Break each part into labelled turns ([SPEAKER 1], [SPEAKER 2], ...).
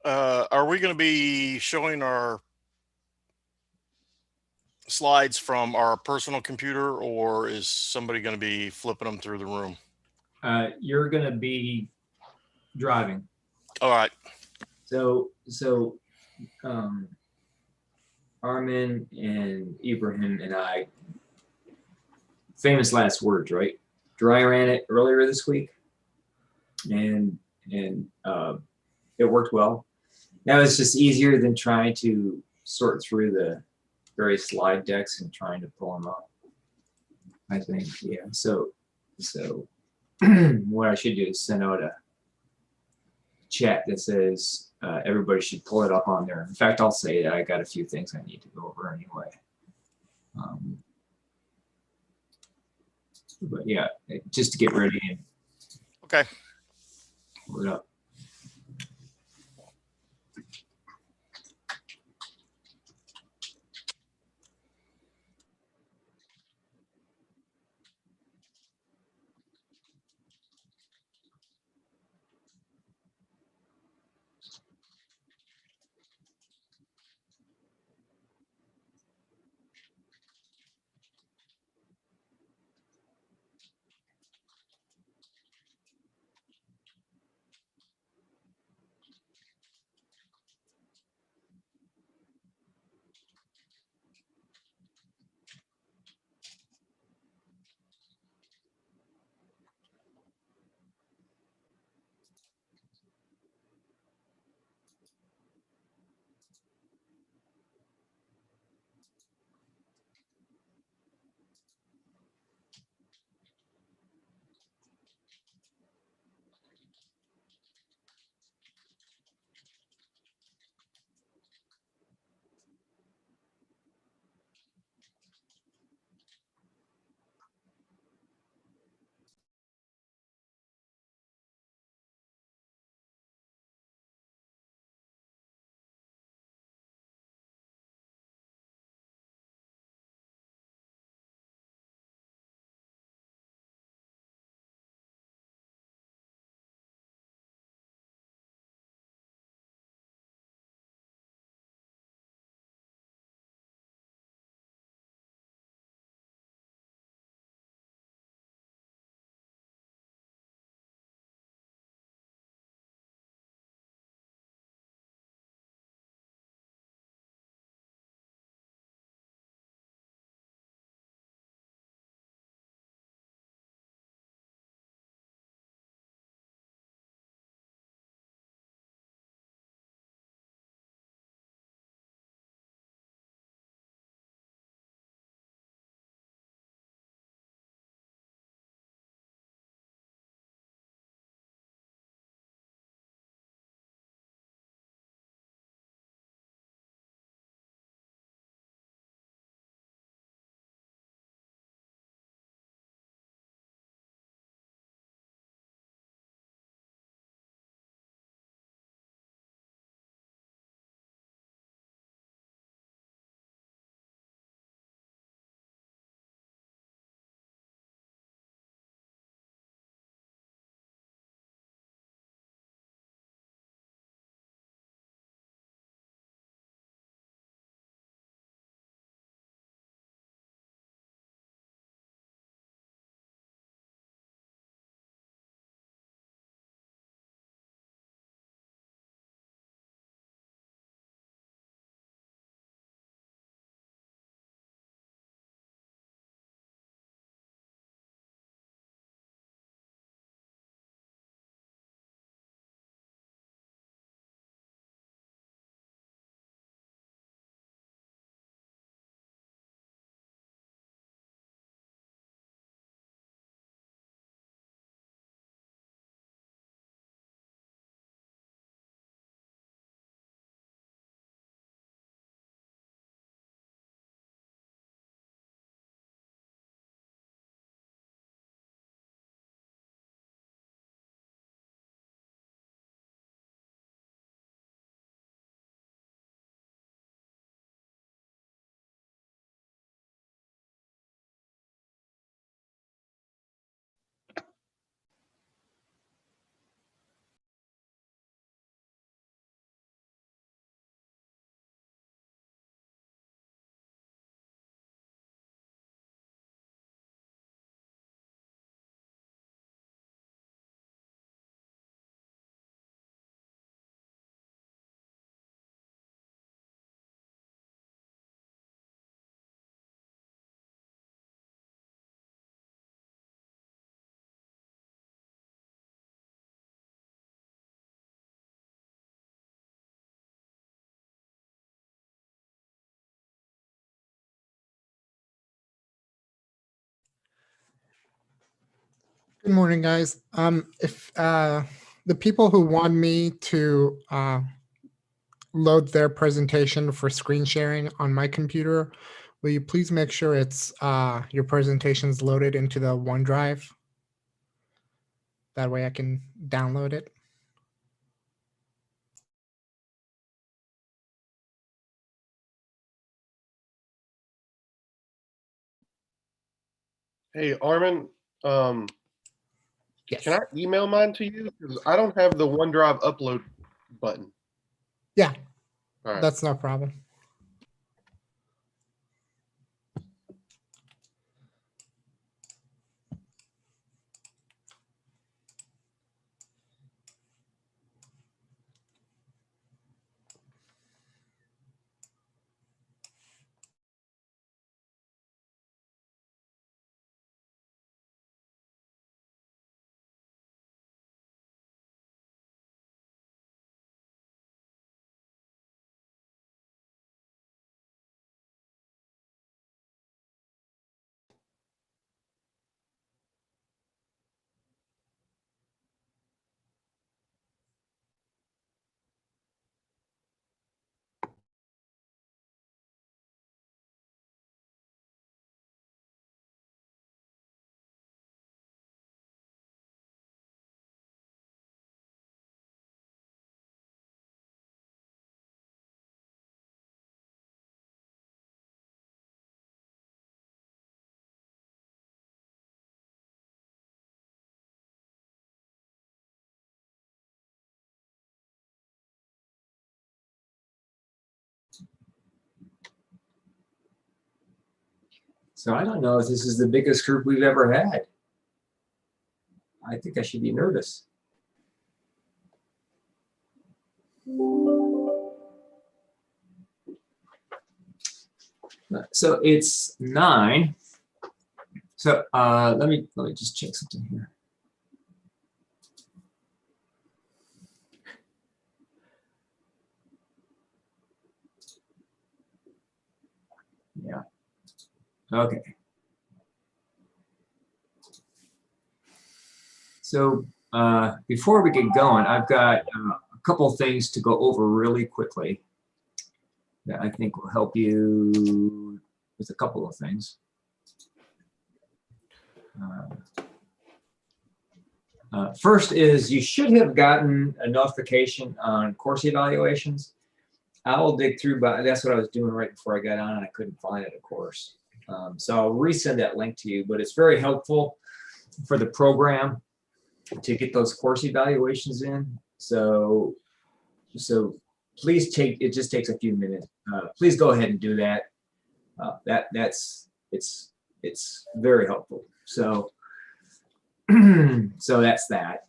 [SPEAKER 1] Are we going to be showing our slides from our personal computer, or is somebody going to be flipping them through the room?
[SPEAKER 2] You're gonna be driving.
[SPEAKER 1] All right.
[SPEAKER 2] So um, Armin and Ibrahim and I, famous last words, right? Dry ran it earlier this week, and and it worked well. Now it's just easier than trying to sort through the various slide decks and trying to pull them up. I think, yeah. So what I should do is send out a chat that says everybody should pull it up on there. In fact, I'll say that I got a few things I need to go over anyway. Um, but yeah, just to get ready and
[SPEAKER 1] Okay.
[SPEAKER 2] pull it up.
[SPEAKER 3] Good morning, guys. If the people who want me to load their presentation for screen sharing on my computer, will you please make sure it's your presentation's loaded into the OneDrive? That way I can download it.
[SPEAKER 4] Hey, Armin,
[SPEAKER 3] Yes.
[SPEAKER 4] can I email mine to you? Because I don't have the OneDrive upload button.
[SPEAKER 3] Yeah,
[SPEAKER 4] All right.
[SPEAKER 3] that's no problem.
[SPEAKER 2] So I don't know if this is the biggest group we've ever had. I think I should be nervous. So it's 9. So let me just check something here. Yeah. Okay. So before we get going, I've got a couple things to go over really quickly that I think will help you with a couple of things. First is you should have gotten a notification on course evaluations. I will dig through, but that's what I was doing right before I got on, and I couldn't find it, of course. So I'll resend that link to you, but it's very helpful for the program to get those course evaluations in. So please take, it just takes a few minutes. Please go ahead and do that. It's very helpful. So so that's that.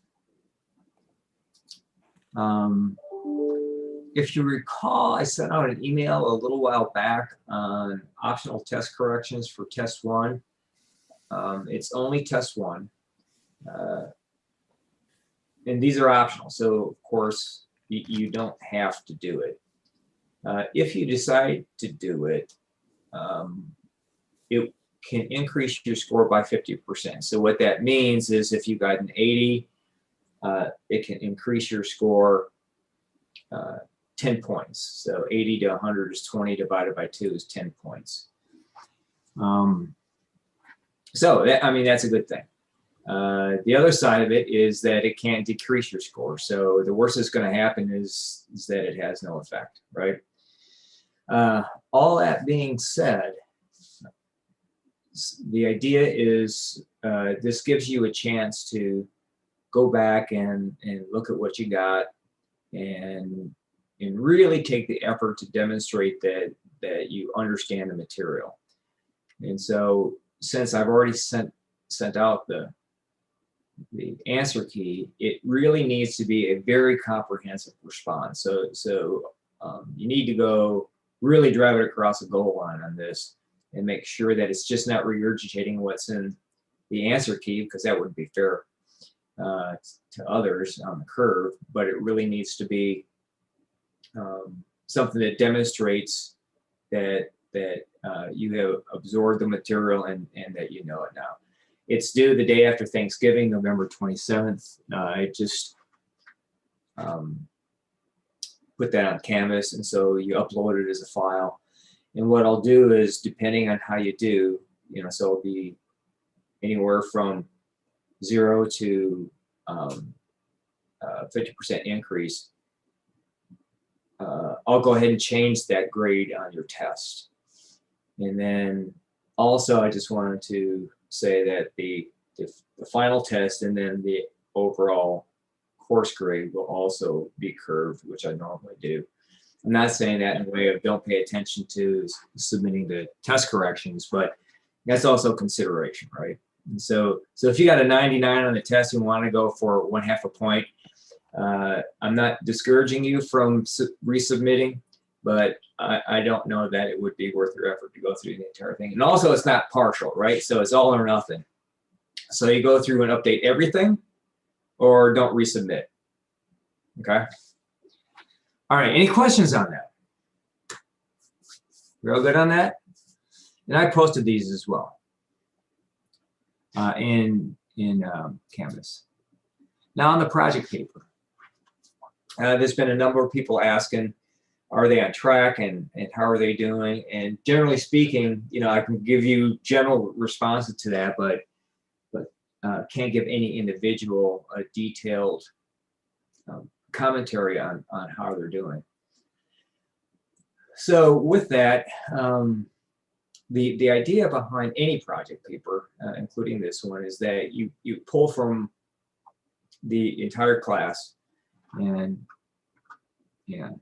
[SPEAKER 2] If you recall, I sent out an email a little while back on optional test corrections for test 1. It's only test 1. And these are optional, so of course you don't have to do it. If you decide to do it, it can increase your score by 50%. So what that means is if you got an 80, it can increase your score 10 points. So 80 to 100 is 20 divided by 2 is 10 points. So that, I mean, that's a good thing. The other side of it is that it can decrease your score. So the worst that's going to happen is that it has no effect, right? All that being said, the idea is this gives you a chance to go back and look at what you got and really take the effort to demonstrate that you understand the material. And so since I've already sent out the answer key, it really needs to be a very comprehensive response. So you need to go really drive it across the goal line on this and make sure that it's just not regurgitating what's in the answer key, because that wouldn't be fair to others on the curve, but it really needs to be something that demonstrates that you have absorbed the material and that you know it now. It's due the day after Thanksgiving, November 27th. I just put that on Canvas, and so you upload it as a file. And what I'll do is, depending on how you do, so it'll be anywhere from 0 to 50% increase. I'll go ahead and change that grade on your test. And then also, I just wanted to say that the final test and then the overall course grade will also be curved, which I normally do. I'm not saying that in a way of don't pay attention to submitting the test corrections, but that's also consideration, right? And so if you got a 99 on the test and want to go for 1/2 a point, I'm not discouraging you from resubmitting, but I don't know that it would be worth your effort to go through the entire thing. And also, it's not partial, right? So it's all or nothing. So you go through and update everything, or don't resubmit. Okay. All right. Any questions on that? Real good on that? And I posted these as well in Canvas. Now on the project paper, there's been a number of people asking, are they on track and how are they doing? And generally speaking, I can give you general responses to that, but can't give any individual detailed commentary on how they're doing. So with that, the idea behind any project paper, including this one, is that you pull from the entire class and you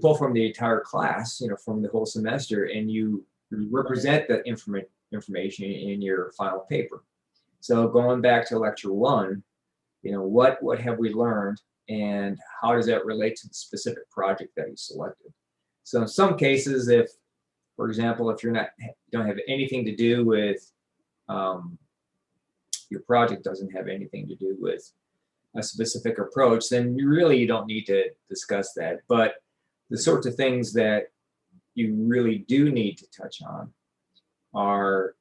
[SPEAKER 2] pull from the entire class, from the whole semester, and you represent the information in your final paper. So going back to lecture 1, what have we learned and how does that relate to the specific project that you selected? So in some cases, if, for example, if you don't have anything to do with your project doesn't have anything to do with a specific approach, then you don't need to discuss that. But the sorts of things that you really do need to touch on are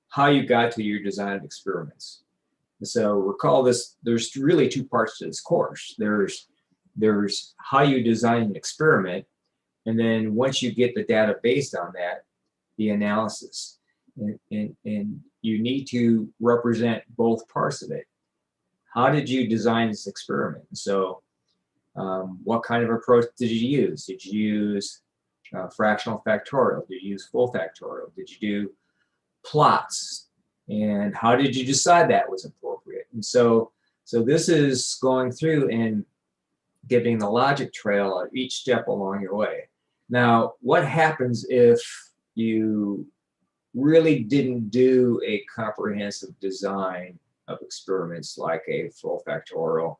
[SPEAKER 2] how you got to your design of experiments. So recall this, there's really 2 parts to this course. There's how you design an experiment, and then once you get the data based on that, the analysis. And you need to represent both parts of it. How did you design this experiment? So what kind of approach did you use? Did you use fractional factorial? Did you use full factorial? Did you do plots? And how did you decide that was appropriate? And so this is going through and giving the logic trail at each step along your way. Now, what happens if you really didn't do a comprehensive design of experiments like a full factorial,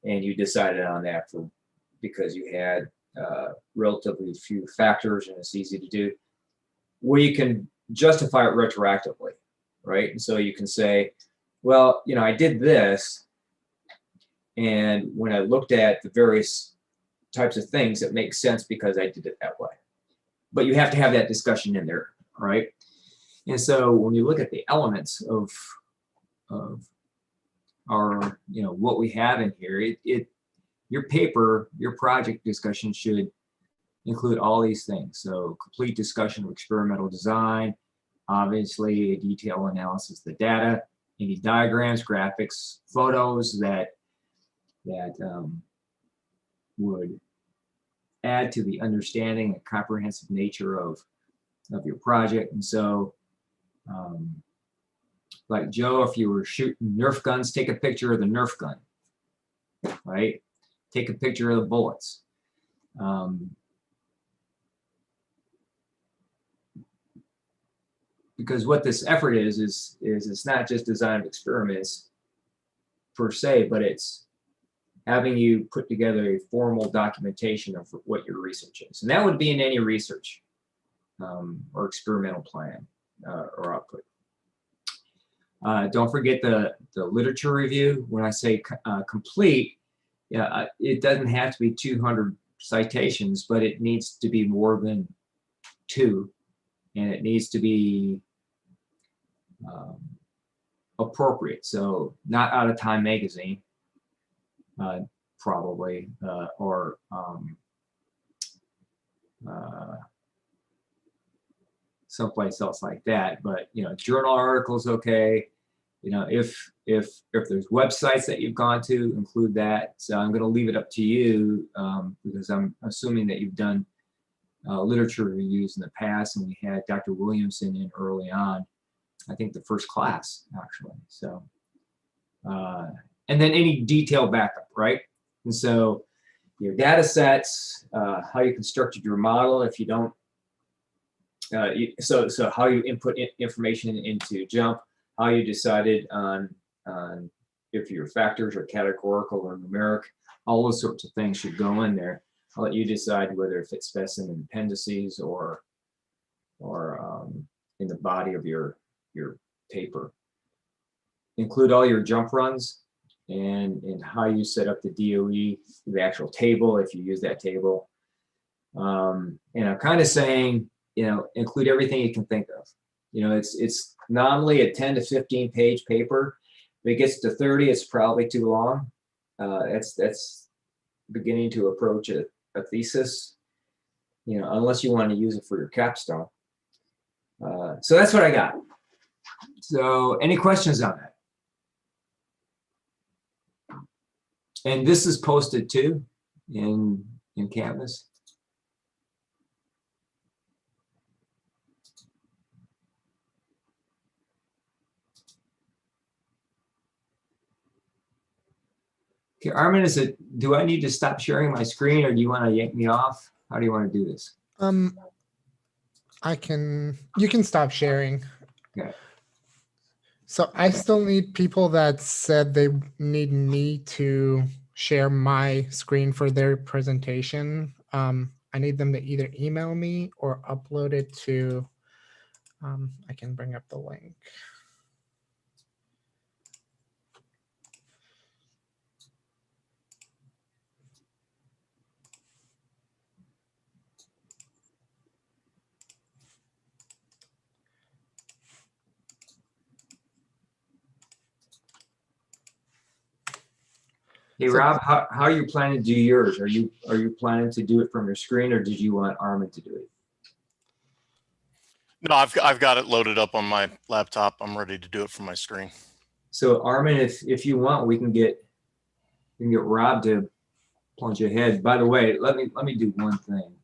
[SPEAKER 2] and you decided on that because you had relatively few factors and it's easy to do? Well, you can justify it retroactively, right? And so you can say, well, I did this, and when I looked at the various types of things, it makes sense because I did it that way. But you have to have that discussion in there, right? And so when you look at the elements of our, what we have in here, your paper, your project discussion should include all these things. So complete discussion of experimental design, obviously a detailed analysis of the data, any diagrams, graphics, photos that would add to the understanding and comprehensive nature of your project. And so like Joe, if you were shooting Nerf guns, take a picture of the Nerf gun, right? Take a picture of the bullets. Because what this effort is it's not just design of experiments per se, but it's having you put together a formal documentation of what your research is. And that would be in any research or experimental plan or output. Don't forget the literature review. When I say complete, it doesn't have to be 200 citations, but it needs to be more than 2. And it needs to be appropriate. So not Out of Time magazine, probably, or someplace else like that. But journal articles, okay. If there's websites that you've gone to, include that. So I'm going to leave it up to you, because I'm assuming that you've done literature reviews in the past, and we had Dr. Williamson in early on, I think the first class actually. So, and then any detailed backup, right? And so your data sets, how you constructed your model, if you don't, so how you input information into JMP, how you decided on if your factors are categorical or numeric, all those sorts of things should go in there. I'll let you decide whether it fits best in the appendices or in the body of your paper. Include all your jump runs and how you set up the DOE, the actual table, if you use that table. And I'm kind of saying, include everything you can think of. It's nominally a 10 to 15 page paper. If it gets to 30, it's probably too long. That's beginning to approach a thesis, unless you want to use it for your capstone. So that's what I got. So any questions on that? And this is posted too in Canvas. Okay, Armin, do I need to stop sharing my screen, or do you want to yank me off? How do you want to do this?
[SPEAKER 3] You can stop sharing.
[SPEAKER 2] Okay.
[SPEAKER 3] So I still need people that said they need me to share my screen for their presentation. I need them to either email me or upload it to, I can bring up the link.
[SPEAKER 2] Hey,
[SPEAKER 3] So-
[SPEAKER 2] Rob, how are you planning to do yours? Are you planning to do it from your screen, or did you want Armin to do it?
[SPEAKER 1] No, I've got it loaded up on my laptop. I'm ready to do it from my screen.
[SPEAKER 2] So Armin, if you want, we can get Rob to plunge ahead. By the way, let me do one thing.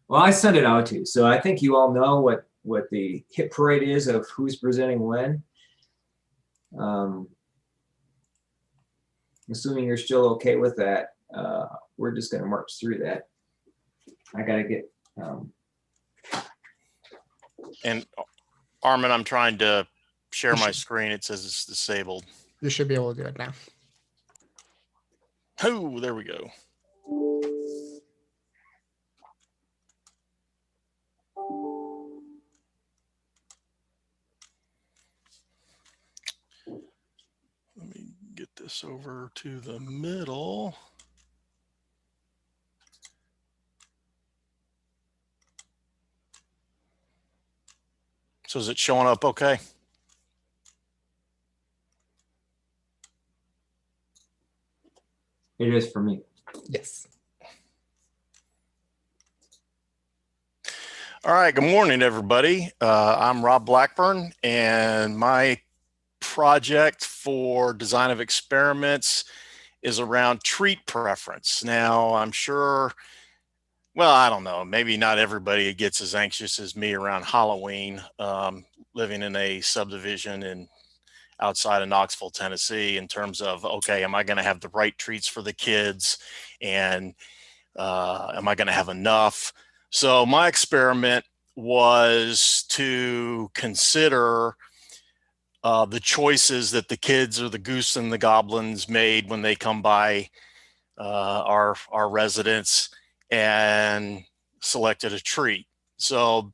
[SPEAKER 2] Well, I sent it out to you, so I think you all know what the hit parade is of who's presenting when. Assuming you're still okay with that, we're just going to march through that. I got to get.
[SPEAKER 1] And Armin, I'm trying to share my screen. It says it's disabled.
[SPEAKER 3] You should be able to do it now.
[SPEAKER 1] Oh, there we go. Let me get this over to the middle. So is it showing up okay?
[SPEAKER 2] It is for me.
[SPEAKER 3] Yes.
[SPEAKER 1] All right, good morning, everybody. I'm Rob Blackburn, and my project for design of experiments is around treat preference. Now, I'm sure, well, I don't know, maybe not everybody gets as anxious as me around Halloween, living in a subdivision outside of Knoxville, Tennessee, in terms of, okay, am I going to have the right treats for the kids? And am I going to have enough? So my experiment was to consider the choices that the kids or the goose and the goblins made when they come by our residence and selected a treat. So,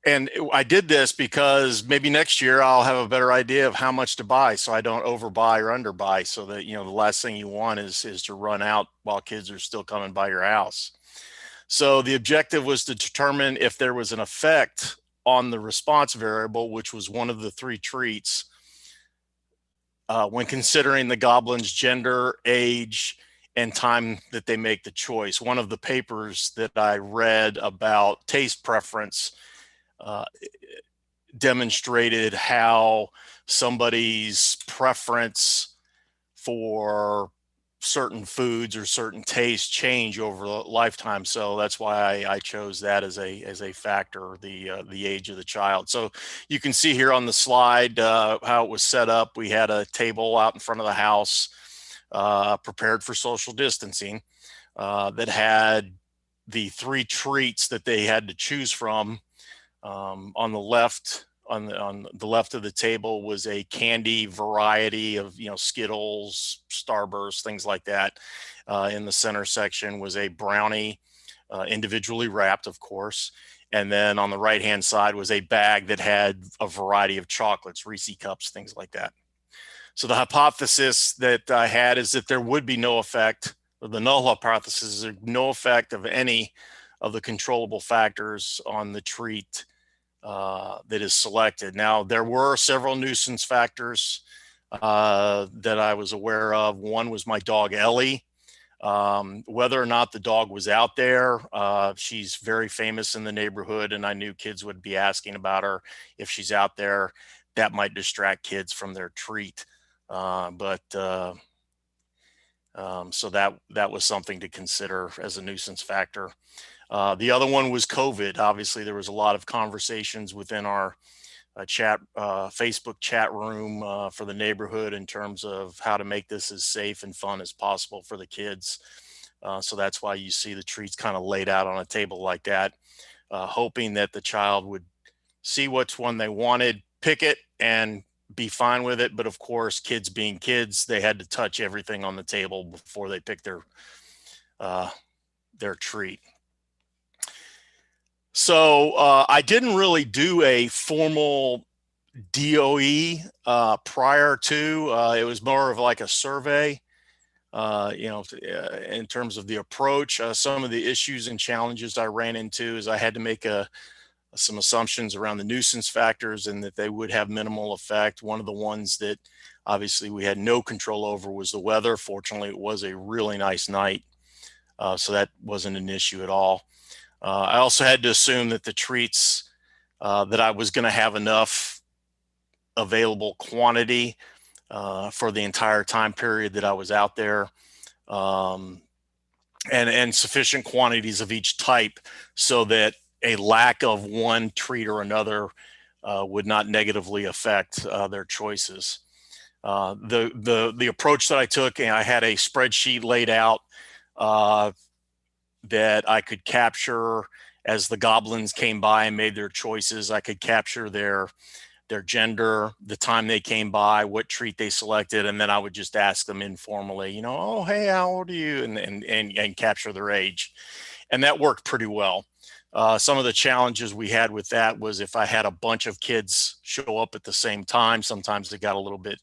[SPEAKER 1] and I did this because maybe next year I'll have a better idea of how much to buy, so I don't overbuy or underbuy, so that, the last thing you want is to run out while kids are still coming by your house. So the objective was to determine if there was an effect on the response variable, which was one of the 3 treats, when considering the goblin's gender, age, and time that they make the choice. One of the papers that I read about taste preference demonstrated how somebody's preference for certain foods or certain tastes change over a lifetime. So that's why I chose that as a factor, the age of the child. So you can see here on the slide how it was set up. We had a table out in front of the house prepared for social distancing that had the 3 treats that they had to choose from. On the left, on the left of the table was a candy variety of, Skittles, Starburst, things like that. In the center section was a brownie, individually wrapped, of course. And then on the right-hand side was a bag that had a variety of chocolates, Reese cups, things like that. So the hypothesis that I had is that there would be no effect, or the null hypothesis is no effect of any of the controllable factors on the treat that is selected. Now, there were several nuisance factors that I was aware of. One was my dog, Ellie. Whether or not the dog was out there, she's very famous in the neighborhood, and I knew kids would be asking about her. If she's out there, that might distract kids from their treat. So that was something to consider as a nuisance factor. The other one was COVID. Obviously, there was a lot of conversations within our Facebook chat room for the neighborhood in terms of how to make this as safe and fun as possible for the kids. So that's why you see the treats kind of laid out on a table like that, hoping that the child would see which one they wanted, pick it, and be fine with it. But of course, kids being kids, they had to touch everything on the table before they picked their treat. So I didn't really do a formal DOE prior to. It was more of like a survey, in terms of the approach. Some of the issues and challenges I ran into is I had to make some assumptions around the nuisance factors and that they would have minimal effect. One of the ones that obviously we had no control over was the weather. Fortunately, it was a really nice night, so that wasn't an issue at all. I also had to assume that the treats, that I was going to have enough available quantity for the entire time period that I was out there, and sufficient quantities of each type so that a lack of one treat or another would not negatively affect their choices. The approach that I took, and I had a spreadsheet laid out that I could capture as the goblins came by and made their choices. I could capture their gender, the time they came by, what treat they selected, and then I would just ask them informally, oh, hey, how old are you? And capture their age. And that worked pretty well. Some of the challenges we had with that was if I had a bunch of kids show up at the same time, sometimes it got a little bit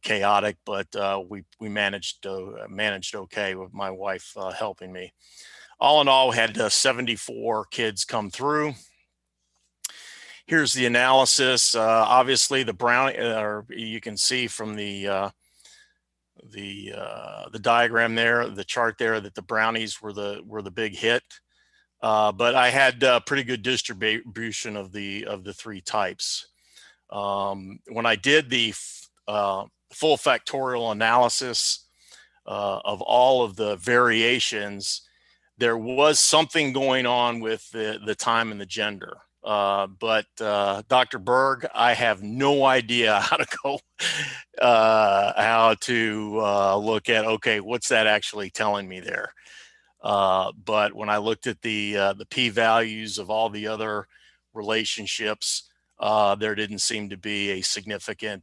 [SPEAKER 1] chaotic, but we managed okay with my wife helping me. All in all, we had 74 kids come through. Here's the analysis. Obviously, the brownie, you can see from the diagram there, the chart there, that the brownies were the big hit. But I had pretty good distribution of the 3 types. When I did the full factorial analysis of all of the variations, there was something going on with the time and the gender. But Dr. Berg, I have no idea how to go, look at, okay, what's that actually telling me there? But when I looked at the p-values of all the other relationships, there didn't seem to be a significant.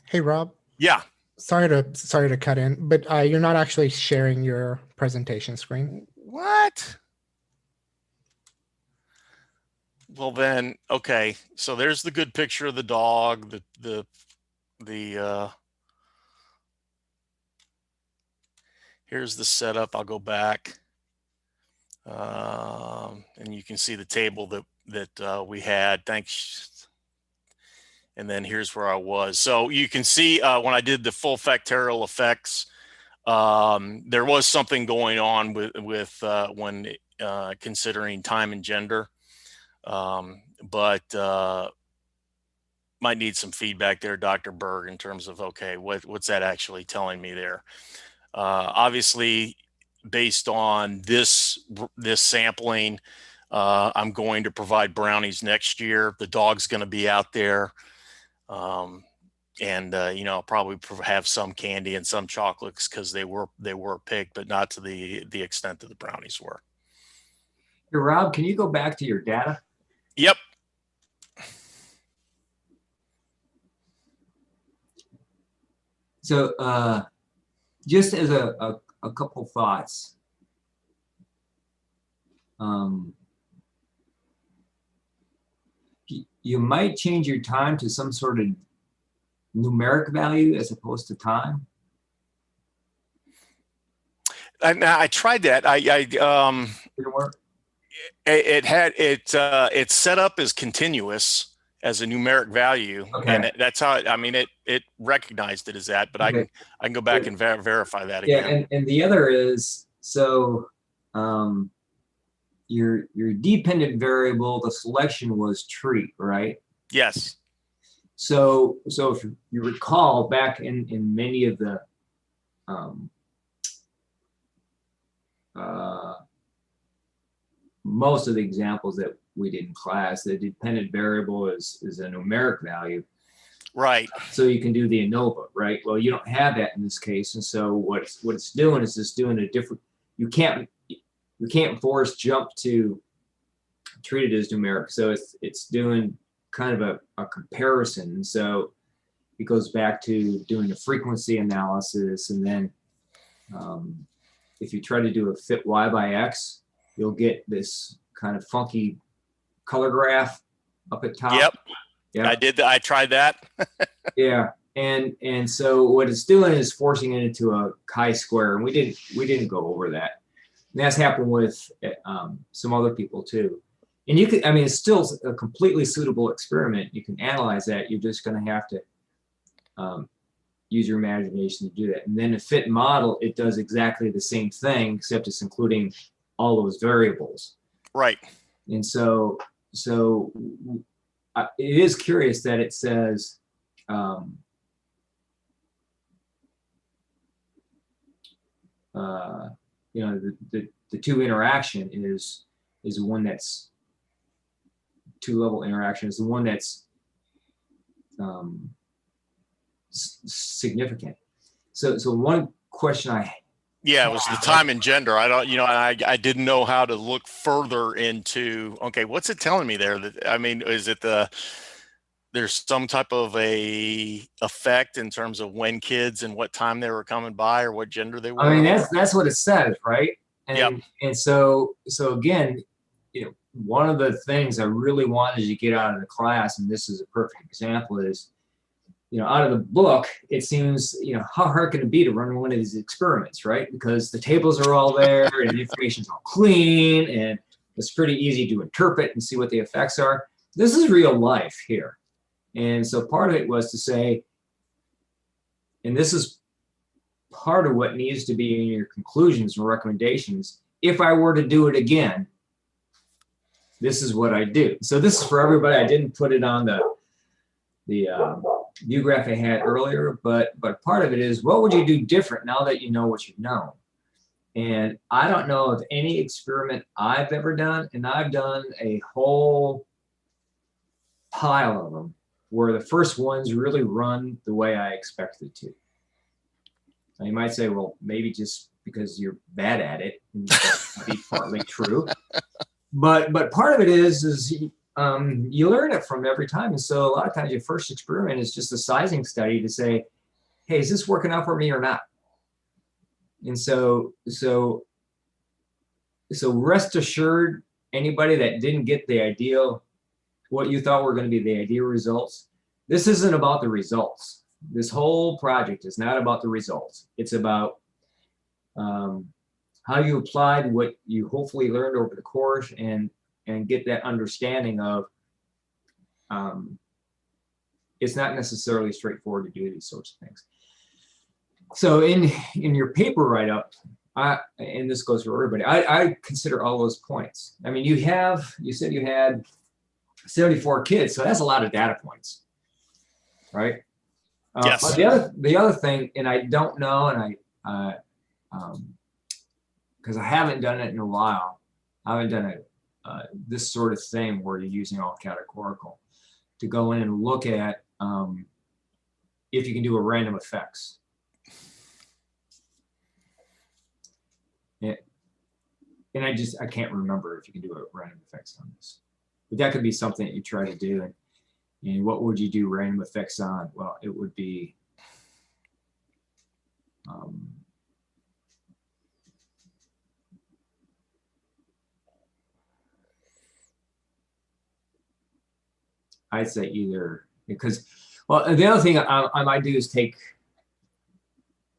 [SPEAKER 3] Hey, Rob.
[SPEAKER 1] Yeah.
[SPEAKER 3] Sorry to cut in, but you're not actually sharing your presentation screen.
[SPEAKER 1] What? Well then, okay. So there's the good picture of the dog. Here's the setup. I'll go back. And you can see the table that we had. Thanks. And then here's where I was. So you can see when I did the full factorial effects, there was something going on with when considering time and gender, but might need some feedback there, Dr. Berg, in terms of, okay, what's that actually telling me there? Obviously, based on this sampling, I'm going to provide brownies next year. The dog's going to be out there. You know, I'll probably have some candy and some chocolates because they were picked, but not to the extent that the brownies were.
[SPEAKER 2] Hey, Rob, can you go back to your data?
[SPEAKER 1] Yep.
[SPEAKER 2] So just as a couple thoughts. You might change your time to some sort of numeric value as opposed to time.
[SPEAKER 1] I tried that.
[SPEAKER 2] Didn't work.
[SPEAKER 1] It's set up as continuous as a numeric value,
[SPEAKER 2] Okay.
[SPEAKER 1] and that's how it recognized it as that. But
[SPEAKER 2] Okay.
[SPEAKER 1] I can go back and verify that
[SPEAKER 2] Yeah,
[SPEAKER 1] again.
[SPEAKER 2] and the other is, so your dependent variable, the selection was treat, right?
[SPEAKER 1] Yes.
[SPEAKER 2] So if you recall back in many of the most of the examples that we did in class, the dependent variable is a numeric value.
[SPEAKER 1] Right.
[SPEAKER 2] So you can do the ANOVA, right? Well, you don't have that in this case, and so what it's doing is just doing a different. You can't force jump to treat it as numeric. So it's doing kind of a comparison. And so it goes back to doing a frequency analysis, and then if you try to do a fit y by x, you'll get this kind of funky color graph up at top.
[SPEAKER 1] Yep.
[SPEAKER 2] Yeah.
[SPEAKER 1] I did that. I tried that.
[SPEAKER 2] Yeah. And so what it's doing is forcing it into a chi-square, and we didn't go over that. And that's happened with some other people too. And you can, it's still a completely suitable experiment. You can analyze that. You're just going to have to use your imagination to do that. And then a fit model, it does exactly the same thing, except it's including all those variables.
[SPEAKER 1] Right.
[SPEAKER 2] And so it is curious that it says the two interaction is one that's two-level interaction is the one that's significant. So one question
[SPEAKER 1] it was the time and gender. I don't, I didn't know how to look further into, okay, what's it telling me there? Is it there's some type of a effect in terms of when kids and what time they were coming by or what gender they were?
[SPEAKER 2] That's what it says, right? And,
[SPEAKER 1] yep.
[SPEAKER 2] And so again, one of the things I really wanted to get out of the class, and this is a perfect example, is, out of the book, it seems, how hard can it be to run one of these experiments, right? Because the tables are all there and the information's all clean and it's pretty easy to interpret and see what the effects are. This is real life here. And so part of it was to say, and this is part of what needs to be in your conclusions and recommendations, if I were to do it again, this is what I do. So this is for everybody. I didn't put it on the view graph I had earlier, but part of it is, what would you do different now that you know what you know? And I don't know of any experiment I've ever done, and I've done a whole pile of them, where the first ones really run the way I expected to. Now you might say, well, maybe just because you're bad at it, and that might be partly true. But part of it is you learn it from every time. And so a lot of times your first experiment is just a sizing study to say, hey, is this working out for me or not? And so rest assured, anybody that didn't get the ideal, what you thought were going to be the ideal results, this isn't about the results. This whole project is not about the results. It's about how you applied what you hopefully learned over the course, and get that understanding of it's not necessarily straightforward to do these sorts of things. So in your paper write-up, and this goes for everybody, I consider all those points. I mean, you said you had 74 kids, so that's a lot of data points, right?
[SPEAKER 1] Yes.
[SPEAKER 2] But the other thing, and I don't know, and because I haven't done it in a while, I haven't done this sort of thing where you're using all categorical to go in and look at if you can do a random effects. And I can't remember if you can do a random effects on this, but that could be something that you try to do. And what would you do random effects on? Well, it would be I'd say either, because, well, the other thing I might do is take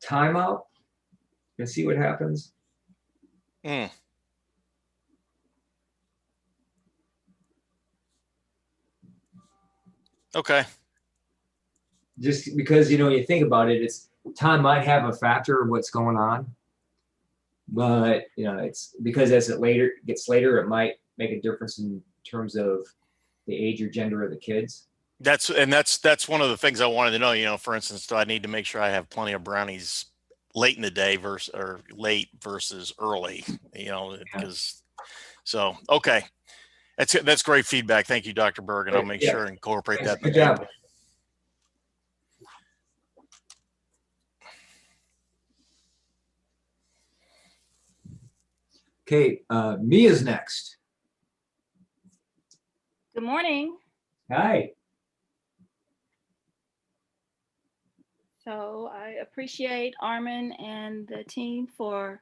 [SPEAKER 2] time out and see what happens.
[SPEAKER 1] Mm. Okay.
[SPEAKER 2] Just because, you think about it, it's time might have a factor of what's going on, but it's because as it gets later, it might make a difference in terms of the age or gender of the kids.
[SPEAKER 1] That's one of the things I wanted to know. For instance, do I need to make sure I have plenty of brownies late in the day versus early? Because okay, that's great feedback. Thank you, Dr. Berg, and I'll make sure and incorporate that.
[SPEAKER 2] Good job. Okay, Mia's next.
[SPEAKER 5] Good morning.
[SPEAKER 2] Hi.
[SPEAKER 5] So I appreciate Armin and the team for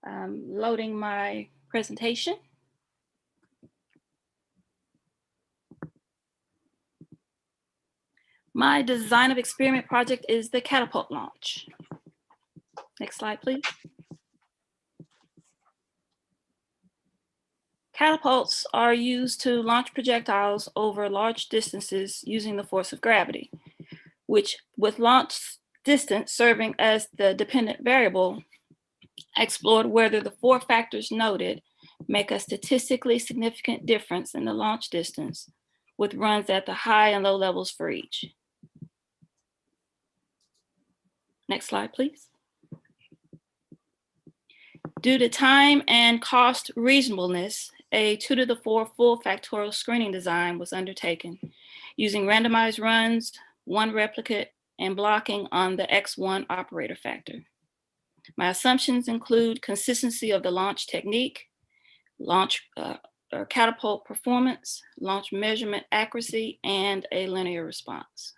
[SPEAKER 5] loading my presentation. My design of experiment project is the catapult launch. Next slide, please. Catapults are used to launch projectiles over large distances using the force of gravity, which, with launch distance serving as the dependent variable, I explored whether the 4 factors noted make a statistically significant difference in the launch distance, with runs at the high and low levels for each. Next slide, please. Due to time and cost reasonableness, a 2 to the 4 full factorial screening design was undertaken using randomized runs, 1 replicate, and blocking on the X1 operator factor. My assumptions include consistency of the launch technique, launch or catapult performance, launch measurement accuracy, and a linear response.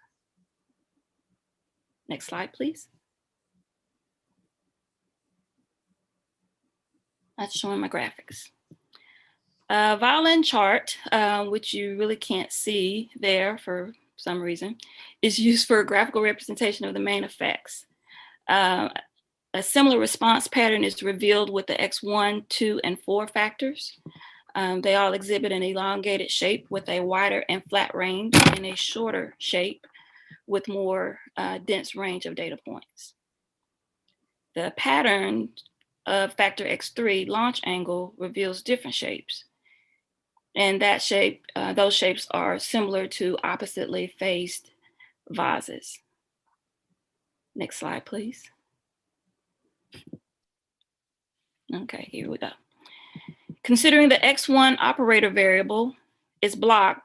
[SPEAKER 5] Next slide, please. That's showing my graphics. Violin chart, which you really can't see there for some reason, is used for a graphical representation of the main effects. A similar response pattern is revealed with the X1, 2, and 4 factors. They all exhibit an elongated shape with a wider and flat range and a shorter shape with more dense range of data points. The pattern of factor X3 launch angle reveals different shapes. And that shape, those shapes are similar to oppositely faced vases. Next slide, please. Okay, here we go. Considering the X1 operator variable is blocked,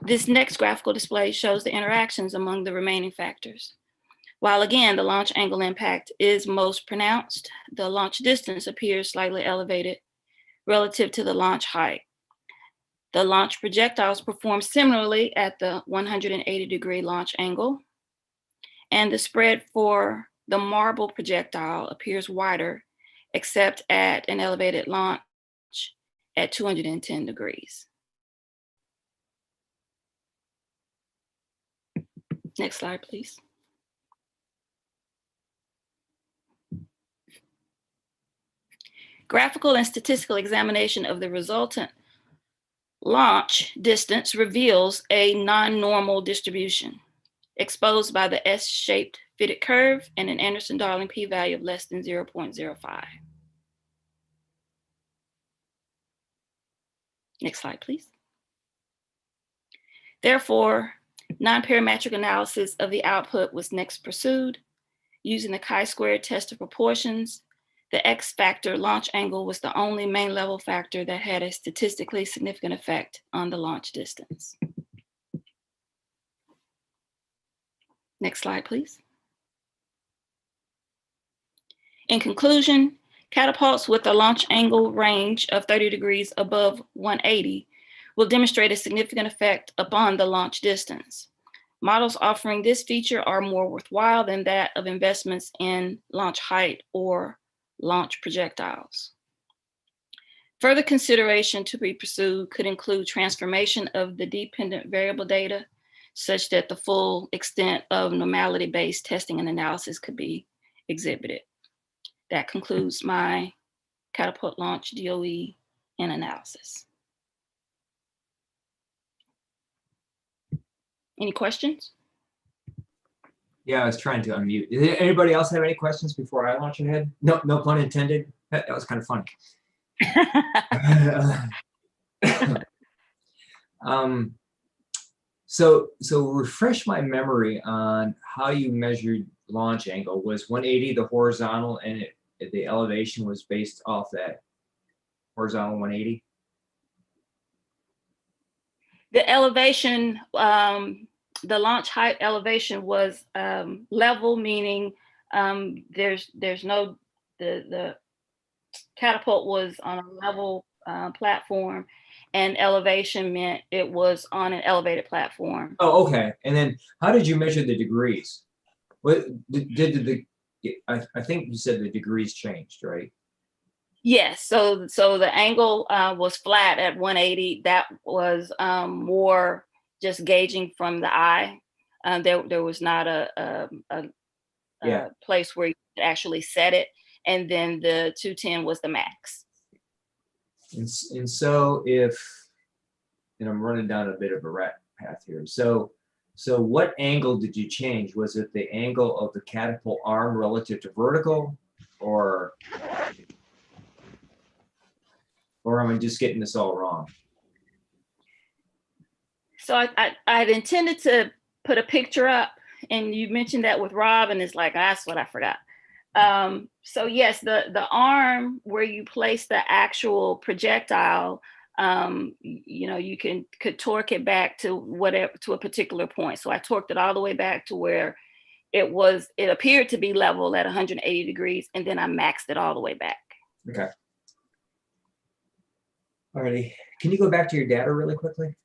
[SPEAKER 5] this next graphical display shows the interactions among the remaining factors. While again, the launch angle impact is most pronounced, the launch distance appears slightly elevated relative to the launch height. The launch projectiles perform similarly at the 180-degree launch angle, and the spread for the marble projectile appears wider, except at an elevated launch at 210 degrees. Next slide, please. Graphical and statistical examination of the resultant launch distance reveals a non-normal distribution exposed by the S-shaped fitted curve and an Anderson-Darling p-value of less than 0.05. Next slide, please. Therefore, non-parametric analysis of the output was next pursued. Using the chi-squared test of proportions, the X factor launch angle was the only main level factor that had a statistically significant effect on the launch distance. Next slide, please. In conclusion, catapults with a launch angle range of 30 degrees above 180 will demonstrate a significant effect upon the launch distance. Models offering this feature are more worthwhile than that of investments in launch height or launch projectiles. Further consideration to be pursued could include transformation of the dependent variable data such that the full extent of normality-based testing and analysis could be exhibited. That concludes my catapult launch DOE and analysis. Any questions?
[SPEAKER 2] Yeah, I was trying to unmute. Did anybody else have any questions before I launch ahead? No, no pun intended. That was kind of fun. So refresh my memory on how you measured launch angle. Was 180 the horizontal, and the elevation was based off that horizontal 180?
[SPEAKER 5] The elevation, the launch height elevation was level, meaning there's no, the catapult was on a level platform, and elevation meant it was on an elevated platform.
[SPEAKER 2] Oh, okay. And then how did you measure the degrees? What did I think you said the degrees changed, right?
[SPEAKER 5] Yes. So the angle was flat at 180. That was more just gauging from the eye. There was not a place where you could actually set it. And then the 210 was the max.
[SPEAKER 2] And so and I'm running down a bit of a rat path here. So what angle did you change? Was it the angle of the catapult arm relative to vertical, or am I just getting this all wrong?
[SPEAKER 5] So I had intended to put a picture up, and you mentioned that with Rob, and it's like, that's what I forgot. So yes, the arm where you place the actual projectile, you could torque it back to a particular point. So I torqued it all the way back to where it appeared to be level at 180 degrees, and then I maxed it all the way back.
[SPEAKER 2] Okay. Alrighty. Can you go back to your data really quickly?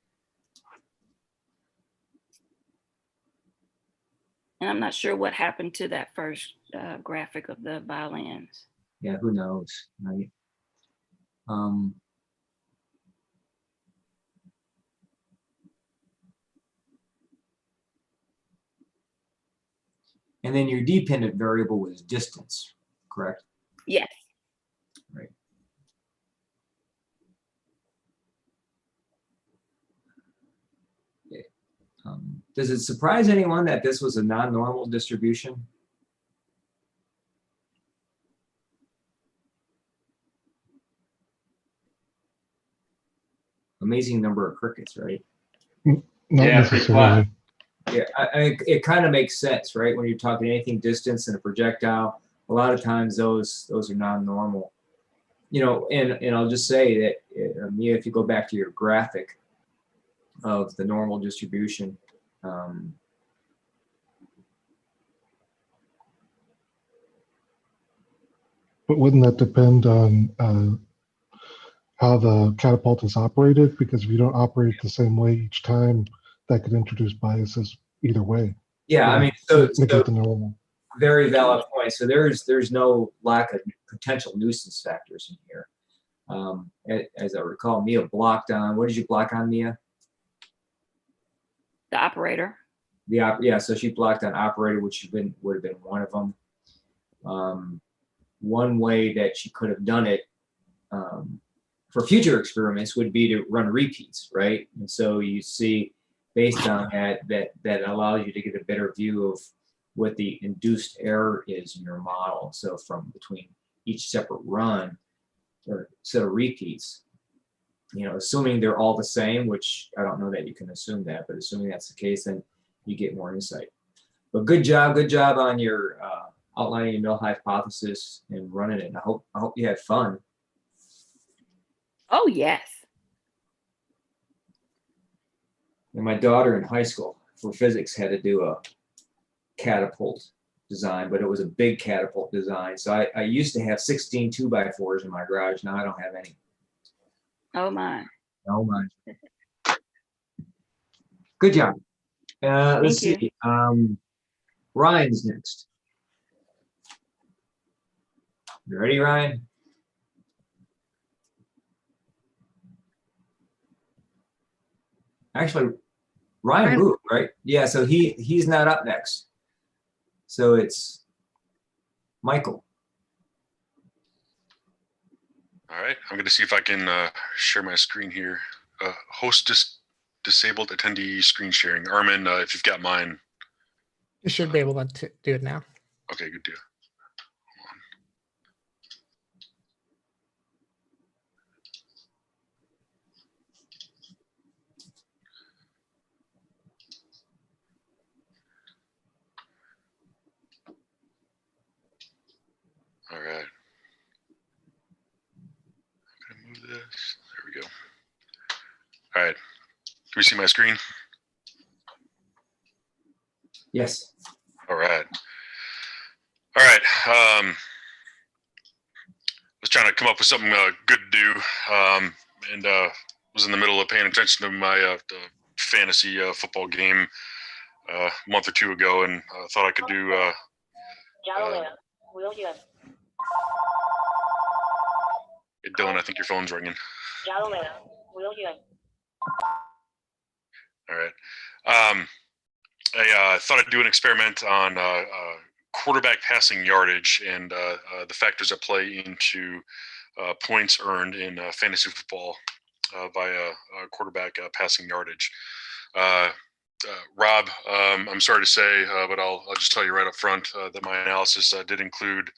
[SPEAKER 5] And I'm not sure what happened to that first graphic of the violins.
[SPEAKER 2] Yeah, who knows, right? And then your dependent variable was distance, correct?
[SPEAKER 5] Yes.
[SPEAKER 2] Right. Yeah. Does it surprise anyone that this was a non-normal distribution? Amazing number of crickets, right?
[SPEAKER 6] Not
[SPEAKER 7] Yeah,
[SPEAKER 6] necessarily.
[SPEAKER 2] Yeah, it kind of makes sense, right? When you're talking anything distance and a projectile, a lot of times those are non-normal. And I'll just say that, Mia, if you go back to your graphic of the normal distribution,
[SPEAKER 6] But wouldn't that depend on how the catapult is operated? Because if you don't operate the same way each time, that could introduce biases either way.
[SPEAKER 2] yeah, I mean, so
[SPEAKER 6] Negate the normal.
[SPEAKER 2] very valid point. So there's no lack of potential nuisance factors in here. As I recall, Mia blocked on, what did you block on, Mia?
[SPEAKER 5] The operator.
[SPEAKER 2] Yeah, so she blocked on operator, which would have been one of them. One way that she could have done it for future experiments would be to run repeats, right? And so you see, based on that allows you to get a better view of what the induced error is in your model. So from between each separate run or set of repeats, assuming they're all the same, which I don't know that you can assume that, but assuming that's the case, then you get more insight. But good job on your outlining your null hypothesis and running it. And I hope you had fun.
[SPEAKER 5] Oh, yes.
[SPEAKER 2] And my daughter in high school for physics had to do a catapult design, but it was a big catapult design. So I used to have 16 2x4s in my garage. Now I don't have any.
[SPEAKER 5] Oh, my.
[SPEAKER 2] Oh my. Good job. Let's
[SPEAKER 5] Thank
[SPEAKER 2] see. Ryan's next. You ready, Ryan? Actually, Ryan moved, right? Yeah, so he's not up next. So it's Michael.
[SPEAKER 7] All right, I'm going to see if I can share my screen here. Host disabled attendee screen sharing. Armin, if you've got mine.
[SPEAKER 3] You should be able to do it now.
[SPEAKER 7] Okay, good deal. All right. I'm going to move this. There we go. All right. Can we see my screen?
[SPEAKER 2] Yes.
[SPEAKER 7] All right. All right. Was trying to come up with something good to do, and was in the middle of paying attention to my fantasy football game a month or two ago, and thought I could do. Hey, Dylan, I think your phone's ringing. All right. I thought I'd do an experiment on quarterback passing yardage and the factors that play into points earned in fantasy football via quarterback passing yardage. Rob, I'm sorry to say, but I'll just tell you right up front that my analysis did include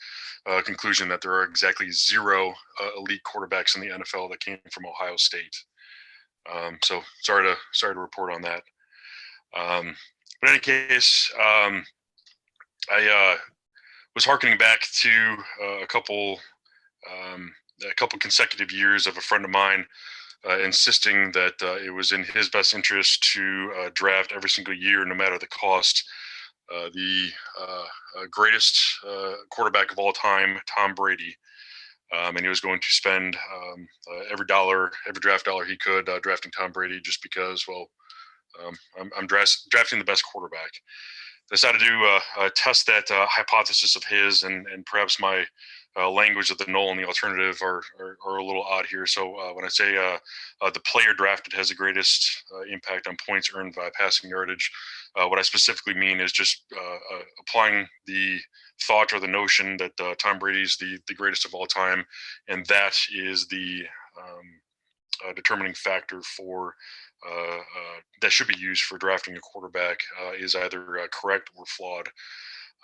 [SPEAKER 7] a conclusion that there are exactly 0 elite quarterbacks in the NFL that came from Ohio State. So sorry to report on that. But in any case, I was hearkening back to a couple consecutive years of a friend of mine insisting that it was in his best interest to draft every single year, no matter the cost, the greatest quarterback of all time, Tom Brady. And he was going to spend every draft dollar he could drafting Tom Brady, just because, well, I'm drafting the best quarterback. Decided to test that hypothesis of his, and perhaps my language of the null and the alternative are a little odd here. So when I say the player drafted has the greatest impact on points earned by passing yardage, what I specifically mean is just applying the thought or the notion that Tom Brady is the greatest of all time, and that is the determining factor for that should be used for drafting a quarterback is either correct or flawed.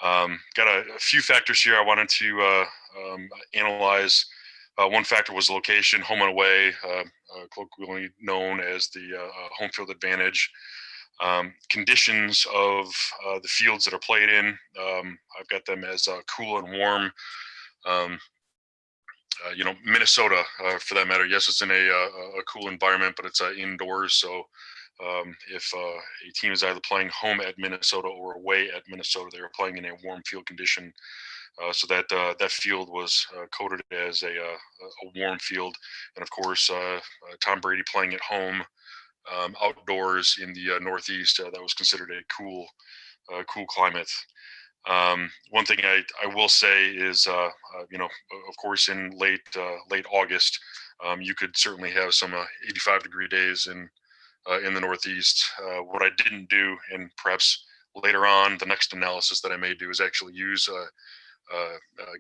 [SPEAKER 7] Got a few factors here I wanted to analyze. One factor was location, home and away, colloquially known as the home field advantage. Conditions of the fields that are played in, I've got them as cool and warm. Minnesota, for that matter. Yes, it's in a cool environment, but it's indoors. So if a team is either playing home at Minnesota or away at Minnesota, they are playing in a warm field condition. So that field was coded as a warm field. And of course, Tom Brady playing at home, outdoors in the Northeast, that was considered a cool climate. One thing I will say is, of course, in late August, you could certainly have some 85-degree days in the Northeast. What I didn't do, and perhaps later on, the next analysis that I may do, is actually use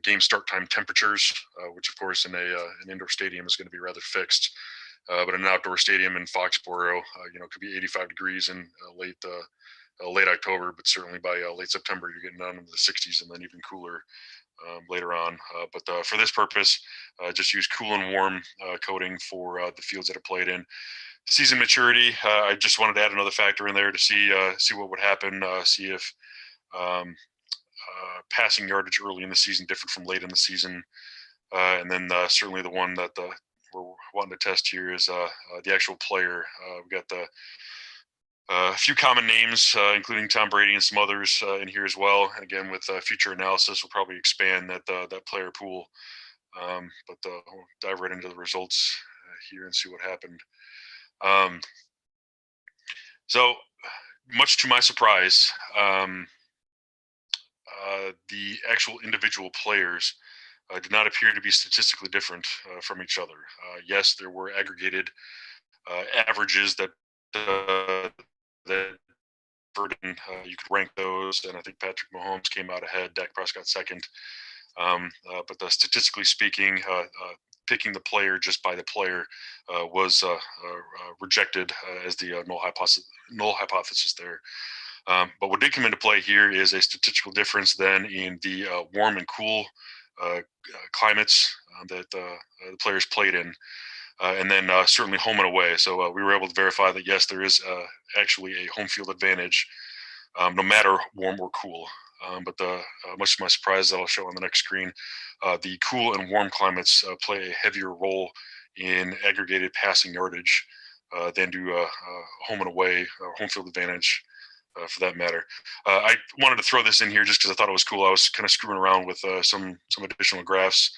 [SPEAKER 7] game start time temperatures, which of course in an indoor stadium is going to be rather fixed. But in an outdoor stadium in Foxborough, it could be 85 degrees in late October, but certainly by late September, you're getting down into the 60s and then even cooler later on. But for this purpose, just use cool and warm coating for the fields that are played in. Season maturity, I just wanted to add another factor in there to see what would happen, see if passing yardage early in the season different from late in the season. And then certainly the one that we're wanting to test here is the actual player. We've got a few common names, including Tom Brady and some others in here as well. And again, with future analysis, we'll probably expand that player pool. But we'll dive right into the results here and see what happened. So much to my surprise, the actual individual players did not appear to be statistically different from each other. Yes, there were aggregated averages that you could rank those, and I think Patrick Mahomes came out ahead, Dak Prescott second. But statistically speaking, picking the player just by the player was rejected as the null hypothesis there. But what did come into play here is a statistical difference then in the warm and cool climates that the players played in. And then certainly home and away. So we were able to verify that, yes, there is actually a home field advantage, no matter warm or cool. But much to my surprise, that I'll show on the next screen, the cool and warm climates play a heavier role in aggregated passing yardage than do home and away, home field advantage for that matter. I wanted to throw this in here just because I thought it was cool. I was kind of screwing around with some additional graphs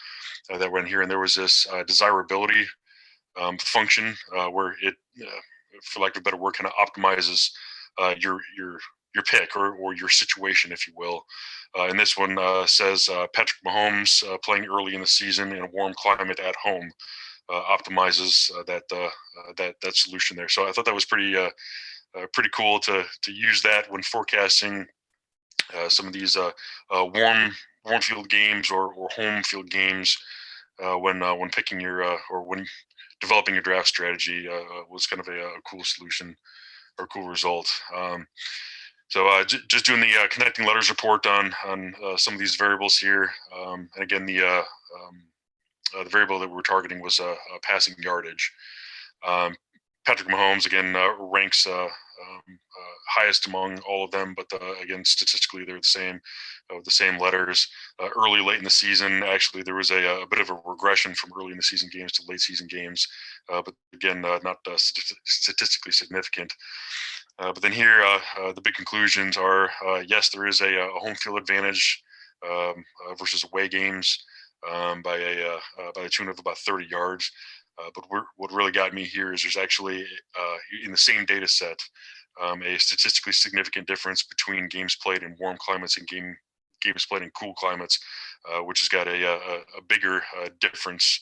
[SPEAKER 7] that were in here, and there was this desirability function where it, for lack of a better word, kind of optimizes your pick or your situation, if you will. And this one says Patrick Mahomes playing early in the season in a warm climate at home optimizes that solution there. So I thought that was pretty cool to use that when forecasting some of these warm field games or home field games when picking your or when developing your draft strategy was kind of a cool solution or cool result. So just doing the connecting letters report on some of these variables here. And again, the variable that we were targeting was passing yardage. Patrick Mahomes, again, ranks highest among all of them, but again, statistically, they're the same, with the same letters. Early, late in the season, actually, there was a bit of a regression from early in the season games to late season games, but again, not statistically significant. But then here, the big conclusions are, yes, there is a home field advantage versus away games by the tune of about 30 yards. But what really got me here is there's actually, in the same data set, a statistically significant difference between games played in warm climates and games played in cool climates, which has got a bigger difference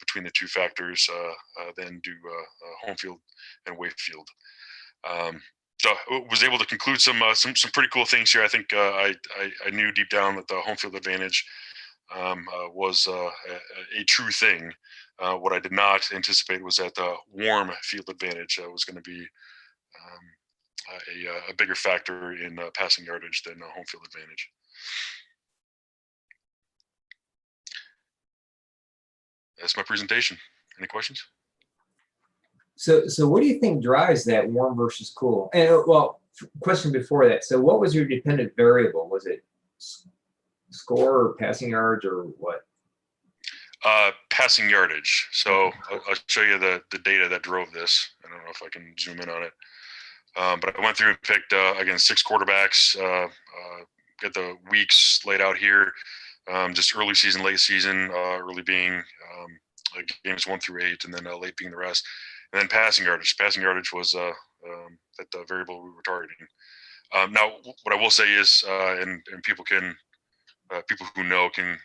[SPEAKER 7] between the two factors than do home field and away field. So I was able to conclude some pretty cool things here. I think I knew deep down that the home field advantage was a true thing. What I did not anticipate was that the warm field advantage was going to be a bigger factor in passing yardage than home field advantage. That's my presentation. Any questions?
[SPEAKER 2] So what do you think drives that warm versus cool? And well, question before that. So what was your dependent variable? Was it score or passing yards or what?
[SPEAKER 7] Passing yardage. So I'll show you the data that drove this. I don't know if I can zoom in on it. But I went through and picked, again, 6 quarterbacks, got the weeks laid out here, just early season, late season, early being games 1 through 8, and then late being the rest. And then passing yardage. Passing yardage was that variable we were targeting. Now, what I will say is, and people who know can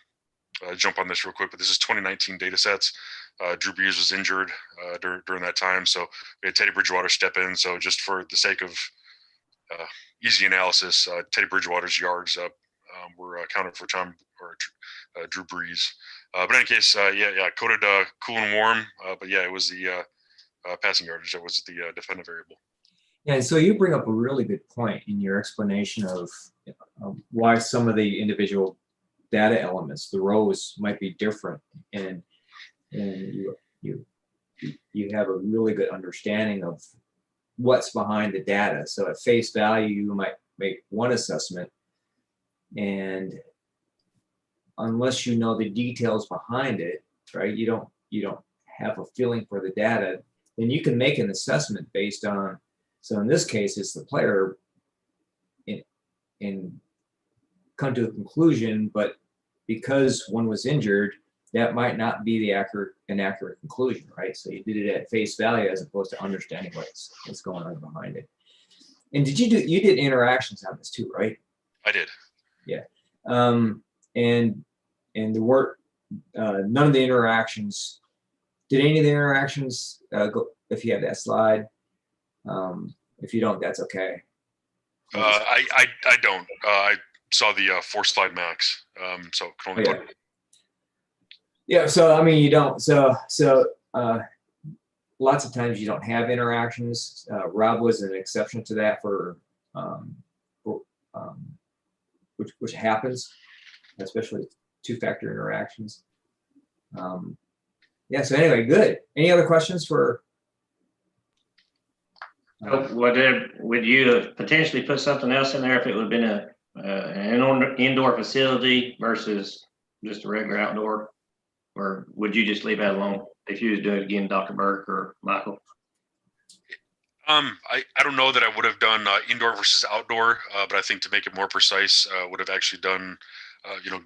[SPEAKER 7] jump on this real quick, but this is 2019 data sets. Drew Brees was injured during that time, so we had Teddy Bridgewater step in. So just for the sake of easy analysis, Teddy Bridgewater's yards were accounted for Tom or Drew Brees. But in any case, coded cool and warm. But yeah, it was the passing yardage that was the defendant variable.
[SPEAKER 2] Yeah, and so you bring up a really good point in your explanation of why some of the individual data elements, the rows, might be different, and you have a really good understanding of what's behind the data. So at face value, you might make one assessment, and unless you know the details behind it, right, you don't have a feeling for the data, then you can make an assessment based on. So in this case, it's the player in come to a conclusion, but because one was injured, that might not be an accurate conclusion, right? So you did it at face value as opposed to understanding what's going on behind it. And you did interactions on this too, right?
[SPEAKER 7] I did.
[SPEAKER 2] Yeah. And there were none of the interactions. Did any of the interactions go? If you have that slide, if you don't, that's okay.
[SPEAKER 7] I don't. I saw the 4-slide max, so can only put.
[SPEAKER 2] Yeah. So I mean, you don't. So lots of times you don't have interactions. Rob was an exception to that which happens, especially two-factor interactions. Yeah. So anyway, good. Any other questions for?
[SPEAKER 8] Would you have potentially put something else in there if it would have been an indoor facility versus just a regular outdoor? Or would you just leave that alone if you was doing it again, Dr. Burke or Michael?
[SPEAKER 7] I don't know that I would have done indoor versus outdoor, but I think to make it more precise, would have actually done,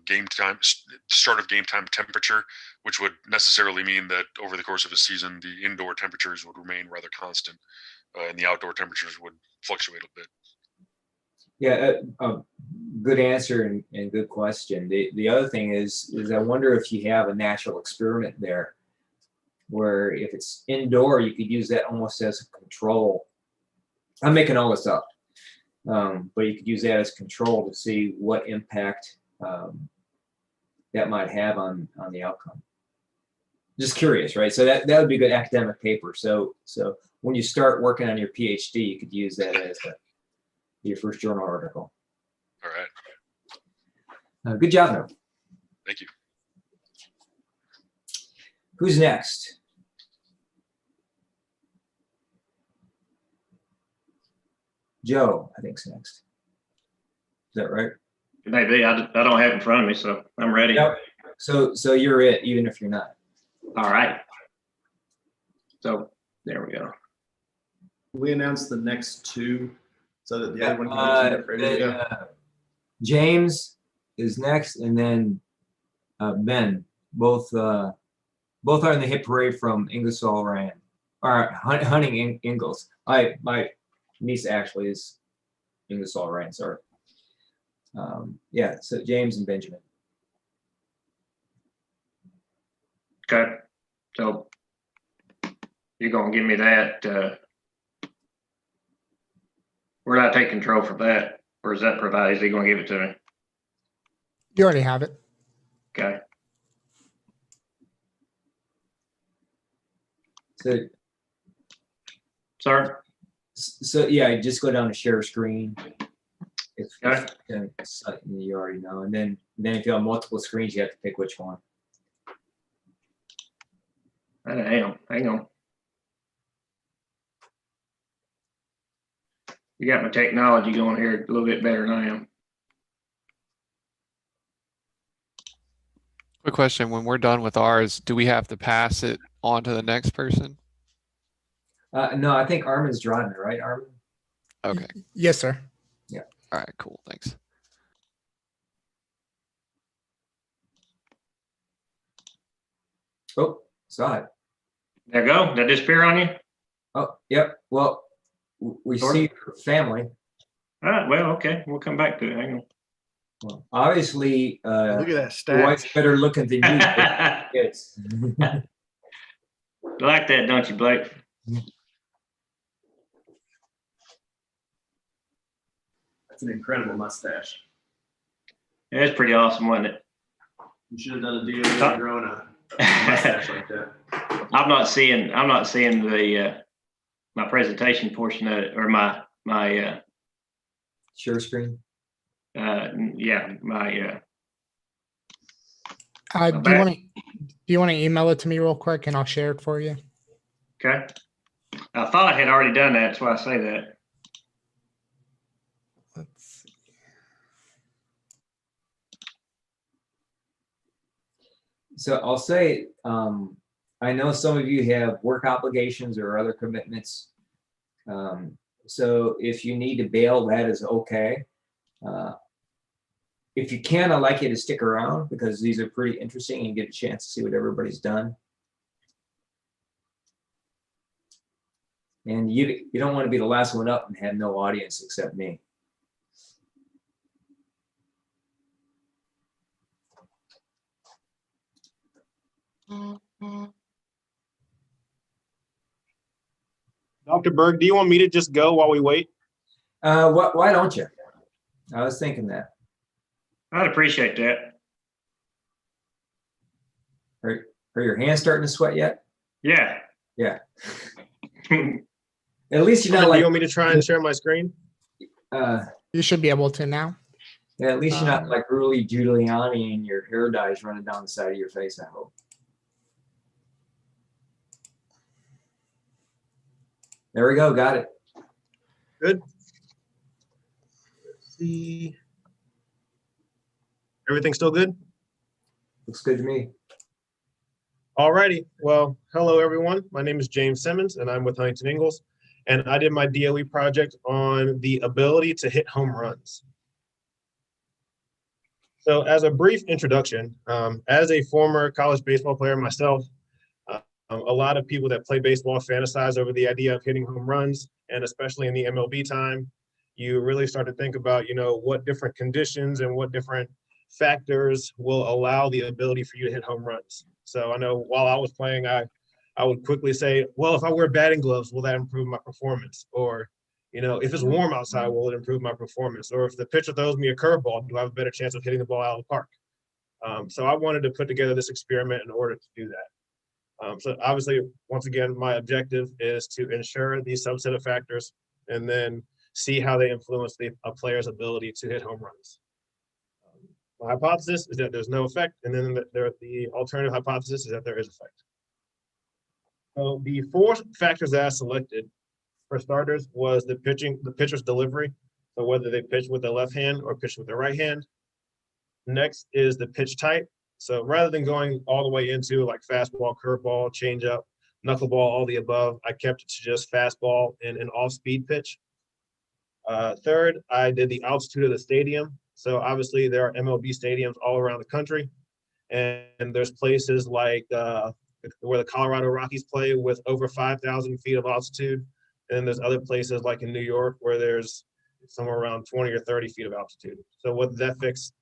[SPEAKER 7] game time, start of game time temperature, which would necessarily mean that over the course of a season, the indoor temperatures would remain rather constant, and the outdoor temperatures would fluctuate a bit.
[SPEAKER 2] Yeah, good answer and good question. The other thing is I wonder if you have a natural experiment there, where if it's indoor, you could use that almost as a control. I'm making all this up, but you could use that as control to see what impact that might have on the outcome. Just curious, right? So that would be a good academic paper. So when you start working on your PhD, you could use that as your first journal article.
[SPEAKER 7] All right.
[SPEAKER 2] Good job, Noah.
[SPEAKER 7] Thank you.
[SPEAKER 2] Who's next? Joe, I think, is next. Is that right?
[SPEAKER 8] Maybe. I don't have it in front of me, so I'm ready.
[SPEAKER 2] Yep. So you're it, even if you're not.
[SPEAKER 8] All right. So there we go.
[SPEAKER 9] We announced the next two so that the other one can get ready to go.
[SPEAKER 2] James is next, and then Ben. Both are in the hit parade from Ingersoll Rand, or Hunting Ingalls. My niece actually is Ingersoll Rand. Sorry. Yeah. So James and Benjamin.
[SPEAKER 8] Okay. So you're gonna give me that. Where do I take control for that? Or is that provided? Is he gonna give it to me?
[SPEAKER 3] You already have it.
[SPEAKER 8] Okay.
[SPEAKER 2] So yeah, just go down to share screen. If
[SPEAKER 8] Okay.
[SPEAKER 2] you already know, and then if you have multiple screens, you have to pick which one.
[SPEAKER 8] Hang on. You got my technology going here a little bit better than I am.
[SPEAKER 10] Quick question, when we're done with ours, do we have to pass it on to the next person?
[SPEAKER 2] No, I think Armin's driving, right, Armin?
[SPEAKER 10] Okay.
[SPEAKER 3] Yes, sir.
[SPEAKER 10] All right, cool. Thanks.
[SPEAKER 2] Oh, saw it.
[SPEAKER 8] There you go. Did that disappear on you?
[SPEAKER 2] Oh, yep. Well, we
[SPEAKER 8] Sure.
[SPEAKER 2] see your family.
[SPEAKER 8] All right. Well, okay. We'll come back to it. Hang on.
[SPEAKER 2] Well, obviously,
[SPEAKER 9] Look at that
[SPEAKER 2] your wife's
[SPEAKER 9] stack.
[SPEAKER 2] better looking than you. Kids.
[SPEAKER 8] You like that, don't you, Blake?
[SPEAKER 9] That's an incredible mustache.
[SPEAKER 8] Yeah, it's pretty awesome, wasn't it?
[SPEAKER 9] You should have done a deal with growing a mustache like that.
[SPEAKER 8] I'm not seeing the my presentation portion of it, or my
[SPEAKER 2] Share screen.
[SPEAKER 8] yeah, my
[SPEAKER 3] Do you want to email it to me real quick and I'll share it for you?
[SPEAKER 8] okay. I thought I had already done that. That's why I say that.
[SPEAKER 3] Let's see.
[SPEAKER 2] So I'll say, I know some of you have work obligations or other commitments. So if you need to bail, that is okay. If you can, I'd like you to stick around because these are pretty interesting and get a chance to see what everybody's done. And you don't want to be the last one up and have no audience except me.
[SPEAKER 11] Dr. Berg, do you want me to just go while we wait?
[SPEAKER 2] Why don't you? I was thinking that.
[SPEAKER 8] I'd appreciate that.
[SPEAKER 2] Are your hands starting to sweat yet?
[SPEAKER 8] Yeah.
[SPEAKER 2] Yeah. At least you're not
[SPEAKER 11] Do
[SPEAKER 2] like.
[SPEAKER 11] you want me to try and share my screen?
[SPEAKER 3] You should be able to now.
[SPEAKER 2] Yeah, at least you're not like Rudy Giuliani and your hair dye is running down the side of your face, I hope. There we go, got it.
[SPEAKER 11] Good. Let's see. Everything still good?
[SPEAKER 2] Looks good to me.
[SPEAKER 11] Alrighty. Well, hello everyone. My name is James Simmons and I'm with Huntington Ingalls. And I did my DOE project on the ability to hit home runs. So as a brief introduction, as a former college baseball player myself, a lot of people that play baseball fantasize over the idea of hitting home runs, and especially in the MLB time, you really start to think about, what different conditions and what different factors will allow the ability for you to hit home runs. So I know while I was playing, I would quickly say, well, if I wear batting gloves, will that improve my performance? Or, if it's warm outside, will it improve my performance? Or if the pitcher throws me a curveball, do I have a better chance of hitting the ball out of the park? So I wanted to put together this experiment in order to do that. So obviously, once again, my objective is to ensure these subset of factors and then see how they influence a player's ability to hit home runs. My hypothesis is that there's no effect, and then the alternative hypothesis is that there is effect. So the 4 factors that I selected, for starters, was the pitcher's delivery. So whether they pitch with their left hand or pitch with their right hand. Next is the pitch type. So rather than going all the way into like fastball, curveball, changeup, knuckleball, all the above, I kept it to just fastball and an off-speed pitch. Third, I did the altitude of the stadium. So obviously there are MLB stadiums all around the country, and there's places like where the Colorado Rockies play with over 5,000 feet of altitude. And then there's other places like in New York where there's somewhere around 20 or 30 feet of altitude. So what does that fix?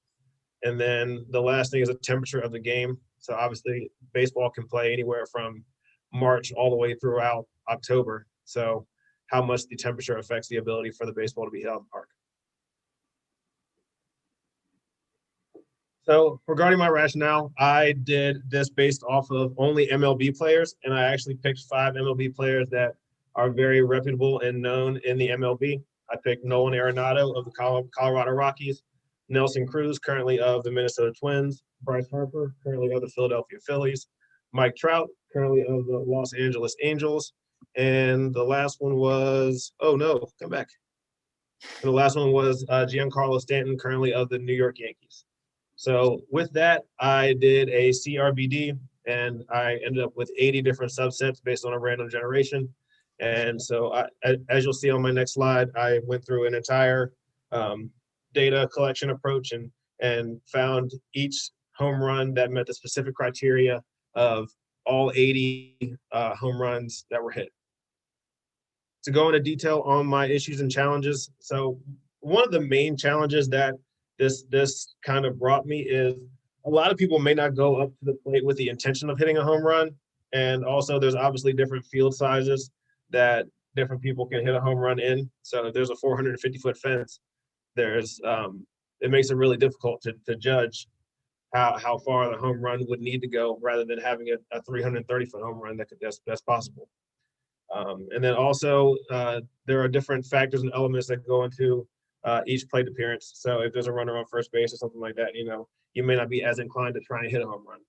[SPEAKER 11] And then the last thing is the temperature of the game. So obviously baseball can play anywhere from March all the way throughout October. So how much the temperature affects the ability for the baseball to be hit out of the park. So regarding my rationale, I did this based off of only MLB players, and I actually picked 5 MLB players that are very reputable and known in the MLB. I picked Nolan Arenado of the Colorado Rockies, Nelson Cruz, currently of the Minnesota Twins, Bryce Harper, currently of the Philadelphia Phillies, Mike Trout, currently of the Los Angeles Angels, and the last one was, oh no, come back. And the last one was Giancarlo Stanton, currently of the New York Yankees. So with that, I did a CRBD, and I ended up with 80 different subsets based on a random generation. And so as you'll see on my next slide, I went through an entire data collection approach and found each home run that met the specific criteria of all 80 home runs that were hit. To go into detail on my issues and challenges, so one of the main challenges that this kind of brought me is a lot of people may not go up to the plate with the intention of hitting a home run. And also there's obviously different field sizes that different people can hit a home run in. So if there's a 450-foot fence, there's it makes it really difficult to judge how far the home run would need to go rather than having a 330-foot home run that's possible. And then also there are different factors and elements that go into each plate appearance. So if there's a runner on first base or something like that, you may not be as inclined to try and hit a home run.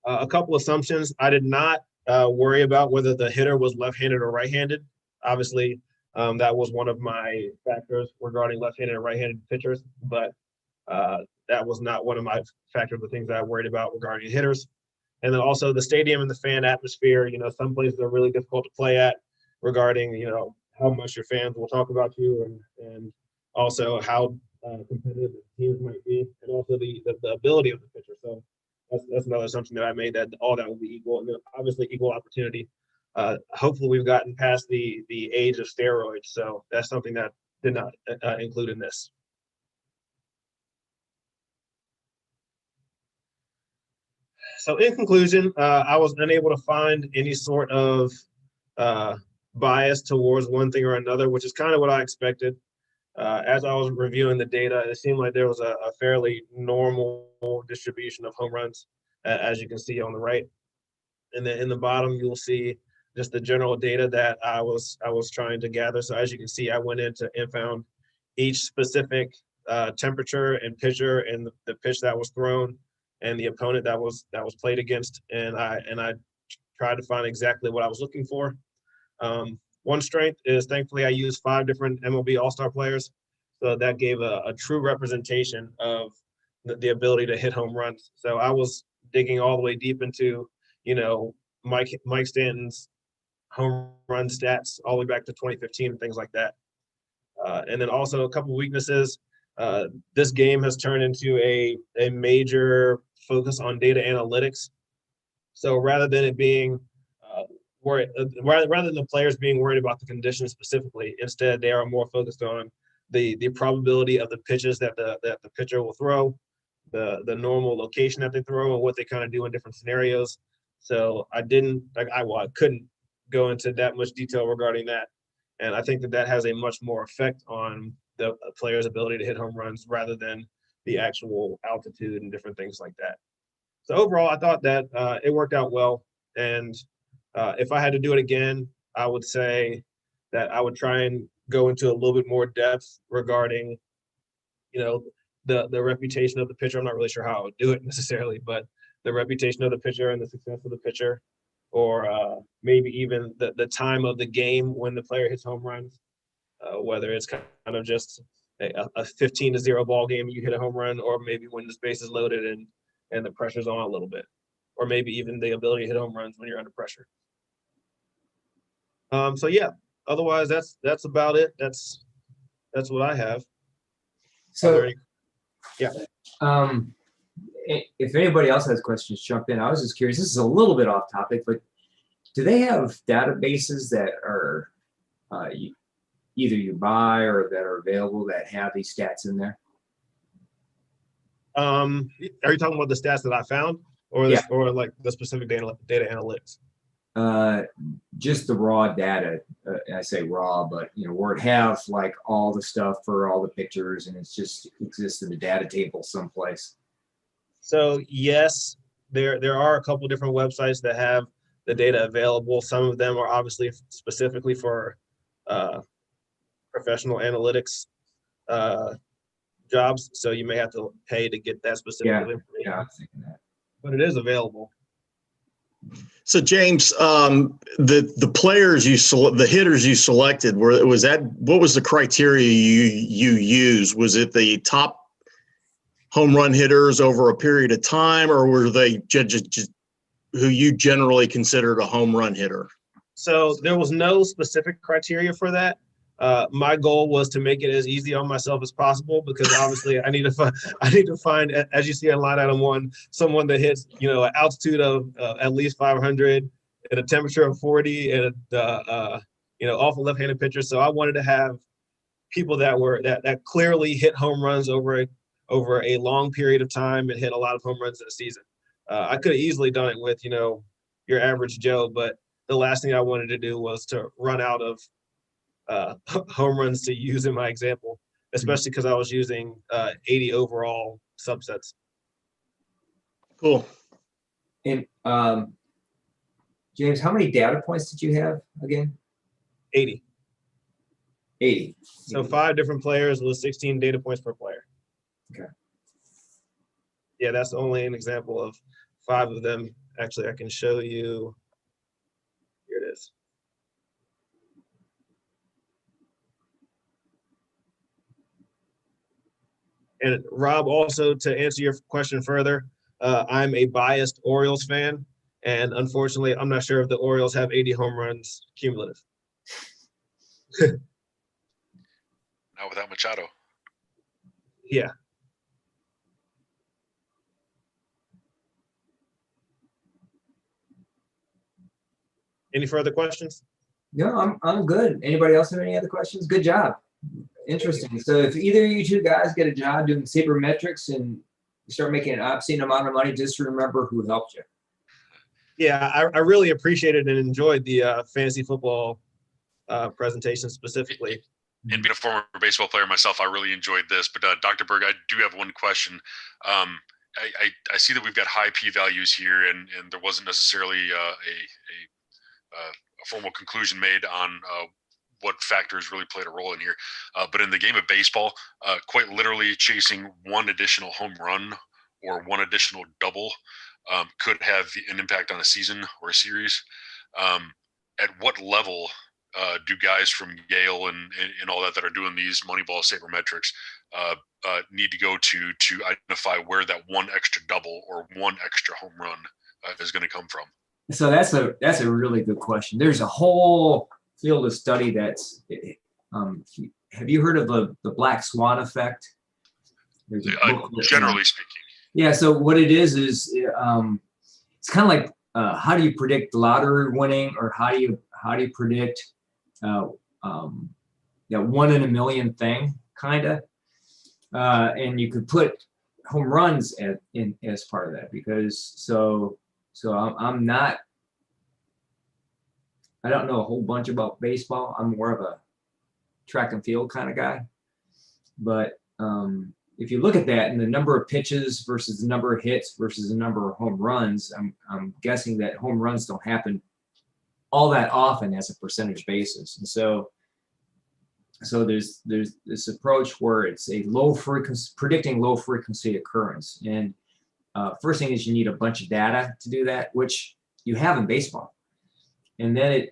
[SPEAKER 11] A couple assumptions. I did not worry about whether the hitter was left-handed or right-handed. Obviously, that was one of my factors regarding left-handed and right-handed pitchers, but that was not one of my factors, the things that I worried about regarding hitters. And then also the stadium and the fan atmosphere. Some places are really difficult to play at regarding, how much your fans will talk about you and also how competitive the teams might be, and also the ability of the pitcher. So that's another assumption that I made, that all that will be equal, and then obviously equal opportunity. Hopefully we've gotten past the age of steroids, so that's something that did not include in this. So in conclusion, I was unable to find any sort of bias towards one thing or another, which is kind of what I expected. As I was reviewing the data, it seemed like there was a fairly normal distribution of home runs, as you can see on the right. And then in the bottom, you'll see just the general data that I was trying to gather. So as you can see, I went into and found each specific temperature and pitcher and the pitch that was thrown and the opponent that was played against, and I tried to find exactly what I was looking for. One strength is, thankfully, I used 5 different MLB All-Star players, so that gave a true representation of the ability to hit home runs. So I was digging all the way deep into, Mike Stanton's home run stats all the way back to 2015 and things like that. And then also a couple of weaknesses. This game has turned into a major focus on data analytics. So rather than it being rather than the players being worried about the conditions specifically, instead they are more focused on the probability of the pitches that the pitcher will throw, the normal location that they throw, and what they kind of do in different scenarios. So I couldn't go into that much detail regarding that, and I think that has a much more effect on the player's ability to hit home runs rather than the actual altitude and different things like that. So overall, I thought that it worked out well. And if I had to do it again, I would say that I would try and go into a little bit more depth regarding, the reputation of the pitcher. I'm not really sure how I would do it necessarily, but the reputation of the pitcher and the success of the pitcher, or maybe even the time of the game when the player hits home runs. Whether it's kind of just a 15-0 ball game, you hit a home run, or maybe when the base is loaded and the pressure's on a little bit, or maybe even the ability to hit home runs when you're under pressure. So yeah, otherwise that's about it. That's what I have.
[SPEAKER 2] So
[SPEAKER 11] yeah.
[SPEAKER 2] If anybody else has questions, jump in. I was just curious. This is a little bit off topic, but do they have databases that are either you buy or that are available that have these stats in there?
[SPEAKER 11] Are you talking about the stats that I found, or or like the specific data analytics?
[SPEAKER 2] Just the raw data. I say raw, but where it has like all the stuff for all the pictures, and it's just exists in the data table someplace.
[SPEAKER 11] So yes, there are a couple different websites that have the data available. Some of them are obviously specifically for professional analytics jobs, so you may have to pay to get that specific information.
[SPEAKER 2] Yeah, I'm thinking that.
[SPEAKER 11] But it is available.
[SPEAKER 12] So James, the players the hitters you selected, what was the criteria you used? Was it the top home run hitters over a period of time, or were they just who you generally considered a home run hitter?
[SPEAKER 11] So there was no specific criteria for that. My goal was to make it as easy on myself as possible, because obviously I need to find, as you see on line item 1, someone that hits an altitude of at least 500 and a temperature of 40 and off a left-handed pitcher. So I wanted to have people that clearly hit home runs over a long period of time and hit a lot of home runs in a season. I could have easily done it with your average Joe, but the last thing I wanted to do was to run out of home runs to use in my example. especially because I was using 80 overall subsets.
[SPEAKER 12] Cool.
[SPEAKER 2] And James, how many data points did you have again?
[SPEAKER 11] 80.
[SPEAKER 2] 80.
[SPEAKER 11] So 5 different players with 16 data points per player.
[SPEAKER 2] Okay.
[SPEAKER 11] Yeah, that's only an example of 5 of them. Actually, I can show you. Here it is. And Rob, also to answer your question further, I'm a biased Orioles fan, and unfortunately, I'm not sure if the Orioles have 80 home runs cumulative.
[SPEAKER 7] Not without Machado.
[SPEAKER 11] Yeah. Any further questions?
[SPEAKER 2] No, I'm good. Anybody else have any other questions? Good job. Interesting. So if either of you two guys get a job doing sabermetrics and you start making an obscene amount of money, just remember who helped you.
[SPEAKER 11] Yeah, I really appreciated and enjoyed the fantasy football presentation specifically.
[SPEAKER 7] And being a former baseball player myself, I really enjoyed this. But Dr. Berg, I do have one question. I see that we've got high p-values here, and there wasn't necessarily a formal conclusion made on what factors really played a role in here. But in the game of baseball, quite literally chasing one additional home run or one additional double could have an impact on a season or a series. At what level do guys from Yale and all that are doing these Moneyball sabermetrics need to go to identify where that one extra double or one extra home run is going to come from?
[SPEAKER 2] So that's a really good question. There's a whole field of study that's have you heard of the black swan effect?
[SPEAKER 7] Generally speaking.
[SPEAKER 2] Yeah, so what it is it's kind of like how do you predict lottery winning, or how do you predict that 1 in a million thing, kind of, and you could put home runs in as part of that, because so I don't know a whole bunch about baseball. I'm more of a track and field kind of guy. But if you look at that and the number of pitches versus the number of hits versus the number of home runs, I'm guessing that home runs don't happen all that often as a percentage basis. And so there's this approach where it's a low frequency, predicting low frequency occurrence. And first thing is you need a bunch of data to do that, which you have in baseball. And then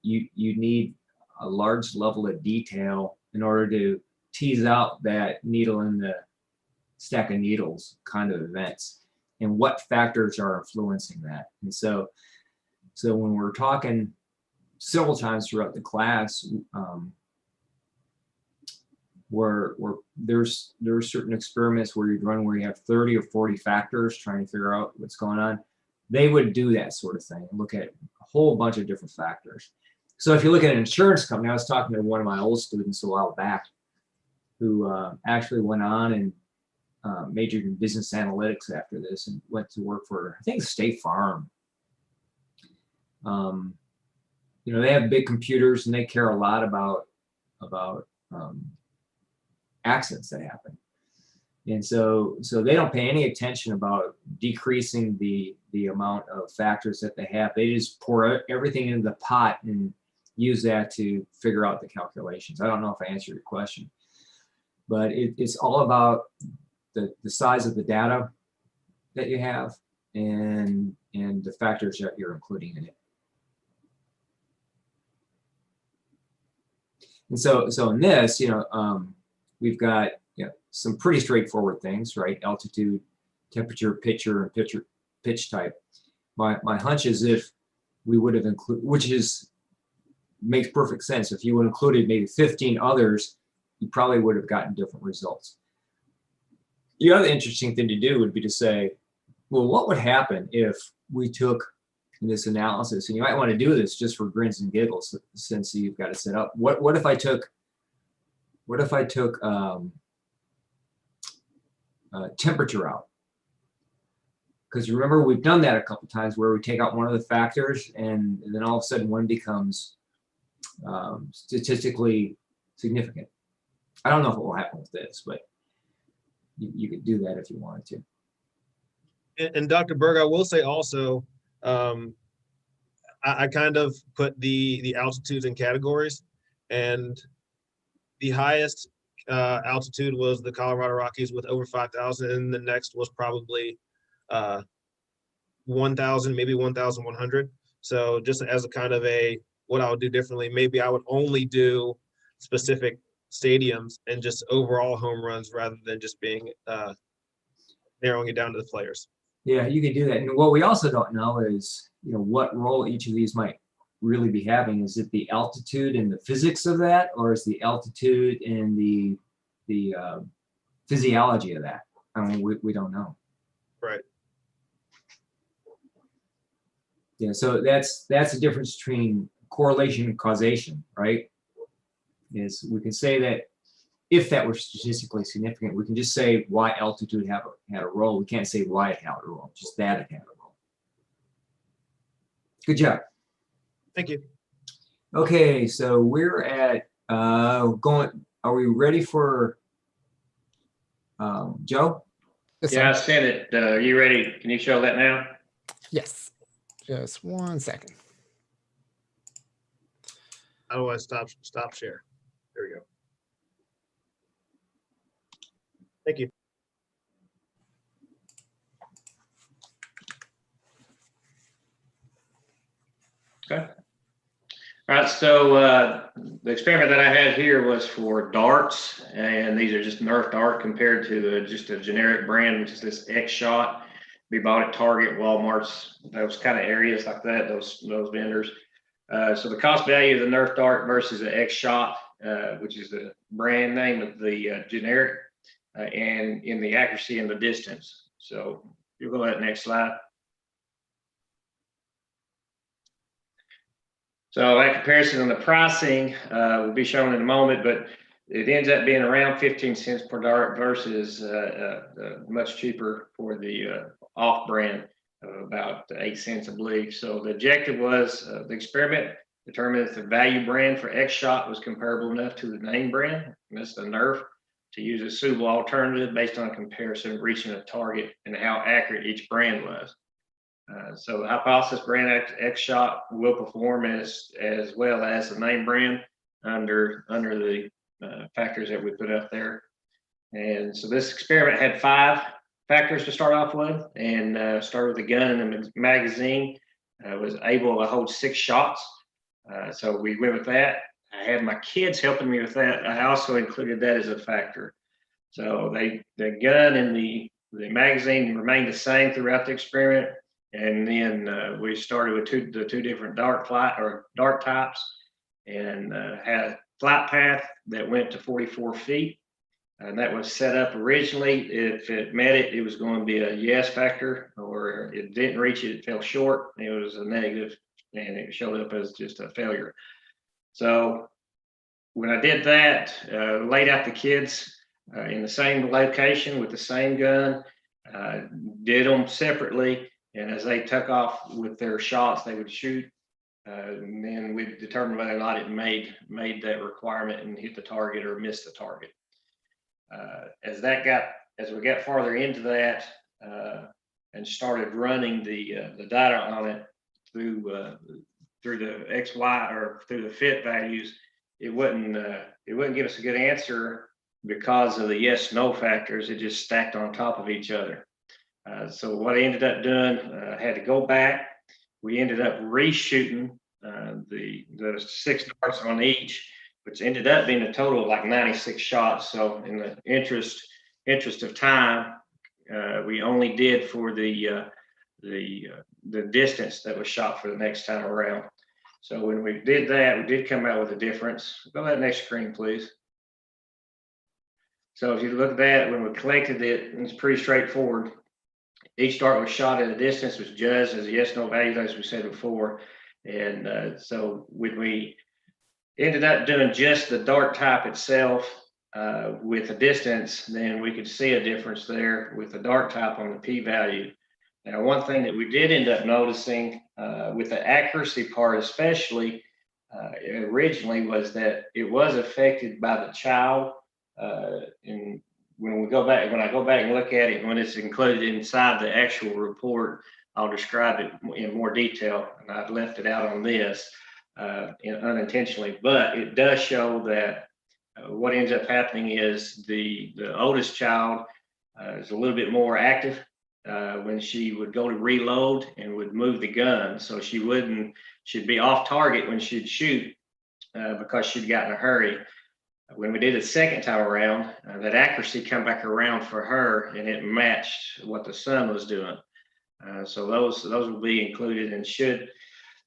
[SPEAKER 2] you need a large level of detail in order to tease out that needle in the stack of needles kind of events and what factors are influencing that. And so when we're talking several times throughout the class, where there's certain experiments where you run where you have 30 or 40 factors trying to figure out what's going on. They would do that sort of thing and look at a whole bunch of different factors. So if you look at an insurance company, I was talking to one of my old students a while back who actually went on and majored in business analytics after this and went to work for, I think, State Farm. They have big computers and they care a lot about accidents that happen. And so they don't pay any attention about decreasing the amount of factors that they have. They just pour everything into the pot and use that to figure out the calculations. I don't know if I answered your question, but it's all about the size of the data that you have and the factors that you're including in it. And so in this, we've got some pretty straightforward things, right? Altitude, temperature, pitcher, and pitch type. My hunch is if we would have included, makes perfect sense. If you would have included maybe 15 others, you probably would have gotten different results. The other interesting thing to do would be to say, well, what would happen if we took this analysis, and you might want to do this just for grins and giggles since you've got it set up. What if I took temperature out? Because remember, we've done that a couple times where we take out one of the factors and then all of a sudden one becomes statistically significant. I don't know if it will happen with this, but you could do that if you wanted to.
[SPEAKER 11] And Dr. Berg, I will say also, I kind of put the altitudes in categories, and the highest altitude was the Colorado Rockies with over 5,000, and the next was probably 1,000, maybe 1,100. So just as a kind of what I would do differently, maybe I would only do specific stadiums and just overall home runs rather than just being narrowing it down to the players.
[SPEAKER 2] Yeah, you could do that. And what we also don't know is, what role each of these might really be having. Is it the altitude and the physics of that, or is the altitude and the physiology of that? I mean, we don't know.
[SPEAKER 11] Right.
[SPEAKER 2] Yeah, so that's the difference between correlation and causation, right? Is we can say that if that were statistically significant, we can just say why altitude had a role. We can't say why it had a role, just that it had a role. Good job.
[SPEAKER 11] Thank you.
[SPEAKER 2] Okay, so we're at are we ready for Joe?
[SPEAKER 3] Yes,
[SPEAKER 8] Yeah, I
[SPEAKER 3] sir.
[SPEAKER 8] sent it. Are you ready? Can you show that now?
[SPEAKER 3] Yes. Just 1 second.
[SPEAKER 11] How do I stop share? There we go. Thank you.
[SPEAKER 8] Okay. All right, so the experiment that I had here was for darts, and these are just Nerf dart compared to just a generic brand, which is this X-Shot. We bought at Target, Walmart's, those kind of areas like that, those vendors. So the cost value of the Nerf dart versus the X-Shot, which is the brand name of the generic, and in the accuracy and the distance. So you'll go to that next slide. So that comparison on the pricing will be shown in a moment, but it ends up being around 15 cents per dart versus much cheaper for the off-brand, about 8 cents, I believe. So the objective was the experiment determined if the value brand for X-Shot was comparable enough to the name brand, and that's the Nerf, to use a suitable alternative based on a comparison of reaching a target and how accurate each brand was. So the hypothesis brand X-Shot will perform as well as the name brand under the factors that we put up there. And so this experiment had 5 factors to start off with, and started with the gun, and the magazine was able to hold 6 shots. So we went with that. I had my kids helping me with that. I also included that as a factor. So the gun and the magazine remained the same throughout the experiment. And then we started with the two different dart types, and had a flight path that went to 44 feet. And that was set up originally. If it met it, it was going to be a yes factor, or it didn't reach it, it fell short. It was a negative, and it showed up as just a failure. So when I did that, laid out the kids in the same location with the same gun, did them separately. And as they took off with their shots, they would shoot. And then we determined whether or not it made that requirement and hit the target or missed the target. As we got farther into that and started running the data on it through the XY or through the fit values, it wouldn't give us a good answer because of the yes/no factors. It just stacked on top of each other. So what I ended up doing, I had to go back. We ended up reshooting the 6 darts on each, which ended up being a total of like 96 shots. So in the interest of time, we only did for the distance that was shot for the next time around. So when we did that, we did come out with a difference. Go to that next screen, please. So if you look at that, when we collected it, it's pretty straightforward. Each dart was shot at a distance, was judged as a yes/no value, as we said before. And so when we ended up doing just the dart type itself with the distance, then we could see a difference there with the dart type on the p-value. Now, one thing that we did end up noticing with the accuracy part especially originally was that it was affected by the child. And when I go back and look at it, when it's included inside the actual report, I'll describe it in more detail. And I've left it out on this unintentionally, but it does show that what ends up happening is the oldest child is a little bit more active when she would go to reload and would move the gun. So she'd be off target when she'd shoot because she'd got in a hurry. When we did it second time around, that accuracy come back around for her, and it matched what the son was doing. So those will be included, and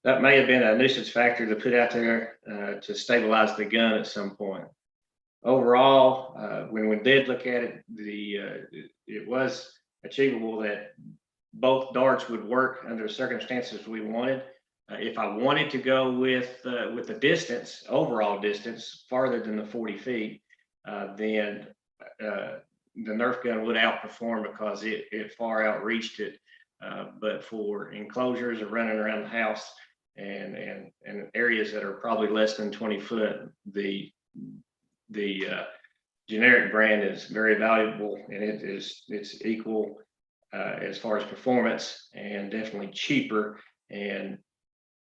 [SPEAKER 8] that may have been a nuisance factor to put out there to stabilize the gun at some point. Overall, when we did look at it, it was achievable that both darts would work under the circumstances we wanted. If I wanted to go with the distance, overall distance, farther than the 40 feet, then the Nerf gun would outperform because it far outreached it. But for enclosures or running around the house and areas that are probably less than 20 foot, the generic brand is very valuable, and it's equal as far as performance, and definitely cheaper, and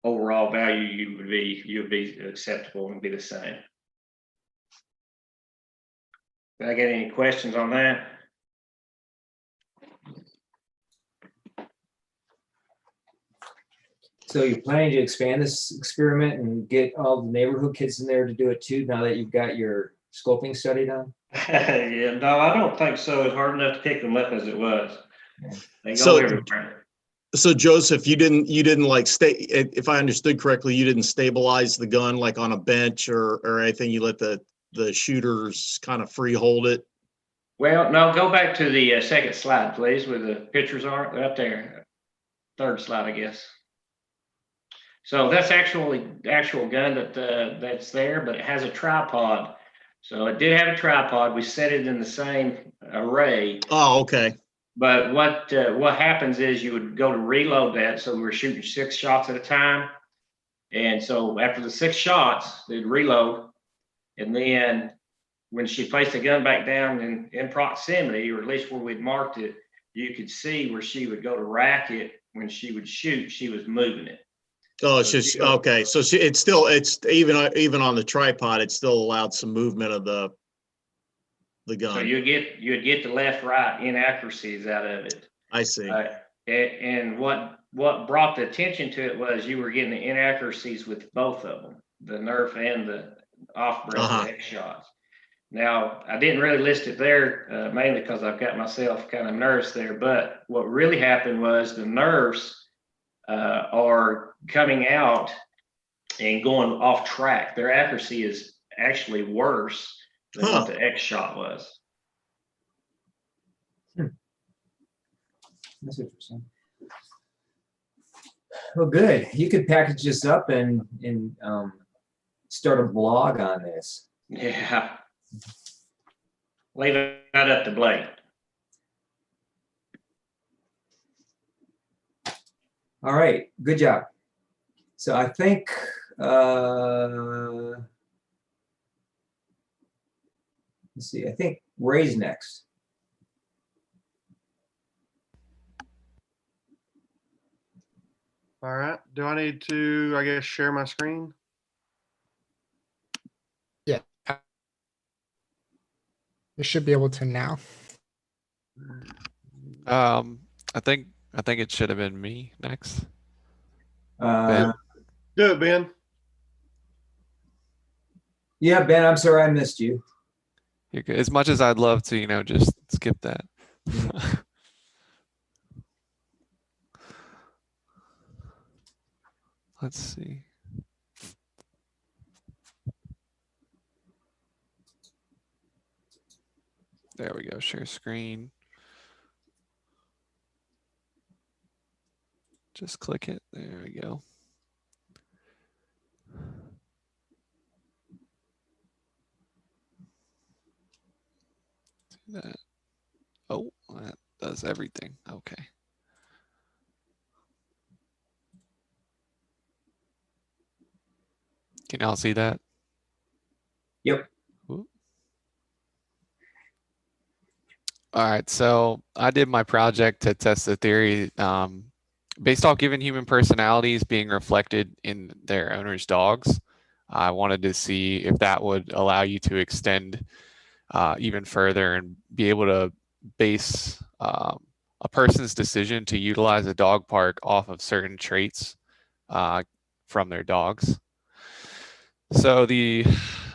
[SPEAKER 8] overall value you'd be acceptable and be the same. Did I get any questions on that?
[SPEAKER 2] So you're planning to expand this experiment and get all the neighborhood kids in there to do it too, now that you've got your scoping study done?
[SPEAKER 8] Yeah, no, I don't think so. It's hard enough to pick them up as it was. They go
[SPEAKER 12] So-
[SPEAKER 8] everywhere.
[SPEAKER 12] So Joseph, you didn't like if I understood correctly, you didn't stabilize the gun like on a bench or anything. You let the shooters kind of free hold it.
[SPEAKER 8] Well, no, go back to the second slide, please, where the pictures are. They're up there. Third slide, I guess. So that's actually the actual gun that's there, but it has a tripod. So it did have a tripod. We set it in the same array.
[SPEAKER 12] Oh, okay.
[SPEAKER 8] But what happens is you would go to reload that. So we were shooting 6 shots at a time. And so after the 6 shots, they'd reload. And then when she placed the gun back down in proximity, or at least where we'd marked it, you could see where she would go to rack it. When she would shoot, she was moving it.
[SPEAKER 12] Oh, it's just okay. So it's even on the tripod, it still allowed some movement of the gun.
[SPEAKER 8] So you'd get the left, right inaccuracies out of it.
[SPEAKER 12] I see.
[SPEAKER 8] And what brought the attention to it was you were getting the inaccuracies with both of them, the Nerf and the off-breath X shots. Now, I didn't really list it there, mainly because I've got myself kind of nervous there. But what really happened was the Nerfs are coming out and going off track. Their accuracy is actually worse than what the X shot was.
[SPEAKER 2] That's interesting. Well, good. You could package this up and start a blog on this.
[SPEAKER 8] Yeah. Leave that up to Blake.
[SPEAKER 2] All right, good job. So I think let's see, I think Ray's next.
[SPEAKER 4] All right. Do I need to, I guess, share my screen?
[SPEAKER 3] Yeah. You should be able to now.
[SPEAKER 10] I think it should have been me next.
[SPEAKER 2] Ben.
[SPEAKER 4] Do it, Ben.
[SPEAKER 2] Yeah, Ben, I'm sorry I missed you.
[SPEAKER 10] You're good. As much as I'd love to, just skip that. Let's see. There we go. Share screen. Just click it. There we go. Do that. Oh, that does everything. Okay. Can y'all see that?
[SPEAKER 2] Yep.
[SPEAKER 10] Ooh. All right, so I did my project to test the theory based off given human personalities being reflected in their owners' dogs. I wanted to see if that would allow you to extend even further and be able to base a person's decision to utilize a dog park off of certain traits from their dogs. So the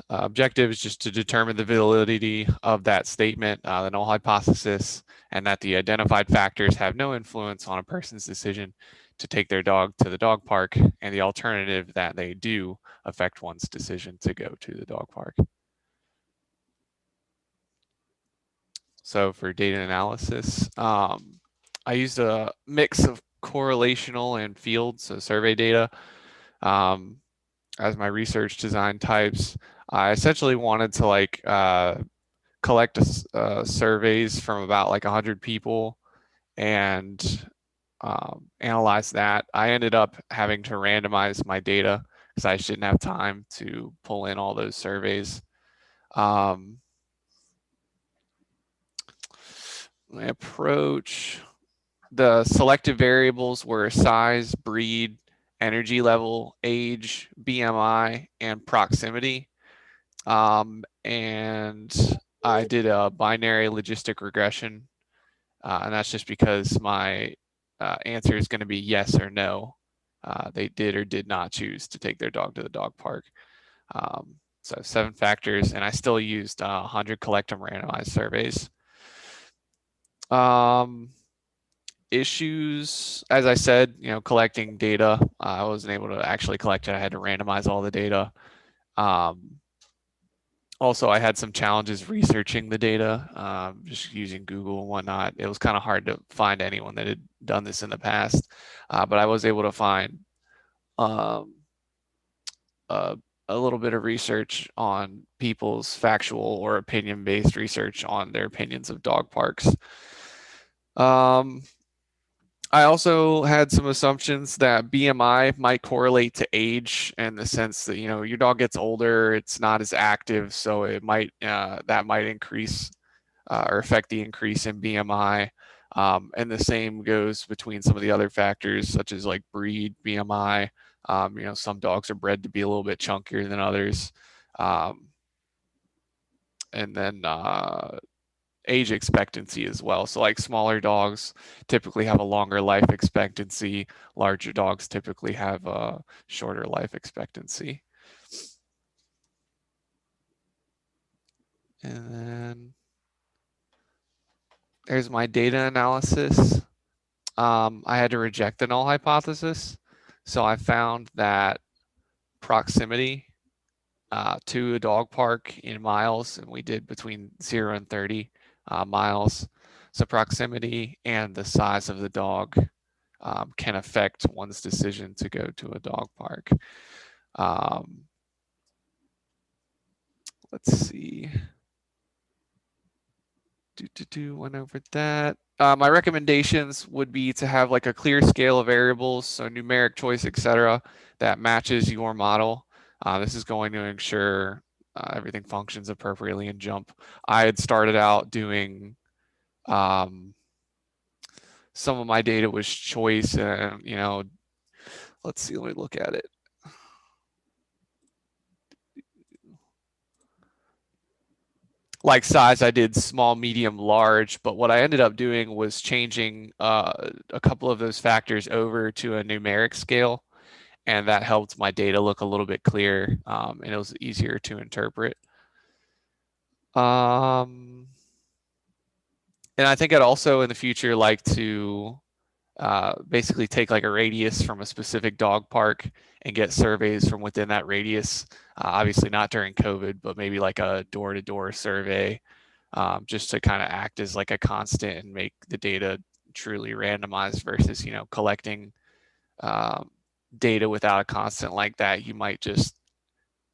[SPEAKER 10] objective is just to determine the validity of that statement, the null hypothesis, and that the identified factors have no influence on a person's decision to take their dog to the dog park, and the alternative that they do affect one's decision to go to the dog park. So for data analysis, I used a mix of correlational and field, so survey data, as my research design types. I essentially wanted to collect surveys from about 100 people and analyze that. I ended up having to randomize my data because I just didn't have time to pull in all those surveys. My approach, the selected variables were size, breed, energy level, age, BMI, and proximity. And I did a binary logistic regression. And that's just because my answer is going to be yes or no. They did or did not choose to take their dog to the dog park. So 7 factors, and I still used 100 collective randomized surveys. Issues, as I said, collecting data. I wasn't able to actually collect it. I had to randomize all the data. Also, I had some challenges researching the data, just using Google and whatnot. It was kind of hard to find anyone that had done this in the past, but I was able to find a little bit of research on people's factual or opinion-based research on their opinions of dog parks. I also had some assumptions that BMI might correlate to age in the sense that, your dog gets older, it's not as active, so it might that might increase or affect the increase in BMI. And the same goes between some of the other factors such as breed, BMI. Some dogs are bred to be a little bit chunkier than others. And then age expectancy as well. So smaller dogs typically have a longer life expectancy. Larger dogs typically have a shorter life expectancy. And then there's my data analysis. I had to reject the null hypothesis. So I found that proximity to a dog park in miles, and we did between 0 and 30 miles. So proximity and the size of the dog can affect one's decision to go to a dog park. Let's see. Went over that. My recommendations would be to have a clear scale of variables, so numeric choice, etc., that matches your model. This is going to ensure everything functions appropriately in JUMP. I had started out doing some of my data was choice, and let's see, let me look at it. Size, I did small, medium, large, but what I ended up doing was changing a couple of those factors over to a numeric scale, and that helped my data look a little bit clearer, and it was easier to interpret. And I think I'd also in the future like to basically take a radius from a specific dog park and get surveys from within that radius. Obviously not during COVID, but maybe a door-to-door survey, just to kind of act as a constant and make the data truly randomized versus, collecting data without a constant like that. You might just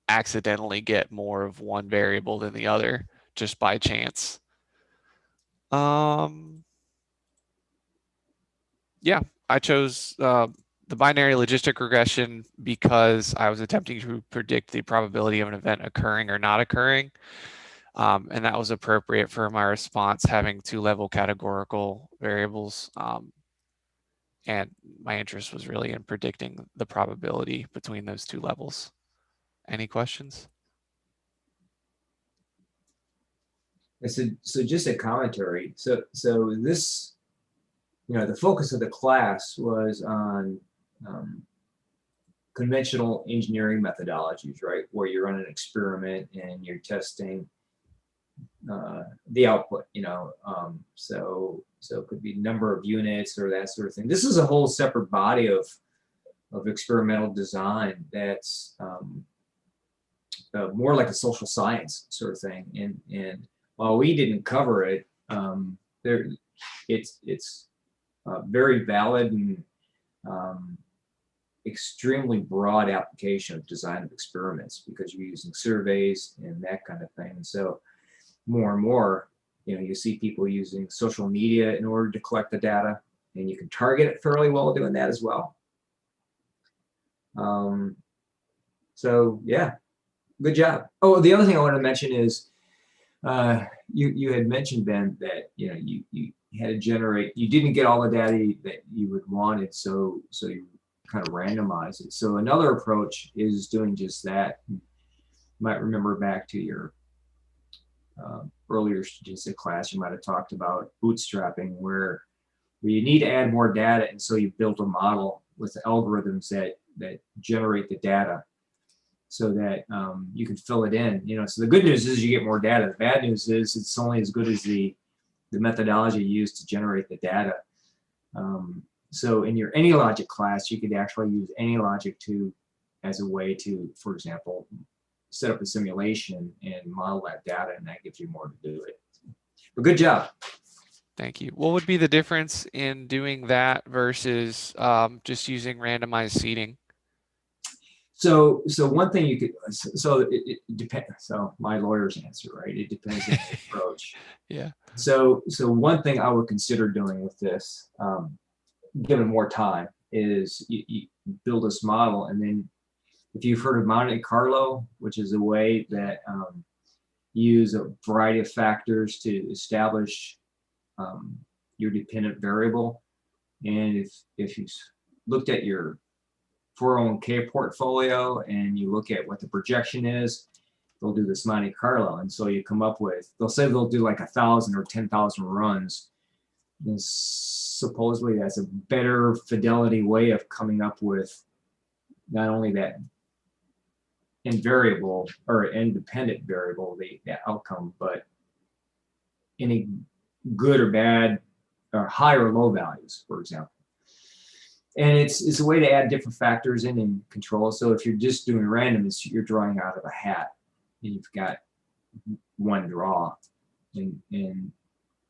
[SPEAKER 10] accidentally get more of one variable than the other just by chance. Yeah, I chose the binary logistic regression because I was attempting to predict the probability of an event occurring or not occurring. And that was appropriate for my response having two-level categorical variables. And my interest was really in predicting the probability between those two levels. Any questions?
[SPEAKER 2] So just a commentary. So this, the focus of the class was on conventional engineering methodologies, right? Where you run an experiment and you're testing the output, so it could be number of units or that sort of thing. This is a whole separate body of experimental design that's more like a social science sort of thing. And while we didn't cover it, it's very valid and extremely broad application of design of experiments because you're using surveys and that kind of thing. And so more and more, you see people using social media in order to collect the data, and you can target it fairly well doing that as well. So yeah, good job. Oh, the other thing I want to mention is you had mentioned, Ben, that you had to generate. You didn't get all the data that you would wanted, so you kind of randomize it. So another approach is doing just that. You might remember back to your earlier statistic class, you might have talked about bootstrapping, where you need to add more data, and so you built a model with the algorithms that generate the data, so that you can fill it in. So the good news is you get more data. The bad news is it's only as good as the methodology used to generate the data. So in your AnyLogic class, you could actually use AnyLogic as a way to, for example, set up a simulation and model that data, and that gives you more to do it. But good job.
[SPEAKER 10] Thank you. What would be the difference in doing that versus just using randomized seeding?
[SPEAKER 2] So one thing you could, so it depends. So my lawyer's answer, right? It depends on the approach.
[SPEAKER 10] Yeah.
[SPEAKER 2] So one thing I would consider doing with this, given more time, is you build this model, and then if you've heard of Monte Carlo, which is a way that you use a variety of factors to establish your dependent variable. And if you looked at your 401k portfolio and you look at what the projection is, they'll do this Monte Carlo. And so you come up with, they'll say they'll do like 1,000 or 10,000 runs. And supposedly that's a better fidelity way of coming up with not only that invariable or independent variable, the outcome, but any good or bad or high or low values, for example. And it's a way to add different factors in and control. So if you're just doing random, you're drawing out of a hat, and you've got one draw. And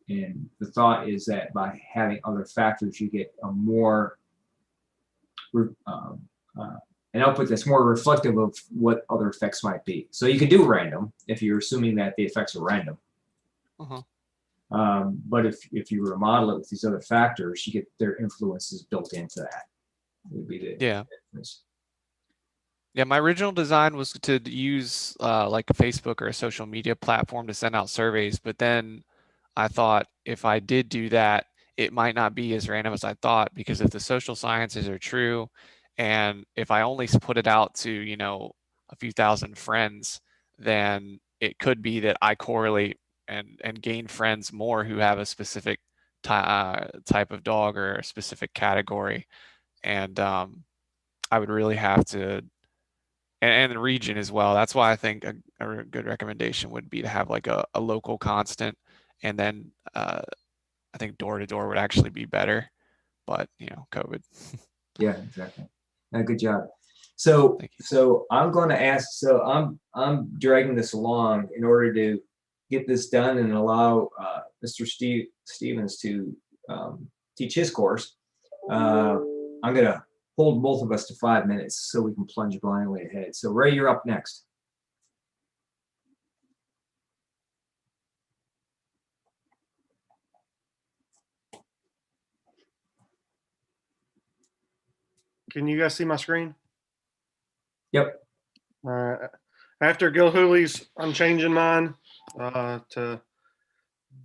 [SPEAKER 2] the thought is that by having other factors, you get a more an output that's more reflective of what other effects might be. So you can do random if you're assuming that the effects are random. But if you were to model it with these other factors, you get their influences built into that. Would be the difference.
[SPEAKER 10] Yeah, my original design was to use like Facebook or a social media platform to send out surveys, but then I thought if I did do that, it might not be as random as I thought, because if the social sciences are true, and if I only put it out to, a few thousand friends, then it could be that I correlate and gain friends more who have a specific type of dog or a specific category. And I would really have to, and the region as well. That's why I think a good recommendation would be to have like a local constant, and then I think door to door would actually be better, but COVID.
[SPEAKER 2] Yeah, exactly. Good job. So I'm going to ask. So I'm dragging this along in order to get this done and allow Mr. Stevens to teach his course. I'm going to hold both of us to 5 minutes so we can plunge blindly ahead. So Ray, you're up next.
[SPEAKER 4] Can you guys see my screen?
[SPEAKER 2] Yep.
[SPEAKER 4] All right. After Gilhooly's, I'm changing mine to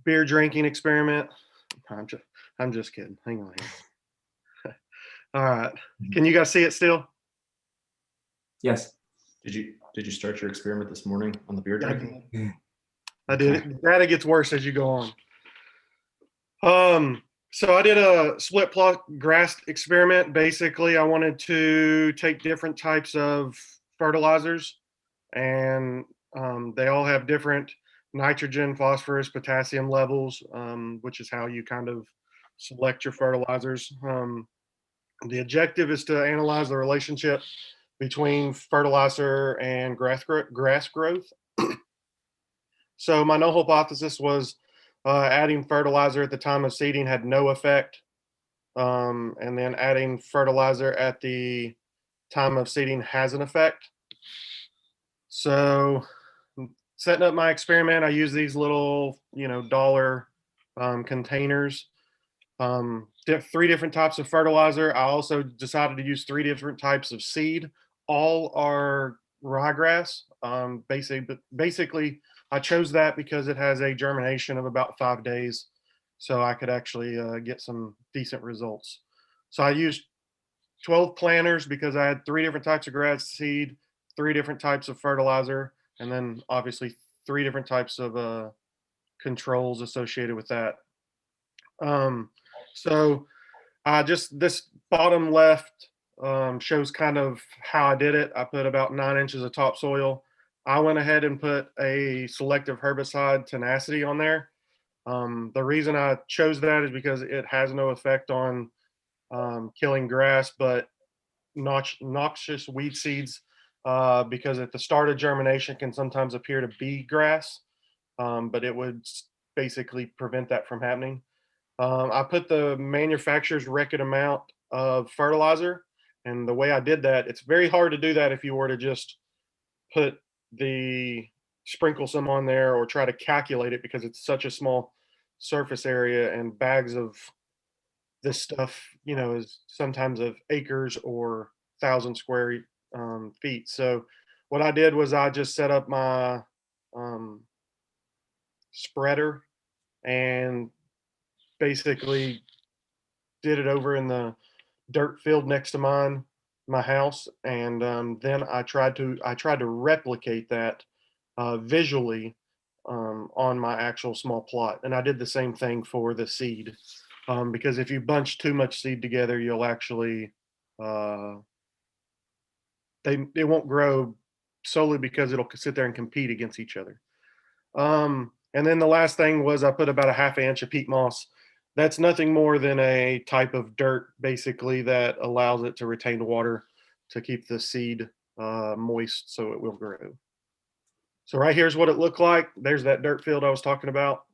[SPEAKER 4] beer drinking experiment. I'm just kidding. Hang on here. All right. Can you guys see it still?
[SPEAKER 2] Yes.
[SPEAKER 9] Did you start your experiment this morning on the beer drinking?
[SPEAKER 4] I did. Data gets worse as you go on. So I did a split plot grass experiment. Basically, I wanted to take different types of fertilizers, and they all have different nitrogen, phosphorus, potassium levels, which is how you kind of select your fertilizers. The objective is to analyze the relationship between fertilizer and grass growth. So my null hypothesis was adding fertilizer at the time of seeding had no effect. And then adding fertilizer at the time of seeding has an effect. So setting up my experiment, I use these little, dollar containers. 3 different types of fertilizer. I also decided to use 3 different types of seed. All are ryegrass. Basically, I chose that because it has a germination of about 5 days, so I could actually get some decent results. So I used 12 planters because I had 3 different types of grass seed, 3 different types of fertilizer, and then obviously 3 different types of controls associated with that. So just this bottom left shows kind of how I did it. I put about 9 inches of topsoil. I went ahead and put a selective herbicide tenacity on there. The reason I chose that is because it has no effect on killing grass, but noxious weed seeds, because at the start of germination can sometimes appear to be grass, but it would basically prevent that from happening. I put the manufacturer's record amount of fertilizer, and the way I did that, it's very hard to do that if you were to just sprinkle some on there or try to calculate it, because it's such a small surface area, and bags of this stuff, is sometimes of acres or 1,000 square feet. So what I did was I just set up my spreader and basically did it over in the dirt field next to my house, and then I tried to replicate that visually on my actual small plot. And I did the same thing for the seed, because if you bunch too much seed together, you'll actually it won't grow, solely because it'll sit there and compete against each other. And then the last thing was I put about a 1/2 inch of peat moss. That's nothing more than a type of dirt, basically, that allows it to retain water to keep the seed moist so it will grow. So right here's what it looked like. There's that dirt field I was talking about.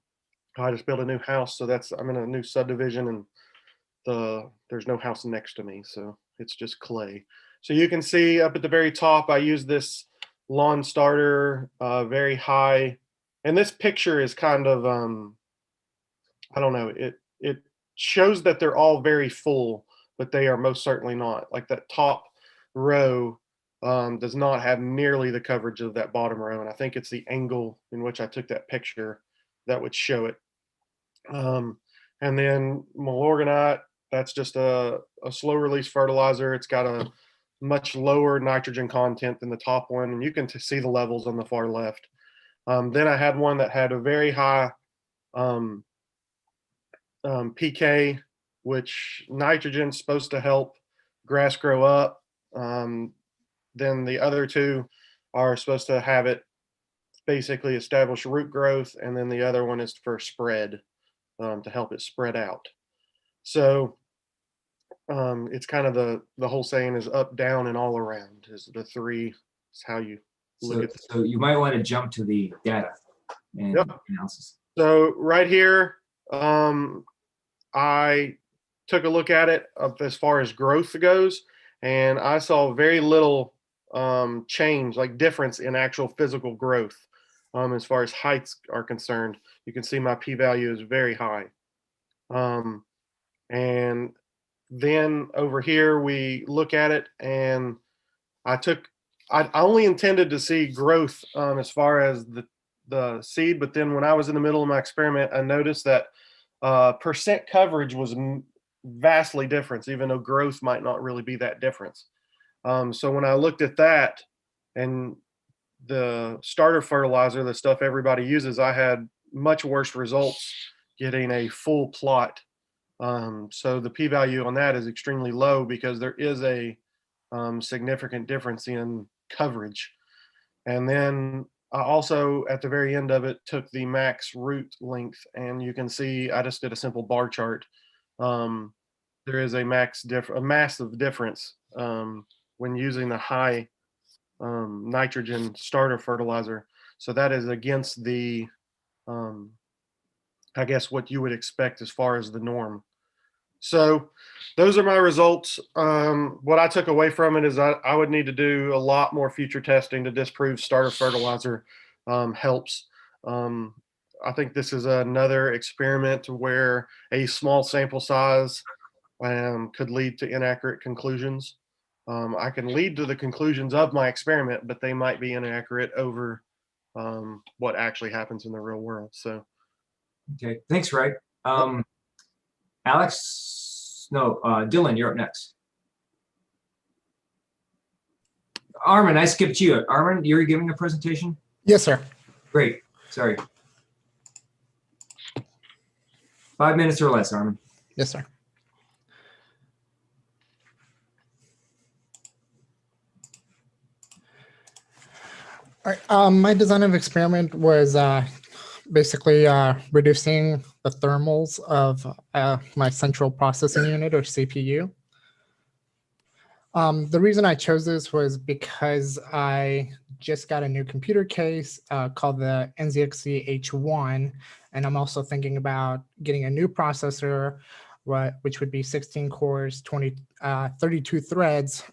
[SPEAKER 4] I just built a new house, so I'm in a new subdivision, and there's no house next to me, so it's just clay. So you can see up at the very top, I use this lawn starter, very high, and this picture is kind of I don't know, it shows that they're all very full, but they are most certainly not. Like that top row does not have nearly the coverage of that bottom row, and I think it's the angle in which I took that picture that would show it. And then Milorganite, that's just a slow release fertilizer. It's got a much lower nitrogen content than the top one, and you can see the levels on the far left. Then I had one that had a very high PK, which nitrogen's supposed to help grass grow up. Then the other 2 are supposed to have it basically establish root growth, and then the other one is for spread, to help it spread out. So it's kind of the whole saying is up, down, and all around is the 3. Is how you look at.
[SPEAKER 2] So you might want to jump to the data and analysis.
[SPEAKER 4] So right here, I took a look at it as far as growth goes, and I saw very little change, like difference in actual physical growth. As far as heights are concerned, you can see my p-value is very high. And then over here, we look at it, and I only intended to see growth as far as the seed, but then when I was in the middle of my experiment, I noticed that percent coverage was vastly different, even though growth might not really be that difference. So when I looked at that and the starter fertilizer, the stuff everybody uses, I had much worse results getting a full plot. So the p-value on that is extremely low because there is a significant difference in coverage. And then I also, at the very end of it, took the max root length, and you can see I just did a simple bar chart. There is a massive difference when using the high nitrogen starter fertilizer. So that is against the, I guess, what you would expect as far as the norm. So those are my results. What I took away from it is I would need to do a lot more future testing to disprove starter fertilizer helps. I think this is another experiment where a small sample size could lead to inaccurate conclusions. I can lead to the conclusions of my experiment, but they might be inaccurate over what actually happens in the real world. So,
[SPEAKER 2] okay, thanks, Ray. Dylan, you're up next. Armin, I skipped you. Armin, you're giving a presentation?
[SPEAKER 3] Yes, sir.
[SPEAKER 2] Great. Sorry. 5 minutes or less, Armin.
[SPEAKER 3] Yes, sir. All right, my design of experiment was basically reducing the thermals of my central processing unit, or CPU. The reason I chose this was because I just got a new computer case called the NZXT H1, and I'm also thinking about getting a new processor, which would be 16 cores, 32 threads,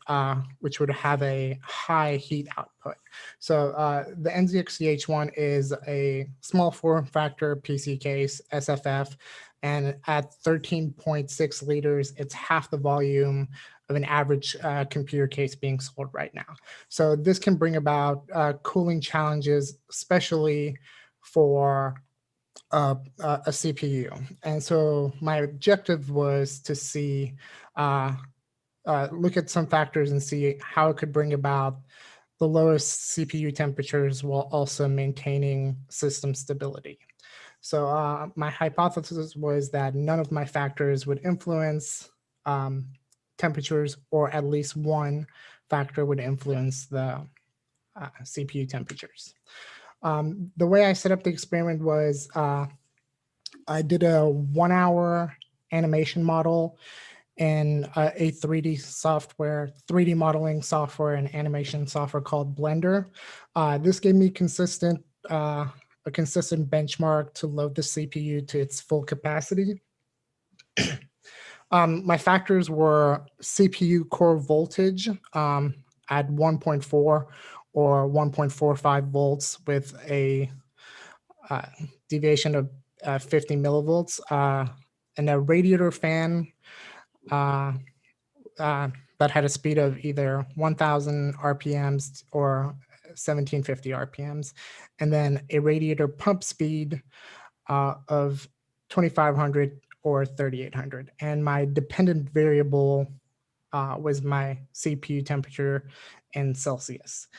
[SPEAKER 3] which would have a high heat output. So the NZXT H1 is a small form factor PC case, SFF, and at 13.6 liters, it's half the volume of an average computer case being sold right now. So this can bring about cooling challenges, especially for a CPU. And so my objective was to see, look at some factors and see how it could bring about the lowest CPU temperatures while also maintaining system stability. So my hypothesis was that none of my factors would influence temperatures, or at least one factor would influence the CPU temperatures. The way I set up the experiment was I did a 1 hour animation model in a 3D software, 3D modeling software and animation software called Blender. This gave me a consistent benchmark to load the CPU to its full capacity. My factors were CPU core voltage at 1.4 or 1.45 volts with a deviation of 50 millivolts, and a radiator fan that had a speed of either 1000 RPMs or 1750 RPMs, and then a radiator pump speed of 2500 or 3800. And my dependent variable was my CPU temperature in Celsius.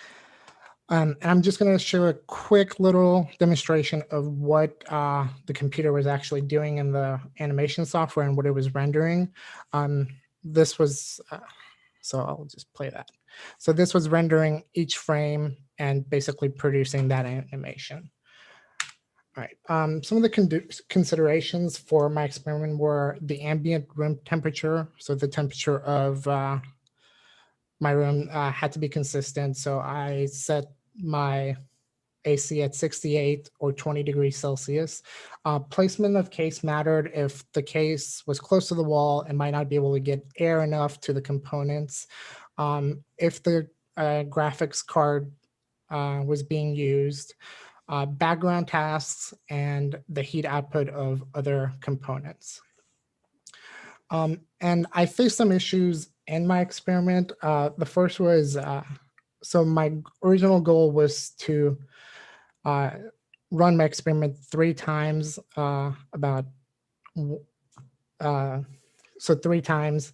[SPEAKER 3] And I'm just going to show a quick little demonstration of what the computer was actually doing in the animation software and what it was rendering. This was, so I'll just play that. So this was rendering each frame and basically producing that animation. All right, some of the considerations for my experiment were the ambient room temperature. So the temperature of my room had to be consistent. So I set my AC at 68 or 20 degrees Celsius. Placement of case mattered. If the case was close to the wall, it might not be able to get air enough to the components. If the graphics card was being used, background tasks, and the heat output of other components. And I faced some issues in my experiment. The first was, so my original goal was to run my experiment 3 times, so 3 times.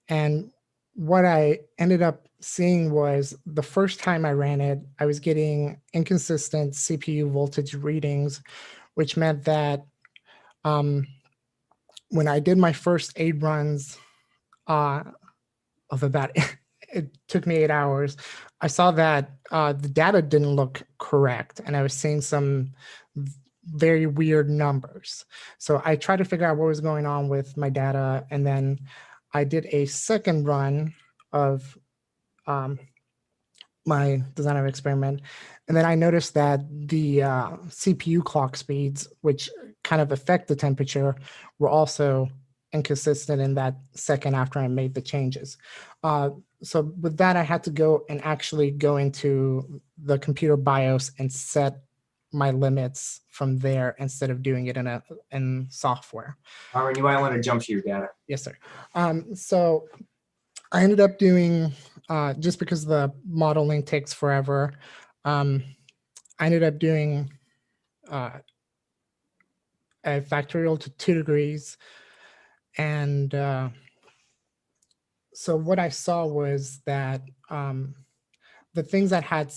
[SPEAKER 3] And what I ended up seeing was the first time I ran it, I was getting inconsistent CPU voltage readings, which meant that when I did my first 8 runs of about, it took me 8 hours, I saw that the data didn't look correct, and I was seeing some very weird numbers. So I tried to figure out what was going on with my data, and then I did a second run of my design of experiment, and then I noticed that the CPU clock speeds, which kind of affect the temperature, were also inconsistent in that second after I made the changes. So with that, I had to go and actually go into the computer BIOS and set my limits from there instead of doing it in software.
[SPEAKER 2] Armin, you might want to jump to your data.
[SPEAKER 3] Yes, sir. So I ended up doing, just because the modeling takes forever, I ended up doing a factorial to 2 degrees. And so what I saw was that the things that had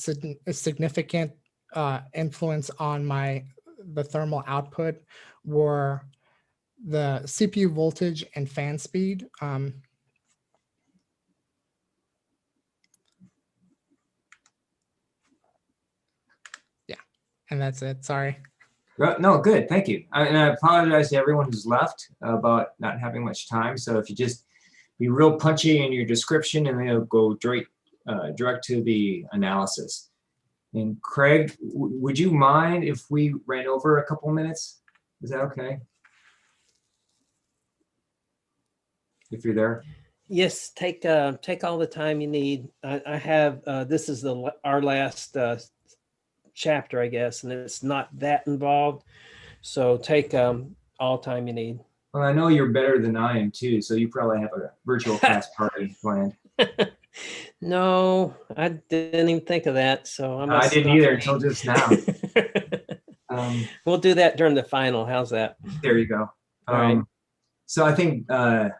[SPEAKER 3] a significant influence on the thermal output were the CPU voltage and fan speed. Yeah, and that's it. Sorry.
[SPEAKER 2] No, good. Thank you. And I apologize to everyone who's left about not having much time. So if you just be real punchy in your description, and then it'll go direct to the analysis. And Craig, would you mind if we ran over a couple minutes? Is that okay? If you're there.
[SPEAKER 13] Yes, take all the time you need. I have this is our last chapter, I guess, and it's not that involved. So take all time you need.
[SPEAKER 2] Well, I know you're better than I am too, so you probably have a virtual class party planned.
[SPEAKER 13] No, I didn't even think of that. So
[SPEAKER 2] I didn't either until just now.
[SPEAKER 13] We'll do that during the final. How's that?
[SPEAKER 2] There you go.
[SPEAKER 13] All right.
[SPEAKER 2] So I think, by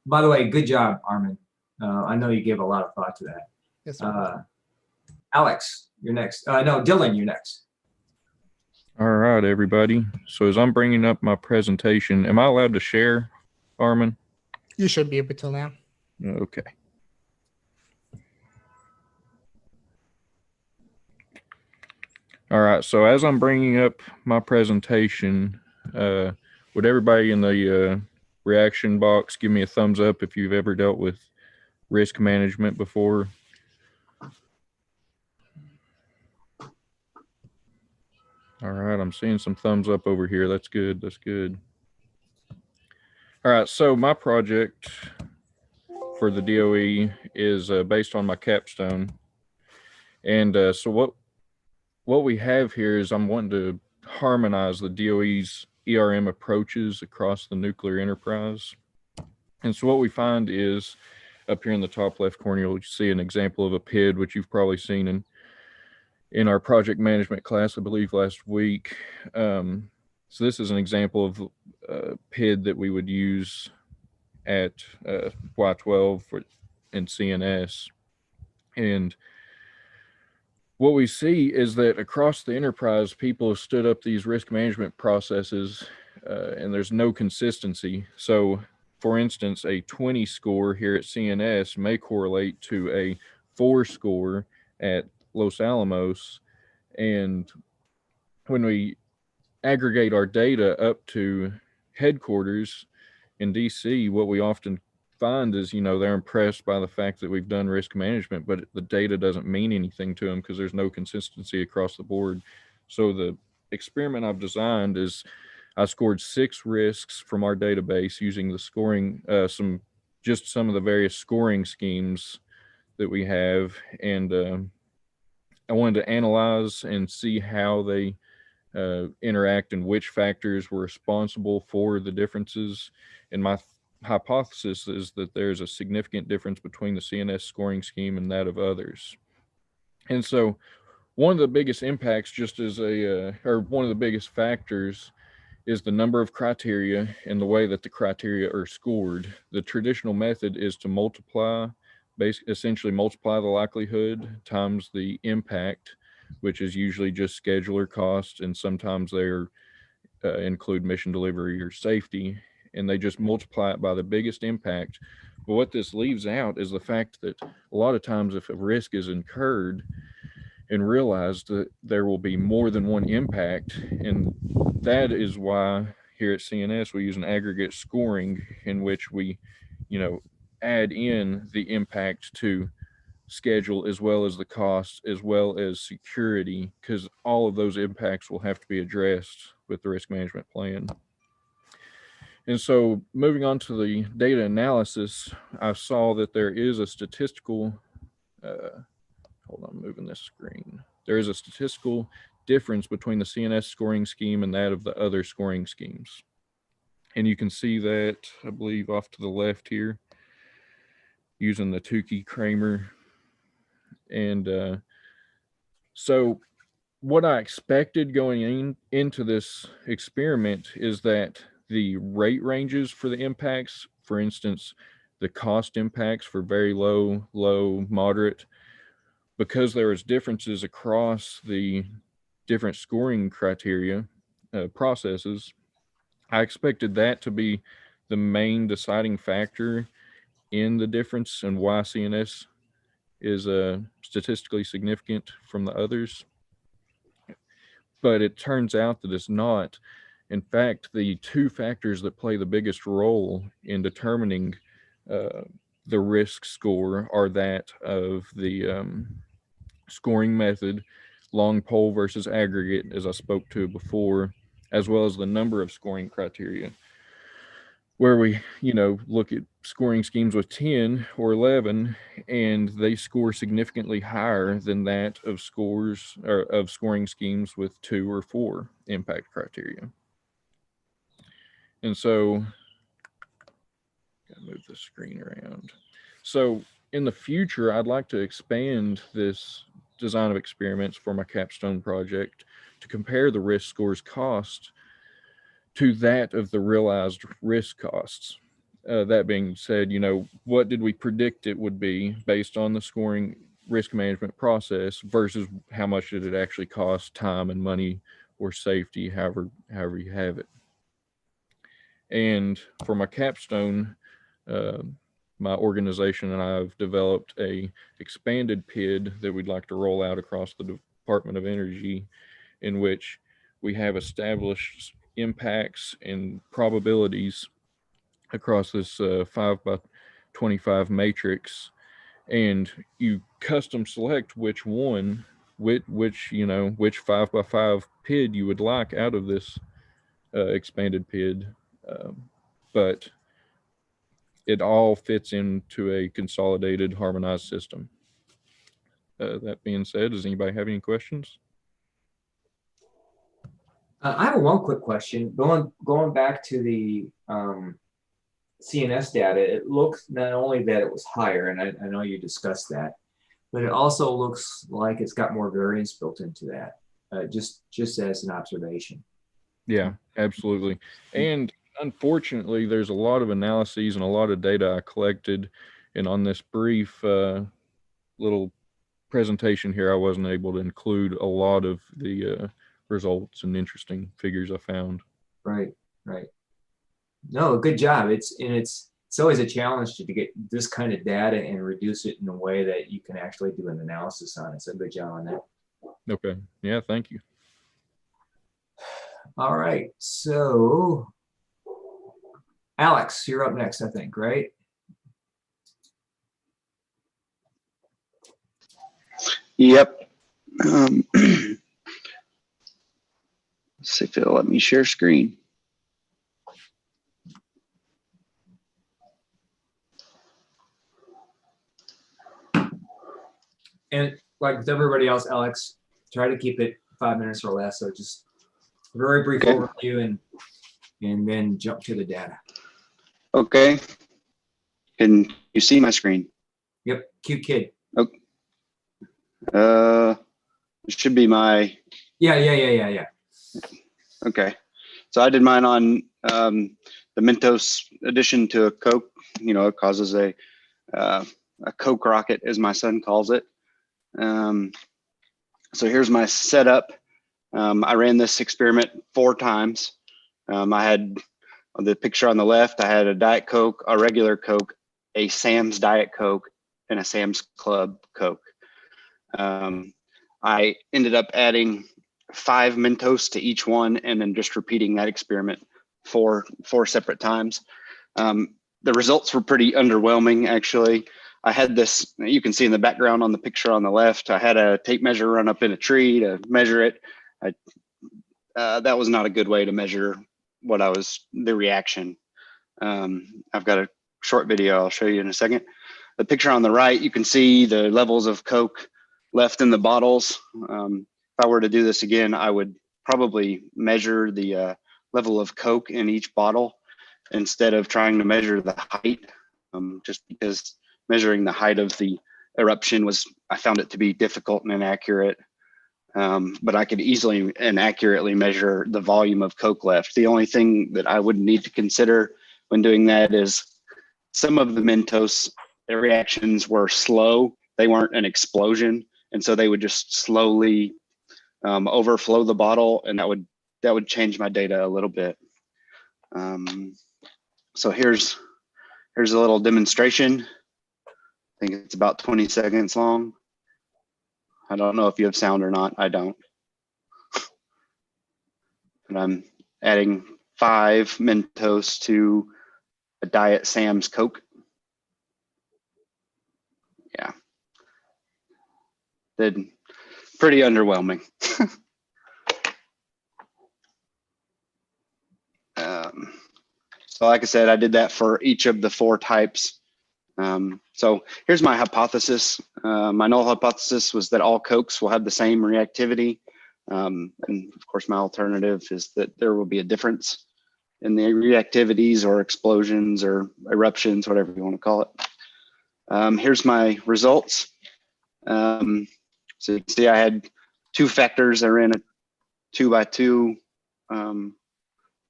[SPEAKER 2] the way, good job, Armin. I know you gave a lot of thought to that.
[SPEAKER 3] Yes, sir.
[SPEAKER 2] Alex, you're next. No, Dylan, you're next.
[SPEAKER 14] All right, everybody. So as I'm bringing up my presentation, am I allowed to share, Armin?
[SPEAKER 3] You should be able to now.
[SPEAKER 14] Okay. All right, so as I'm bringing up my presentation, would everybody in the reaction box give me a thumbs up if you've ever dealt with risk management before? All right, I'm seeing some thumbs up over here. That's good. That's good. All right, so my project for the DOE is based on my capstone. And so what we have here is I'm wanting to harmonize the DOE's ERM approaches across the nuclear enterprise. And so what we find is up here in the top left corner, you'll see an example of a PID, which you've probably seen in our project management class, I believe last week. So this is an example of a PID that we would use at Y12 in CNS. And what we see is that across the enterprise, people have stood up these risk management processes and there's no consistency. So for instance, a 20 score here at CNS may correlate to a 4 score at Los Alamos. And when we aggregate our data up to headquarters in DC, what we often find is, they're impressed by the fact that we've done risk management, but the data doesn't mean anything to them because there's no consistency across the board. So the experiment I've designed is I scored 6 risks from our database using the scoring, some of the various scoring schemes that we have. And I wanted to analyze and see how they interact and which factors were responsible for the differences. And my hypothesis is that there's a significant difference between the CNS scoring scheme and that of others. And so one of the biggest impacts, just as or one of the biggest factors, is the number of criteria and the way that the criteria are scored. The traditional method is to essentially multiply the likelihood times the impact, which is usually just scheduler cost, and sometimes they're include mission delivery or safety, and they just multiply it by the biggest impact. But what this leaves out is the fact that a lot of times if a risk is incurred and realized, that there will be more than one impact. And that is why here at CNS we use an aggregate scoring in which we, add in the impact to schedule as well as the cost as well as security, because all of those impacts will have to be addressed with the risk management plan. And so moving on to the data analysis, I saw that there is a statistical, hold on, I'm moving this screen. There is a statistical difference between the CNS scoring scheme and that of the other scoring schemes. And you can see that, I believe, off to the left here, using the Tukey-Kramer. And so what I expected going into this experiment is that the rate ranges for the impacts, for instance, the cost impacts for very low, moderate, because there was differences across the different scoring criteria processes, I expected that to be the main deciding factor in the difference and why CNS is statistically significant from the others. But it turns out that it's not. In fact, the two factors that play the biggest role in determining the risk score are that of the scoring method, long pole versus aggregate, as I spoke to before, as well as the number of scoring criteria, where we, look at scoring schemes with 10 or 11, and they score significantly higher than that of scoring schemes with 2 or 4 impact criteria. And so, gotta move the screen around. So in the future, I'd like to expand this design of experiments for my capstone project to compare the risk scores cost to that of the realized risk costs. That being said, what did we predict it would be based on the scoring risk management process versus how much did it actually cost, time and money or safety, however you have it. And for my capstone, my organization and I have developed a expanded PID that we'd like to roll out across the Department of Energy, in which we have established impacts and probabilities across this 5x25 matrix, and you custom select which 5x5 PID you would like out of this expanded PID. But it all fits into a consolidated, harmonized system. That being said, does anybody have any questions?
[SPEAKER 2] I have one quick question. Going back to the CNS data, it looks not only that it was higher, and I know you discussed that, but it also looks like it's got more variance built into that, just as an observation.
[SPEAKER 14] Yeah, absolutely. And unfortunately, there's a lot of analyses and a lot of data I collected, and on this brief little presentation here, I wasn't able to include a lot of the results and interesting figures I found.
[SPEAKER 2] Right. No, good job. It's always a challenge to get this kind of data and reduce it in a way that you can actually do an analysis on it. So good job on that.
[SPEAKER 14] Okay. Yeah, thank you.
[SPEAKER 2] All right. So Alex, you're up next, I think, right?
[SPEAKER 15] Yep. Let's see if it'll let me share screen.
[SPEAKER 2] And like with everybody else, Alex, try to keep it 5 minutes or less. So just a very brief overview and then jump to the data.
[SPEAKER 15] Okay. Can you see my screen?
[SPEAKER 2] Yep, cute kid.
[SPEAKER 15] It should be my.
[SPEAKER 2] Yeah.
[SPEAKER 15] Okay. So I did mine on the Mentos addition to a Coke. You know, it causes a Coke rocket, as my son calls it. So here's my setup. I ran this experiment 4 times. I had on the picture on the left, I had a Diet Coke, a regular Coke, a Sam's Diet Coke, and a Sam's Club Coke. I ended up adding 5 Mentos to each one and then just repeating that experiment 4 separate times. The results were pretty underwhelming, actually. I had this, you can see in the background on the picture on the left, I had a tape measure run up in a tree to measure it. That was not a good way to measure the reaction. I've got a short video I'll show you in a second. The picture on the right, you can see the levels of Coke left in the bottles. If I were to do this again, I would probably measure the level of Coke in each bottle instead of trying to measure the height, just because measuring the height of the eruption I found it to be difficult and inaccurate. But I could easily and accurately measure the volume of Coke left. The only thing that I would need to consider when doing that is some of the Mentos reactions were slow. They weren't an explosion. And so they would just slowly overflow the bottle, and that would change my data a little bit. So here's a little demonstration. I think it's about 20 seconds long. I don't know if you have sound or not. I don't. And I'm adding 5 Mentos to a Diet Sam's Coke. Yeah. Did pretty underwhelming. So like I said, I did that for each of the 4 types. So here's my hypothesis. My null hypothesis was that all Cokes will have the same reactivity. And of course, my alternative is that there will be a difference in the reactivities or explosions or eruptions, whatever you want to call it. Here's my results. So you can see I had 2 factors. I ran a 2x2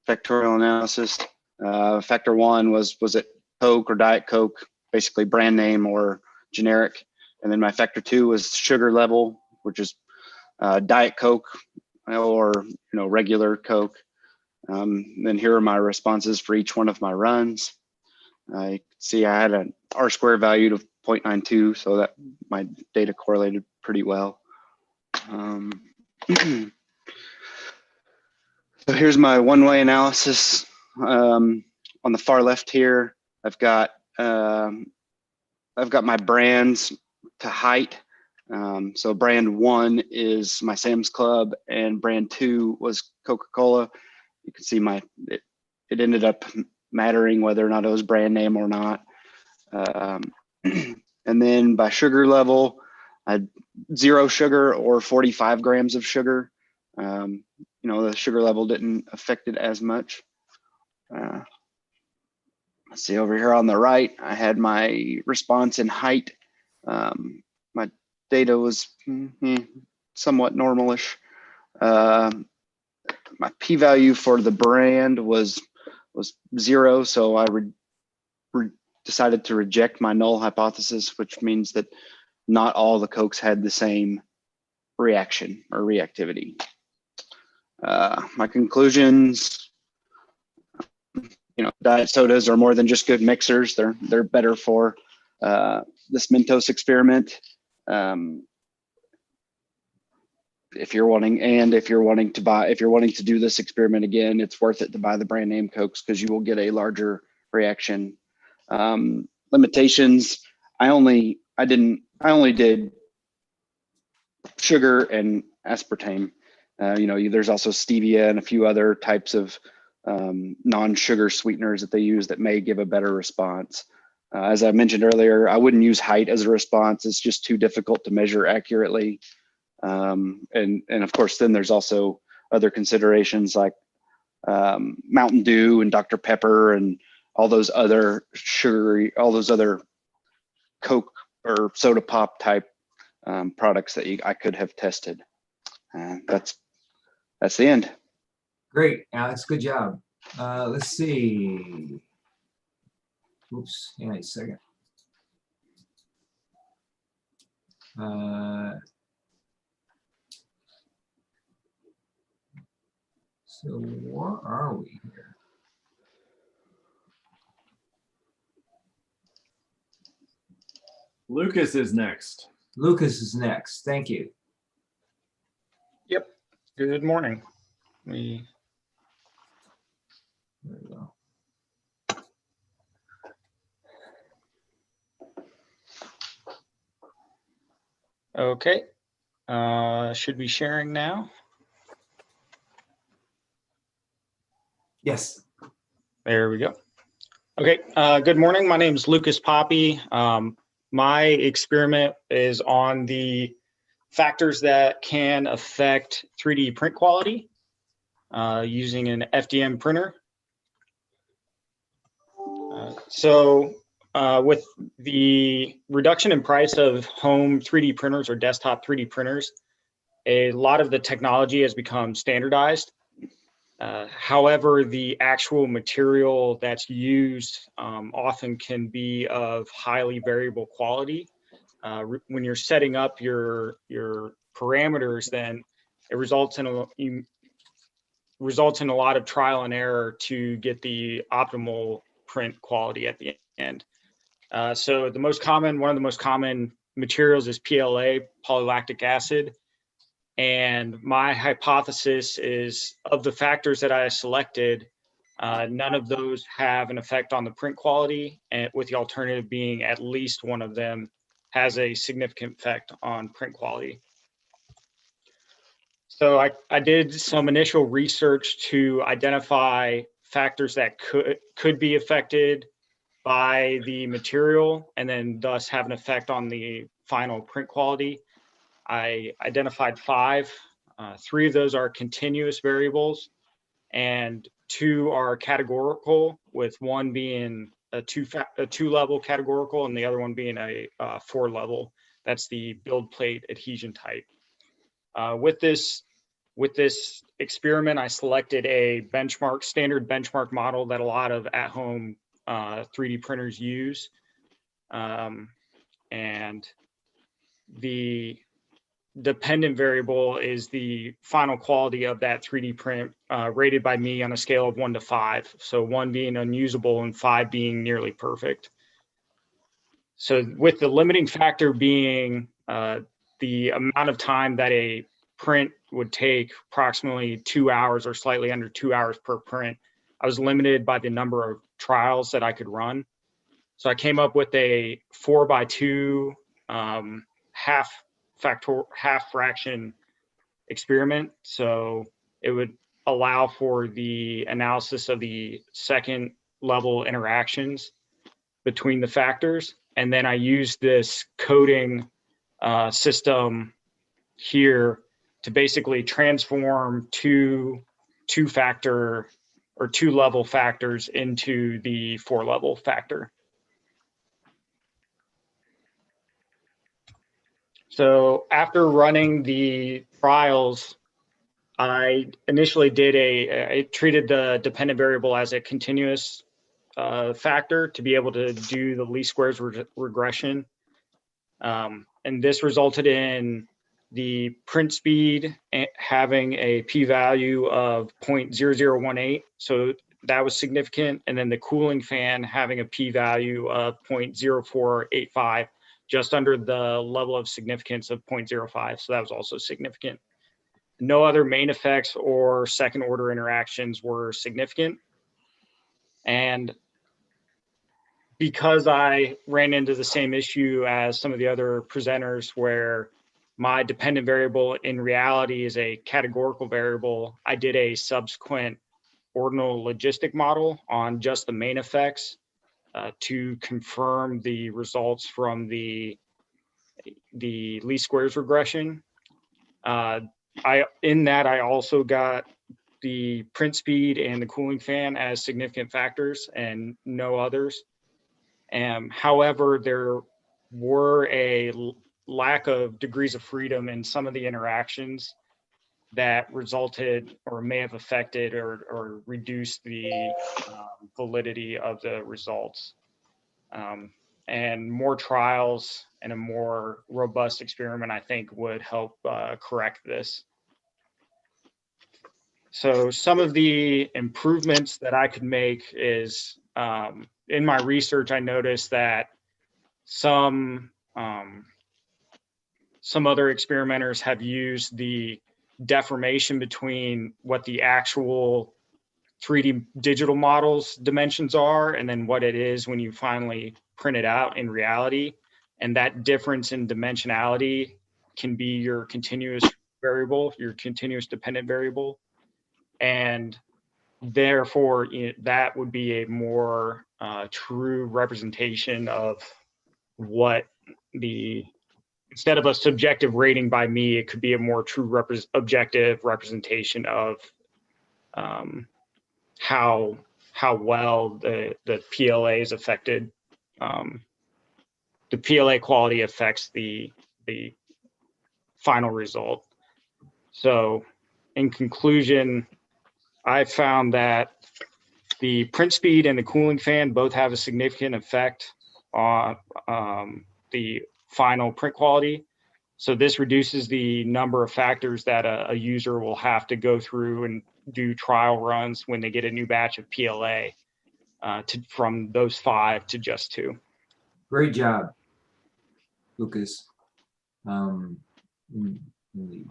[SPEAKER 15] factorial analysis. Factor 1 was it Coke or Diet Coke, basically brand name or generic. And then my factor 2 was sugar level, which is Diet Coke or regular Coke. Then here are my responses for each one of my runs. I see I had an R-square value of 0.92, so that my data correlated pretty well. So here's my one-way analysis. On the far left here, I've got my brands to height. So brand 1 is my Sam's Club, and brand 2 was Coca-Cola. You can see it ended up mattering whether or not it was brand name or not. And then by sugar level, I had 0 sugar or 45 grams of sugar. The sugar level didn't affect it as much. Let's see over here on the right, I had my response in height. My data was somewhat normalish. My p-value for the brand was 0, so I decided to reject my null hypothesis, which means that not all the Cokes had the same reaction or reactivity. My conclusions, diet sodas are more than just good mixers. They're better for this Mentos experiment. If you're wanting to do this experiment again, it's worth it to buy the brand name Cokes because you will get a larger reaction. Limitations, I only did sugar and aspartame. There's also stevia and a few other types of non-sugar sweeteners that they use that may give a better response. As I mentioned earlier, I wouldn't use height as a response. It's just too difficult to measure accurately. And of course, then there's also other considerations like Mountain Dew and Dr. Pepper and all those other sugary, all those other Coke or soda pop type products that I could have tested. That's the end.
[SPEAKER 2] Great, Alex. Good job. Let's see. Oops. Hang on a second. So where are we here?
[SPEAKER 9] Lucas is next.
[SPEAKER 2] Lucas is next. Thank you.
[SPEAKER 16] Yep. Good morning.
[SPEAKER 2] There we go.
[SPEAKER 16] Okay. Should be sharing now.
[SPEAKER 2] Yes.
[SPEAKER 16] There we go. Okay. Good morning. My name is Lucas Poppy. My experiment is on the factors that can affect 3D print quality using an FDM printer. With the reduction in price of home 3D printers or desktop 3D printers, a lot of the technology has become standardized. However, the actual material that's used often can be of highly variable quality. When you're setting up your parameters, then it results in a lot of trial and error to get the optimal print quality at the end. So one of the most common materials is PLA, polylactic acid. And my hypothesis is, of the factors that I selected, none of those have an effect on the print quality, and with the alternative being at least one of them has a significant effect on print quality. So I did some initial research to identify factors that could be affected by the material and then thus have an effect on the final print quality. I identified 5. 3 of those are continuous variables and 2 are categorical, with one being a 2-level categorical and the other one being a 4-level. That's the build plate adhesion type. With this experiment, I selected a standard benchmark model that a lot of at-home 3D printers use. And the dependent variable is the final quality of that 3D print rated by me on a scale of 1 to 5. So 1 being unusable and 5 being nearly perfect. So with the limiting factor being the amount of time that a print would take, approximately 2 hours or slightly under 2 hours per print, I was limited by the number of trials that I could run. So I came up with a 4x2 half fraction experiment. So it would allow for the analysis of the second level interactions between the factors. And then I used this coding system here to basically transform two factor or 2-level factors into the 4-level factor. So after running the trials, I initially I treated the dependent variable as a continuous factor to be able to do the least squares regression. And this resulted in the print speed having a p-value of 0.0018. So that was significant. And then the cooling fan having a p-value of 0.0485. Just under the level of significance of 0.05. So that was also significant. No other main effects or second order interactions were significant. And because I ran into the same issue as some of the other presenters where my dependent variable in reality is a categorical variable, I did a subsequent ordinal logistic model on just the main effects to confirm the results from the least squares regression. I also got the print speed and the cooling fan as significant factors and no others. However, there were a lack of degrees of freedom in some of the interactions that resulted or may have affected or reduced the validity of the results. And more trials and a more robust experiment, I think, would help correct this. So some of the improvements that I could make is, in my research, I noticed that some other experimenters have used the deformation between what the actual 3D digital models dimensions are and then what it is when you finally print it out in reality. And that difference in dimensionality can be your continuous variable, your continuous dependent variable. And therefore, that would be a more true representation of what instead of a subjective rating by me, it could be a more true objective representation of how well the PLA is affected. The PLA quality affects the final result. So in conclusion, I found that the print speed and the cooling fan both have a significant effect on the final print quality. So this reduces the number of factors that a user will have to go through and do trial runs when they get a new batch of PLA from those 5 to just 2.
[SPEAKER 2] Great job, Lucas. In the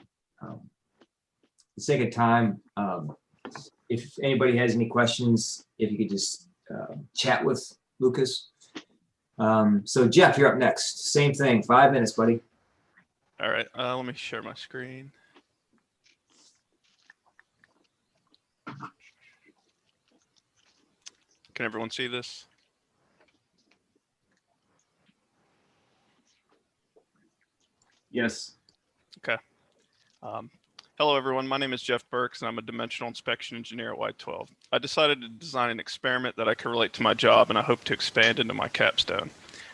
[SPEAKER 2] sake of time, if anybody has any questions, if you could just chat with Lucas. So Jeff, you're up next. Same thing, 5 minutes, buddy.
[SPEAKER 17] All right, let me share my screen. Can everyone see this?
[SPEAKER 9] Yes.
[SPEAKER 17] Okay. Hello, everyone. My name is Jeff Burks, and I'm a dimensional inspection engineer at White 12. I decided to design an experiment that I could relate to my job, and I hope to expand into my capstone.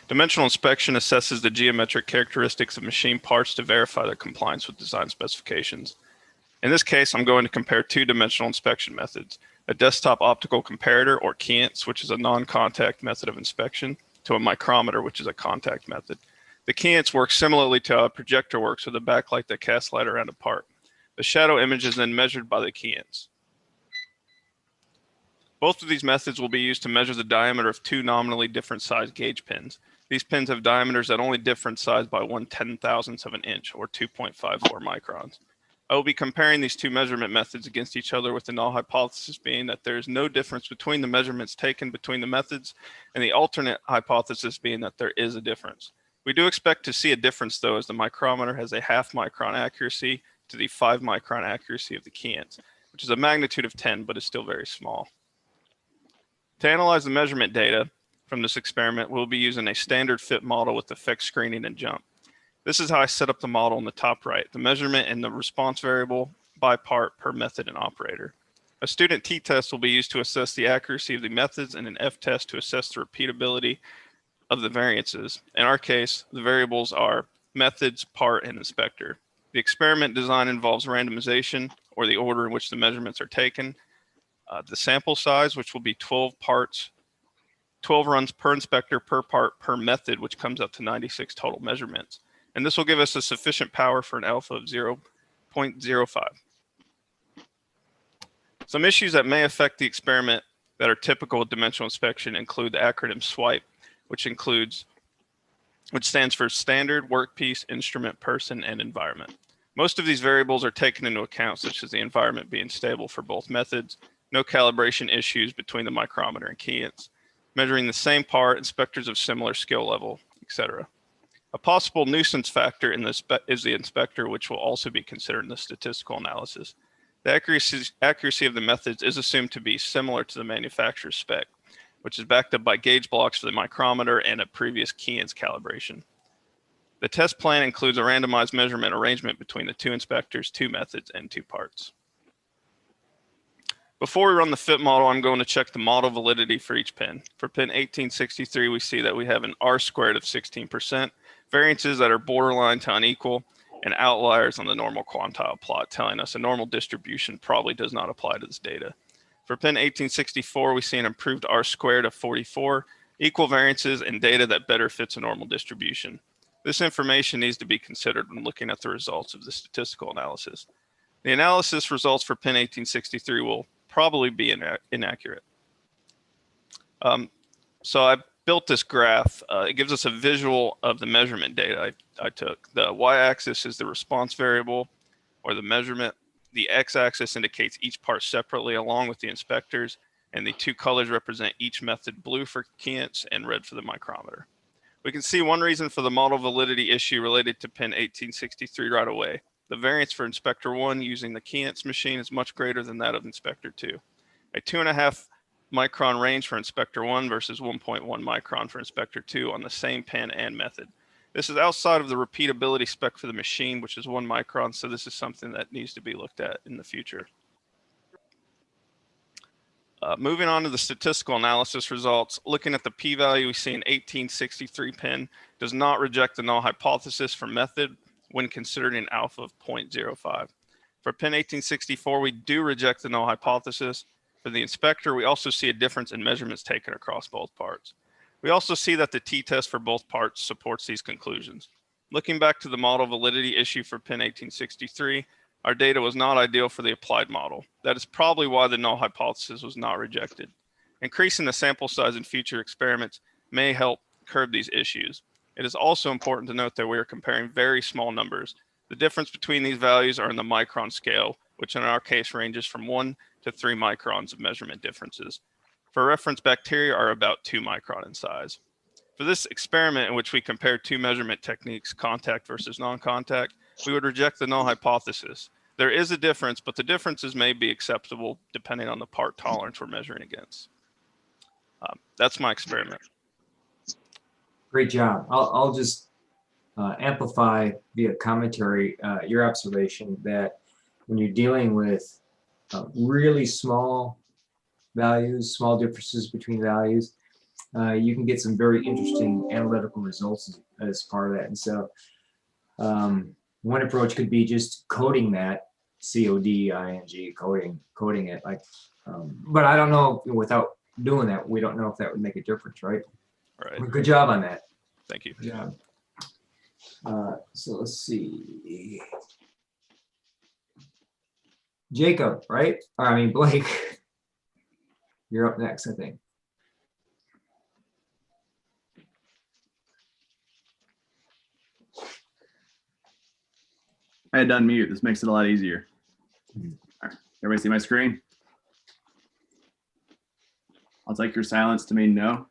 [SPEAKER 17] Dimensional inspection assesses the geometric characteristics of machine parts to verify their compliance with design specifications. In this case, I'm going to compare 2 dimensional inspection methods, a desktop optical comparator, or KEINTS, which is a non-contact method of inspection, to a micrometer, which is a contact method. The KEINTS works similarly to how a projector works with a backlight that casts light around a part. The shadow image is then measured by the KEINTS. Both of these methods will be used to measure the diameter of 2 nominally different size gauge pins. These pins have diameters that only differ in size by 1/10,000th of an inch, or 2.54 microns. I will be comparing these 2 measurement methods against each other, with the null hypothesis being that there is no difference between the measurements taken between the methods, and the alternate hypothesis being that there is a difference. We do expect to see a difference, though, as the micrometer has a 0.5 micron accuracy to the 5 micron accuracy of the KEINTS, which is a magnitude of 10, but is still very small. To analyze the measurement data from this experiment, we'll be using a standard fit model with effect screening and jump. This is how I set up the model in the top right, the measurement and the response variable by part per method and operator. A student t-test will be used to assess the accuracy of the methods, and an f-test to assess the repeatability of the variances. In our case, the variables are methods, part, and inspector. The experiment design involves randomization, or the order in which the measurements are taken. The sample size, which will be 12 parts, 12 runs per inspector per part per method, which comes up to 96 total measurements. And this will give us a sufficient power for an alpha of 0.05. Some issues that may affect the experiment that are typical of dimensional inspection include the acronym SWIPE, which stands for Standard, Workpiece, Instrument, Person, and Environment. Most of these variables are taken into account, such as the environment being stable for both methods, no calibration issues between the micrometer and KEINTS, measuring the same part, inspectors of similar skill level, etc. A possible nuisance factor in this is the inspector, which will also be considered in the statistical analysis. The accuracy of the methods is assumed to be similar to the manufacturer's spec, which is backed up by gauge blocks for the micrometer and a previous KEINTS calibration. The test plan includes a randomized measurement arrangement between the 2 inspectors, 2 methods, and 2 parts. Before we run the fit model, I'm going to check the model validity for each pin. For pin 1863, we see that we have an R squared of 16%, variances that are borderline to unequal, and outliers on the normal quantile plot, telling us a normal distribution probably does not apply to this data. For pin 1864, we see an improved R squared of 44, equal variances, and data that better fits a normal distribution. This information needs to be considered when looking at the results of the statistical analysis. The analysis results for pin 1863 will probably be inaccurate. So I built this graph. It gives us a visual of the measurement data I took. The y-axis is the response variable or the measurement. The x-axis indicates each part separately along with the inspectors, and the two colors represent each method, blue for Keyence and red for the micrometer. We can see one reason for the model validity issue related to pin 1863 right away. The variance for inspector 1 using the Keyence machine is much greater than that of inspector 2. A 2.5 micron range for inspector 1 versus 1.1 micron for inspector 2 on the same pin and method. This is outside of the repeatability spec for the machine, which is 1 micron, so this is something that needs to be looked at in the future. Moving on to the statistical analysis results, looking at the p-value, we see an 1863 pin does not reject the null hypothesis for method when considering an alpha of 0.05. For pin 1864, we do reject the null hypothesis. For the inspector, we also see a difference in measurements taken across both parts. We also see that the t-test for both parts supports these conclusions. Looking back to the model validity issue for pin 1863, our data was not ideal for the applied model. That is probably why the null hypothesis was not rejected. Increasing the sample size in future experiments may help curb these issues. It is also important to note that we are comparing very small numbers. The difference between these values are in the micron scale, which in our case ranges from 1 to 3 microns of measurement differences. For reference, bacteria are about 2 micron in size. For this experiment in which we compare two measurement techniques, contact versus non-contact, we would reject the null hypothesis. There is a difference, but the differences may be acceptable depending on the part tolerance we're measuring against. That's my experiment.
[SPEAKER 2] Great job. I'll just amplify via commentary your observation that when you're dealing with really small values, small differences between values, you can get some very interesting analytical results as part of that. And so one approach could be just coding that, C-O-D-I-N-G, coding it. Like, but I don't know, without doing that, we don't know if that would make a difference, right?
[SPEAKER 17] Right.
[SPEAKER 2] Well, good job on that.
[SPEAKER 17] Thank you.
[SPEAKER 2] Yeah. So let's see. Jacob, right? Or, I mean, Blake. You're up next, I think.
[SPEAKER 18] I had to unmute. This makes it a lot easier. All right. Everybody see my screen? I'll take your silence to mean no.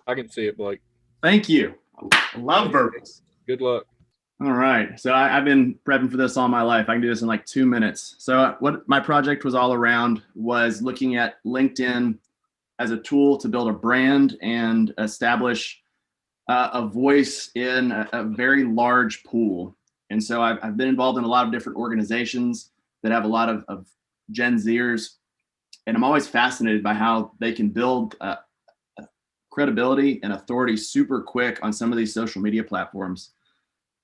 [SPEAKER 14] I can see it, Blake.
[SPEAKER 18] Thank you. I love verbals.
[SPEAKER 14] Good luck.
[SPEAKER 18] All right. So I've been prepping for this all my life. I can do this in like 2 minutes. So what my project was all around was looking at LinkedIn as a tool to build a brand and establish a voice in a very large pool. And so I've been involved in a lot of different organizations that have a lot of Gen Zers. And I'm always fascinated by how they can build credibility and authority super quick on some of these social media platforms.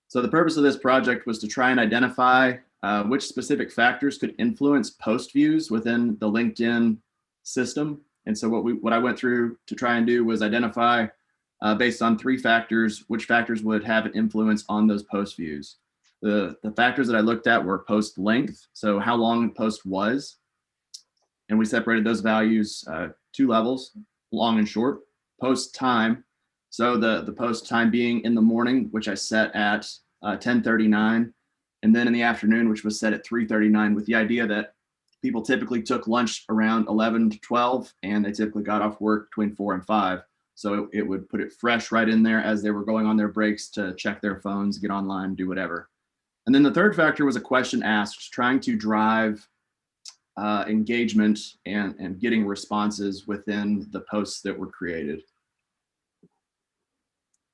[SPEAKER 18] So the purpose of this project was to try and identify which specific factors could influence post views within the LinkedIn system. And so what I went through to try and do was identify based on 3 factors, which factors would have an influence on those post views. The factors that I looked at were post length, so how long the post was. And we separated those values 2 levels, long and short. Post time, so the post time being in the morning, which I set at 10:39, and then in the afternoon, which was set at 3:39, with the idea that people typically took lunch around 11 to 12, and they typically got off work between 4 and 5. So it would put it fresh right in there as they were going on their breaks to check their phones, get online, do whatever. And then the third factor was a question asked, trying to drive engagement and getting responses within the posts that were created.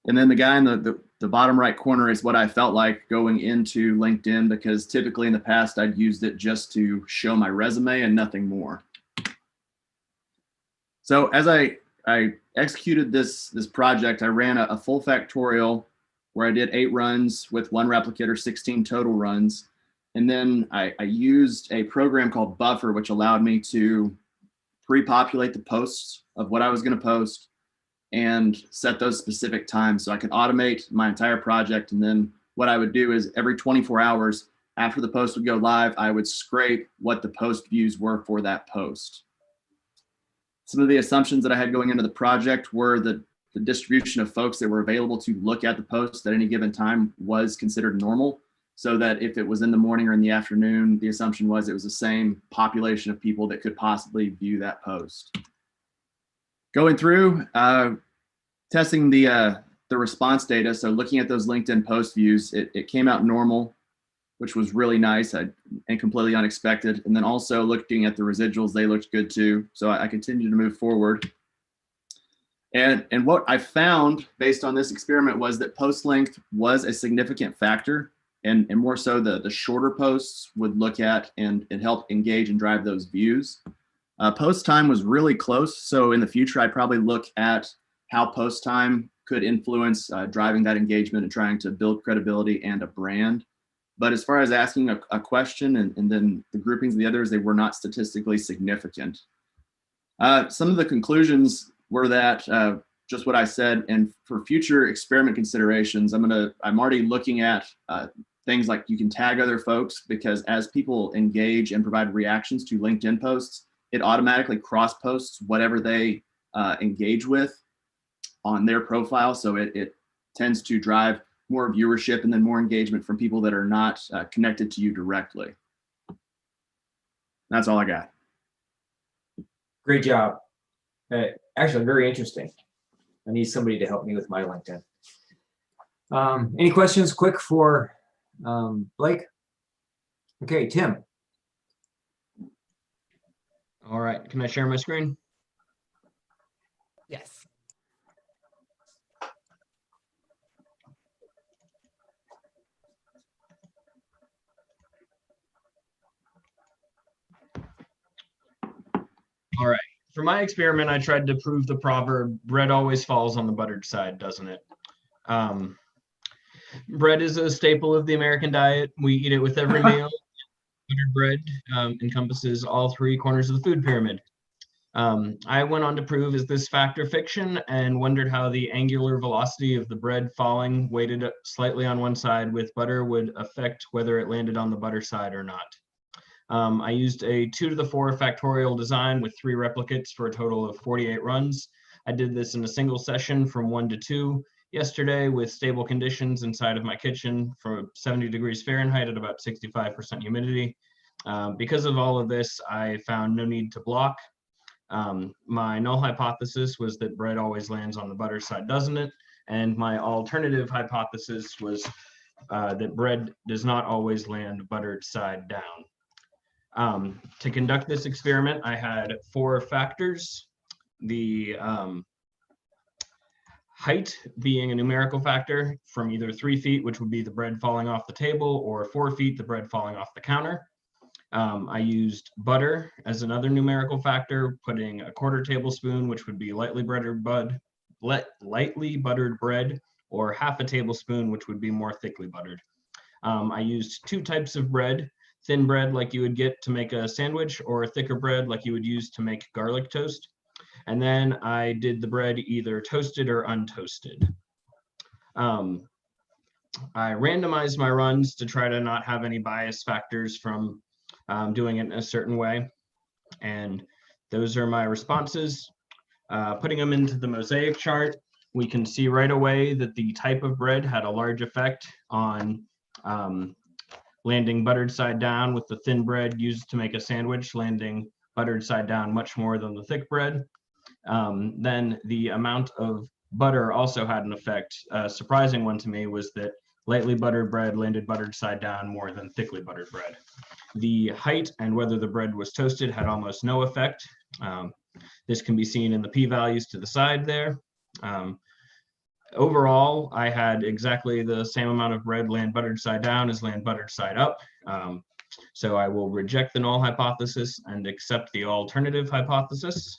[SPEAKER 18] And then the guy in the bottom right corner is what I felt like going into LinkedIn, because typically in the past I'd used it just to show my resume and nothing more. So as I executed this project, I ran a full factorial where I did 8 runs with 1 replicator, 16 total runs. And then I used a program called Buffer, which allowed me to pre-populate the posts of what I was going to post and set those specific times so I could automate my entire project. And then what I would do is every 24 hours after the post would go live, I would scrape what the post views were for that post. Some of the assumptions that I had going into the project were that the distribution of folks that were available to look at the post at any given time was considered normal, so that if it was in the morning or in the afternoon, the assumption was it was the same population of people that could possibly view that post. Going through, testing the response data, so looking at those LinkedIn post views, it came out normal, which was really nice and completely unexpected. And then also looking at the residuals, they looked good too. So I continued to move forward. And what I found based on this experiment was that post length was a significant factor, and more so the shorter posts would look at and help engage and drive those views. Post time was really close. So in the future, I'd probably look at how post time could influence driving that engagement and trying to build credibility and a brand. But as far as asking a question and then the groupings of the others, they were not statistically significant. Some of the conclusions were that just what I said, and for future experiment considerations, I'm already looking at things like you can tag other folks, because as people engage and provide reactions to LinkedIn posts, it automatically cross posts whatever they engage with on their profile. So it tends to drive more viewership and then more engagement from people that are not connected to you directly. That's all I got.
[SPEAKER 2] Great job. Actually, very interesting. I need somebody to help me with my LinkedIn. Any questions quick for Blake? Okay, Tim.
[SPEAKER 19] All right, can I share my screen?
[SPEAKER 3] Yes.
[SPEAKER 19] All right. For my experiment, I tried to prove the proverb, bread always falls on the buttered side, doesn't it? Bread is a staple of the American diet. We eat it with every meal. Buttered bread encompasses all 3 corners of the food pyramid. I went on to prove, is this fact or fiction, and wondered how the angular velocity of the bread falling weighted slightly on one side with butter would affect whether it landed on the butter side or not. I used a 2 to the 4 factorial design with 3 replicates for a total of 48 runs. I did this in a single session from 1 to 2 yesterday with stable conditions inside of my kitchen for 70 degrees Fahrenheit at about 65% humidity. Because of all of this, I found no need to block. My null hypothesis was that bread always lands on the butter side, doesn't it? And my alternative hypothesis was that bread does not always land buttered side down. To conduct this experiment, I had 4 factors. The height being a numerical factor from either 3 feet, which would be the bread falling off the table, or 4 feet, the bread falling off the counter. I used butter as another numerical factor, putting a 1/4 tablespoon, which would be lightly buttered bread, or 1/2 tablespoon, which would be more thickly buttered. I used 2 types of bread, thin bread like you would get to make a sandwich, or thicker bread like you would use to make garlic toast. And then I did the bread either toasted or untoasted. I randomized my runs to try to not have any bias factors from doing it in a certain way. And those are my responses. Putting them into the mosaic chart, we can see right away that the type of bread had a large effect on landing buttered side down, with the thin bread used to make a sandwich landing buttered side down much more than the thick bread. Then the amount of butter also had an effect. A surprising one to me was that lightly buttered bread landed buttered side down more than thickly buttered bread. The height and whether the bread was toasted had almost no effect. This can be seen in the p-values to the side there. Overall, I had exactly the same amount of bread land buttered side down as land buttered side up. So I will reject the null hypothesis and accept the alternative hypothesis.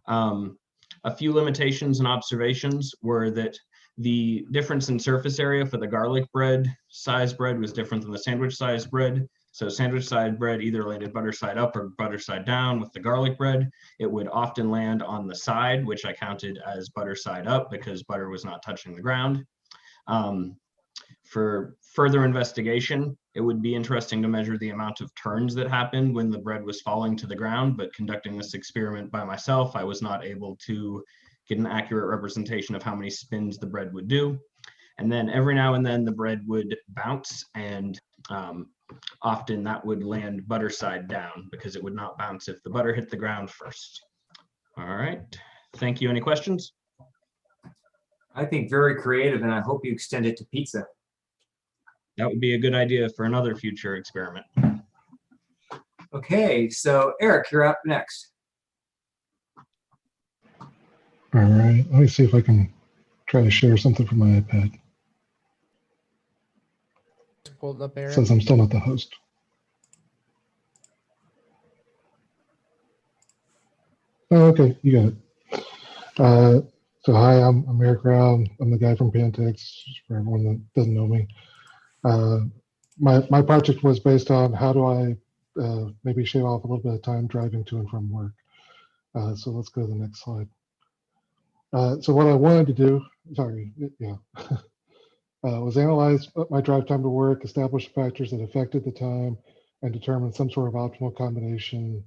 [SPEAKER 19] A few limitations and observations were that the difference in surface area for the garlic bread size bread was different than the sandwich size bread. So sandwich side bread either landed butter side up or butter side down. With the garlic bread, it would often land on the side, which I counted as butter side up because butter was not touching the ground. For further investigation, it would be interesting to measure the amount of turns that happened when the bread was falling to the ground, but conducting this experiment by myself, I was not able to get an accurate representation of how many spins the bread would do. And then every now and then the bread would bounce, and often that would land butter side down because it would not bounce if the butter hit the ground first. All right, thank you. Any questions?
[SPEAKER 2] I think very creative, and I hope you extend it to pizza.
[SPEAKER 19] That would be a good idea for another future experiment.
[SPEAKER 2] Okay, so Eric, you're up next.
[SPEAKER 6] All right, let me see if I can try to share something from my iPad.
[SPEAKER 3] Pulled up, Eric.
[SPEAKER 6] Since I'm still not the host. Oh, okay, you got it. So hi, I'm Eric Rao. I'm the guy from Pantex, for everyone that doesn't know me. My project was based on how do I maybe shave off a little bit of time driving to and from work. So let's go to the next slide. So what I wanted to do, was analyze my drive time to work, establish factors that affected the time, and determine some sort of optimal combination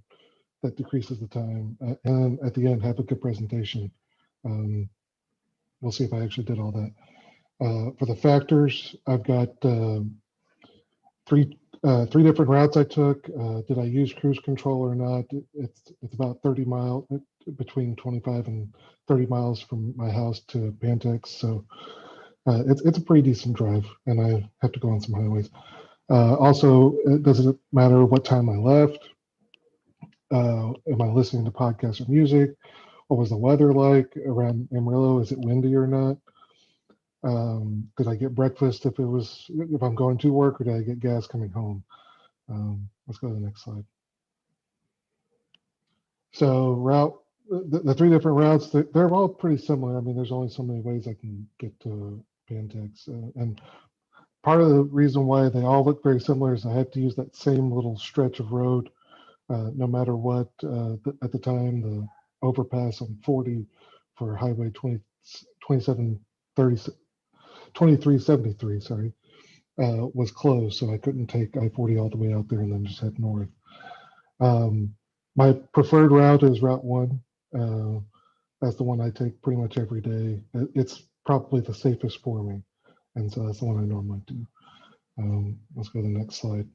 [SPEAKER 6] that decreases the time. And at the end, have a good presentation. We'll see if I actually did all that. For the factors, I've got three different routes I took. Did I use cruise control or not? It's about 30 miles, between 25 and 30 miles from my house to Pantex. So it's a pretty decent drive, and I have to go on some highways. Also, it doesn't matter what time I left. Am I listening to podcasts or music? What was the weather like around Amarillo? Is it windy or not? Did I get breakfast if I'm going to work, or did I get gas coming home? Let's go to the next slide. So the three different routes, they're all pretty similar. I mean, there's only so many ways I can get to Pantex. And part of the reason why they all look very similar is I had to use that same little stretch of road, no matter what. At the time, the overpass on 40 for Highway 2373, sorry, was closed, so I couldn't take I-40 all the way out there and then just head north. My preferred route is Route 1. That's the one I take pretty much every day. It's probably the safest for me, and so that's the one I normally do. Let's go to the next slide.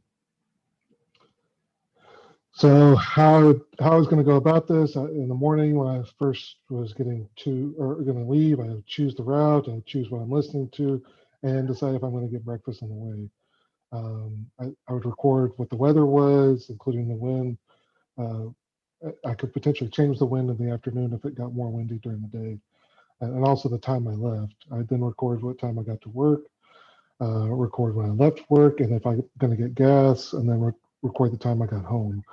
[SPEAKER 6] So how I was going to go about this, in the morning when I first was going to leave, I would choose the route, I would choose what I'm listening to, and decide if I'm going to get breakfast on the way. I would record what the weather was, including the wind. I could potentially change the wind in the afternoon if it got more windy during the day, and also the time I left. I'd then record what time I got to work, record when I left work, and if I'm going to get gas, and then record the time I got home.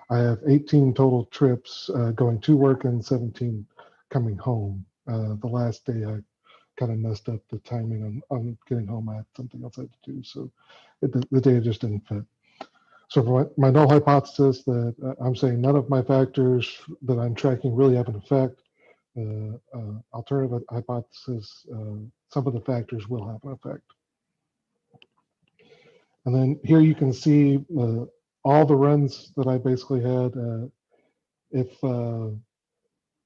[SPEAKER 6] I have 18 total trips going to work and 17 coming home. The last day I kind of messed up the timing on getting home. I had something else I had to do, so the day just didn't fit. So for my null hypothesis, that I'm saying none of my factors that I'm tracking really have an effect. Alternative hypothesis, some of the factors will have an effect. And then here you can see all the runs that I basically had,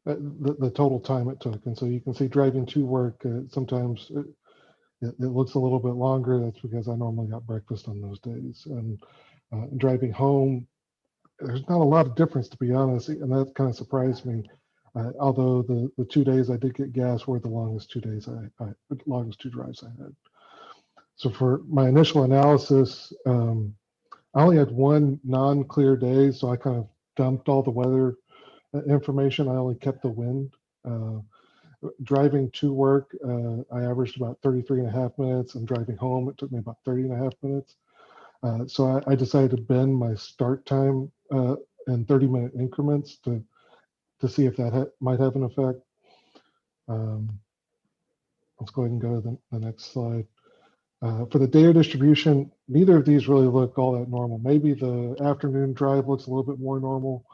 [SPEAKER 6] the total time it took. And so you can see driving to work, sometimes it looks a little bit longer. That's because I normally got breakfast on those days. And driving home, there's not a lot of difference, to be honest, and that kind of surprised me. Although the 2 days I did get gas were the longest 2 days longest 2 drives I had. So for my initial analysis, I only had one non-clear day, so I kind of dumped all the weather information. I only kept the wind. driving to work, I averaged about 33.5 minutes, and driving home, it took me about 30.5 minutes. So I decided to bend my start time in 30-minute increments to see if that might have an effect. Let's go ahead and go to the next slide. For the data distribution, neither of these really look all that normal. Maybe the afternoon drive looks a little bit more normal.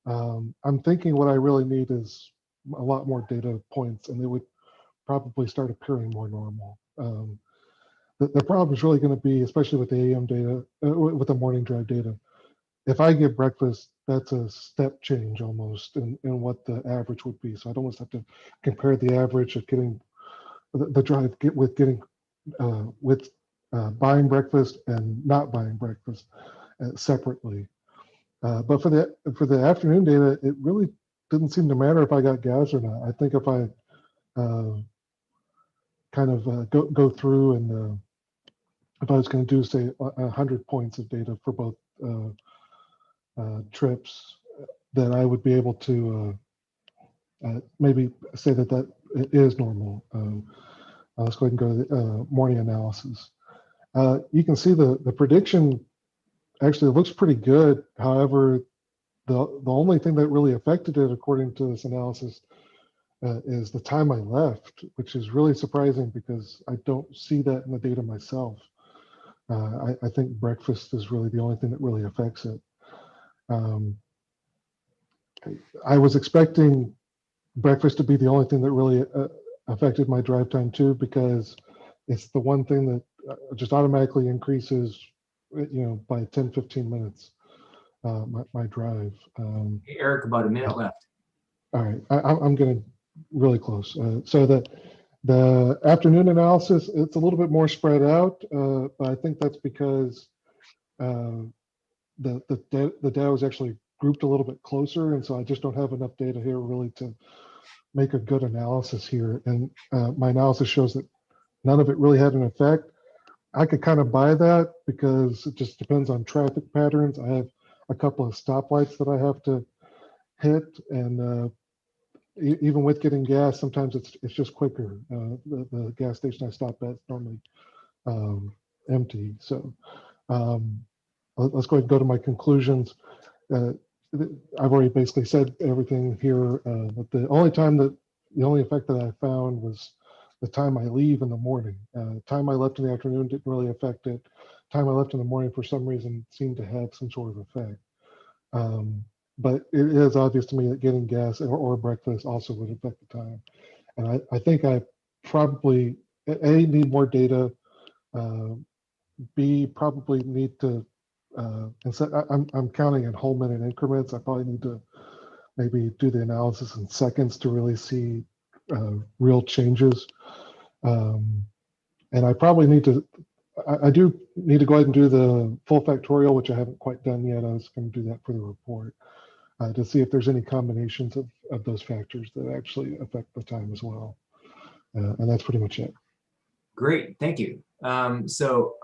[SPEAKER 6] I'm thinking what I really need is a lot more data points, and they would probably start appearing more normal. The problem is really going to be, especially with the AM data, with the morning drive data, if I get breakfast, that's a step change almost in what the average would be. So I'd almost have to compare the average of getting the drive with buying breakfast and not buying breakfast separately. But for the afternoon data, it really didn't seem to matter if I got gas or not. I think if I kind of go through and if I was going to do, say, 100 points of data for both trips, that I would be able to maybe say that it is normal. Let's go ahead and go to the morning analysis. You can see the prediction actually looks pretty good. However, the only thing that really affected it, according to this analysis, is the time I left, which is really surprising because I don't see that in the data myself. I think breakfast is really the only thing that really affects it. I was expecting breakfast to be the only thing that really affected my drive time too, because it's the one thing that just automatically increases, by 10, 15 minutes, my drive.
[SPEAKER 2] Hey, Eric, about a minute left.
[SPEAKER 6] All right, I'm getting really close. So the afternoon analysis, it's a little bit more spread out, but I think that's because the data was actually grouped a little bit closer, and so I just don't have enough data here really to make a good analysis here. And my analysis shows that none of it really had an effect. I could kind of buy that because it just depends on traffic patterns. I have a couple of stoplights that I have to hit, and even with getting gas, sometimes it's just quicker. The gas station I stop at is normally empty. So let's go ahead and go to my conclusions. I've already basically said everything here, but the only effect that I found was the time I leave in the morning. Time I left in the afternoon didn't really affect it. Time I left in the morning for some reason seemed to have some sort of effect. But it is obvious to me that getting gas or breakfast also would affect the time. And I think I probably, A, need more data, B, probably need to, I'm counting in whole minute increments. I probably need to maybe do the analysis in seconds to really see real changes. And I probably need to, I do need to go ahead and do the full factorial, which I haven't quite done yet. I was going to do that for the report to see if there's any combinations of those factors that actually affect the time as well. And that's pretty much it.
[SPEAKER 2] Great, thank you. So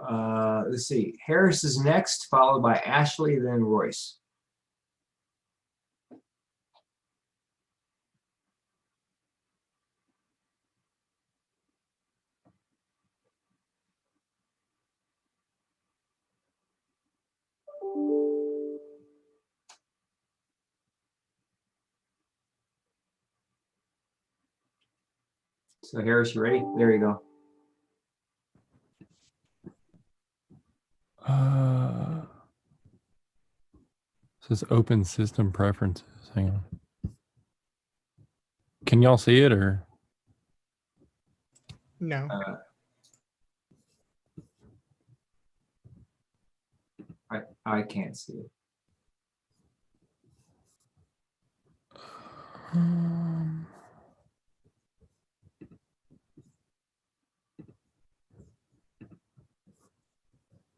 [SPEAKER 2] let's see, Harris is next, followed by Ashley, then Royce. So Harris, you ready? There you go.
[SPEAKER 20] Says open system preferences. Hang on. Can y'all see it or?
[SPEAKER 3] No.
[SPEAKER 2] I can't see it.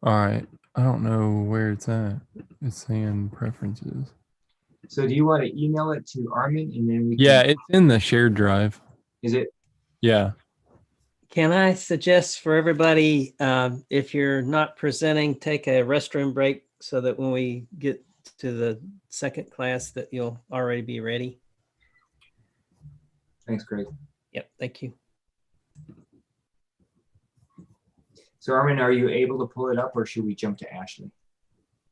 [SPEAKER 20] All right. I don't know where it's at. It's saying preferences.
[SPEAKER 2] So do you want to email it to Armin and then we
[SPEAKER 20] Yeah,
[SPEAKER 2] can...
[SPEAKER 20] it's in the shared drive.
[SPEAKER 2] Is it?
[SPEAKER 20] Yeah.
[SPEAKER 13] Can I suggest for everybody, if you're not presenting, take a restroom break so that when we get to the second class that you'll already be ready?
[SPEAKER 2] Thanks, Greg.
[SPEAKER 13] Yep, thank you.
[SPEAKER 2] So Armin, are you able to pull it up, or should we jump to Ashley?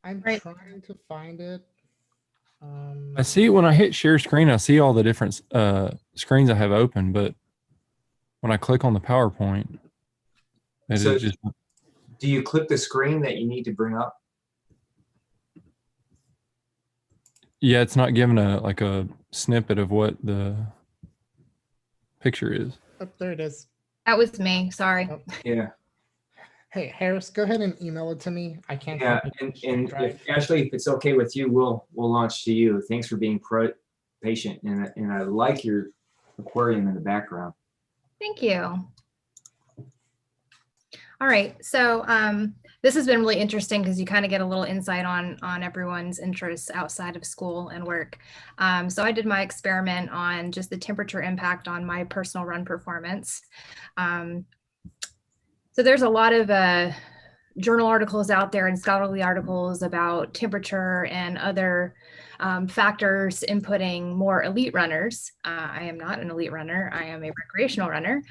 [SPEAKER 3] I'm trying to find it.
[SPEAKER 20] I see when I hit share screen, I see all the different screens I have open, but when I click on the PowerPoint, it
[SPEAKER 2] So
[SPEAKER 20] is just.
[SPEAKER 2] do you click the screen that you need to bring up?
[SPEAKER 20] Yeah, it's not giving a snippet of what the picture is.
[SPEAKER 3] Oh, there it is.
[SPEAKER 2] That was me. Sorry. Yeah.
[SPEAKER 3] Hey, Harris, go ahead and email it to me. I can't.
[SPEAKER 2] Yeah,
[SPEAKER 3] find it.
[SPEAKER 2] and if, Ashley, if it's okay with you, we'll launch to you. Thanks for being patient, and I like your aquarium in the background. Thank you. All right, so this has been really interesting because you kind of get a little insight on everyone's interests outside of school and work. So I did my experiment on just the temperature impact on my personal run performance. So there's a lot of journal articles out there and scholarly articles about temperature and other factors inputting more elite runners. I am not an elite runner. I am a recreational runner.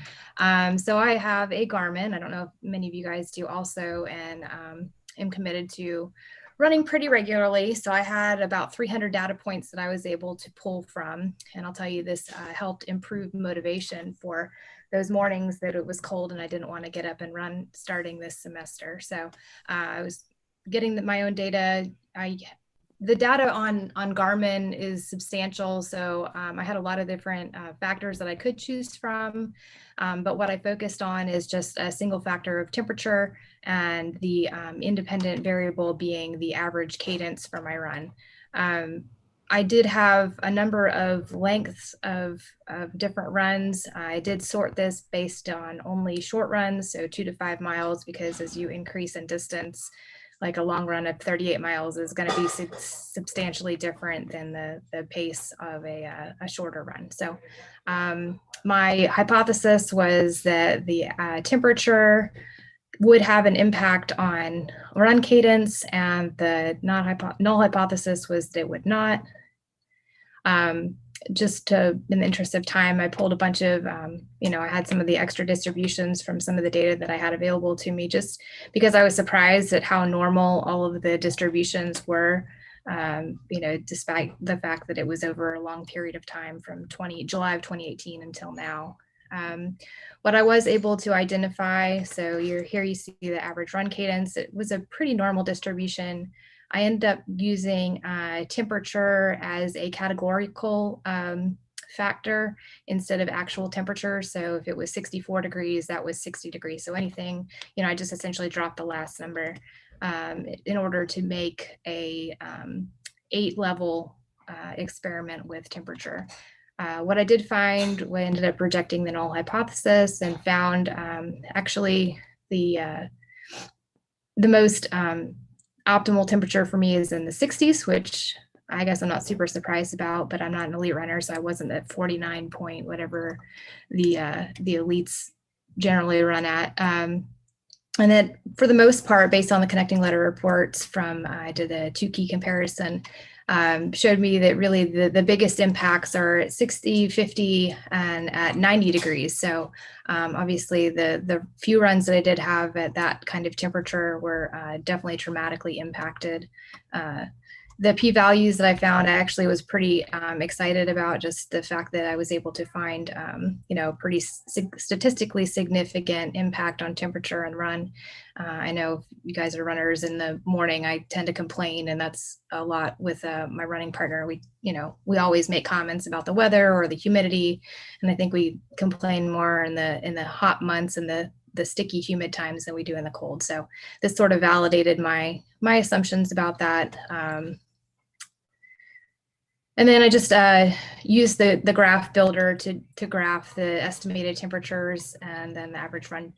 [SPEAKER 2] So I have a Garmin. I don't know if many of you guys do also, and am committed to running pretty regularly. So I had about 300 data points that I was able to pull from. And I'll tell you, this helped improve motivation for those mornings that it was cold and I didn't want to get up and run starting this semester. So I was getting my own data. The data on Garmin is substantial. So I had a lot of different factors that I could choose from. But what I focused on is just a single factor of temperature and the independent variable being the average cadence for my run. I did have a number of lengths of different runs. I did sort this based on only short runs, so 2 to 5 miles, because as you increase in distance, like a long run of 38 miles is going to be substantially different than the pace of a shorter run. So my hypothesis was that the temperature would have an impact on run cadence, and the null hypothesis was that it would not. Just in the interest of time, I pulled a bunch of, I had some of the extra distributions from some of the data that I had available to me, just because I was surprised at how normal all of the distributions were, despite the fact that it was over a long period of time from July of 2018 until now. What I was able to identify, so here you see the average run cadence. It was a pretty normal distribution. I ended up using temperature as a categorical factor instead of actual temperature. So if it was 64 degrees, that was 60 degrees. So anything, I just essentially dropped the last number in order to make a 8-level experiment with temperature. What I did find, we ended up rejecting the null hypothesis and found actually the most optimal temperature for me is in the 60s, which I guess I'm not super surprised about, but I'm not an elite runner, so I wasn't at 49 point whatever the elites generally run at. And then for the most part, based on the connecting letter reports from I did a Tukey comparison, showed me that really the biggest impacts are at 60, 50, and at 90 degrees. So obviously the few runs that I did have at that kind of temperature were definitely dramatically impacted. The p-values that I found, I actually was pretty excited about, just the fact that I was able to find, pretty statistically significant impact on temperature and run. I know if you guys are runners in the morning, I tend to complain, and that's a lot with my running partner. We always make comments about the weather or the humidity, and I think we complain more in the hot months and the sticky, humid times than we do in the cold. So this sort of validated my assumptions about that. And then I just used the graph builder to graph the estimated temperatures and then the average run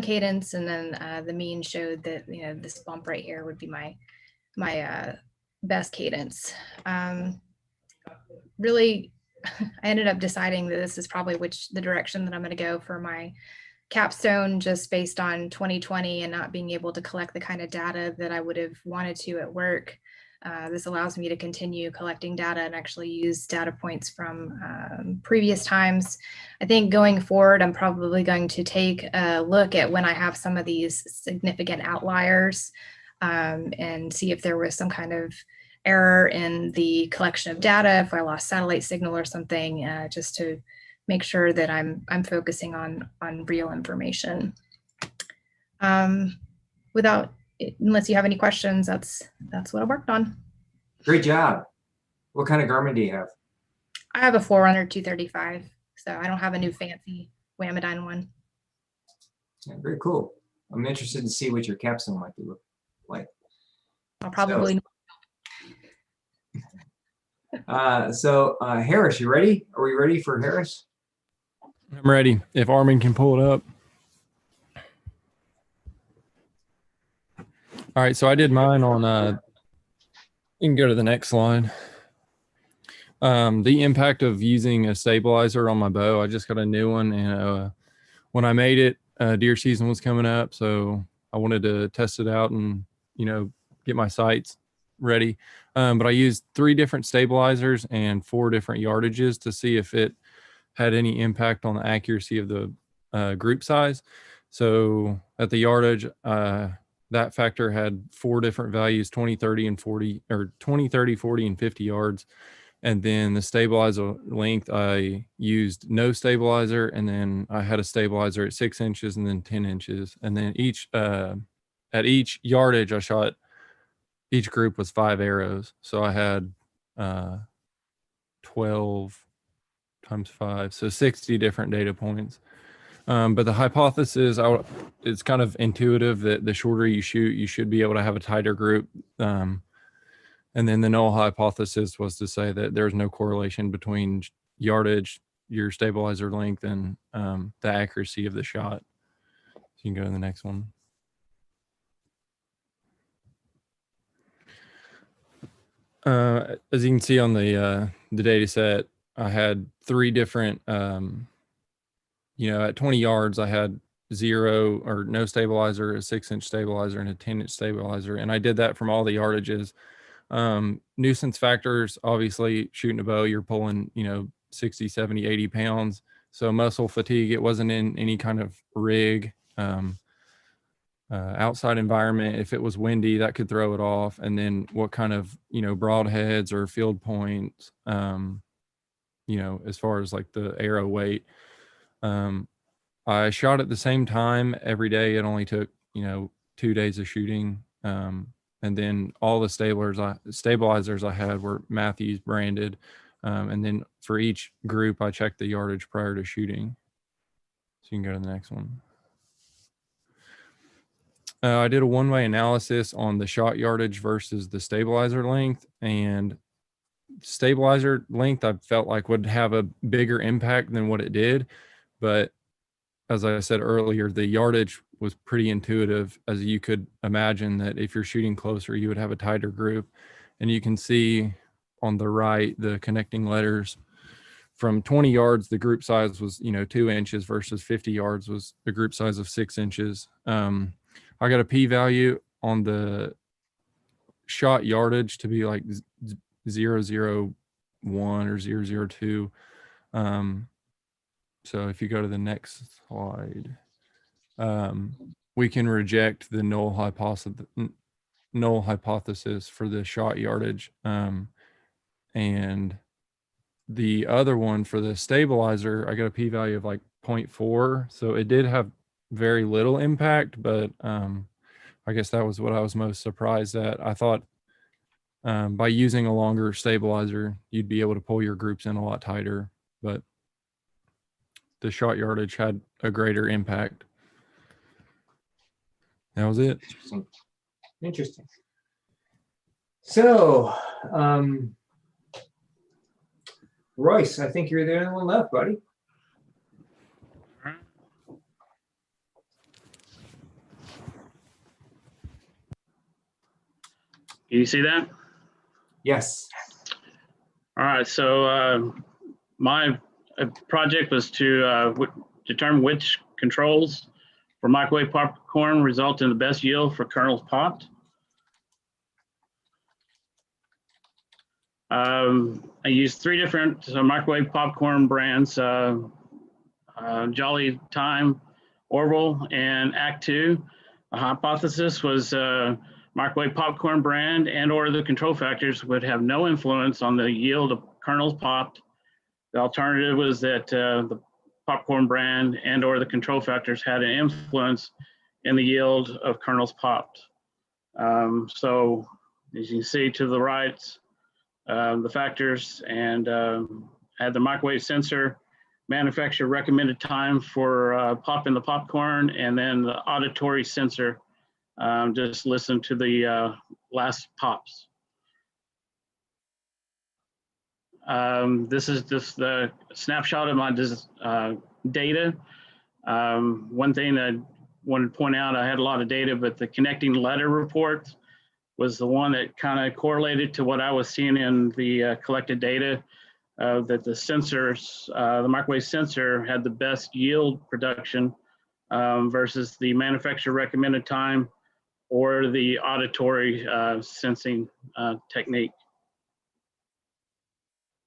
[SPEAKER 2] cadence, and then the mean showed that this bump right here would be my best cadence. Really, I ended up deciding that this is probably the direction that I'm going to go for my capstone, just based on 2020 and not being able to collect the kind of data that I would have wanted to at work.
[SPEAKER 21] This allows me to continue collecting data and actually use data points from previous times. I think going forward, I'm probably going to take a look at when I have some of these significant outliers and see if there was some kind of error in the collection of data, if I lost satellite signal or something, just to make sure that I'm focusing on real information. Unless you have any questions, that's what I worked on.
[SPEAKER 2] Great job. What kind of Garmin do you have?
[SPEAKER 21] I have a Forerunner 235, so I don't have a new fancy Wamidine one.
[SPEAKER 2] Yeah, very cool. I'm interested to see what your capsule might be like.
[SPEAKER 21] I'll probably.
[SPEAKER 2] So Harris, you ready? Are we ready for Harris?
[SPEAKER 20] I'm ready. If Armin can pull it up. All right, so I did mine on, you can go to the next slide. The impact of using a stabilizer on my bow. I just got a new one, and when I made it, deer season was coming up, so I wanted to test it out and, get my sights ready. But I used 3 different stabilizers and 4 different yardages to see if it had any impact on the accuracy of the group size. So at the yardage, that factor had 4 different values, 20, 30, and 40, or 20, 30, 40, and 50 yards. And then the stabilizer length, I used no stabilizer, and then I had a stabilizer at 6 inches and then 10 inches. And then at each yardage, I shot, each group was 5 arrows. So I had 12 times 5, so 60 different data points. But the hypothesis, it's kind of intuitive that the shorter you shoot, you should be able to have a tighter group. And then the null hypothesis was to say that there's no correlation between yardage, your stabilizer length, and the accuracy of the shot. So you can go to the next one. As you can see on the data set, I had 3 different, at 20 yards, I had 0 or no stabilizer, a 6-inch stabilizer, and a 10-inch stabilizer. And I did that from all the yardages. Nuisance factors, obviously shooting a bow, you're pulling, 60, 70, 80 pounds. So muscle fatigue, it wasn't in any kind of rig. Outside environment, if it was windy, that could throw it off. And then what kind of, broadheads or field points, as far as like the arrow weight. I shot at the same time every day. It only took, 2 days of shooting. And then all the stabilizers I had were Matthews branded. And then for each group, I checked the yardage prior to shooting. So you can go to the next one. I did a one-way analysis on the shot yardage versus the stabilizer length, and stabilizer length I felt like would have a bigger impact than what it did. But as I said earlier, the yardage was pretty intuitive, as you could imagine that if you're shooting closer, you would have a tighter group. And you can see on the right, the connecting letters from 20 yards, the group size was, 2 inches versus 50 yards was the group size of 6 inches. I got a p-value on the shot yardage to be like 0.001 or 0.002. So if you go to the next slide, we can reject the null hypothesis for the shot yardage. And the other one for the stabilizer, I got a p-value of like 0.4. So it did have very little impact, but I guess that was what I was most surprised at. I thought by using a longer stabilizer, you'd be able to pull your groups in a lot tighter, but the shot yardage had a greater impact. That was it.
[SPEAKER 2] Interesting. So, Royce, I think you're the only one left, buddy.
[SPEAKER 22] You see that?
[SPEAKER 2] Yes.
[SPEAKER 22] All right. So my project was to determine which controls for microwave popcorn result in the best yield for kernels popped. I used 3 different microwave popcorn brands, Jolly Time, Orville, and Act 2. The hypothesis was microwave popcorn brand and or the control factors would have no influence on the yield of kernels popped. The alternative was that the popcorn brand and or the control factors had an influence in the yield of kernels popped. So as you can see to the right, the factors, and had the microwave sensor, manufacturer recommended time for popping the popcorn, and then the auditory sensor, just listen to the last pops. This is just the snapshot of my data. One thing that I wanted to point out, I had a lot of data, but the connecting letter report was the one that kind of correlated to what I was seeing in the collected data, that the sensors, the microwave sensor had the best yield production versus the manufacturer recommended time or the auditory sensing technique.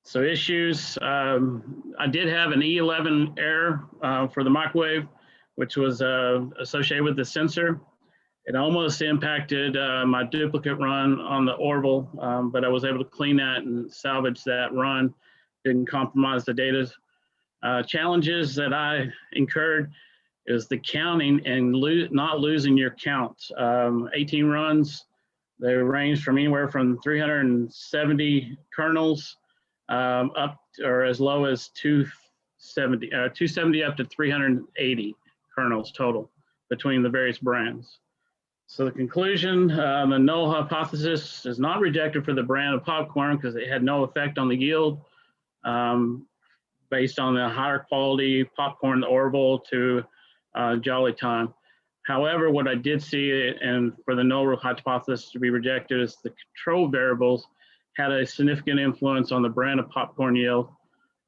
[SPEAKER 22] So issues, I did have an E11 error for the microwave, which was associated with the sensor. It almost impacted my duplicate run on the Orville, but I was able to clean that and salvage that run. Didn't compromise the data. Challenges that I incurred is the counting and not losing your count. 18 runs, they range from anywhere from 370 kernels up or as low as 270 up to 380 kernels total between the various brands. So the conclusion, the null hypothesis is not rejected for the brand of popcorn because it had no effect on the yield based on the higher quality popcorn, the Orville to Jolly Time. However, what I did see, and for the null hypothesis to be rejected, is the control variables had a significant influence on the brand of popcorn yield.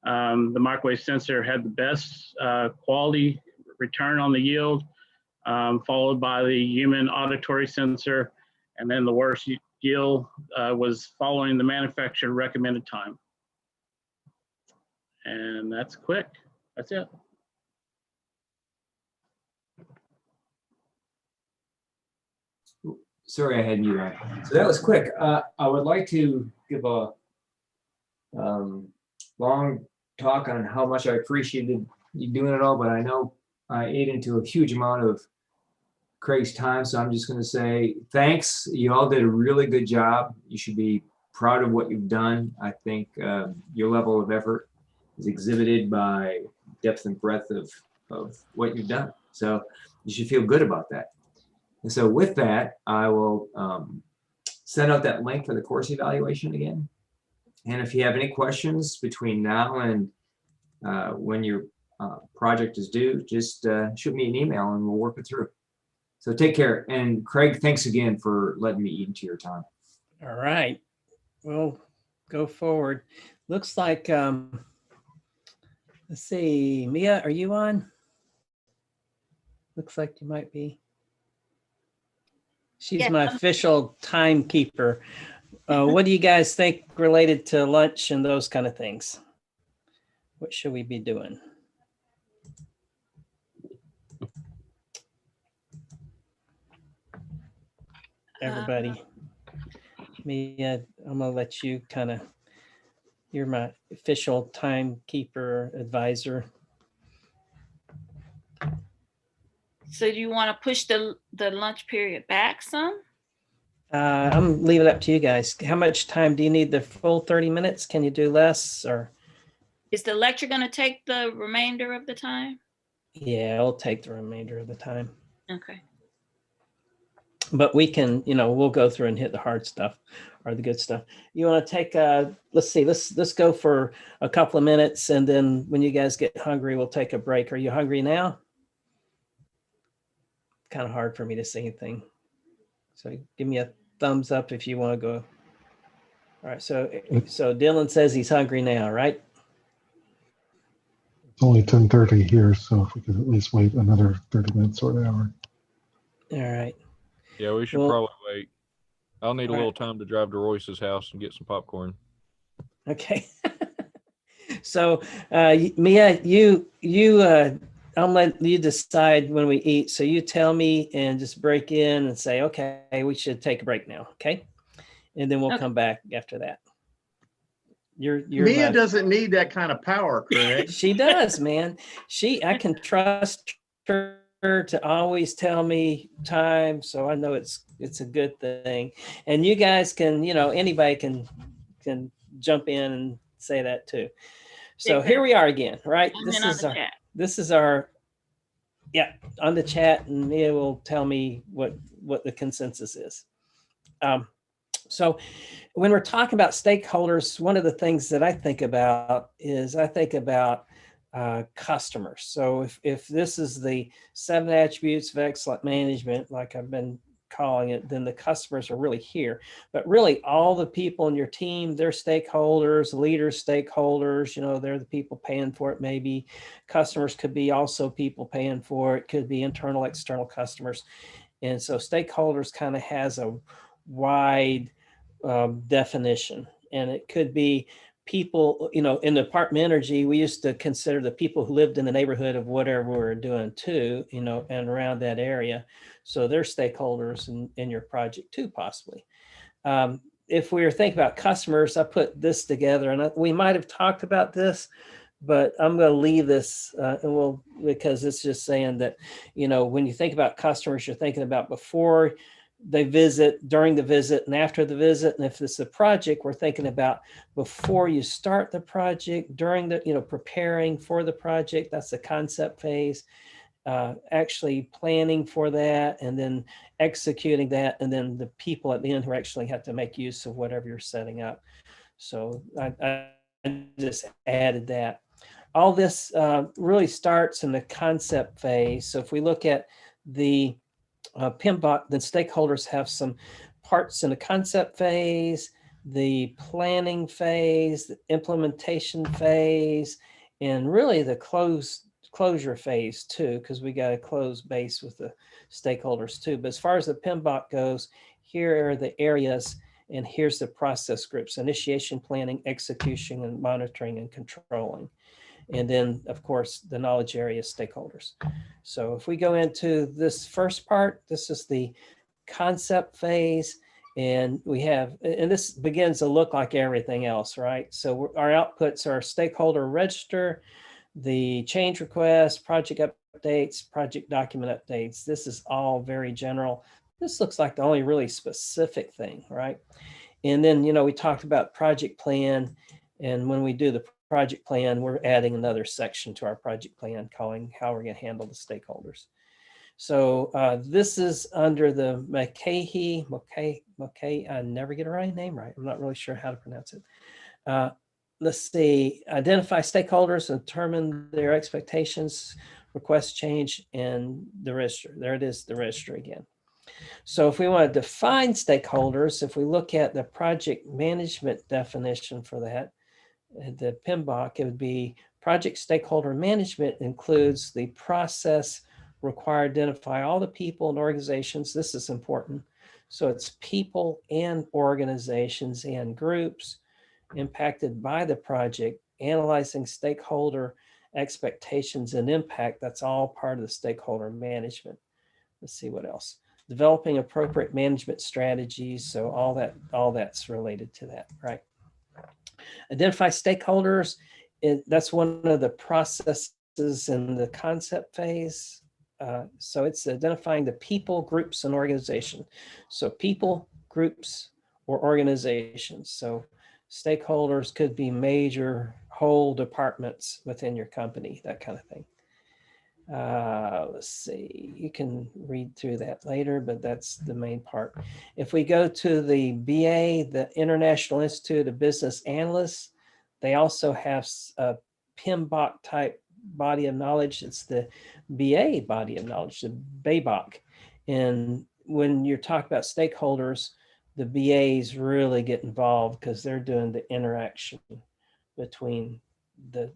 [SPEAKER 22] The microwave sensor had the best quality return on the yield, followed by the human auditory sensor, and then the worst yield was following the manufacturer recommended time. And that's quick. That's it.
[SPEAKER 2] Sorry, I had you on. So that was quick. I would like to give a long talk on how much I appreciated you doing it all, but I know I ate into a huge amount of Craig's time, so I'm just going to say thanks. You all did a really good job. You should be proud of what you've done. I think your level of effort is exhibited by depth and breadth of what you've done. So you should feel good about that. And so with that, I will send out that link for the course evaluation again. And if you have any questions between now and when your project is due, just shoot me an email and we'll work it through. So take care. And Craig, thanks again for letting me eat into your time.
[SPEAKER 13] All right. We'll go forward. Looks like, let's see, Mia, are you on? Looks like you might be. She's
[SPEAKER 1] Yeah.
[SPEAKER 13] my official timekeeper. What do you guys think related to lunch and those kind of things? What should we be doing? Everybody. Mia, I'm gonna let you kind of, you're my official timekeeper advisor.
[SPEAKER 1] So do you want to push the lunch period back some?
[SPEAKER 13] I'm leaving it up to you guys. How much time do you need? The full 30 minutes? Can you do less or?
[SPEAKER 1] Is the lecture going to take the remainder of the time?
[SPEAKER 13] Yeah, I'll take the remainder of the time.
[SPEAKER 1] Okay.
[SPEAKER 13] But we can, we'll go through and hit the hard stuff or the good stuff. You want to take, let's see, let's go for a couple of minutes. And then when you guys get hungry, we'll take a break. Are you hungry now? Kind of hard for me to say anything. So give me a thumbs up if you want to go. All right. So Dylan says he's hungry now, right?
[SPEAKER 6] It's only 10:30 here, so if we could at least wait another 30 minutes or an hour.
[SPEAKER 13] All right.
[SPEAKER 14] Yeah, we should
[SPEAKER 13] Well,
[SPEAKER 14] probably wait. I'll need a
[SPEAKER 13] all
[SPEAKER 14] little time to drive to Royce's house and get some popcorn.
[SPEAKER 13] Okay. So, Mia, I'll let you decide when we eat. So you tell me and just break in and say, okay, we should take a break now. Okay. And then we'll come back after that. You're
[SPEAKER 12] Mia
[SPEAKER 13] my-
[SPEAKER 12] doesn't need that kind of power, Craig.
[SPEAKER 13] She does, man. I can trust her to always tell me time. So I know it's a good thing. And you guys can, anybody can jump in and say that too. So here we are again, right? This is our on the chat, and Mia will tell me what the consensus is. So when we're talking about stakeholders, one of the things that I think about is customers. So if this is the 7 attributes of excellent management, like I've been calling it, then the customers are really here. But really all the people in your team, they're stakeholders, leaders, stakeholders, they're the people paying for it. Maybe customers could be also people paying for it, could be internal, external customers. And so stakeholders kind of has a wide definition, and it could be people, in the Department of Energy, we used to consider the people who lived in the neighborhood of whatever we were doing too, and around that area. So they're stakeholders in your project too, possibly. If we were thinking about customers, I put this together, and we might have talked about this, but I'm going to leave this because it's just saying that, when you think about customers, you're thinking about before they visit, during the visit, and after the visit. And if it's a project, we're thinking about before you start the project, during the, preparing for the project, that's the concept phase, actually planning for that, and then executing that, and then the people at the end who actually have to make use of whatever you're setting up. So I just added that. All this really starts in the concept phase. So if we look at the PMBOK, then stakeholders have some parts in the concept phase, the planning phase, the implementation phase, and really the closure phase too, because we got to close base with the stakeholders too. But as far as the PMBOK goes, here are the areas, and here's the process groups: initiation, planning, execution, and monitoring and controlling. And then, of course, the knowledge area stakeholders. So if we go into this first part, this is the concept phase, and this begins to look like everything else, right? So our outputs are stakeholder register, the change request, project updates, project document updates. This is all very general. This looks like the only really specific thing, right? And then, we talked about project plan, and when we do the project plan, we're adding another section to our project plan calling how we're going to handle the stakeholders. So this is under the McKay, I never get a right name right. I'm not really sure how to pronounce it. Let's see, identify stakeholders and determine their expectations, request change, and the register. There it is, the register again. So if we want to define stakeholders, if we look at the project management definition for that, the PMBOK, it would be project stakeholder management includes the process required to identify all the people and organizations. This is important. So it's people and organizations and groups impacted by the project, analyzing stakeholder expectations and impact. That's all part of the stakeholder management. Let's see what else. Developing appropriate management strategies. So all that's related to that, right? Identify stakeholders. That's one of the processes in the concept phase. So it's identifying the people, groups, and organization. So people, groups, or organizations. So stakeholders could be major whole departments within your company, that kind of thing. Let's see, you can read through that later, but that's the main part. If we go to the BA, the International Institute of Business Analysts, they also have a PMBOK type body of knowledge. It's the BA body of knowledge, the BABOK. And when you're talking about stakeholders, the BAs really get involved because they're doing the interaction between the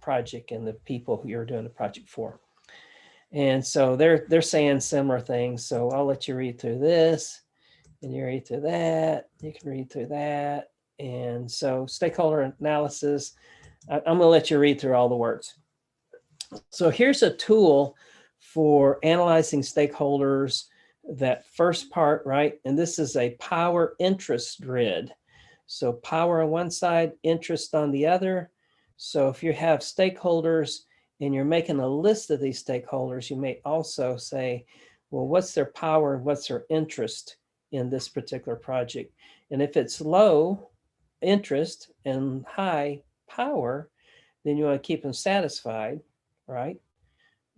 [SPEAKER 13] project and the people who you're doing the project for. And so they're saying similar things. So I'll let you read through this, and you read through that. You can read through that. And so stakeholder analysis, I'm going to let you read through all the words. So here's a tool for analyzing stakeholders, that first part, right? And this is a power interest grid. So power on one side, interest on the other. So if you have stakeholders and you're making a list of these stakeholders, you may also say, well, what's their power and what's their interest in this particular project? And if it's low interest and high power, then you want to keep them satisfied, right?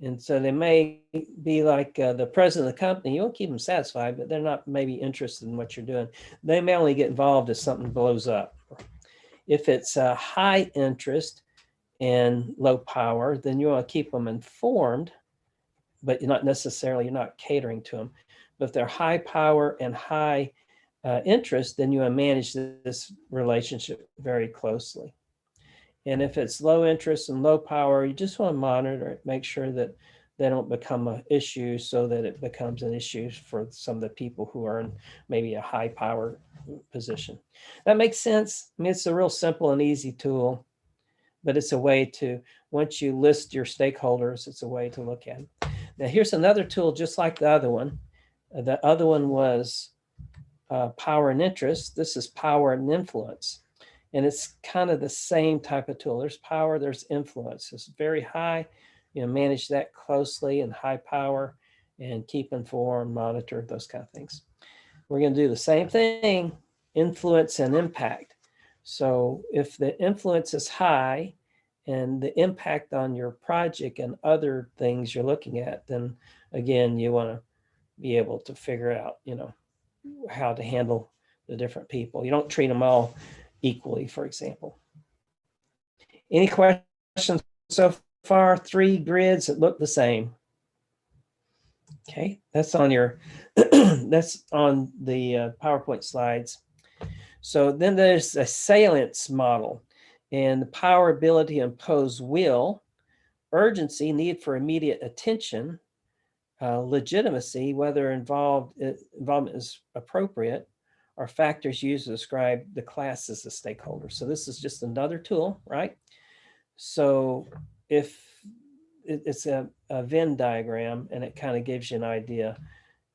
[SPEAKER 13] And so they may be like the president of the company. You won't keep them satisfied, but they're not maybe interested in what you're doing. They may only get involved if something blows up. If it's a high interest and low power, then you want to keep them informed, but you're not catering to them. But if they're high power and high interest, then you want to manage this relationship very closely. And if it's low interest and low power, you just want to monitor it, make sure that they don't become an issue so that it becomes an issue for some of the people who are in maybe a high power position. That makes sense. I mean, it's a real simple and easy tool, but it's a way to, once you list your stakeholders, it's a way to look at it. Now, here's another tool just like the other one. The other one was power and interest. This is power and influence. And it's kind of the same type of tool. There's power, there's influence. It's very high, manage that closely, and high power, and keep informed, monitor, those kind of things. We're going to do the same thing, influence and impact. So if the influence is high and the impact on your project and other things you're looking at, then again, you want to be able to figure out, how to handle the different people. You don't treat them all equally, for example. Any questions so far? 3 grids that look the same. Okay, that's on your that's on the PowerPoint slides. So then there's a salience model, and the power, ability to impose will, urgency, need for immediate attention, legitimacy, whether involvement is appropriate, are factors used to describe the classes of stakeholders. So this is just another tool, right? So if it's a Venn diagram, and it kind of gives you an idea,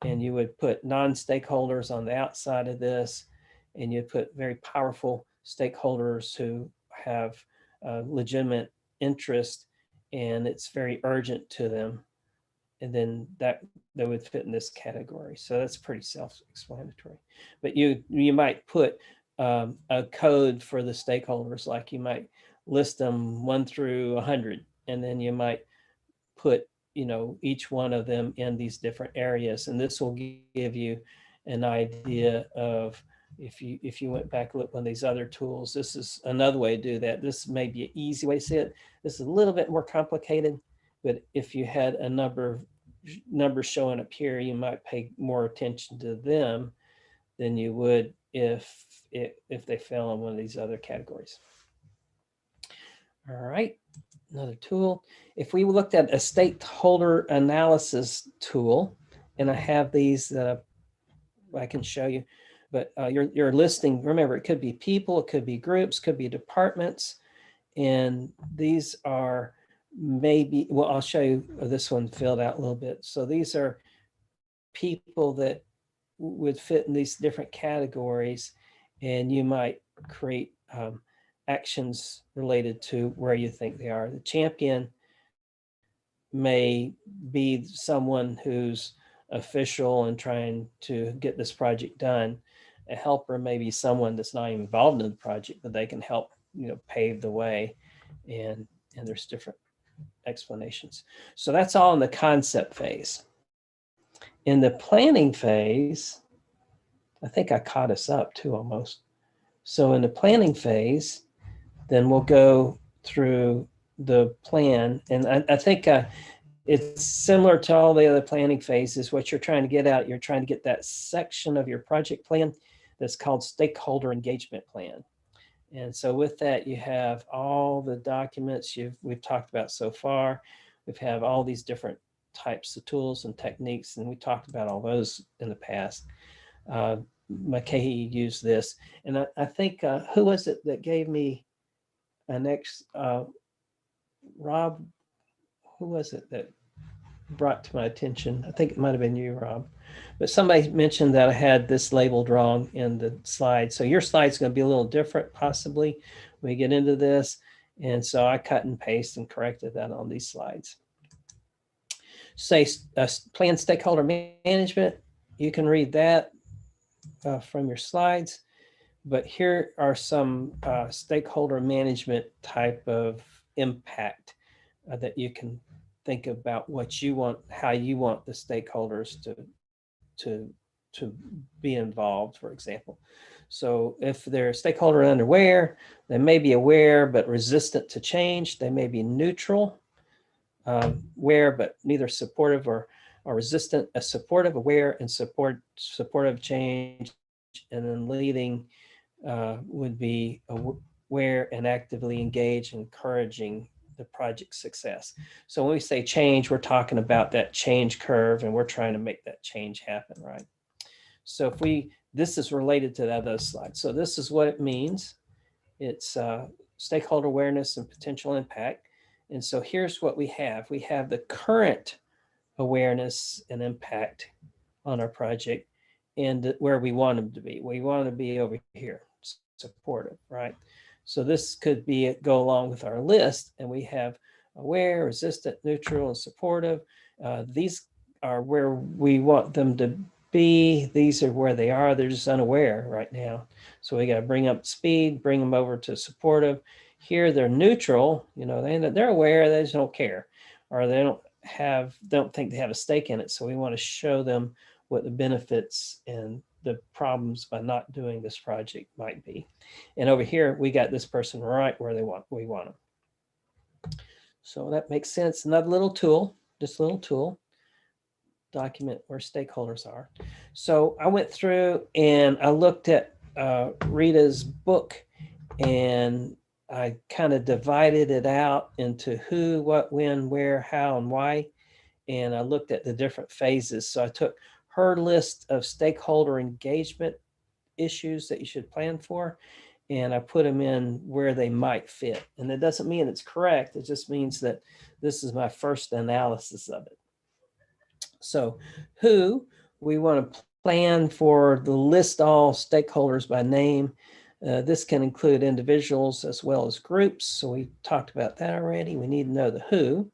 [SPEAKER 13] and you would put non-stakeholders on the outside of this, and you put very powerful stakeholders who have legitimate interest, and it's very urgent to them. And then that would fit in this category. So that's pretty self-explanatory. But you might put a code for the stakeholders, like you might list them 1 through 100, and then you might put each one of them in these different areas. And this will give you an idea of, if you went back and looked on these other tools, this is another way to do that. This may be an easy way to see it. This is a little bit more complicated, but if you had a numbers showing up here, you might pay more attention to them than you would if they fell in one of these other categories. All right, another tool. If we looked at a stakeholder analysis tool, and I have these that I can show you, but you're listing, remember, it could be people, it could be groups, could be departments, and these are maybe, well, I'll show you this one filled out a little bit. So these are people that would fit in these different categories, and you might create actions related to where you think they are. The champion may be someone who's official and trying to get this project done. A helper may be someone that's not even involved in the project, but they can help, pave the way. And there's different explanations. So that's all in the concept phase. In the planning phase, I think I caught us up too almost. So in the planning phase, then we'll go through the plan. And I think it's similar to all the other planning phases. What you're trying to get at, you're trying to get that section of your project plan that's called stakeholder engagement plan. And so with that, you have all the documents we've talked about so far. We have all these different types of tools and techniques, and we talked about all those in the past. McKay used this. And I think, who was it that gave me an Rob, who was it that brought to my attention? I think it might have been you, Rob. But somebody mentioned that I had this labeled wrong in the slide. So your slide's going to be a little different possibly when we get into this. And so I cut and paste and corrected that on these slides. Say plan stakeholder management. You can read that from your slides. But here are some stakeholder management type of impact that you can think about what you want, how you want the stakeholders to be involved, for example. So if they're a stakeholder unaware, they may be aware but resistant to change. They may be neutral, aware but neither supportive or resistant, supportive, aware, and supportive change. And then leading would be aware and actively engaged, encouraging the project success. So when we say change, we're talking about that change curve, and we're trying to make that change happen, right? So this is related to those slides. So this is what it means. It's stakeholder awareness and potential impact. And so here's what we have. We have the current awareness and impact on our project and where we want them to be. We want to be over here, supportive, right? So this could be go along with our list, and we have aware, resistant, neutral, and supportive. These are where we want them to be. These are where they are. They're just unaware right now. So we got to bring up speed, bring them over to supportive. Here they're neutral. You know, they're aware. They just don't care, or they don't think they have a stake in it. So we want to show them what the benefits and the problems by not doing this project might be. And over here, we got this person right where we want them. So that makes sense. Another little tool, this little tool, document where stakeholders are. So I went through and I looked at Rita's book, and I kind of divided it out into who, what, when, where, how, and why. And I looked at the different phases. So I took her list of stakeholder engagement issues that you should plan for, and I put them in where they might fit. And that doesn't mean it's correct. It just means that this is my first analysis of it. So who, we want to plan for the list all stakeholders by name. This can include individuals as well as groups. So we talked about that already. We need to know the who.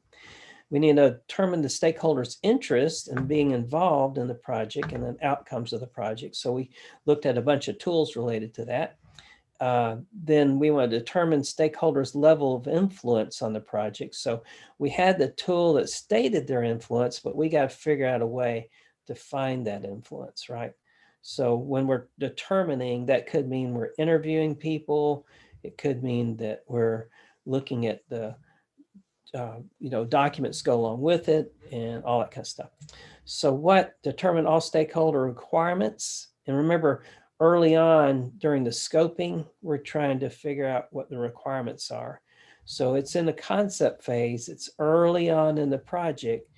[SPEAKER 13] We need to determine the stakeholders' interest in being involved in the project and then outcomes of the project. So we looked at a bunch of tools related to that. Then we want to determine stakeholders' level of influence on the project. So we had the tool that stated their influence, but we got to figure out a way to find that influence, right? So when we're determining, that could mean we're interviewing people. It could mean that we're looking at the documents go along with it and all that kind of stuff. So determine all stakeholder requirements. And remember, early on during the scoping, we're trying to figure out what the requirements are. So it's in the concept phase, it's early on in the project,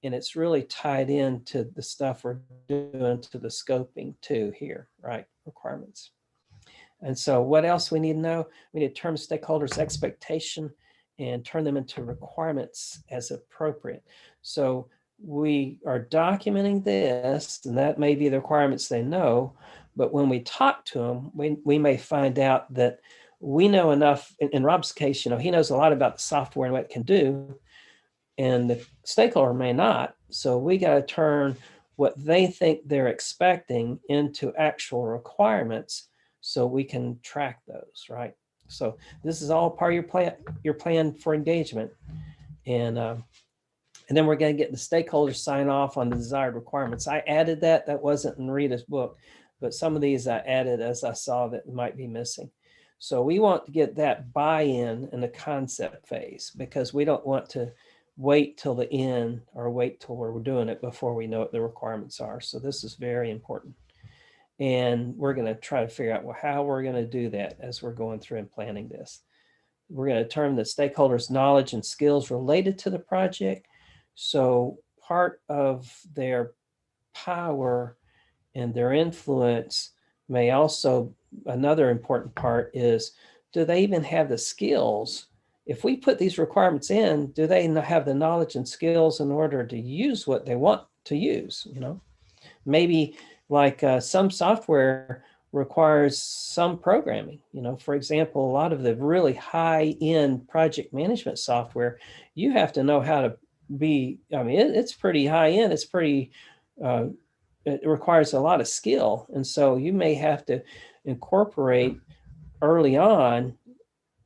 [SPEAKER 13] and it's really tied into the stuff we're doing to the scoping too here, right? Requirements. And so what else we need to know? We need to determine stakeholders' expectation and turn them into requirements as appropriate. So we are documenting this, and that may be the requirements they know, but when we talk to them, we may find out that we know enough. In Rob's case, he knows a lot about the software and what it can do, and the stakeholder may not. So we got to turn what they think they're expecting into actual requirements so we can track those, right? So this is all part of your plan for engagement. And then we're going to get the stakeholders sign off on the desired requirements. I added that. That wasn't in Rita's book, but some of these I added as I saw that might be missing. So we want to get that buy-in in the concept phase, because we don't want to wait till the end or wait till we're doing it before we know what the requirements are. So this is very important. And we're going to try to figure out how we're going to do that as we're going through and planning this. We're going to determine the stakeholders' knowledge and skills related to the project. So part of their power and their influence may also, another important part is, do they even have the skills? If we put these requirements in, do they have the knowledge and skills in order to use what they want to use? You know, maybe like some software requires some programming. You know, for example, a lot of the really high-end project management software, you have to know how to be, I mean, it's pretty high-end. It's pretty, it requires a lot of skill. And so you may have to incorporate early on,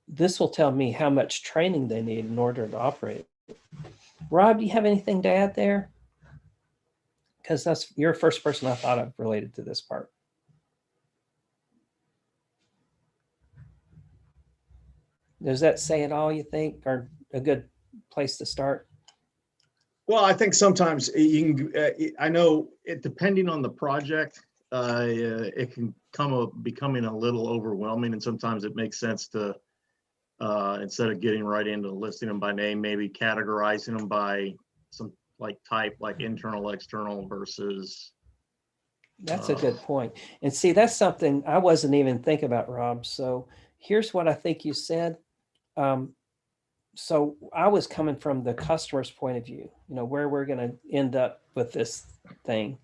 [SPEAKER 13] this will tell me how much training they need in order to operate. Rob, do you have anything to add there? Because that's your first person I thought of related to this part. Does that say it all, you think, or a good place to start?
[SPEAKER 12] Well, I think sometimes you can, I know it, depending on the project, it can becoming a little overwhelming, and sometimes it makes sense to, instead of getting right into listing them by name, maybe categorizing them by some like type, like internal, external versus.
[SPEAKER 13] That's a good point. And see, that's something I wasn't even thinking about, Rob. So here's what I think you said. So I was coming from the customer's point of view, you know, where we're going to end up with this thing.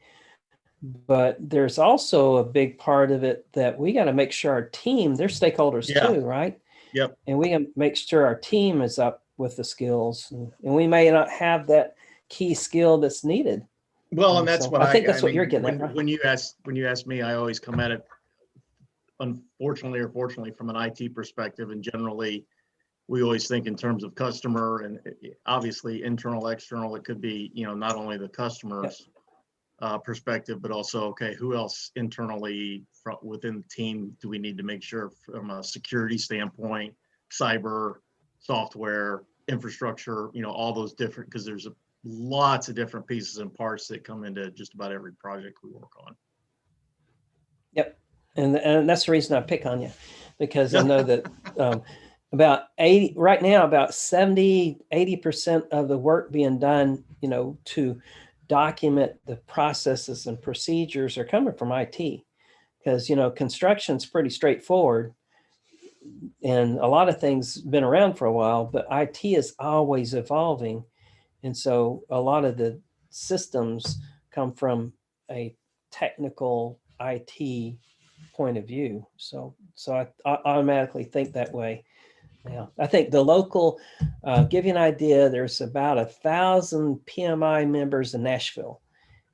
[SPEAKER 13] But there's also a big part of it that we got to make sure our team, they're stakeholders too, right?
[SPEAKER 12] Yep.
[SPEAKER 13] And we can make sure our team is up with the skills, and we may not have that key skill that's needed.
[SPEAKER 12] Well, and that's
[SPEAKER 13] so
[SPEAKER 12] what
[SPEAKER 13] I think that's what
[SPEAKER 12] mean,
[SPEAKER 13] you're getting
[SPEAKER 12] when,
[SPEAKER 13] at. Right?
[SPEAKER 12] when you ask me, I always come at it, unfortunately or fortunately, from an IT perspective, and generally we always think in terms of customer, and obviously internal, external. It could be, you know, not only the customer's perspective, but also, okay, who else internally within the team do we need to make sure from a security standpoint, cyber, software, infrastructure, you know, all those different, because there's lots of different pieces and parts that come into just about every project we work on.
[SPEAKER 13] Yep. And that's the reason I pick on you, because I know that about 80, right now, about 80% of the work being done, you know, to document the processes and procedures are coming from IT, because, you know, construction's pretty straightforward and a lot of things been around for a while, but IT is always evolving. And so a lot of the systems come from a technical IT point of view. So I automatically think that way. Yeah, I think the local, give you an idea, there's about 1,000 PMI members in Nashville.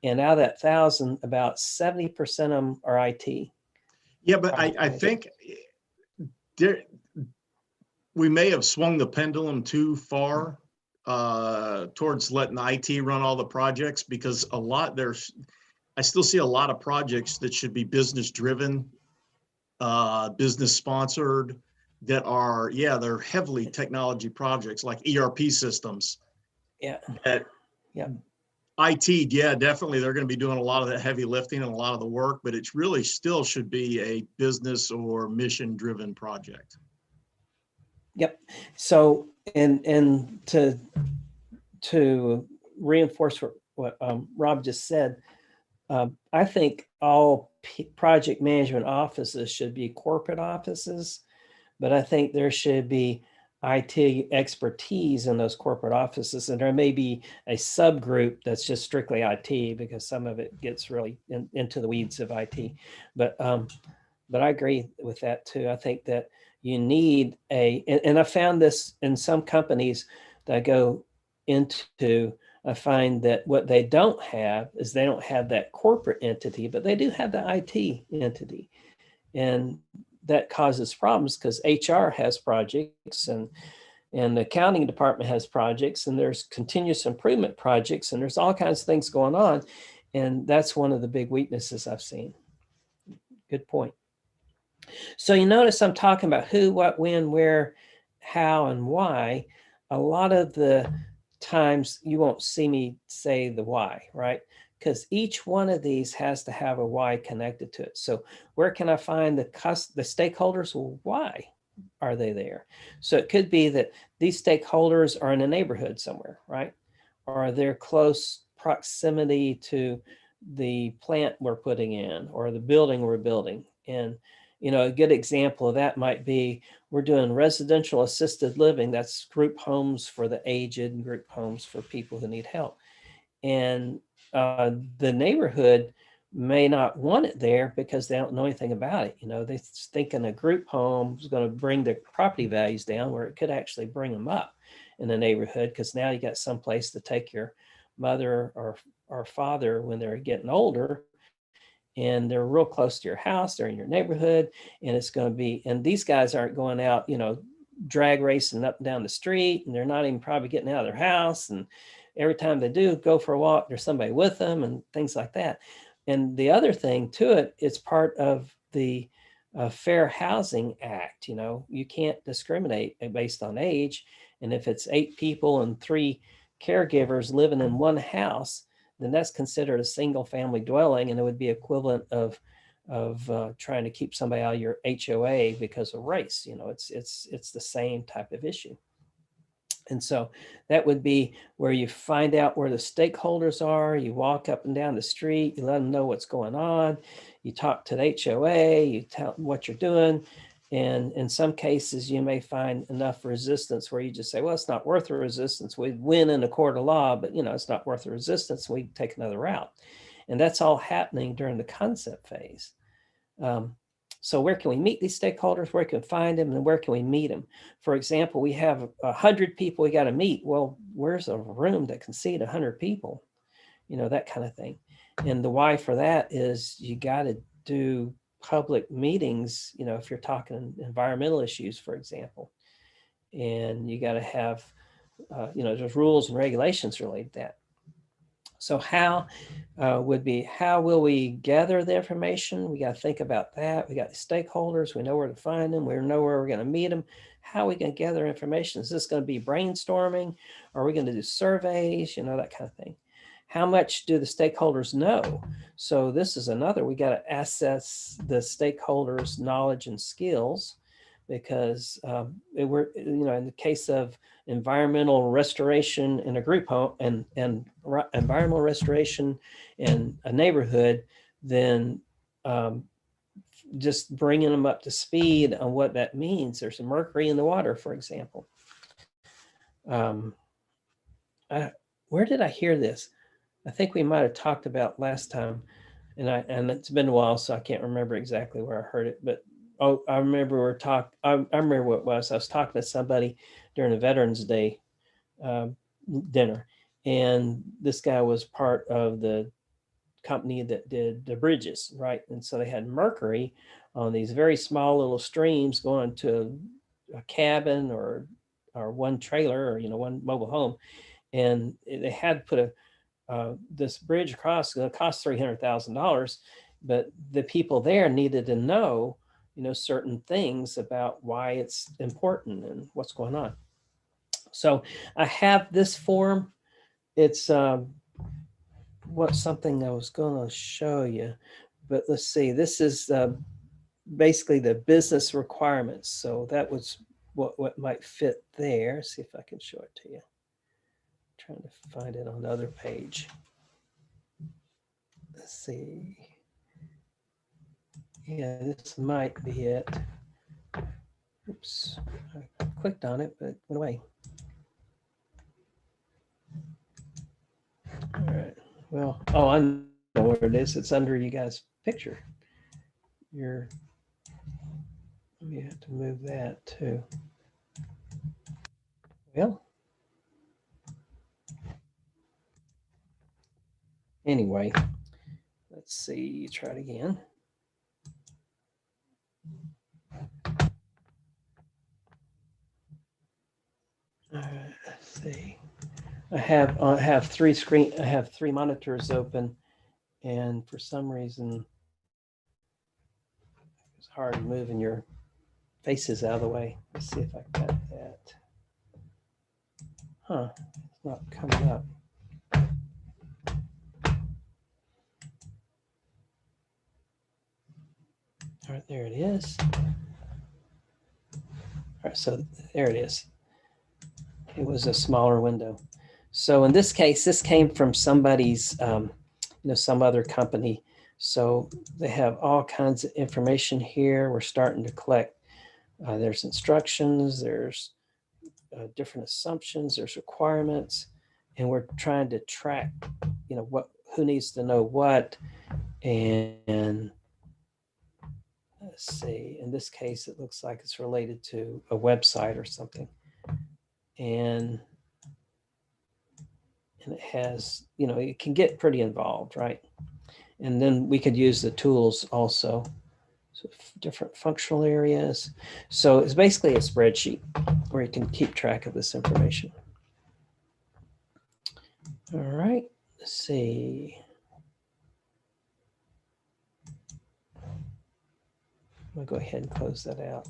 [SPEAKER 13] And out of that 1,000, about 70% of them are IT.
[SPEAKER 12] Yeah, but I think we may have swung the pendulum too far towards letting the IT run all the projects, because I still see a lot of projects that should be business driven, business sponsored, that are, they're heavily technology projects like ERP systems.
[SPEAKER 13] Yeah.
[SPEAKER 12] IT, definitely they're going to be doing a lot of the heavy lifting and a lot of the work, but it really still should be a business or mission driven project.
[SPEAKER 13] Yep. So, and to reinforce what Rob just said, I think all project management offices should be corporate offices, but I think there should be IT expertise in those corporate offices, and there may be a subgroup that's just strictly IT, because some of it gets really into the weeds of IT. But I agree with that too. I think that you need and I found this in some companies that I go into. I find that what they don't have is they don't have that corporate entity, but they do have the IT entity, and that causes problems because HR has projects and the accounting department has projects, and there's continuous improvement projects, and there's all kinds of things going on. And that's one of the big weaknesses I've seen. Good point. So you notice I'm talking about who, what, when, where, how, and why. A lot of the times you won't see me say the why, right? Because each one of these has to have a why connected to it. So where can I find the stakeholders? Well, why are they there? So it could be that these stakeholders are in a neighborhood somewhere, right? Or they're close proximity to the plant we're putting in or the building we're building. And, you know, a good example of that might be we're doing residential assisted living. That's group homes for the aged and group homes for people who need help. And the neighborhood may not want it there because they don't know anything about it. You know, they're thinking a group home is going to bring their property values down, where it could actually bring them up in the neighborhood, because now you got some place to take your mother or father when they're getting older, and they're real close to your house, they're in your neighborhood, and it's going to be, and these guys aren't going out, you know, drag racing up and down the street, and they're not even probably getting out of their house. And every time they do go for a walk, there's somebody with them and things like that. And the other thing to it, it's part of the Fair Housing Act. You know, you can't discriminate based on age. And if it's 8 people and 3 caregivers living in one house, then that's considered a single family dwelling, and it would be equivalent of trying to keep somebody out of your HOA because of race. You know, it's the same type of issue. And so that would be where you find out where the stakeholders are. You walk up and down the street, you let them know what's going on. You talk to the HOA, you tell them what you're doing. And in some cases, you may find enough resistance where you just say, well, it's not worth the resistance. We'd win in a court of law, but you know, it's not worth the resistance. We take another route. And that's all happening during the concept phase. So where can we meet these stakeholders? Where can we find them, and where can we meet them? For example, we have 100 people we got to meet. Well, where's a room that can seat 100 people? You know, that kind of thing. And the why for that is you got to do public meetings, you know, if you're talking environmental issues, for example, and you got to have, you know, there's rules and regulations related to that. So how would be, how will we gather the information? We got to think about that. We got the stakeholders. We know where to find them. We know where we're going to meet them. How are we going to gather information? Is this going to be brainstorming? Are we going to do surveys? You know, that kind of thing. How much do the stakeholders know? So this is another, we got to assess the stakeholders' knowledge and skills, because we're, you know, in the case of environmental restoration in a group home and environmental restoration in a neighborhood, then just bringing them up to speed on what that means. There's mercury in the water, for example. Where did I hear this? I think we might have talked about last time, and it's been a while, so I can't remember exactly where I heard it, but oh, I remember I remember what it was. I was talking to somebody during a Veterans Day dinner, and this guy was part of the company that did the bridges, right? And so they had mercury on these very small little streams going to a cabin or one trailer, or, you know, one mobile home, and they had to put this bridge across. It cost $300,000, but the people there needed to know, you know, certain things about why it's important and what's going on. So I have this form. It's something I was going to show you, but let's see. This is basically the business requirements. So that was what might fit there. See if I can show it to you. Trying to find it on the other page. Let's see. Yeah, this might be it. Oops, I clicked on it, but it went away. All right, well, oh, I know where it is. It's under you guys' picture. You have to move that too. Well, anyway, let's see, try it again. All right, let's see. I have 3 monitors open, and for some reason it's hard moving your faces out of the way. Let's see if I got that. Huh, it's not coming up. All right, there it is. All right, so there it is. It was a smaller window. So in this case, this came from somebody's some other company. So they have all kinds of information here. We're starting to collect. There's instructions, there's different assumptions, there's requirements, and we're trying to track, who needs to know what. And let's see, in this case, it looks like it's related to a website or something. And it has, it can get pretty involved, right? And then we could use the tools also. So different functional areas. So it's basically a spreadsheet where you can keep track of this information. All right, let's see. I'll go ahead and close that out.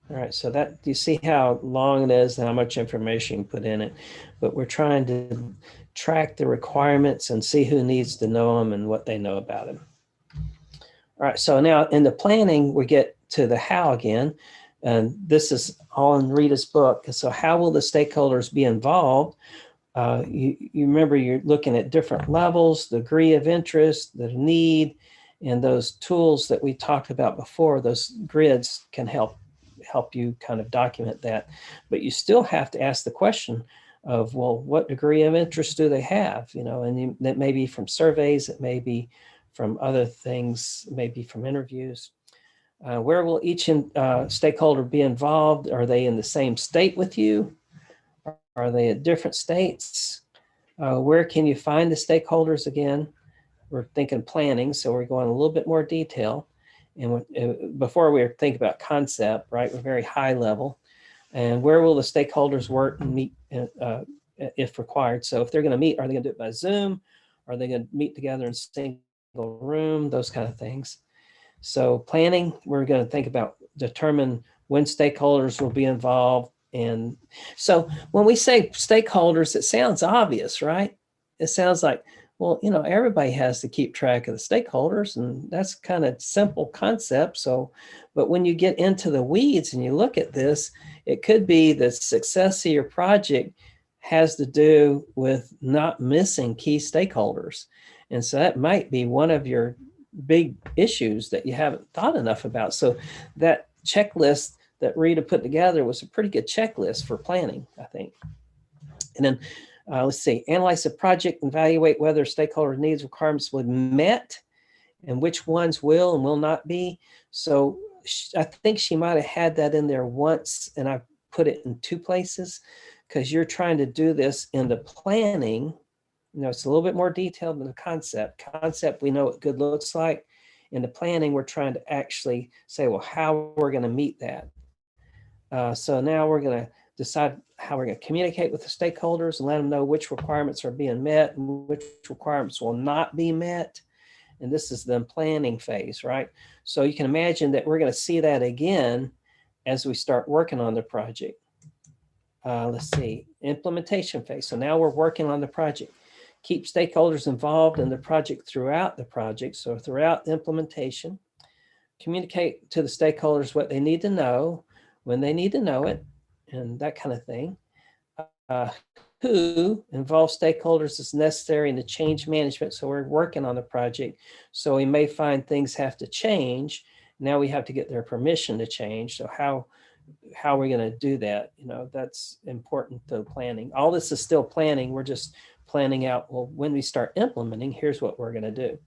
[SPEAKER 13] All right, so that, you see how long it is and how much information you put in it, but we're trying to track the requirements and see who needs to know them and what they know about them. All right, so now in the planning, we get to the how again, and this is all in Rita's book. So how will the stakeholders be involved? You remember you're looking at different levels, the degree of interest, the need, and those tools that we talked about before, those grids can help you kind of document that. But you still have to ask the question of, well, what degree of interest do they have? And that may be from surveys, it may be from other things, maybe from interviews. Where will each stakeholder be involved? Are they in the same state with you? Are they at different states? Where can you find the stakeholders again? We're thinking planning, so we're going a little bit more detail. And before we were thinking about concept, right? We're very high level. And where will the stakeholders work and meet if required? So if they're going to meet, are they going to do it by Zoom? Are they going to meet together in single room? Those kind of things. So planning, we're going to think about determine when stakeholders will be involved. And so when we say stakeholders, it sounds obvious, right? It sounds like, well, everybody has to keep track of the stakeholders, and that's kind of simple concept. So, but when you get into the weeds and you look at this, it could be the success of your project has to do with not missing key stakeholders. And so that might be one of your big issues that you haven't thought enough about. So that checklist that Rita put together was a pretty good checklist for planning, I think. And then let's see, analyze the project, evaluate whether stakeholder needs, requirements will be met and which ones will and will not be. So I think she might have had that in there once, and I put it in two places because you're trying to do this in the planning. It's a little bit more detailed than the concept. Concept, we know what good looks like. In the planning, we're trying to actually say, well, how we're going to meet that. So now we're going to decide how we're going to communicate with the stakeholders and let them know which requirements are being met and which requirements will not be met. And this is the planning phase, right? So you can imagine that we're going to see that again as we start working on the project. Let's see, implementation phase. So now we're working on the project. Keep stakeholders involved in the project throughout the project. So throughout the implementation, communicate to the stakeholders what they need to know, when they need to know it, and that kind of thing. Who involve stakeholders as necessary in the change management. So we're working on the project. So we may find things have to change. Now we have to get their permission to change. So how are we going to do that? That's important to planning. All this is still planning. We're just planning out, well, when we start implementing, here's what we're going to do.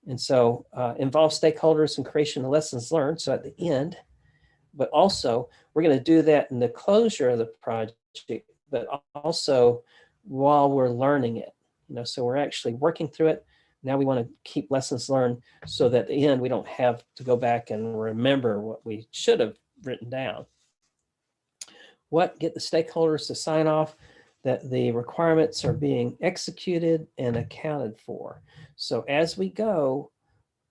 [SPEAKER 13] And so involve stakeholders in creation of lessons learned. So at the end, but also we're going to do that in the closure of the project, but also while we're learning it. So we're actually working through it. Now we want to keep lessons learned so that at the end we don't have to go back and remember what we should have written down. Get the stakeholders to sign off that the requirements are being executed and accounted for. So as we go,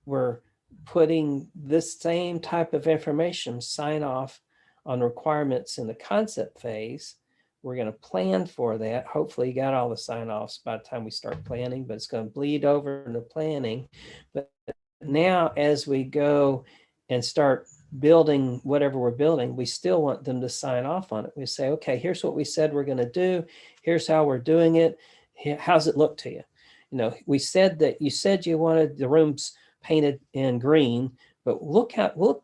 [SPEAKER 13] we're putting this same type of information, sign off on requirements in the concept phase. We're going to plan for that. Hopefully you got all the sign-offs by the time we start planning, but it's going to bleed over into planning. But now as we go and start building whatever we're building, we still want them to sign off on it. We say, okay, here's what we said we're going to do. Here's how we're doing it. How's it look to you? You know, we said that you said you wanted the rooms painted in green, but look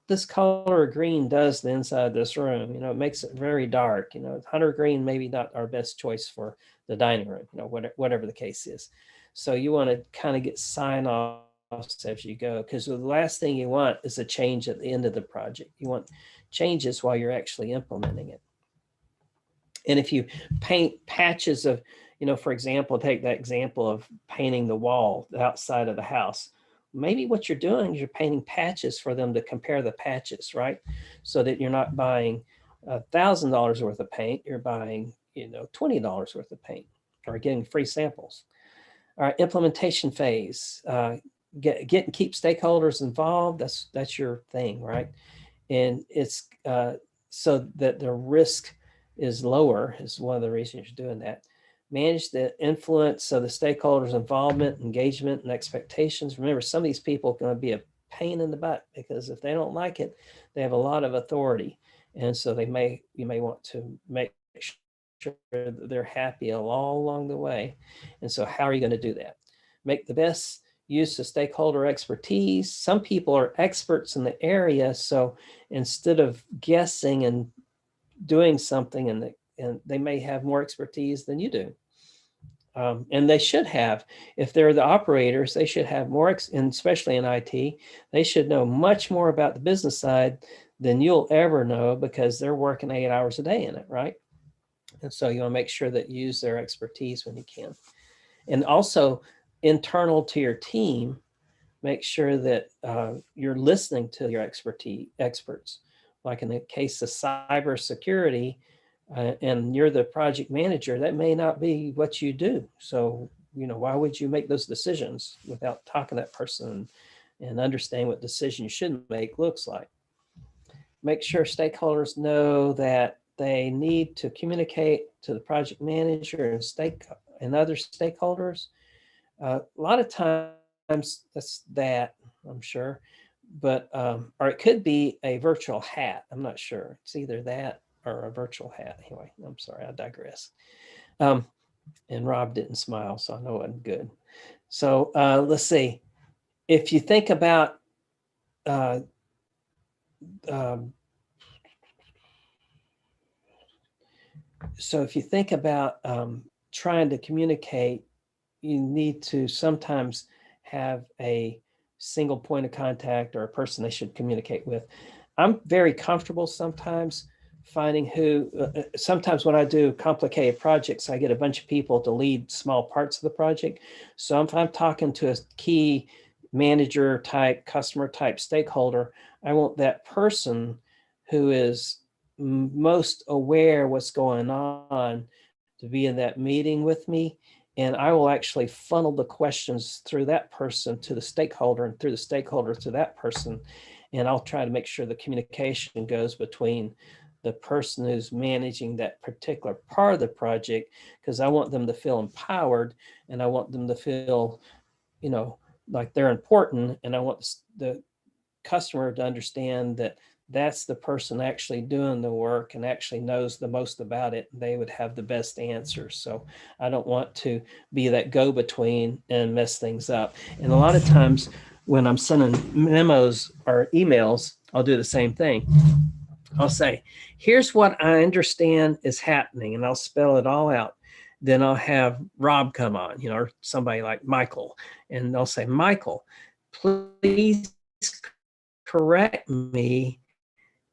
[SPEAKER 13] this color of green does the inside of this room. You know, it makes it very dark. You know, hunter green maybe not our best choice for the dining room, you know, whatever the case is. So you want to kind of get sign offs as you go, because the last thing you want is a change at the end of the project. You want changes while you're actually implementing it. And if you paint patches of, you know, for example, take that example of painting the wall outside of the house. Maybe what you're doing is you're painting patches for them to compare the patches, right? So that you're not buying $1,000 worth of paint, you're buying, you know, $20 worth of paint or getting free samples. All right, implementation phase. Keep stakeholders involved. That's your thing, right? And it's so that the risk is lower is one of the reasons you're doing that. Manage the influence of the stakeholders' involvement, engagement, and expectations. Remember, some of these people are going to be a pain in the butt because if they don't like it, they have a lot of authority. And so you may want to make sure that they're happy all along the way. And so how are you going to do that? Make the best use of stakeholder expertise. Some people are experts in the area. So instead of guessing and doing something, and they may have more expertise than you do. And they should have, if they're the operators, they should have more, and especially in IT, they should know much more about the business side than you'll ever know because they're working 8 hours a day in it, right? And so you want to make sure that you use their expertise when you can. And also internal to your team, make sure that you're listening to your experts. Like in the case of cybersecurity, and you're the project manager, that may not be what you do. So, you know, why would you make those decisions without talking to that person and understanding what decision you shouldn't make looks like? Make sure stakeholders know that they need to communicate to the project manager and other stakeholders. A lot of times that's I'm sure, but or it could be a virtual hat. I'm not sure. It's either that or a virtual hat. Anyway, I'm sorry, I digress. And Rob didn't smile, so I know it wasn't good. So let's see. If you think about trying to communicate, you need to sometimes have a single point of contact or a person they should communicate with. I'm very comfortable sometimes finding who, sometimes when I do complicated projects, I get a bunch of people to lead small parts of the project. So if I'm talking to a key manager type, customer type stakeholder, I want that person who is most aware what's going on to be in that meeting with me. And I will actually funnel the questions through that person to the stakeholder and through the stakeholder to that person. And I'll try to make sure the communication goes between the person who's managing that particular part of the project, because I want them to feel empowered and I want them to feel, you know, like they're important. And I want the customer to understand that that's the person actually doing the work and actually knows the most about it. They would have the best answers. So I don't want to be that go-between and mess things up. And a lot of times when I'm sending memos or emails, I'll do the same thing. I'll say, here's what I understand is happening, and I'll spell it all out. Then I'll have Rob come on, you know, or somebody like Michael, and they'll say, Michael, please correct me.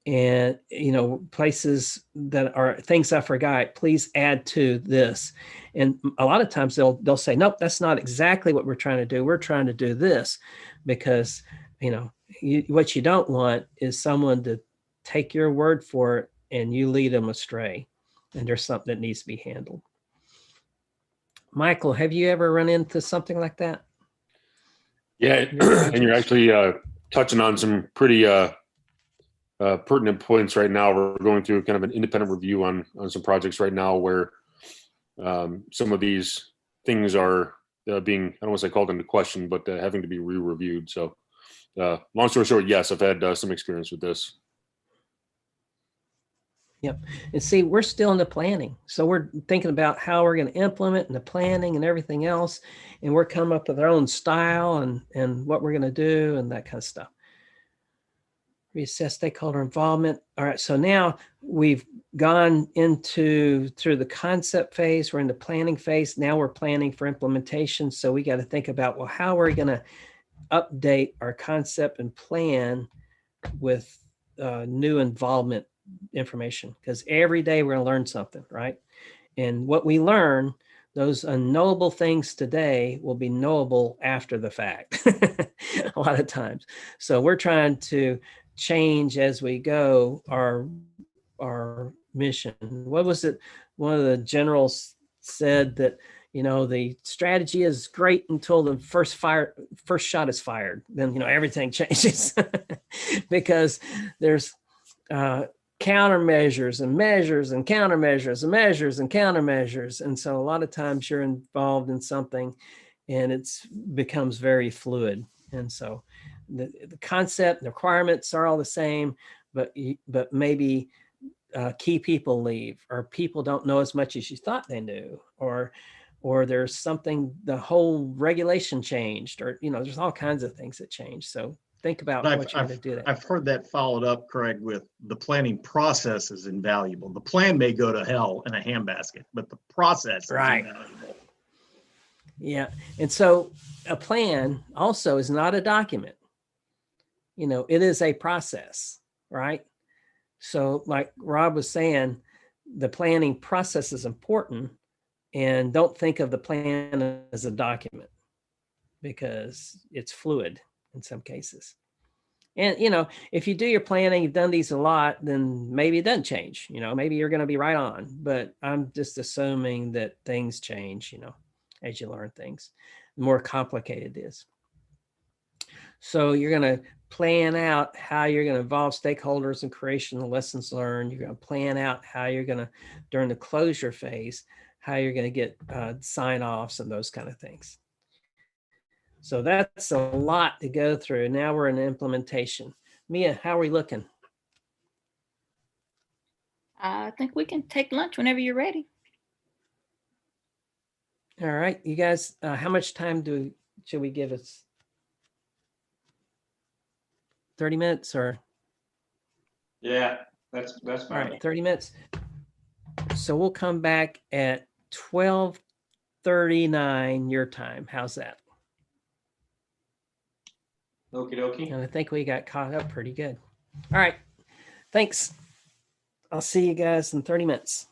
[SPEAKER 13] And, you know, places that are things I forgot, please add to this. And a lot of times they'll say, nope, that's not exactly what we're trying to do. We're trying to do this because, you know, what you don't want is someone to take your word for it and you lead them astray. And there's something that needs to be handled. Michael, have you ever run into something like that?
[SPEAKER 5] Yeah, and you're actually touching on some pretty pertinent points right now. We're going through kind of an independent review on some projects right now where some of these things are being, I don't want to say called into question, but having to be re-reviewed. So long story short, yes, I've had some experience with this.
[SPEAKER 13] Yep. And see, we're still in the planning. So we're thinking about how we're going to implement and the planning and everything else. And we're coming up with our own style and what we're going to do and that kind of stuff. Reassess stakeholder involvement. All right. So now we've gone through the concept phase. We're in the planning phase. Now we're planning for implementation. So we got to think about, well, how are we going to update our concept and plan with new involvement information, because every day we're going to learn something, right? And what we learn, those unknowable things today will be knowable after the fact a lot of times. So we're trying to change as we go our mission. What was it? One of the generals said that, you know, the strategy is great until the first shot is fired. Then, you know, everything changes because there's countermeasures and measures and countermeasures and measures and countermeasures. And so a lot of times you're involved in something and it's becomes very fluid. And so the concept, the requirements are all the same, but maybe key people leave, or people don't know as much as you thought they knew, or there's something, the whole regulation changed, or, you know, there's all kinds of things that change. So think about what you're going to do. That.
[SPEAKER 12] I've heard that followed up, Craig, with the planning process is invaluable. The plan may go to hell in a handbasket, but the process is invaluable.
[SPEAKER 13] Yeah. And so a plan also is not a document. You know, it is a process, right? So like Rob was saying, the planning process is important, and don't think of the plan as a document because it's fluid in some cases. And, you know, if you do your planning, you've done these a lot, then maybe it doesn't change, you know, maybe you're going to be right on, but I'm just assuming that things change, you know, as you learn things, the more complicated it is. So you're going to plan out how you're going to involve stakeholders in creation of lessons learned. You're going to plan out how you're going to, during the closure phase, how you're going to get sign-offs and those kind of things. So that's a lot to go through. Now we're in implementation. Mia, how are we looking?
[SPEAKER 1] I think we can take lunch whenever you're ready.
[SPEAKER 13] All right, you guys, how much time should we give us? 30 minutes or?
[SPEAKER 8] Yeah, that's fine.
[SPEAKER 13] All right, 30 minutes. So we'll come back at 12:39 your time. How's that?
[SPEAKER 8] Okie dokie.
[SPEAKER 13] And I think we got caught up pretty good. All right, thanks. I'll see you guys in 30 minutes.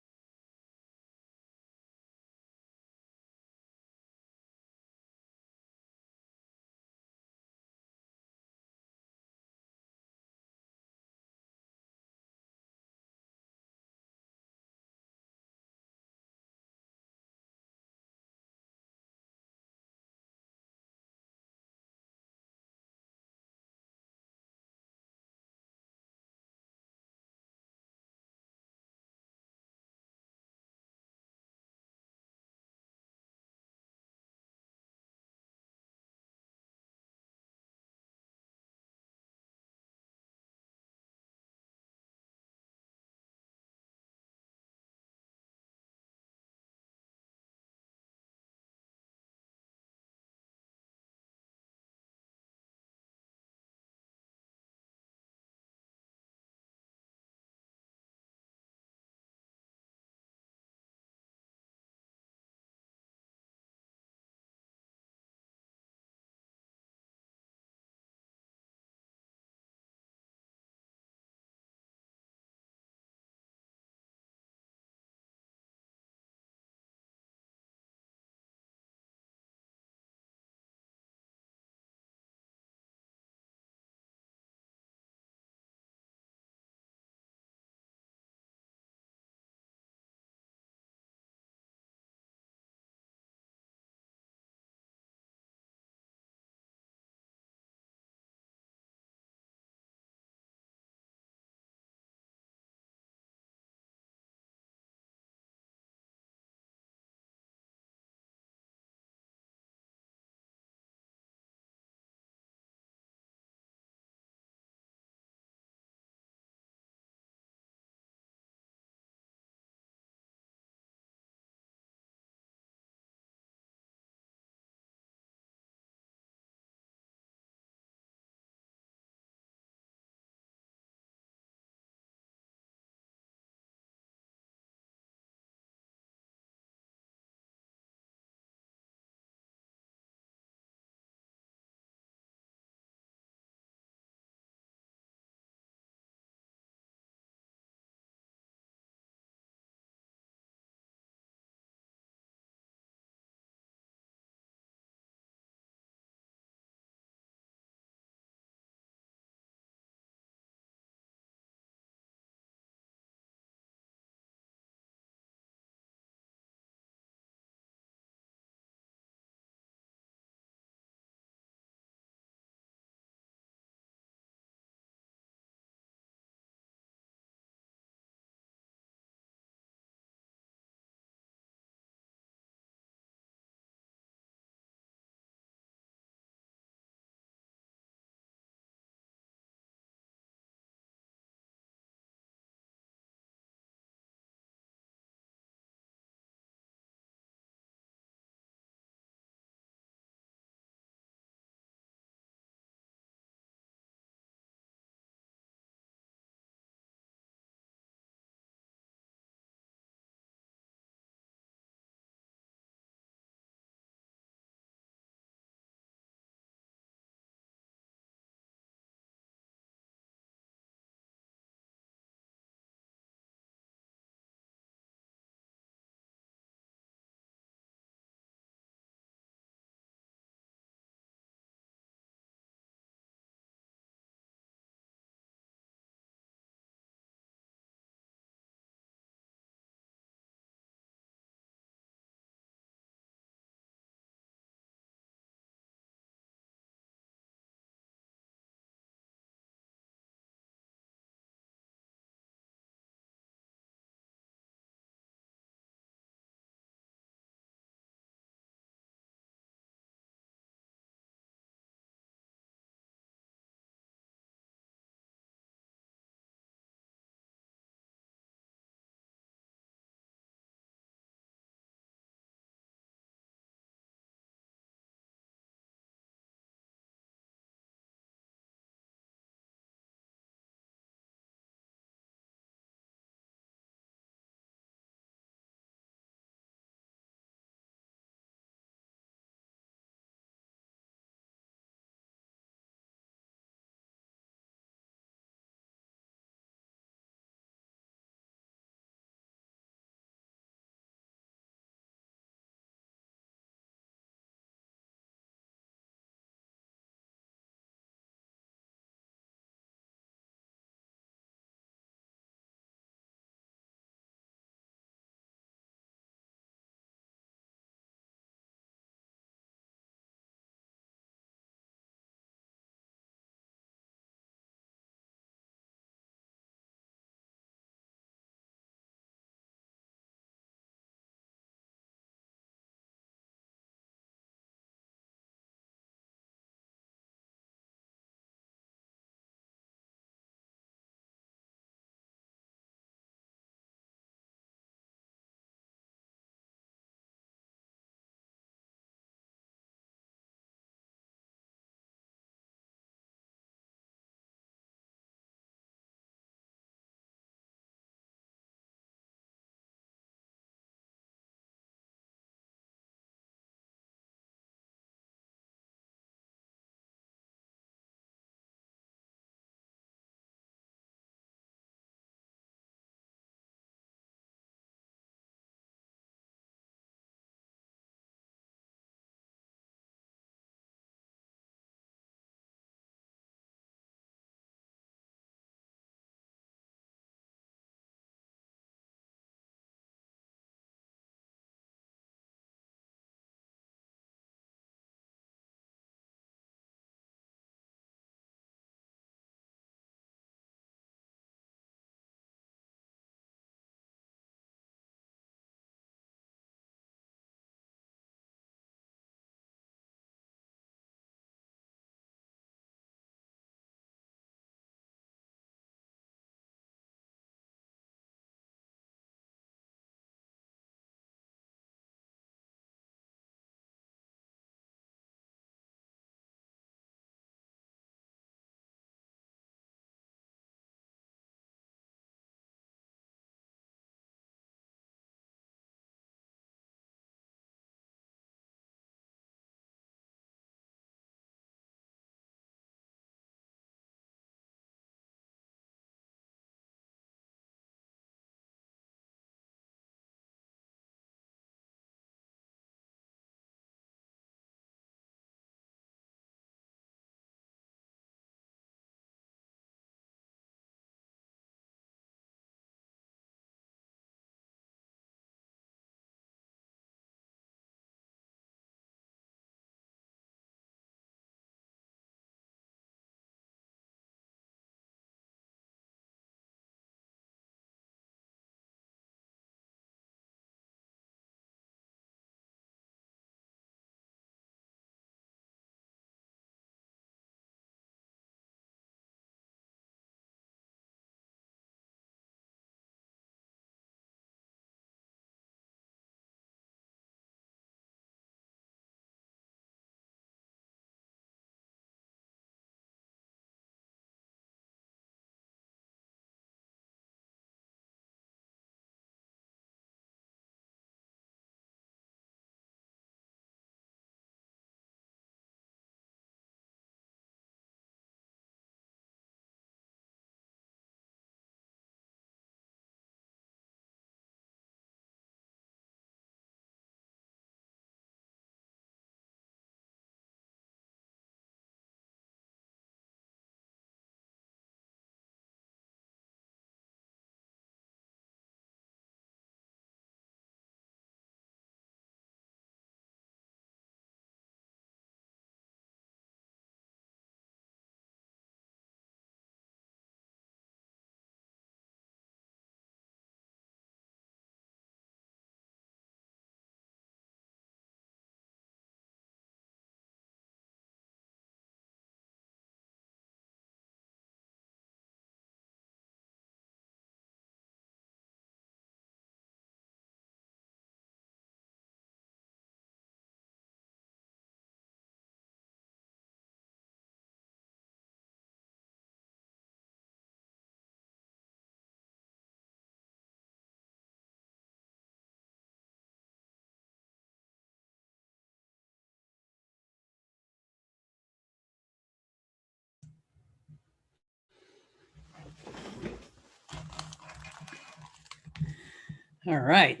[SPEAKER 13] All right.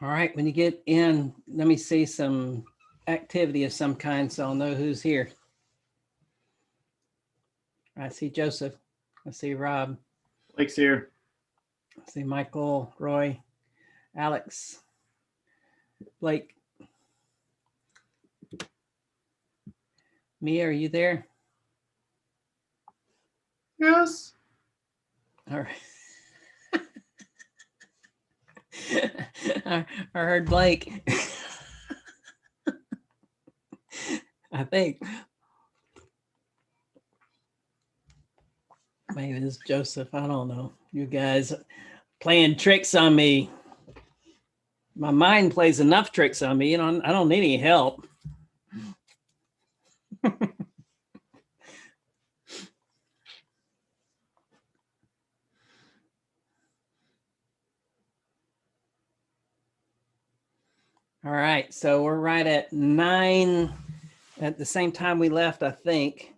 [SPEAKER 13] All right, when you get in, let me see some activity of some kind so I'll know who's here. I see Joseph. I see Rob.
[SPEAKER 18] Blake's here.
[SPEAKER 13] I see Michael, Roy, Alex, Blake. Mia, are you there?
[SPEAKER 18] Yes.
[SPEAKER 13] All right. I heard Blake. I think maybe it's Joseph. I don't know. You guys playing tricks on me. My mind plays enough tricks on me. You know, I don't need any help. All right, so we're right at 9 at the same time we left, I think.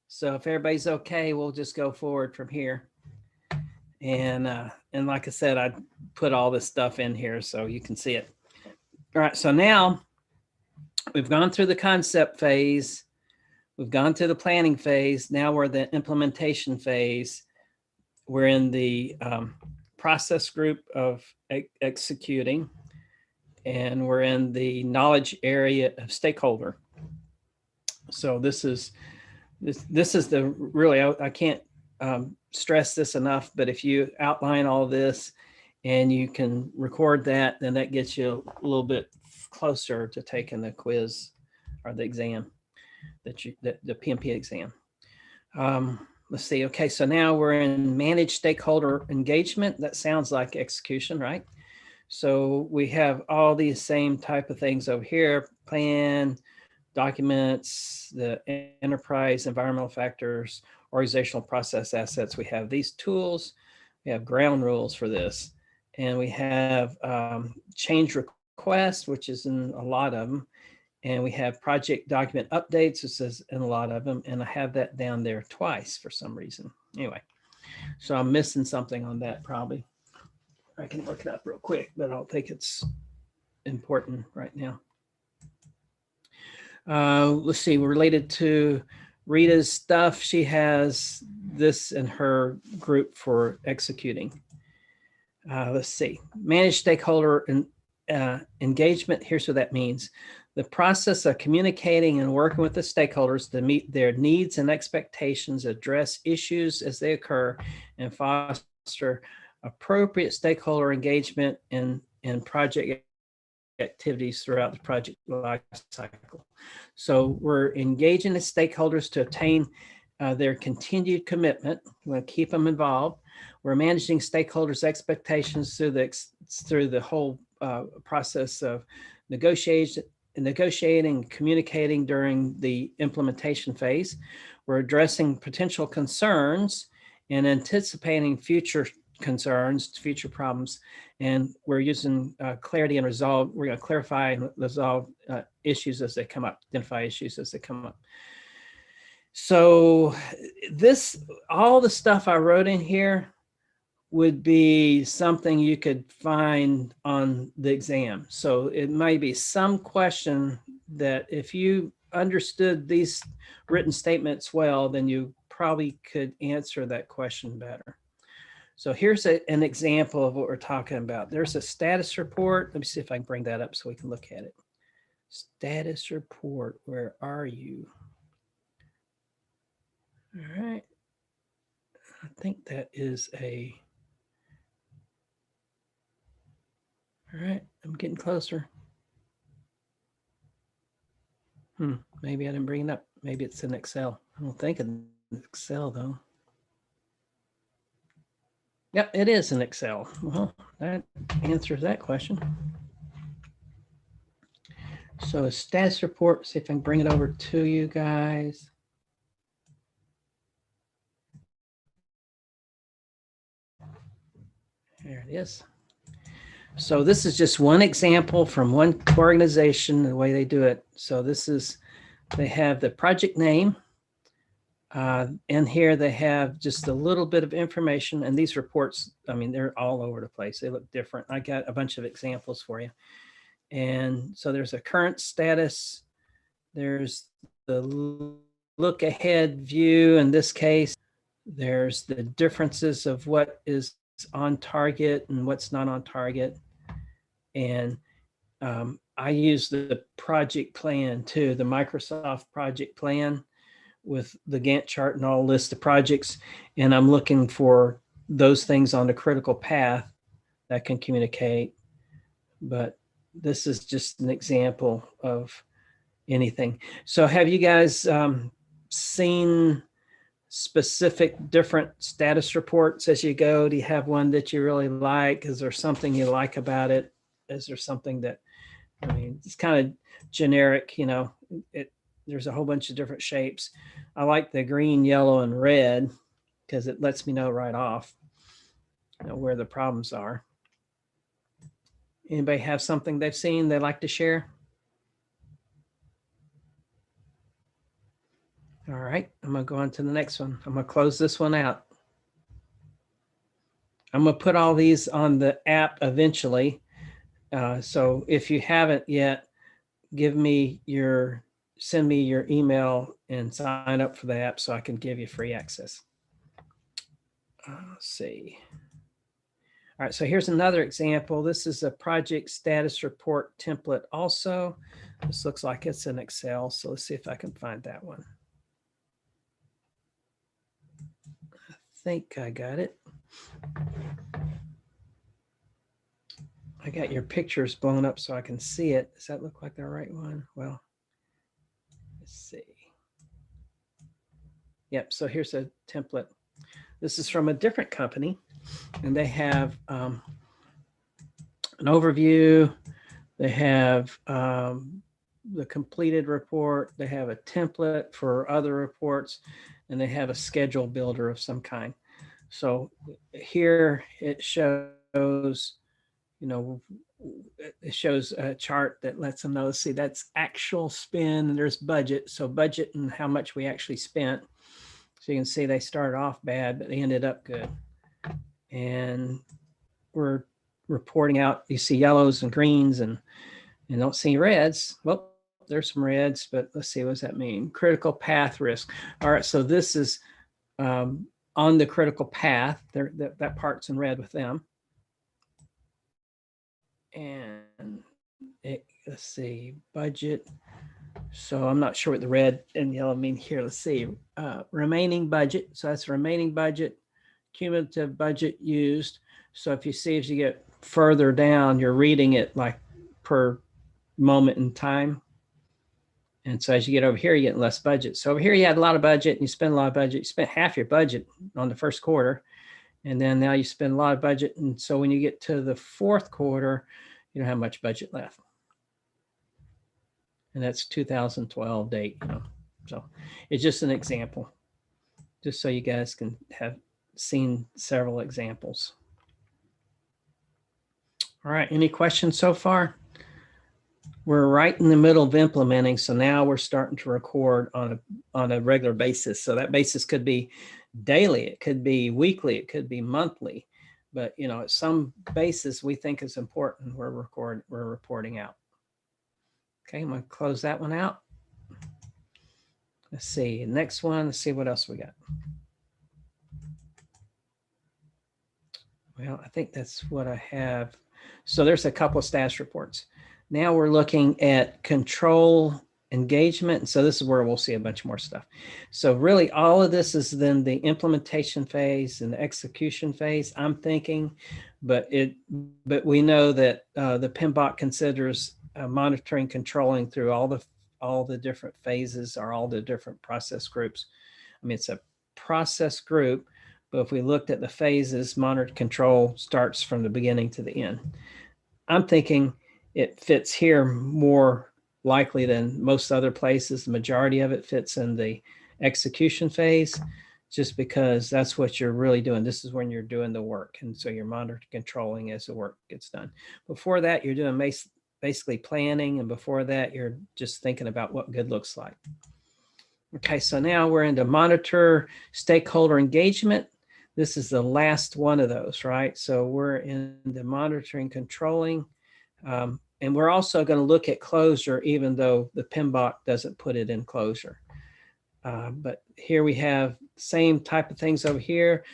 [SPEAKER 13] So if everybody's okay, we'll just go forward from here. And like I said, I put all this stuff in here so you can see it. All right, so now we've gone through the concept phase. We've gone through the planning phase. Now we're in the implementation phase. We're in the process group of executing. And we're in the knowledge area of stakeholder. So this is the really, I can't stress this enough, but if you outline all this and you can record that, then that gets you a little bit closer to taking the quiz or the exam the PMP exam. Let's see. Okay, so now we're in managed stakeholder engagement. That sounds like execution, right? So we have all these same type of things over here: plan, documents, the enterprise, environmental factors, organizational process assets. We have these tools. We have ground rules for this. And we have change request, which is in a lot of them. And we have project document updates, which is in a lot of them. And I have that down there twice for some reason. Anyway, so I'm missing something on that probably. I can look it up real quick, but I don't think it's important right now. Let's see, related to Rita's stuff, she has this in her group for executing. Let's see, manage stakeholder engagement. Here's what that means. The process of communicating and working with the stakeholders to meet their needs and expectations, address issues as they occur, and foster appropriate stakeholder engagement in project activities throughout the project life cycle. So we're engaging the stakeholders to obtain their continued commitment. We want to keep them involved. We're managing stakeholders' expectations through the whole process of negotiating and communicating during the implementation phase. We're addressing potential concerns and anticipating future concerns, future problems, and we're using clarity and resolve. We're going to clarify and resolve issues as they come up, identify issues as they come up. So all the stuff I wrote in here would be something you could find on the exam. So it may be some question that if you understood these written statements well, then you probably could answer that question better. So here's an example of what we're talking about. There's a status report. Let me see if I can bring that up so we can look at it. Status report, where are you? All right. I think that is a All right, I'm getting closer. Maybe I didn't bring it up. Maybe it's in Excel. I don't think in Excel though. Yep, it is in Excel. Well, that answers that question. So a status report, see if I can bring it over to you guys. There it is. So this is just one example from one organization, the way they do it. So this is, they have the project name. And here they have just a little bit of information. And these reports, I mean, they're all over the place. They look different. I got a bunch of examples for you. And so there's a current status. There's the look ahead view. In this case, there's the differences of what is on target and what's not on target. And I use the project plan too, the Microsoft project plan with the Gantt chart and all list of projects. And I'm looking for those things on the critical path that can communicate. But this is just an example of anything. So have you guys seen specific different status reports as you go? Do you have one that you really like? Is there something you like about it? Is there something that, I mean, it's kind of generic, you know, there's a whole bunch of different shapes. I like the green, yellow, and red because it lets me know right off, you know, where the problems are. Anybody have something they've seen they'd like to share? All right, I'm gonna go on to the next one. I'm gonna close this one out. I'm gonna put all these on the app eventually. So if you haven't yet, send me your email and sign up for the app so I can give you free access. Let's see. All right, so here's another example. This is a project status report template also. This looks like it's in Excel, so let's see if I can find that one. I think I got it. I got your pictures blown up so I can see it. Does that look like the right one? Well, let's see. Yep, so here's a template. This is from a different company, and they have an overview. They have the completed report. They have a template for other reports, and they have a schedule builder of some kind. So here it shows, you know, it shows a chart that lets them know, see, that's actual spend, and there's budget. So budget and how much we actually spent. So you can see they started off bad, but they ended up good. And we're reporting out, you see yellows and greens and don't see reds. Well, there's some reds, but let's see, what does that mean? Critical path risk. All right, so this is on the critical path. That part's in red with them. And let's see, budget. So I'm not sure what the red and yellow mean here. Let's see, remaining budget. So that's remaining budget, cumulative budget used. So if you see, as you get further down, you're reading it like per moment in time. And so as you get over here, you get less budget. So over here, you had a lot of budget and you spend a lot of budget. You spent half your budget on the first quarter. And then now you spend a lot of budget. And so when you get to the fourth quarter, you don't have much budget left. And that's 2012 date, you know. So it's just an example, just so you guys can have seen several examples. All right, any questions so far? We're right in the middle of implementing, so now we're starting to record on a regular basis. So that basis could be daily, it could be weekly, it could be monthly, but you know, at some basis we think is important, we're reporting out. Okay, I'm gonna close that one out. Let's see, next one, let's see what else we got. Well, I think that's what I have. So there's a couple of status reports. Now we're looking at control engagement. And so this is where we'll see a bunch more stuff. So really all of this is then the implementation phase and the execution phase, I'm thinking, but we know that the PMBOK considers monitoring, controlling through all the different phases or all the different process groups. I mean, it's a process group, but if we looked at the phases, monitor control starts from the beginning to the end. I'm thinking it fits here more likely than most other places. The majority of it fits in the execution phase, just because that's what you're really doing. This is when you're doing the work. And so you're monitoring, controlling as the work gets done. Before that, you're doing basically planning. And before that, you're just thinking about what good looks like. Okay, so now we're into monitor stakeholder engagement. This is the last one of those, right? So we're in the monitoring, controlling, and we're also going to look at closure, even though the PMBOK doesn't put it in closure. But here we have same type of things over here.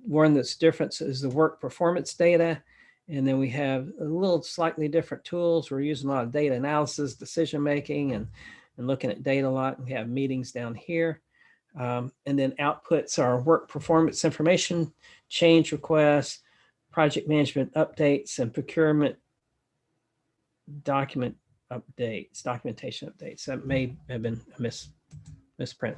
[SPEAKER 13] One that's different is the work performance data. And then we have a little slightly different tools. We're using a lot of data analysis, decision-making, and looking at data a lot. We have meetings down here. And then outputs are work performance information, change requests, project management updates, and procurement documentation updates. That may have been a misprint.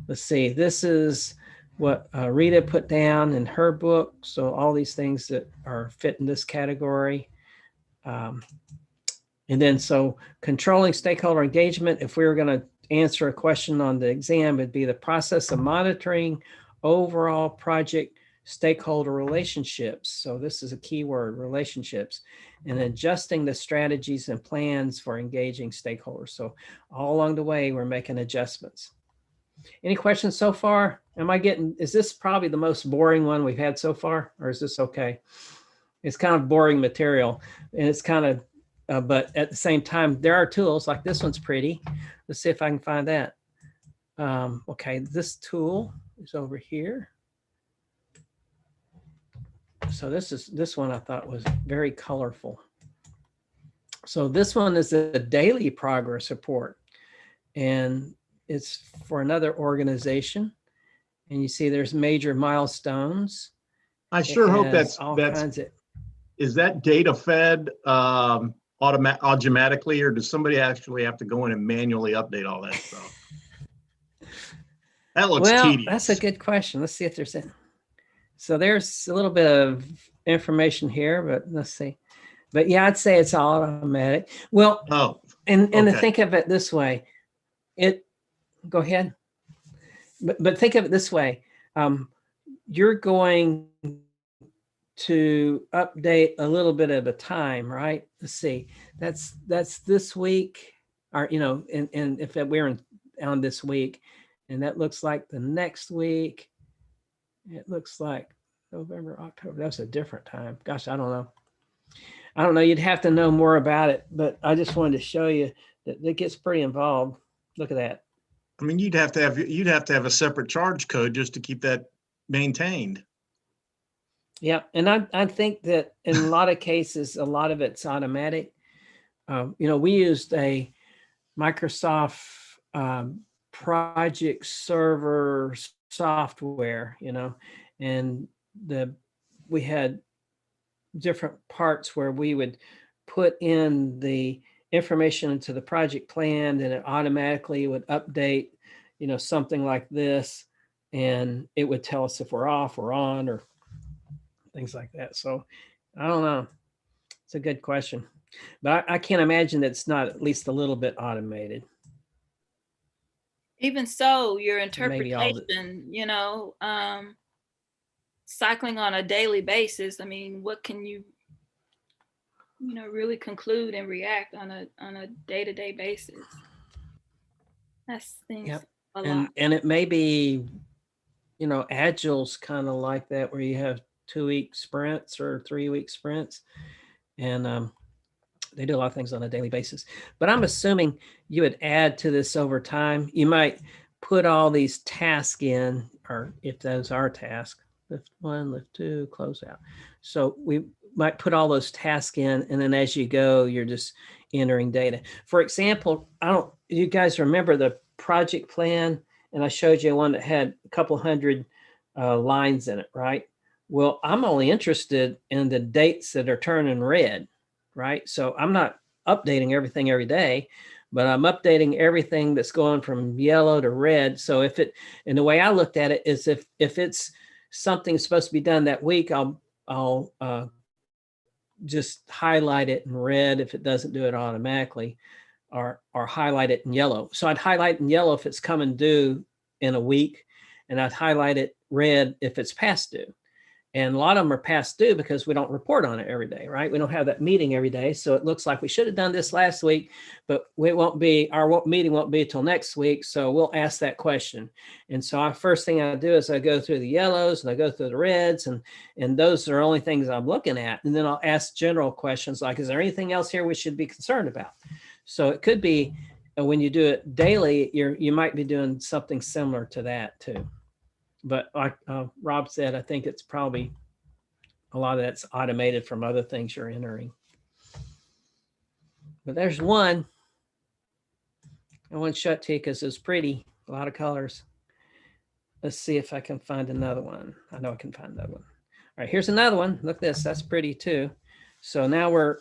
[SPEAKER 13] Let's see, this is what Rita put down in her book. So all these things that are fit in this category. And then so controlling stakeholder engagement, if we were going to answer a question on the exam, it'd be the process of monitoring overall project stakeholder relationships. So this is a key word, relationships, and adjusting the strategies and plans for engaging stakeholders. So all along the way, we're making adjustments. Any questions so far? Is this probably the most boring one we've had so far, or is this okay? It's kind of boring material, and it's kind of, but at the same time, there are tools like this one's pretty. Let's see if I can find that. Okay, this tool is over here. So this one I thought was very colorful. So this one is a daily progress report, and it's for another organization. And you see there's major milestones.
[SPEAKER 12] I sure hope
[SPEAKER 13] that's
[SPEAKER 12] is that data fed automatically, or does somebody actually have to go in and manually update all that stuff? That looks tedious.
[SPEAKER 13] That's a good question. Let's see if there's any. So there's a little bit of information here, but let's see. But yeah, I'd say it's automatic. Well, and to think of it this way, go ahead. But think of it this way. You're going to update a little bit at a time, right? Let's see. That's this week, or and if we're on this week, and that looks like the next week. It looks like November, October. That's a different time. Gosh, I don't know. You'd have to know more about it, but I just wanted to show you that it gets pretty involved. Look at that.
[SPEAKER 12] I mean, you'd have to have a separate charge code just to keep that maintained.
[SPEAKER 13] Yeah, and I think that in a lot of cases, a lot of it's automatic. We used a Microsoft project server software, and we had different parts where we would put in the information into the project plan, and it automatically would update, something like this, and it would tell us if we're off or on or things like that. So I don't know. It's a good question, but I can't imagine that it's not at least a little bit automated.
[SPEAKER 1] Even so, your interpretation, cycling on a daily basis, I mean, what can you really conclude and react on a day-to-day basis? That's things a lot.
[SPEAKER 13] And it may be, Agile's kind of like that, where you have 2-week sprints or 3-week sprints, and they do a lot of things on a daily basis. But I'm assuming you would add to this over time. You might put all these tasks in, or if those are tasks, lift 1, lift 2, close out. So we might put all those tasks in, and then as you go, you're just entering data. For example, you guys remember the project plan, and I showed you one that had a couple hundred lines in it, right? Well, I'm only interested in the dates that are turning red, right? So I'm not updating everything every day, but I'm updating everything that's going from yellow to red. So and the way I looked at it is if it's something supposed to be done that week, I'll just highlight it in red if it doesn't do it automatically, or highlight it in yellow. So I'd highlight in yellow if it's coming due in a week, and I'd highlight it red if it's past due. And a lot of them are past due because we don't report on it every day, right? We don't have that meeting every day. So it looks like we should have done this last week, but our meeting won't be until next week. So we'll ask that question. And so first thing I do is I go through the yellows and I go through the reds, and those are the only things I'm looking at. And then I'll ask general questions like, is there anything else here we should be concerned about? So it could be when you do it daily, you might be doing something similar to that too. But like Rob said, I think it's probably a lot of that's automated from other things you're entering. But there's one. I want to show it to you because it's pretty, a lot of colors. Let's see if I can find another one. I know I can find another one. All right, here's another one. Look at this, that's pretty too. So now we're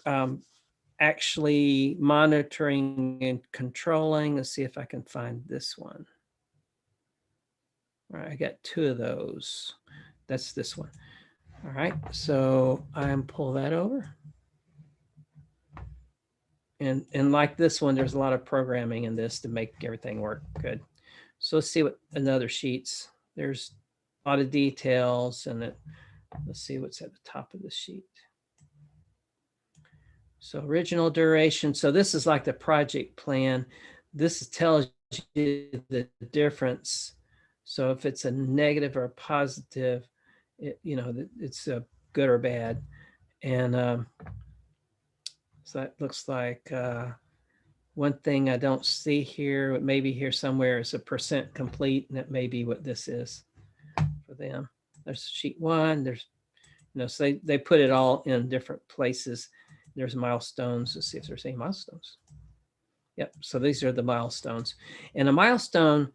[SPEAKER 13] actually monitoring and controlling. Let's see if I can find this one. All right, I got two of those. That's this one. All right, so I'm pull that over. And like this one, there's a lot of programming in this to make everything work good. So let's see what another sheets. There's a lot of details in it. Let's see what's at the top of the sheet. So original duration. So this is like the project plan. This tells you the difference. So if it's a negative or a positive, it's a good or bad. And so that looks like one thing I don't see here, maybe here somewhere is a % complete, and that may be what this is for them. There's sheet one, there's, so they put it all in different places. There's milestones. Let's see if there's any milestones. Yep, so these are the milestones. And a milestone,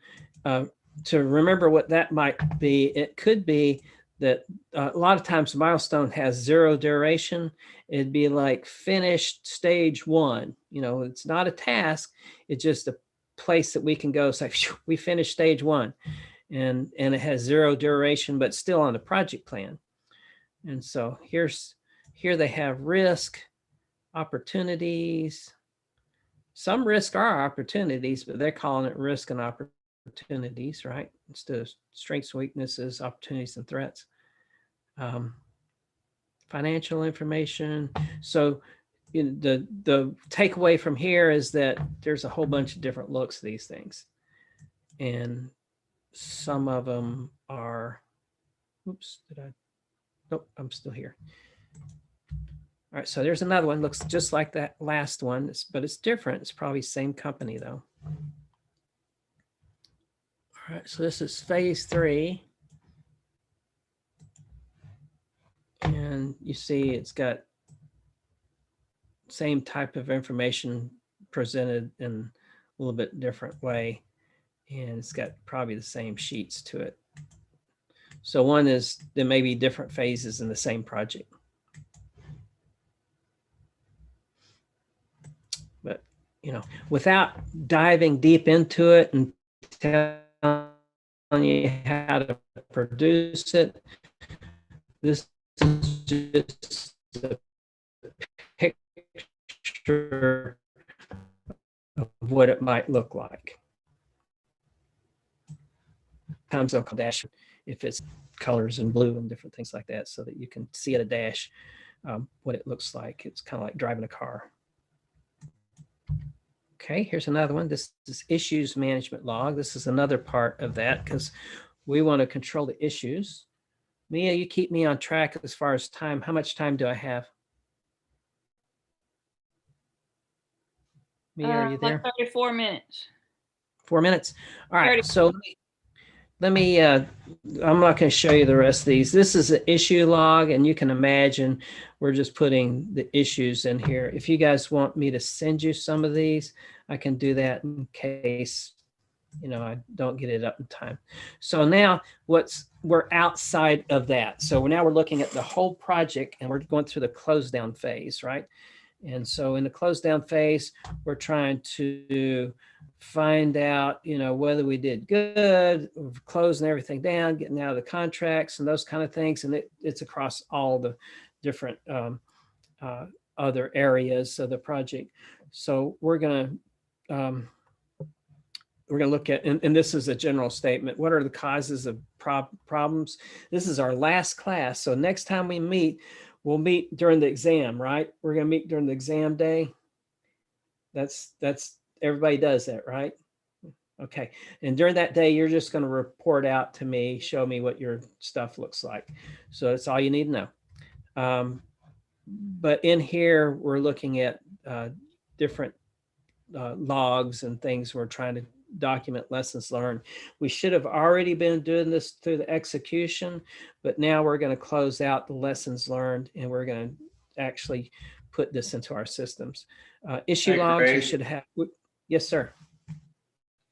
[SPEAKER 13] to remember what that might be, it could be that a lot of times a milestone has 0 duration. It'd be like finished stage 1. It's not a task. It's just a place that we can go say, we finished stage 1. And it has 0 duration, but still on the project plan. And so here they have risk, opportunities. Some risk are opportunities, but they're calling it risk and opportunities, right? Instead of strengths, weaknesses, opportunities, and threats. Financial information. So the takeaway from here is that there's a whole bunch of different looks at these things. And some of them are, oops, nope, I'm still here. All right, so there's another one, looks just like that last one, but it's different. It's probably same company though. All right, so this is phase 3. And you see it's got same type of information presented in a little bit different way. And it's got probably the same sheets to it. So one is, there may be different phases in the same project. But, without diving deep into it and telling you how to produce it, this is just a picture of what it might look like. Sometimes they'll dash if it's colors in blue and different things like that, so that you can see at a dash what it looks like. It's kind of like driving a car. Okay, here's another one. This is issues management log. This is another part of that because we want to control the issues. Mia, you keep me on track as far as time. How much time do I have? Mia, are you there?
[SPEAKER 1] Like 34 minutes.
[SPEAKER 13] 4 minutes. All right.
[SPEAKER 1] 30.
[SPEAKER 13] So let me, I'm not going to show you the rest of these. This is an issue log, and you can imagine we're just putting the issues in here. If you guys want me to send you some of these, I can do that in case, you know, I don't get it up in time. So now we're outside of that. So now we're looking at the whole project, and we're going through the close down phase, right? And so in the close down phase, we're trying to find out, you know, whether we did good, closing everything down, getting out of the contracts and those kind of things. And it's across all the different other areas of the project. So we're going to look at, and this is a general statement, what are the causes of problems? This is our last class. So next time we meet, we'll meet during the exam, right? We're going to meet during the exam day. That's everybody does that, right? Okay. And during that day, you're just going to report out to me, show me what your stuff looks like. So that's all you need to know. But in here, we're looking at different logs and things. We're trying to document lessons learned. We should have already been doing this through the execution, but now we're going to close out the lessons learned, and we're going to actually put this into our systems. Issue
[SPEAKER 8] Hey,
[SPEAKER 13] logs, we
[SPEAKER 8] Craig.
[SPEAKER 13] should have. Yes, sir.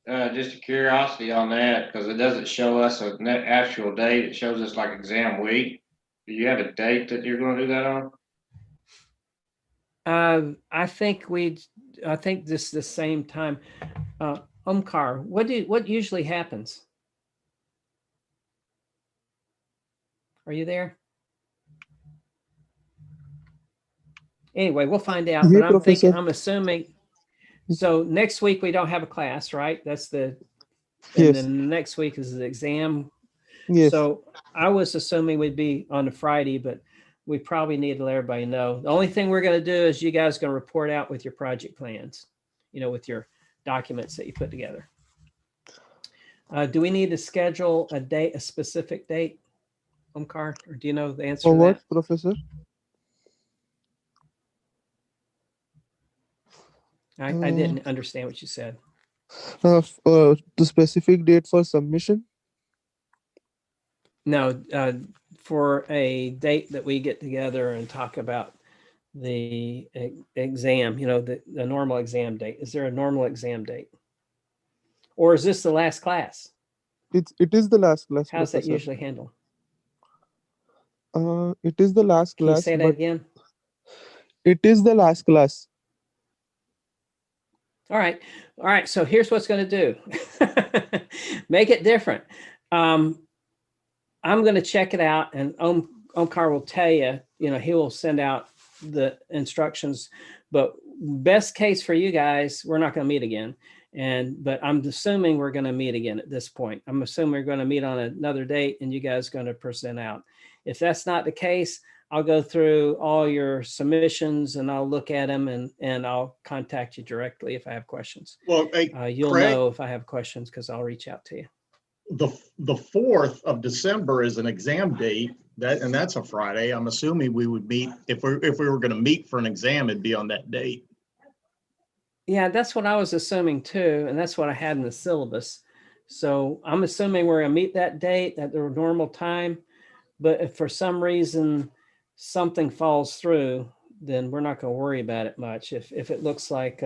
[SPEAKER 8] Just a curiosity on that, because it doesn't show us a net actual date. It shows us like exam week. Do you have a date that you're going to do that on?
[SPEAKER 13] I think this is the same time. Omkar, what usually happens? Are you there? Anyway, we'll find out.
[SPEAKER 7] Yeah,
[SPEAKER 13] But
[SPEAKER 7] Professor.
[SPEAKER 13] I'm assuming. So next week we don't have a class, right? That's and
[SPEAKER 7] Yes.
[SPEAKER 13] then the next week is the exam.
[SPEAKER 7] Yes.
[SPEAKER 13] So I was assuming we'd be on a Friday, but we probably need to let everybody know. The only thing we're going to do is you guys are going to report out with your project plans, you know, with your documents that you put together. Do we need to schedule a date, a specific date, Omkar, or do you know the answer
[SPEAKER 7] For
[SPEAKER 13] to
[SPEAKER 7] what,
[SPEAKER 13] that?
[SPEAKER 7] Professor?
[SPEAKER 13] I didn't understand what you said.
[SPEAKER 7] The specific date for submission?
[SPEAKER 13] No, for a date that we get together and talk about the exam, you know, the normal exam date. Is there a normal exam date? Or is this the last class?
[SPEAKER 7] It is the last class,
[SPEAKER 13] How's that
[SPEAKER 7] Professor.
[SPEAKER 13] usually handled?
[SPEAKER 7] It is the last
[SPEAKER 13] Can you
[SPEAKER 7] class,
[SPEAKER 13] say that
[SPEAKER 7] but
[SPEAKER 13] again?
[SPEAKER 7] it is the last class.
[SPEAKER 13] All right. All right. So here's what's going to do. Make it different. I'm going to check it out, and Omkar will tell you, you know, he will send out the instructions, but best case for you guys, we're not going to meet again. But I'm assuming we're going to meet again at this point. I'm assuming we're going to meet on another date, and you guys are going to present out. If that's not the case, I'll go through all your submissions and I'll look at them, and I'll contact you directly if I have questions.
[SPEAKER 12] Well, hey,
[SPEAKER 13] You'll
[SPEAKER 12] Craig,
[SPEAKER 13] know if I have questions because I'll reach out to you.
[SPEAKER 12] the 4th of December is an exam date, and that's a Friday. I'm assuming we would meet, if we were going to meet for an exam, it'd be on that date.
[SPEAKER 13] Yeah, that's what I was assuming too, and that's what I had in the syllabus. So I'm assuming we're gonna meet that date at the normal time, but if for some reason something falls through, then we're not gonna worry about it much. If it looks like,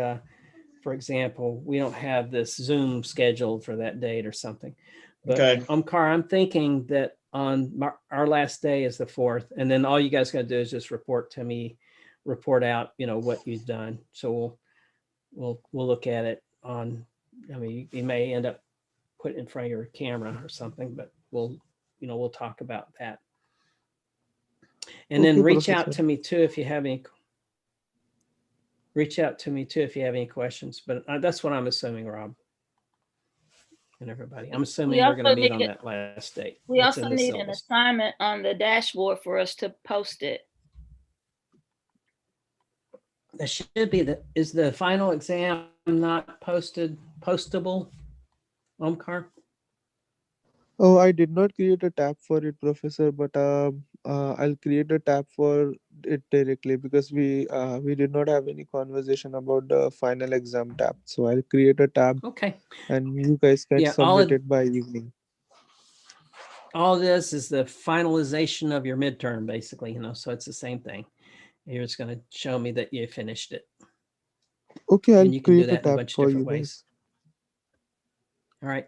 [SPEAKER 13] for example, we don't have this Zoom scheduled for that date or something. But
[SPEAKER 12] Okay.
[SPEAKER 13] Omkar, I'm thinking that on our last day is the 4th, and then all you guys gotta do is just report to me, report out, you know, what you've done. So we'll look at it on, I mean, you may end up putting it in front of your camera or something, but we'll talk about that. And then
[SPEAKER 7] Okay,
[SPEAKER 13] reach out
[SPEAKER 7] Professor.
[SPEAKER 13] to me too if you have any questions, but that's what I'm assuming, Rob. And everybody, I'm assuming we're going to meet on that last date.
[SPEAKER 1] We
[SPEAKER 13] That's
[SPEAKER 1] also
[SPEAKER 13] in the
[SPEAKER 1] need an
[SPEAKER 13] syllabus.
[SPEAKER 1] assignment on the dashboard for us to post it.
[SPEAKER 13] That should be is the final exam not postable, Omkar?
[SPEAKER 7] Oh, I did not create a tab for it, Professor, but I'll create a tab for it directly because we did not have any conversation about the final exam tab. So I'll create a tab.
[SPEAKER 13] Okay.
[SPEAKER 7] And you guys can
[SPEAKER 13] Yeah,
[SPEAKER 7] submit it by evening.
[SPEAKER 13] all this is the finalization of your midterm, basically, so it's the same thing. You're just going to show me that you finished it.
[SPEAKER 7] Okay, I'll
[SPEAKER 13] And you can do
[SPEAKER 7] create a
[SPEAKER 13] that in a
[SPEAKER 7] tab
[SPEAKER 13] bunch of
[SPEAKER 7] for
[SPEAKER 13] different
[SPEAKER 7] you guys.
[SPEAKER 13] ways. All right.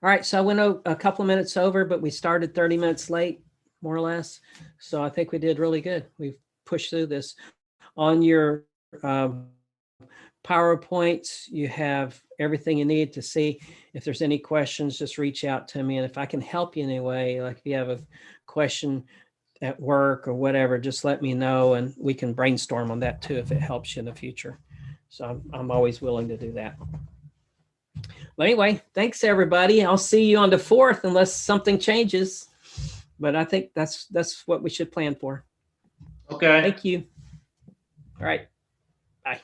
[SPEAKER 13] All right. So I went a couple of minutes over, but we started 30 minutes late, more or less. So I think we did really good. We've pushed through this. On your PowerPoints, you have everything you need to see. If there's any questions, just reach out to me. And if I can help you in any way, like if you have a question at work or whatever, just let me know and we can brainstorm on that too if it helps you in the future. So I'm always willing to do that. But anyway, thanks everybody. I'll see you on the 4th unless something changes. But I think that's what we should plan for.
[SPEAKER 8] Okay.
[SPEAKER 13] Thank you. All right. Bye.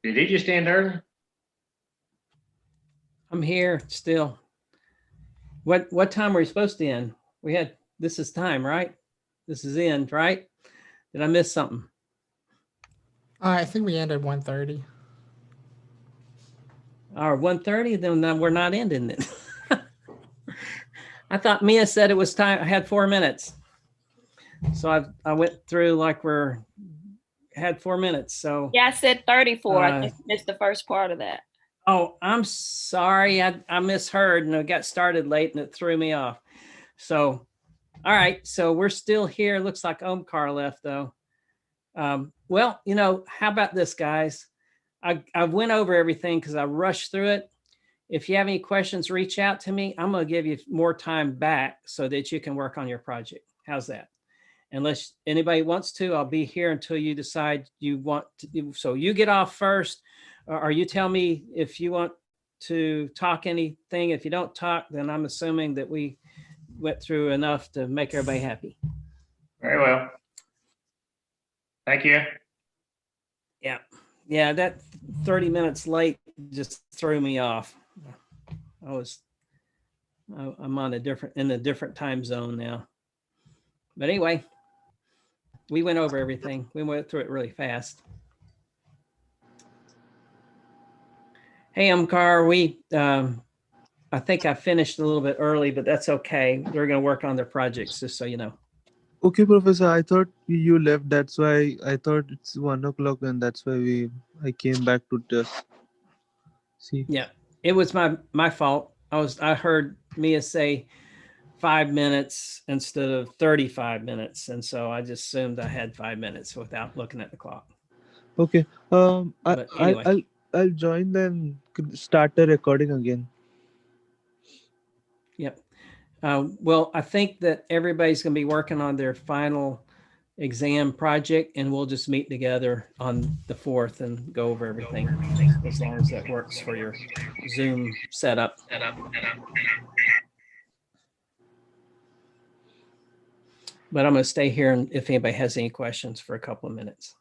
[SPEAKER 8] Did he just end early?
[SPEAKER 13] I'm here still. What time were we supposed to end? This is time, right? This is end, right? Did I miss something?
[SPEAKER 3] I think we ended 1:30.
[SPEAKER 13] Or 1:30, then we're not ending it. I thought Mia said it was time. I had 4 minutes. So I went through like had 4 minutes. So
[SPEAKER 1] yeah, I said 34. I just missed the first part of that.
[SPEAKER 13] Oh, I'm sorry. I misheard and it got started late and it threw me off. So, all right. So we're still here. Looks like Omkar left though. Well, how about this, guys? I went over everything because I rushed through it. If you have any questions, reach out to me. I'm going to give you more time back so that you can work on your project. How's that? Unless anybody wants to, I'll be here until you decide you want to. So you get off first. Or you tell me if you want to talk anything. If you don't talk, then I'm assuming that we went through enough to make everybody happy.
[SPEAKER 8] Very well. Thank you.
[SPEAKER 13] Yeah. Yeah, that 30 minutes late just threw me off. I'm on in a different time zone now. But anyway, we went over everything. We went through it really fast. Hey, Omkar, I think I finished a little bit early, but that's okay. They're going to work on their projects, just so you know.
[SPEAKER 7] Okay, Professor, I thought you left. That's why I thought it's 1 o'clock and that's why I came back to just see.
[SPEAKER 13] Yeah, it was my fault. I heard Mia say 5 minutes instead of 35 minutes. And so I just assumed I had 5 minutes without looking at the clock.
[SPEAKER 7] Okay.
[SPEAKER 13] But anyway.
[SPEAKER 7] I'll join then start the recording again.
[SPEAKER 13] Yep. Well, I think that everybody's going to be working on their final exam project and we'll just meet together on the 4th and go over everything as long as that works for your Zoom setup. But I'm going to stay here and if anybody has any questions for a couple of minutes.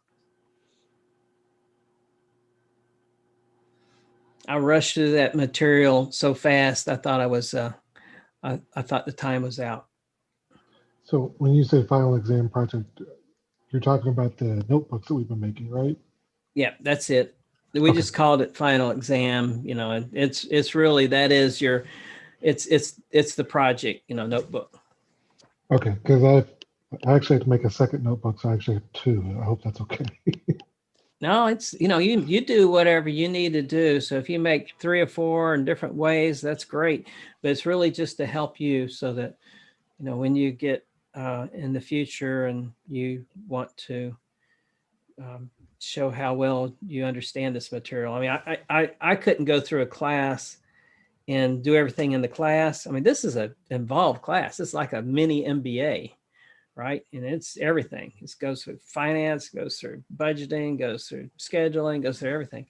[SPEAKER 13] I rushed through that material so fast. I thought I thought the time was out.
[SPEAKER 6] So when you say final exam project, you're talking about the notebooks that we've been making, right?
[SPEAKER 13] Yeah, that's it. We just called it final exam. It's really, that is it's the project, notebook.
[SPEAKER 6] Okay, because I actually have to make a second notebook, so I actually have 2. I hope that's okay.
[SPEAKER 13] No, it's, you do whatever you need to do. So if you make 3 or 4 in different ways, that's great. But it's really just to help you so that, when you get in the future and you want to show how well you understand this material. I mean, I couldn't go through a class and do everything in the class. I mean, this is an involved class. It's like a mini MBA. Right. And it's everything. It goes through finance, goes through budgeting, goes through scheduling, goes through everything.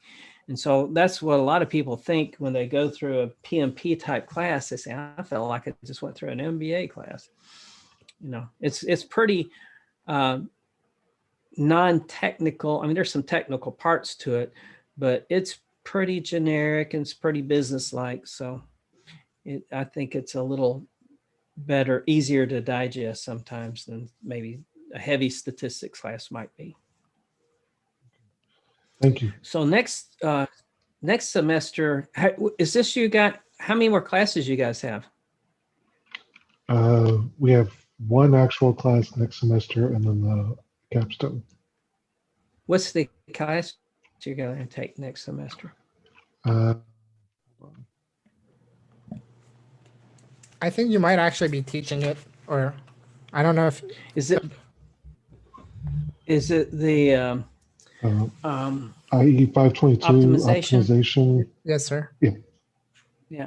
[SPEAKER 13] And so that's what a lot of people think when they go through a PMP type class. They say, I felt like I just went through an MBA class. It's pretty non-technical. I mean, there's some technical parts to it, but it's pretty generic and it's pretty business-like. So I think it's a little better, easier to digest sometimes than maybe a heavy statistics class might be.
[SPEAKER 6] Thank you.
[SPEAKER 13] So next semester, is this you got, how many more classes you guys have?
[SPEAKER 6] We have one actual class next semester and then the capstone.
[SPEAKER 13] What's the class you're going to take next semester?
[SPEAKER 3] I think you might actually be teaching it, or I don't know if
[SPEAKER 13] is it the
[SPEAKER 6] IE 522 optimization.
[SPEAKER 3] Yes, sir.
[SPEAKER 6] Yeah.
[SPEAKER 13] Yeah.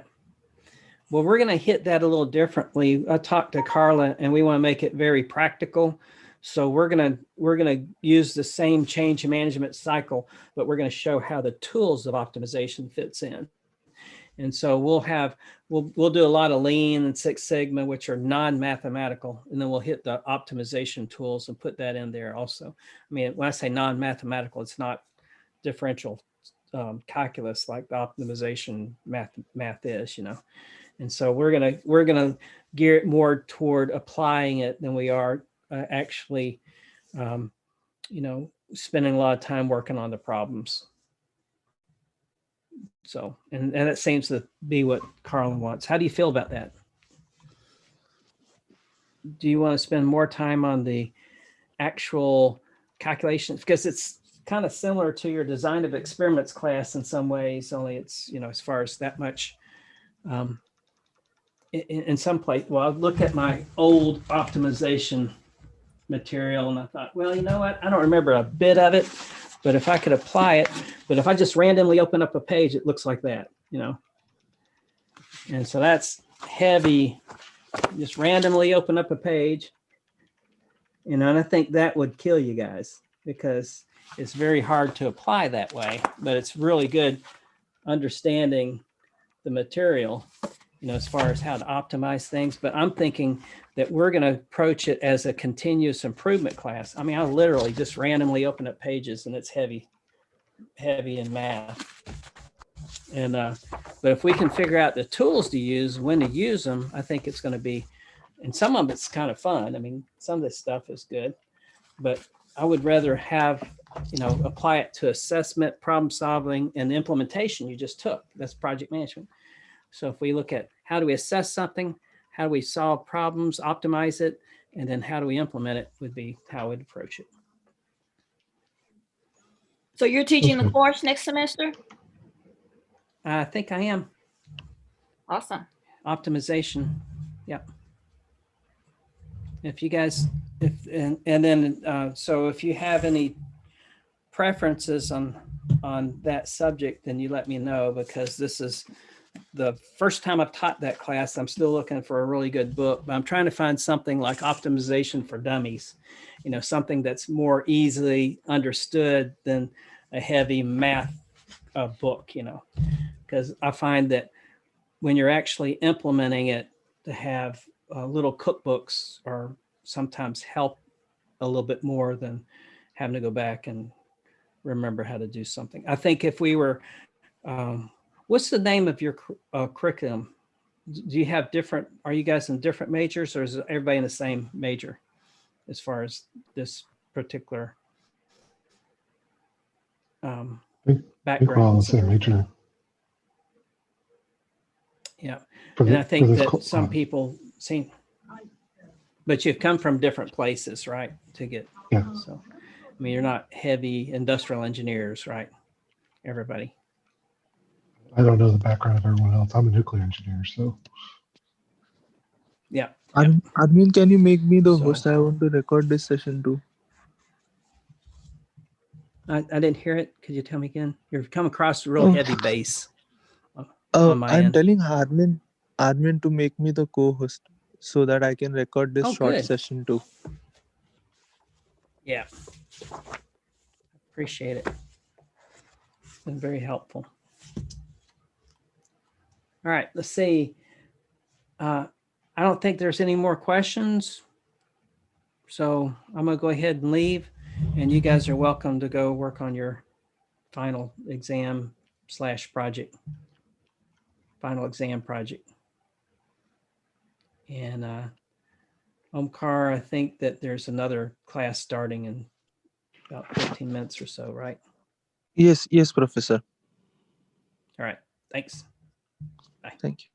[SPEAKER 13] Well, we're going to hit that a little differently. I talked to Carla, and we want to make it very practical. So we're going to use the same change management cycle, but we're going to show how the tools of optimization fits in. And so we'll do a lot of Lean and Six Sigma, which are non-mathematical, and then we'll hit the optimization tools and put that in there also. I mean, when I say non-mathematical, it's not differential calculus like the optimization math is, you know. And so we're gonna gear it more toward applying it than we are actually, you know, spending a lot of time working on the problems. So, and that seems to be what Carlin wants. How do you feel about that? Do you want to spend more time on the actual calculations? Because it's kind of similar to your design of experiments class in some ways, only it's, you know, as far as that much, in some place. Well, I look at my old optimization material and I thought, well, you know what? I don't remember a bit of it, but if I could apply it, but if I just randomly open up a page, it looks like that, you know? And so that's heavy. Just randomly open up a page. And I think that would kill you guys because it's very hard to apply that way, but it's really good understanding the material, you know, as far as how to optimize things. But I'm thinking that we're going to approach it as a continuous improvement class. I mean, I literally just randomly open up pages and it's heavy in math. And, but if we can figure out the tools to use, when to use them, I think it's going to be, and some of it's kind of fun. I mean, some of this stuff is good, but I would rather have, you know, apply it to assessment, problem solving, and implementation you just took. That's project management. So if we look at how do we assess something, how do we solve problems, optimize it, and then how do we implement it would be how we'd approach it.
[SPEAKER 1] So you're teaching the course next semester?
[SPEAKER 13] I think I am.
[SPEAKER 1] Awesome.
[SPEAKER 13] Optimization. Yep. If you guys, so if you have any preferences on that subject, then you let me know, because this is the first time I've taught that class. I'm still looking for a really good book, but I'm trying to find something like Optimization for Dummies, you know, something that's more easily understood than a heavy math book, you know, because I find that when you're actually implementing it, to have little cookbooks or sometimes help a little bit more than having to go back and remember how to do something. I think if we were, what's the name of your curriculum? Do you have different, are you guys in different majors, or is everybody in the same major as far as this particular background?
[SPEAKER 6] We're all in the same major.
[SPEAKER 13] Yeah. And I think that some people seem, but you've come from different places, right? To get,
[SPEAKER 6] yeah.
[SPEAKER 13] So, I mean, you're not heavy industrial engineers, right? Everybody.
[SPEAKER 6] I don't know the background of everyone else. I'm a nuclear engineer, so.
[SPEAKER 13] Yeah.
[SPEAKER 7] Admin, can you make me the host? I want to record this session too.
[SPEAKER 13] I didn't hear it. Could you tell me again? You've come across a real heavy bass.
[SPEAKER 7] I'm telling admin to make me the co-host so that I can record this short session too.
[SPEAKER 13] Yeah. Appreciate it. It's been very helpful. All right, let's see. I don't think there's any more questions. So I'm going to go ahead and leave, and you guys are welcome to go work on your final exam / project. Final exam project. And Omkar, I think that there's another class starting in about 15 minutes or so, right?
[SPEAKER 7] Yes, yes, Professor.
[SPEAKER 13] All right, thanks. Bye.
[SPEAKER 7] Thank you.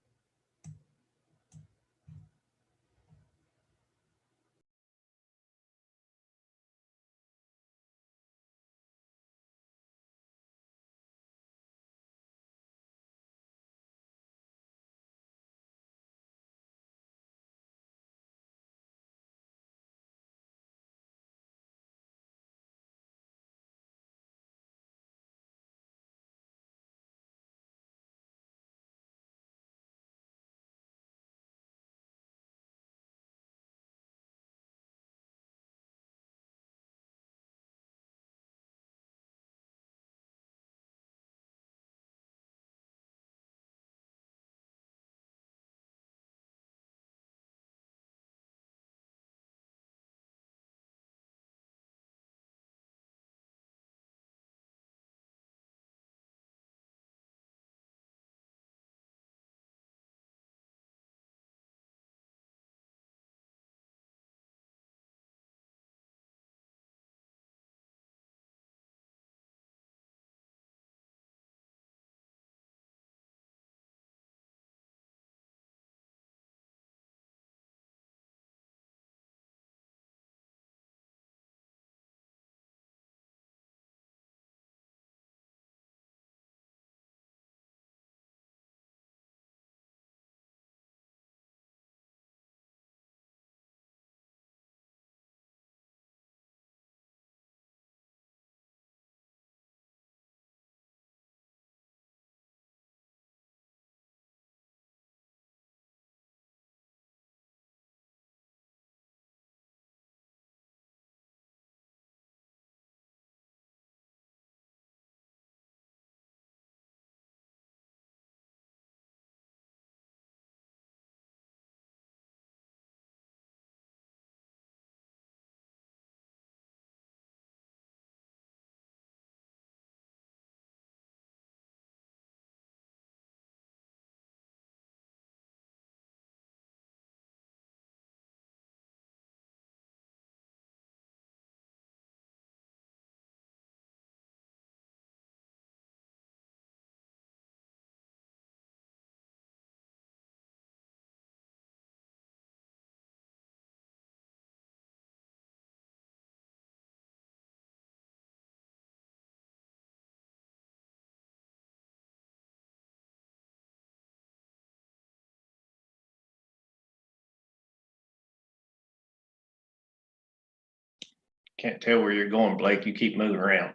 [SPEAKER 8] Can't tell where you're going, Blake. You keep moving around.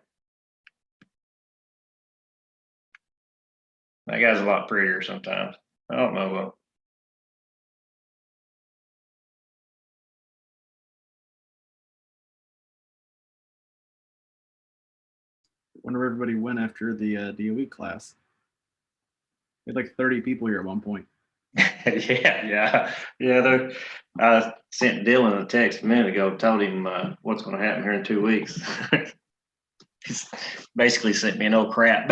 [SPEAKER 8] That guy's a lot prettier sometimes. I don't know.
[SPEAKER 18] Wonder where everybody went after the DOE class. We had like 30 people here at one point.
[SPEAKER 8] Yeah. I sent Dylan a text a minute ago, told him what's going to happen here in 2 weeks. He's basically sent me an old crap.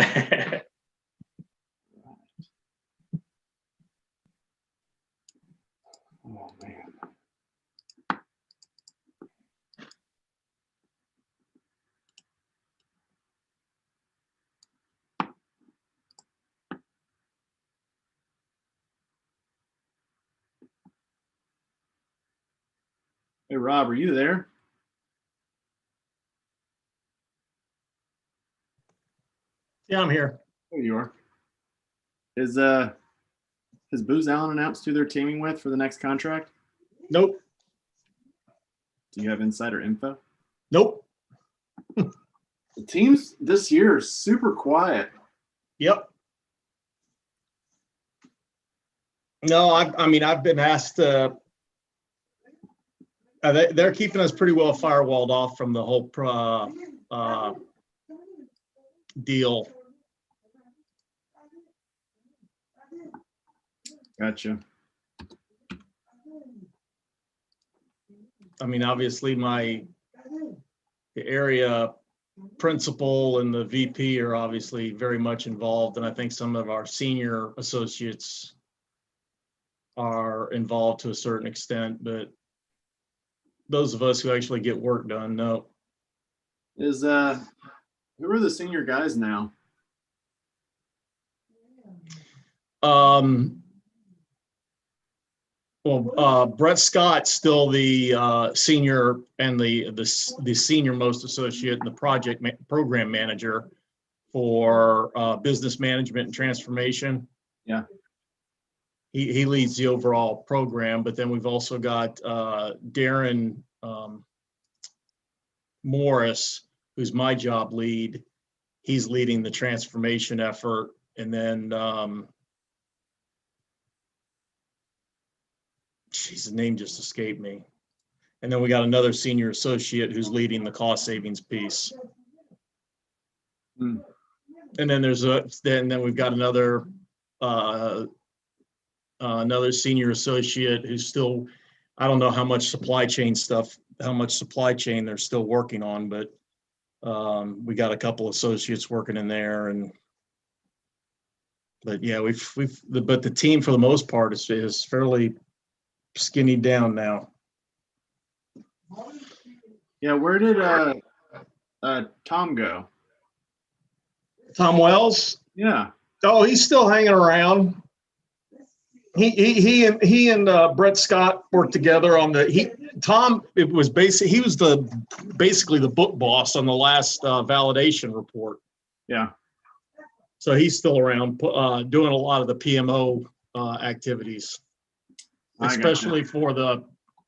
[SPEAKER 18] Oh man. Hey Rob, are you there?
[SPEAKER 10] Yeah, I'm here.
[SPEAKER 18] There you are. Has Booz Allen announced who they're teaming with for the next contract?
[SPEAKER 10] Nope.
[SPEAKER 18] Do you have insider info?
[SPEAKER 10] Nope.
[SPEAKER 18] The teams this year are super quiet.
[SPEAKER 10] Yep. No, I mean, I've been asked. They're keeping us pretty well firewalled off from the whole deal.
[SPEAKER 18] Gotcha.
[SPEAKER 10] I mean, obviously, the area principal and the VP are obviously very much involved, and I think some of our senior associates are involved to a certain extent, but those of us who actually get work done, no.
[SPEAKER 18] Is who are the senior guys now?
[SPEAKER 10] Well, Brett Scott's still the senior and the senior most associate and the program manager for business management and transformation.
[SPEAKER 18] Yeah.
[SPEAKER 10] He leads the overall program, but then we've also got Darren Morris, who's my job lead. He's leading the transformation effort. And then, his name just escaped me. And then we got another senior associate who's leading the cost savings piece.
[SPEAKER 18] Hmm.
[SPEAKER 10] And then then we've got another senior associate who's still, I don't know how much supply chain they're still working on, but we got a couple associates working in there. But yeah, but the team for the most part is fairly skinny down now.
[SPEAKER 18] Yeah, where did Tom go?
[SPEAKER 10] Tom Wells?
[SPEAKER 18] Yeah.
[SPEAKER 10] Oh, he's still hanging around. He and Brett Scott worked together on Tom. It was basically he was basically the book boss on the last validation report.
[SPEAKER 18] Yeah.
[SPEAKER 10] So he's still around doing a lot of the PMO activities, especially for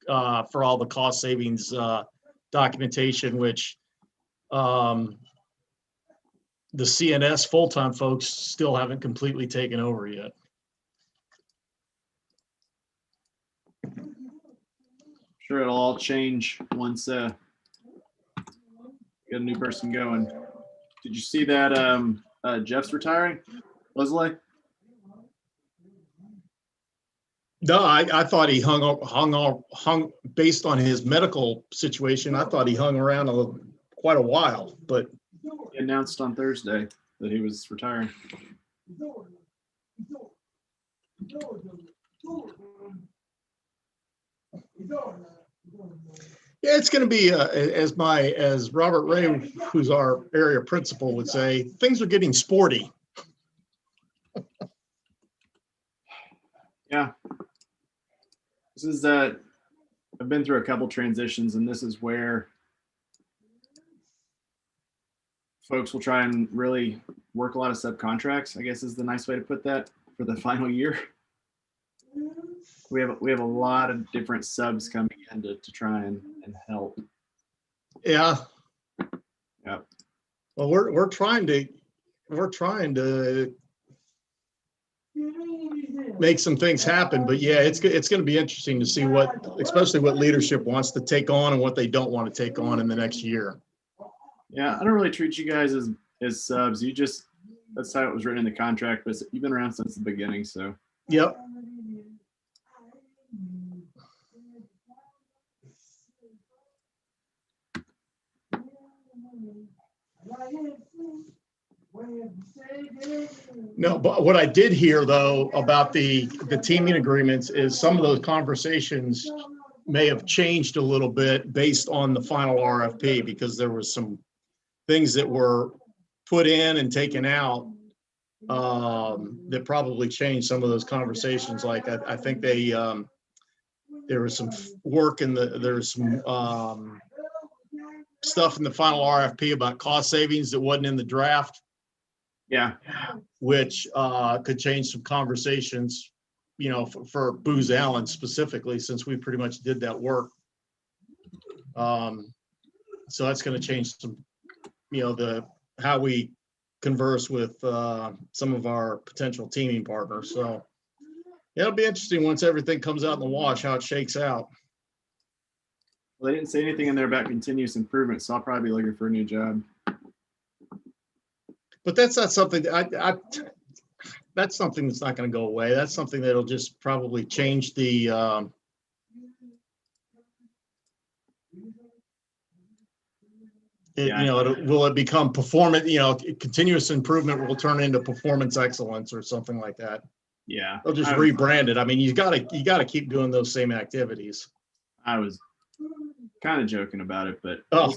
[SPEAKER 10] all the cost savings documentation, which the CNS full-time folks still haven't completely taken over yet.
[SPEAKER 18] Sure, it'll all change once get a new person going. Did you see that Jeff's retiring, Leslie?
[SPEAKER 10] No, I thought he hung based on his medical situation. I thought he hung around quite a while, but
[SPEAKER 18] he announced on Thursday that he was retiring.
[SPEAKER 10] Yeah, it's going to be as Robert Ray, who's our area principal, would say, things are getting sporty.
[SPEAKER 18] Yeah. This is I've been through a couple transitions, and this is where folks will try and really work a lot of subcontracts, I guess is the nice way to put that, for the final year. We have a lot of different subs coming in to try and help.
[SPEAKER 10] Yeah.
[SPEAKER 18] Yeah.
[SPEAKER 10] Well, we're trying to make some things happen, but yeah, it's going to be interesting to see especially what leadership wants to take on and what they don't want to take on in the next year.
[SPEAKER 18] Yeah, I don't really treat you guys as subs. That's how it was written in the contract, but you've been around since the beginning, so.
[SPEAKER 10] Yep. No, but what I did hear though about the teaming agreements is some of those conversations may have changed a little bit based on the final RFP, because there was some things that were put in and taken out that probably changed some of those conversations. Like I think there was some work there's some stuff in the final RFP about cost savings that wasn't in the draft.
[SPEAKER 18] Yeah.
[SPEAKER 10] Which could change some conversations, for Booz Allen specifically, since we pretty much did that work. So that's going to change some, how we converse with some of our potential teaming partners. So yeah, it'll be interesting once everything comes out in the wash, how it shakes out.
[SPEAKER 18] Well, they didn't say anything in there about continuous improvement, so I'll probably be looking for a new job.
[SPEAKER 10] But that's not something that's something that's not going to go away. That's something that'll just probably change the will it become performance, continuous improvement will turn into performance excellence or something like that.
[SPEAKER 18] Yeah.
[SPEAKER 10] They'll just rebrand it. I mean, you gotta keep doing those same activities.
[SPEAKER 18] I was kind of joking about it, but
[SPEAKER 10] Oh.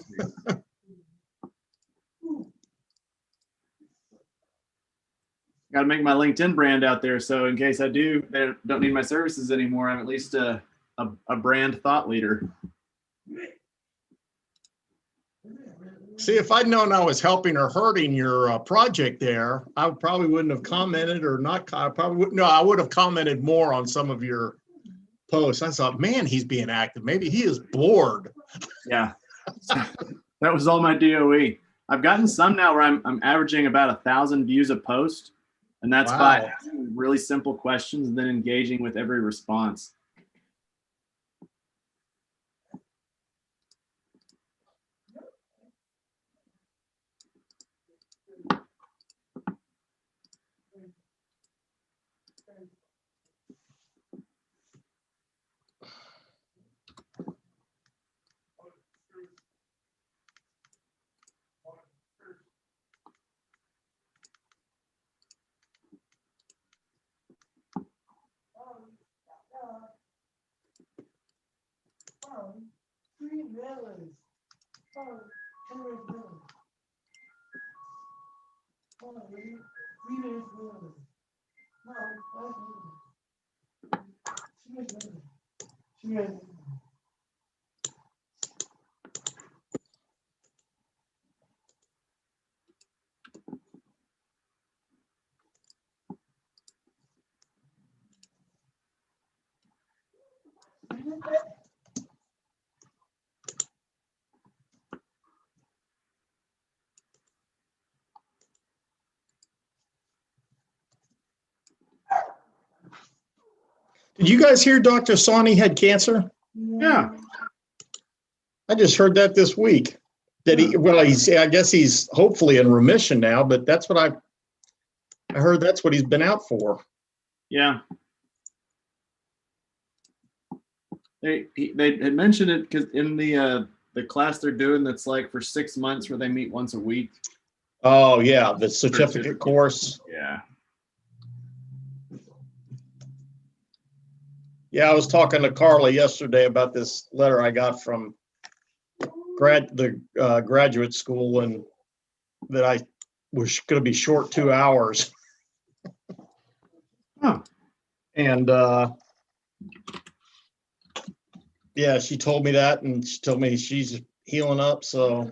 [SPEAKER 18] got to make my LinkedIn brand out there. So in case they don't need my services anymore, I'm at least a brand thought leader.
[SPEAKER 10] See, if I'd known I was helping or hurting your project there, I probably wouldn't have commented or not. I probably would. No, I would have commented more on some of your posts. I thought, man, he's being active. Maybe he is bored.
[SPEAKER 18] Yeah, that was all my DOE. I've gotten some now where I'm averaging about 1,000 views a post, and that's by asking really simple questions and then engaging with every response.
[SPEAKER 10] Did you guys hear Dr. Sani had cancer?
[SPEAKER 18] Yeah.
[SPEAKER 10] I just heard that this week. That I guess he's hopefully in remission now, but that's what I heard that's what he's been out for.
[SPEAKER 18] Yeah. They had mentioned it because in the class they're doing that's like for 6 months where they meet once a week.
[SPEAKER 10] Oh yeah, the certificate course.
[SPEAKER 18] Yeah.
[SPEAKER 10] Yeah, I was talking to Carla yesterday about this letter I got from the graduate school, and that I was going to be short 2 hours.
[SPEAKER 18] Huh.
[SPEAKER 10] And yeah, she told me that, and she told me she's healing up. So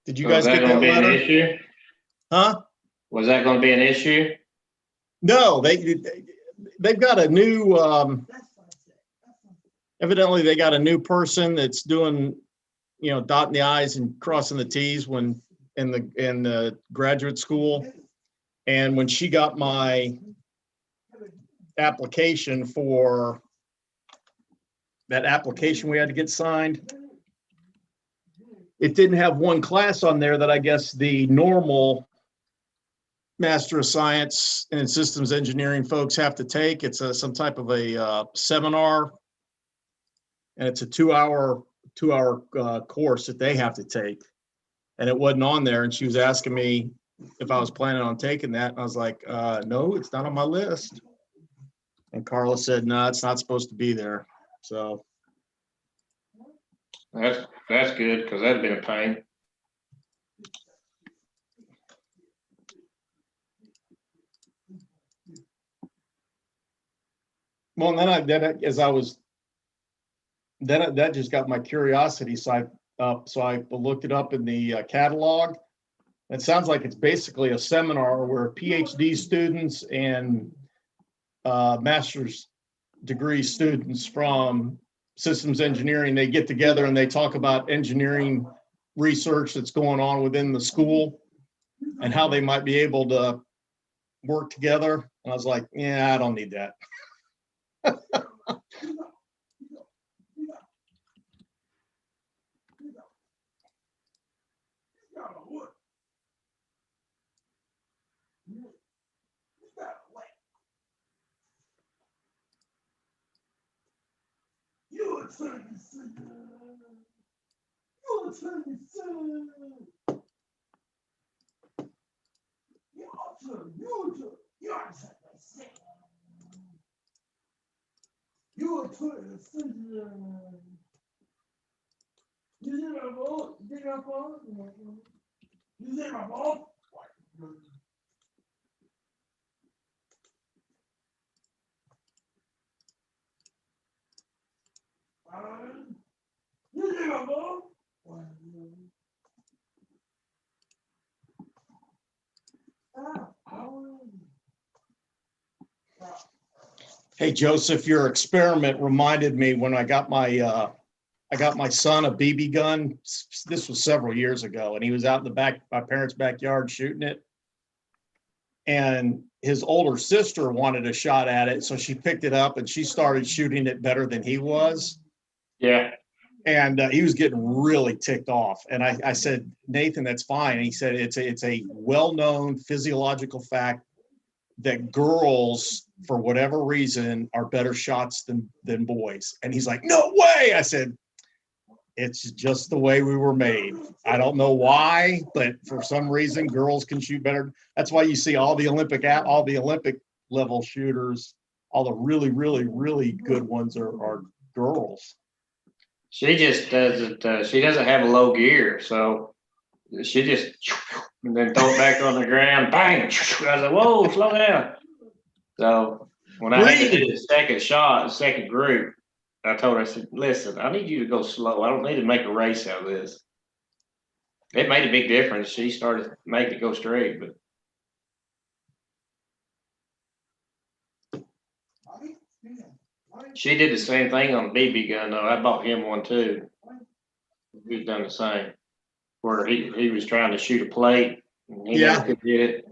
[SPEAKER 10] did you guys get that letter?
[SPEAKER 8] An issue?
[SPEAKER 10] Huh?
[SPEAKER 8] Was that going to be an issue?
[SPEAKER 10] No, they've got a new evidently they got a new person that's doing, dotting the I's and crossing the T's when in the graduate school. And when she got my application for that application we had to get signed, it didn't have one class on there that I guess the normal Master of Science and Systems Engineering folks have to take. It's some type of a seminar, and it's a two-hour course that they have to take, and it wasn't on there. And she was asking me if I was planning on taking that, and I was like, no, it's not on my list. And Carla said, no, it's not supposed to be there. So
[SPEAKER 8] that's good, because that'd been a pain.
[SPEAKER 10] well, and then that just got my curiosity. So I looked it up in the catalog. It sounds like it's basically a seminar where PhD students and master's degree students from systems engineering, they get together and they talk about engineering research that's going on within the school and how they might be able to work together. And I was like, yeah, I don't need that. Hey, Joseph, your experiment reminded me when I got my son a BB gun. This was several years ago, and he was out in the back, my parents' backyard shooting it. And his older sister wanted a shot at it, so she picked it up and she started shooting it better than he was.
[SPEAKER 8] Yeah.
[SPEAKER 10] And he was getting really ticked off. And I said, Nathan, that's fine. And he said, it's a well-known physiological fact that girls, for whatever reason, are better shots than boys. And he's like, no way. I said, it's just the way we were made. I don't know why, but for some reason, girls can shoot better. That's why you see all the Olympic level shooters, all the really, really, really good ones are girls.
[SPEAKER 8] She just doesn't. She doesn't have a low gear, so she just and then throw it back on the ground. Bang! I was like, "Whoa, slow down." So when I had to do the second shot, the second group, I told her, I said, "Listen, I need you to go slow. I don't need to make a race out of this." It made a big difference. She started making it go straight, but. She did the same thing on the BB gun, though. I bought him one too. He's done the same, where he was trying to shoot a plate and he never could get it.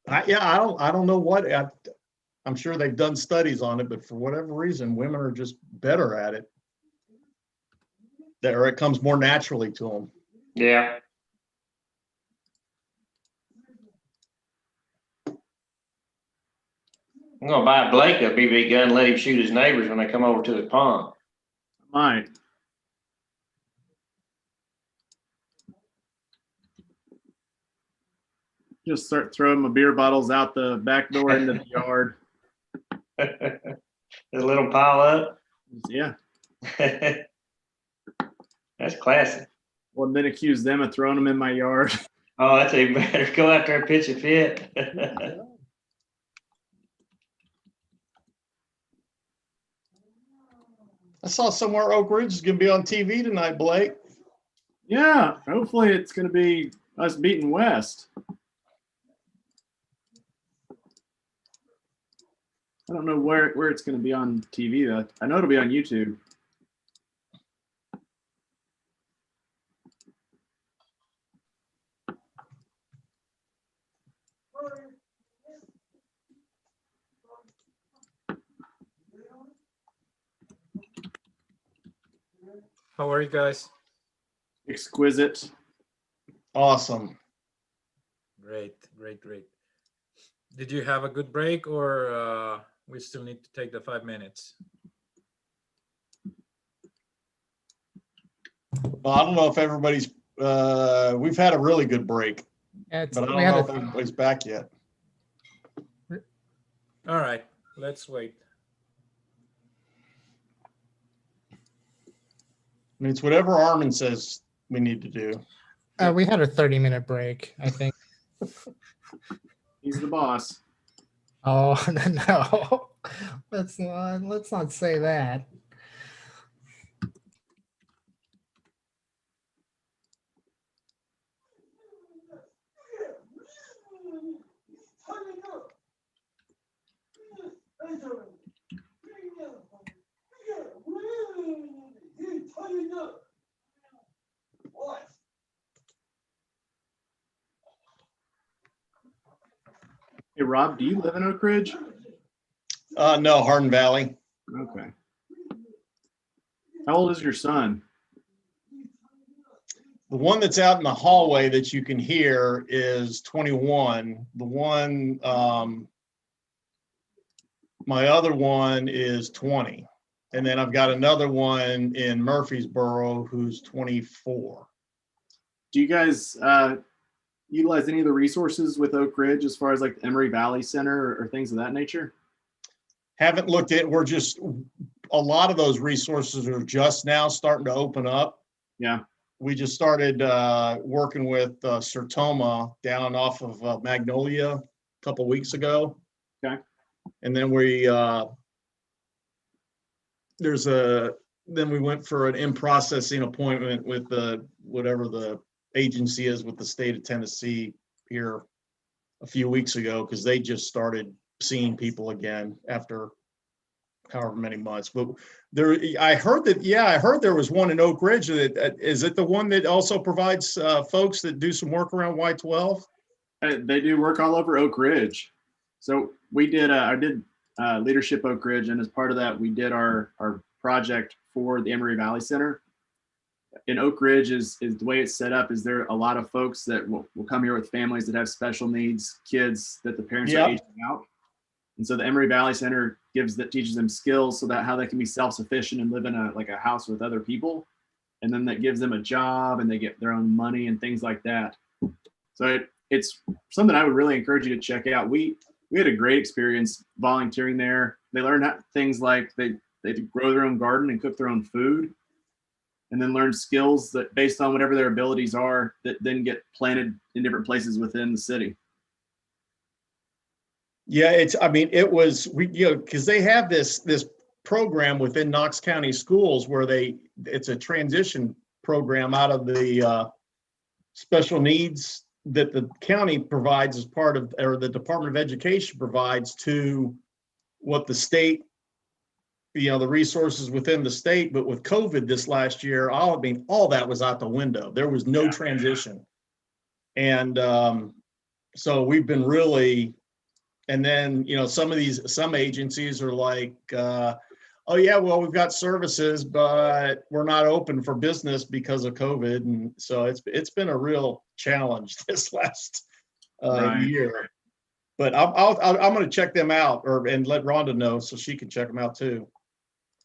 [SPEAKER 10] I don't know what. I'm sure they've done studies on it, but for whatever reason, women are just better at it. Or it comes more naturally to them.
[SPEAKER 8] Yeah. I'm gonna buy Blake a BB gun and let him shoot his neighbors when they come over to the pond.
[SPEAKER 18] Might. Just start throwing my beer bottles out the back door into the yard.
[SPEAKER 8] Just let them pile up.
[SPEAKER 18] Yeah.
[SPEAKER 8] That's classic.
[SPEAKER 18] Well, then accuse them of throwing them in my yard.
[SPEAKER 8] Oh, that's even better. Go out there and pitch a fit.
[SPEAKER 10] I saw somewhere Oak Ridge is going to be on TV tonight, Blake.
[SPEAKER 18] Yeah, hopefully it's going to be us beating West. I don't know where it's going to be on TV, though. I know it'll be on YouTube.
[SPEAKER 4] How are you guys?
[SPEAKER 18] Exquisite.
[SPEAKER 10] Awesome.
[SPEAKER 4] Great. Did you have a good break, or we still need to take the 5 minutes?
[SPEAKER 10] Well, I don't know if everybody's. We've had a really good break, but I don't know if everybody's back yet.
[SPEAKER 4] All right, let's wait.
[SPEAKER 10] I mean, it's whatever Armin says we need to do.
[SPEAKER 3] We had a 30-minute break, I think.
[SPEAKER 18] He's the boss.
[SPEAKER 3] Oh, no. Let's not say that.
[SPEAKER 18] Hey, Rob, do you live in Oak Ridge?
[SPEAKER 10] No, Hardin Valley.
[SPEAKER 18] Okay. How old is your son?
[SPEAKER 10] The one that's out in the hallway that you can hear is 21. The one, my other one is 20. And then I've got another one in Murfreesboro who's 24.
[SPEAKER 18] Do you guys utilize any of the resources with Oak Ridge as far as like the Emory Valley Center or things of that nature?
[SPEAKER 10] Haven't looked at, we're just, a lot of those resources are just now starting to open up.
[SPEAKER 18] Yeah.
[SPEAKER 10] We just started working with Sertoma down off of Magnolia a couple weeks ago.
[SPEAKER 18] Okay.
[SPEAKER 10] And then then we went for an in-processing appointment with whatever the agency is with the state of Tennessee here a few weeks ago, because they just started seeing people again after however many months. But I heard there was one in Oak Ridge. Is it the one that also provides folks that do some work around Y12?
[SPEAKER 18] They do work all over Oak Ridge. So we did, I did Leadership Oak Ridge, and as part of that, we did our project for the Emory Valley Center. In Oak Ridge is the way it's set up is there are a lot of folks that will come here with families that have special needs, kids that the parents are aging out. And so the Emory Valley Center teaches them skills so that how they can be self-sufficient and live in a house with other people. And then that gives them a job and they get their own money and things like that. So it's something I would really encourage you to check out. We had a great experience volunteering there. They learned things like they grow their own garden and cook their own food, and then learn skills that based on whatever their abilities are that then get planted in different places within the city.
[SPEAKER 10] Yeah, it was, because they have this program within Knox County Schools where it's a transition program out of the special needs that the county provides as part of, or the Department of Education provides to what the state, the resources within the state. But with COVID this last year, all that was out the window. There was no transition. And so we've been really, and then, some agencies are like, oh yeah, well, we've got services, but we're not open for business because of COVID. And so it's been a real challenge this last year. But I'm going to check them out and let Rhonda know so she can check them out too.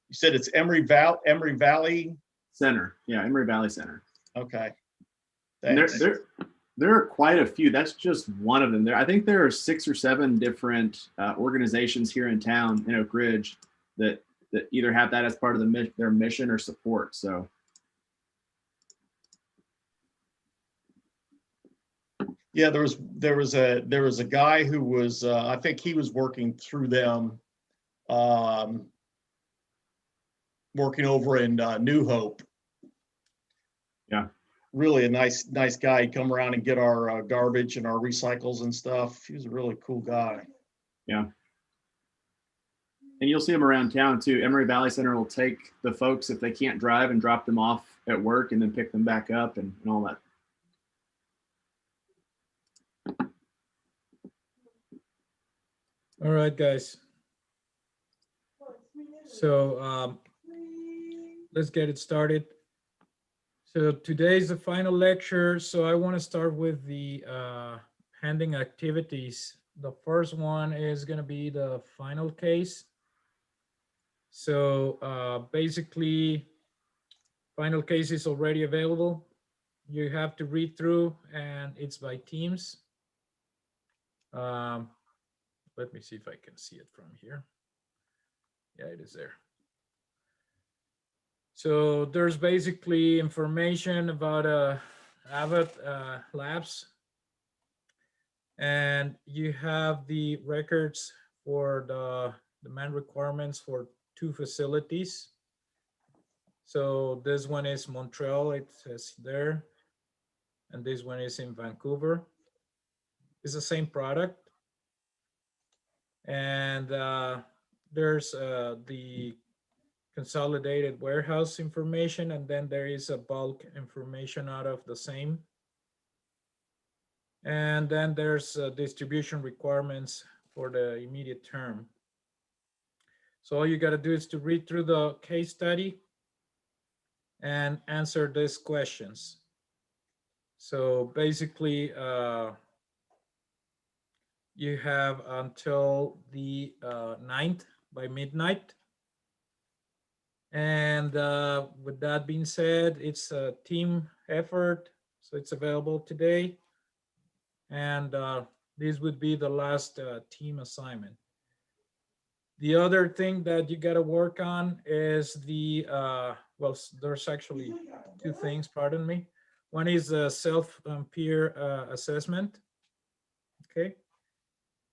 [SPEAKER 10] You said it's Emory Valley
[SPEAKER 18] Center. Yeah, Emory Valley Center.
[SPEAKER 10] Okay.
[SPEAKER 18] And there are quite a few. That's just one of them. I think there are 6 or 7 different organizations here in town in Oak Ridge that either have that as part of their mission or support. So.
[SPEAKER 10] Yeah, there was a guy who was I think he was working through them, working over in New Hope.
[SPEAKER 18] Yeah.
[SPEAKER 10] Really a nice guy. He'd come around and get our garbage and our recycles and stuff. He was a really cool guy.
[SPEAKER 18] Yeah. And you'll see them around town too. Emory Valley Center will take the folks if they can't drive and drop them off at work and then pick them back up and all that.
[SPEAKER 4] All right, guys. So let's get it started. So today's the final lecture. So I want to start with the pending activities. The first one is going to be the final case. So basically, final case is already available. You have to read through, and it's by teams. Let me see if I can see it from here. Yeah, it is there. So there's basically information about Abbott Labs. And you have the records for the demand requirements for 2 facilities. So this one is Montreal, it says there. And this one is in Vancouver. It's the same product. And there's the consolidated warehouse information, and then there is a bulk information out of the same. And then there's distribution requirements for the immediate term. So all you got to do is to read through the case study and answer these questions. So basically, you have until the 9th by midnight. And with that being said, it's a team effort, so it's available today. And this would be the last team assignment. The other thing that you got to work on is the, well, there's actually two things, pardon me. One is the self-peer assessment, okay?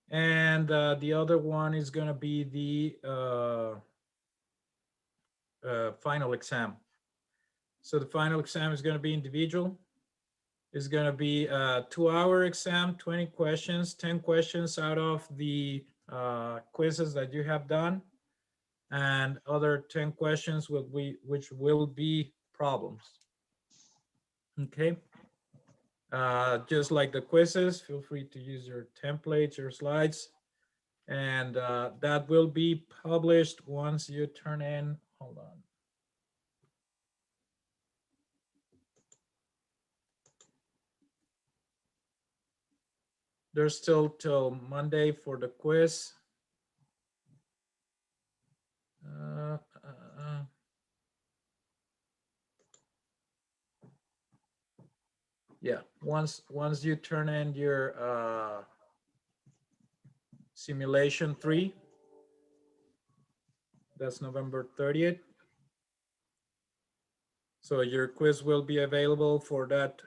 [SPEAKER 4] And the other one is going to be the final exam. So the final exam is going to be individual. It's going to be a 2-hour exam, 20 questions, 10 questions out of the quizzes that you have done, and other 10 questions which will be problems. Okay. Just like the quizzes, feel free to use your templates, your slides, and that will be published once you turn in, hold on. There's still till Monday for the quiz. Yeah, once you turn in your simulation 3, that's November 30th. So your quiz will be available for that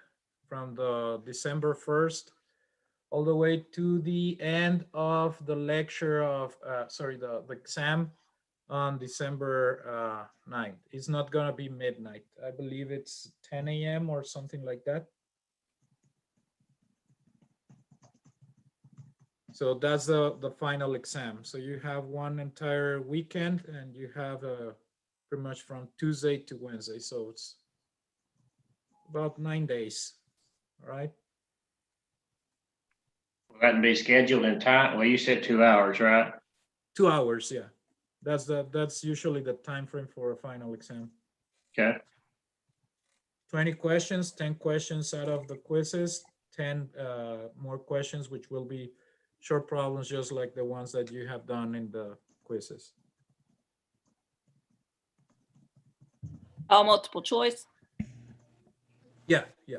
[SPEAKER 4] from the December 1st all the way to the end of the lecture of, the exam on December 9th. It's not gonna be midnight. I believe it's 10 a.m. or something like that. So that's the final exam. So you have one entire weekend and you have pretty much from Tuesday to Wednesday. So it's about 9 days, all right?
[SPEAKER 8] Will that be scheduled in time? Well, you said 2 hours, right?
[SPEAKER 4] 2 hours, yeah. That's usually the time frame for a final exam.
[SPEAKER 8] Okay.
[SPEAKER 4] 20 questions, 10 questions out of the quizzes, 10 more questions, which will be short problems, just like the ones that you have done in the quizzes.
[SPEAKER 1] All multiple choice?
[SPEAKER 4] Yeah, yeah.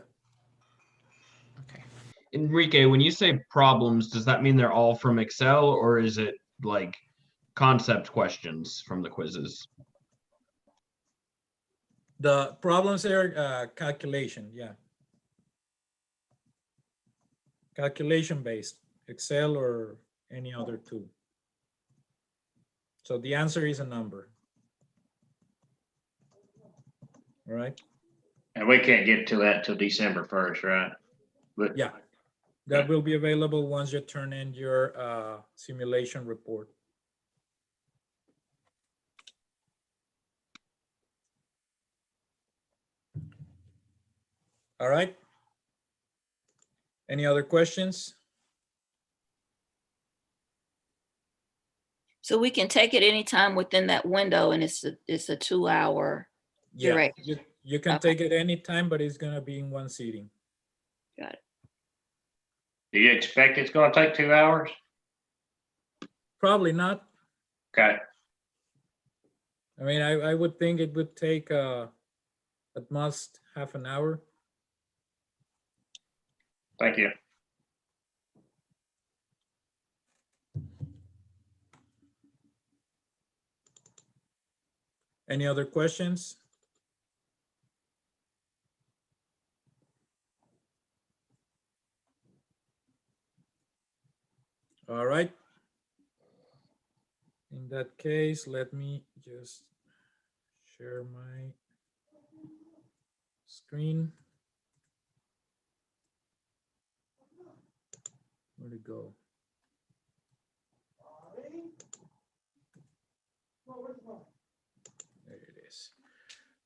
[SPEAKER 19] Enrique, when you say problems, does that mean they're all from Excel, or is it like concept questions from the quizzes?
[SPEAKER 4] The problems are calculation, yeah. Calculation based, Excel or any other tool. So the answer is a number. All right.
[SPEAKER 8] And we can't get to that till December 1st, right? But
[SPEAKER 4] yeah, that will be available once you turn in your simulation report. All right. Any other questions?
[SPEAKER 1] So we can take it anytime within that window, and it's a 2-hour duration.
[SPEAKER 4] Yeah, you can take it anytime, but it's gonna be in one sitting.
[SPEAKER 1] Got it.
[SPEAKER 8] do you expect it's going to take 2 hours?
[SPEAKER 4] Probably not.
[SPEAKER 8] Okay.
[SPEAKER 4] I mean, I would think it would take at most half an hour.
[SPEAKER 8] Thank you.
[SPEAKER 4] Any other questions? All right. In that case, let me just share my screen. Where'd it go? There it is.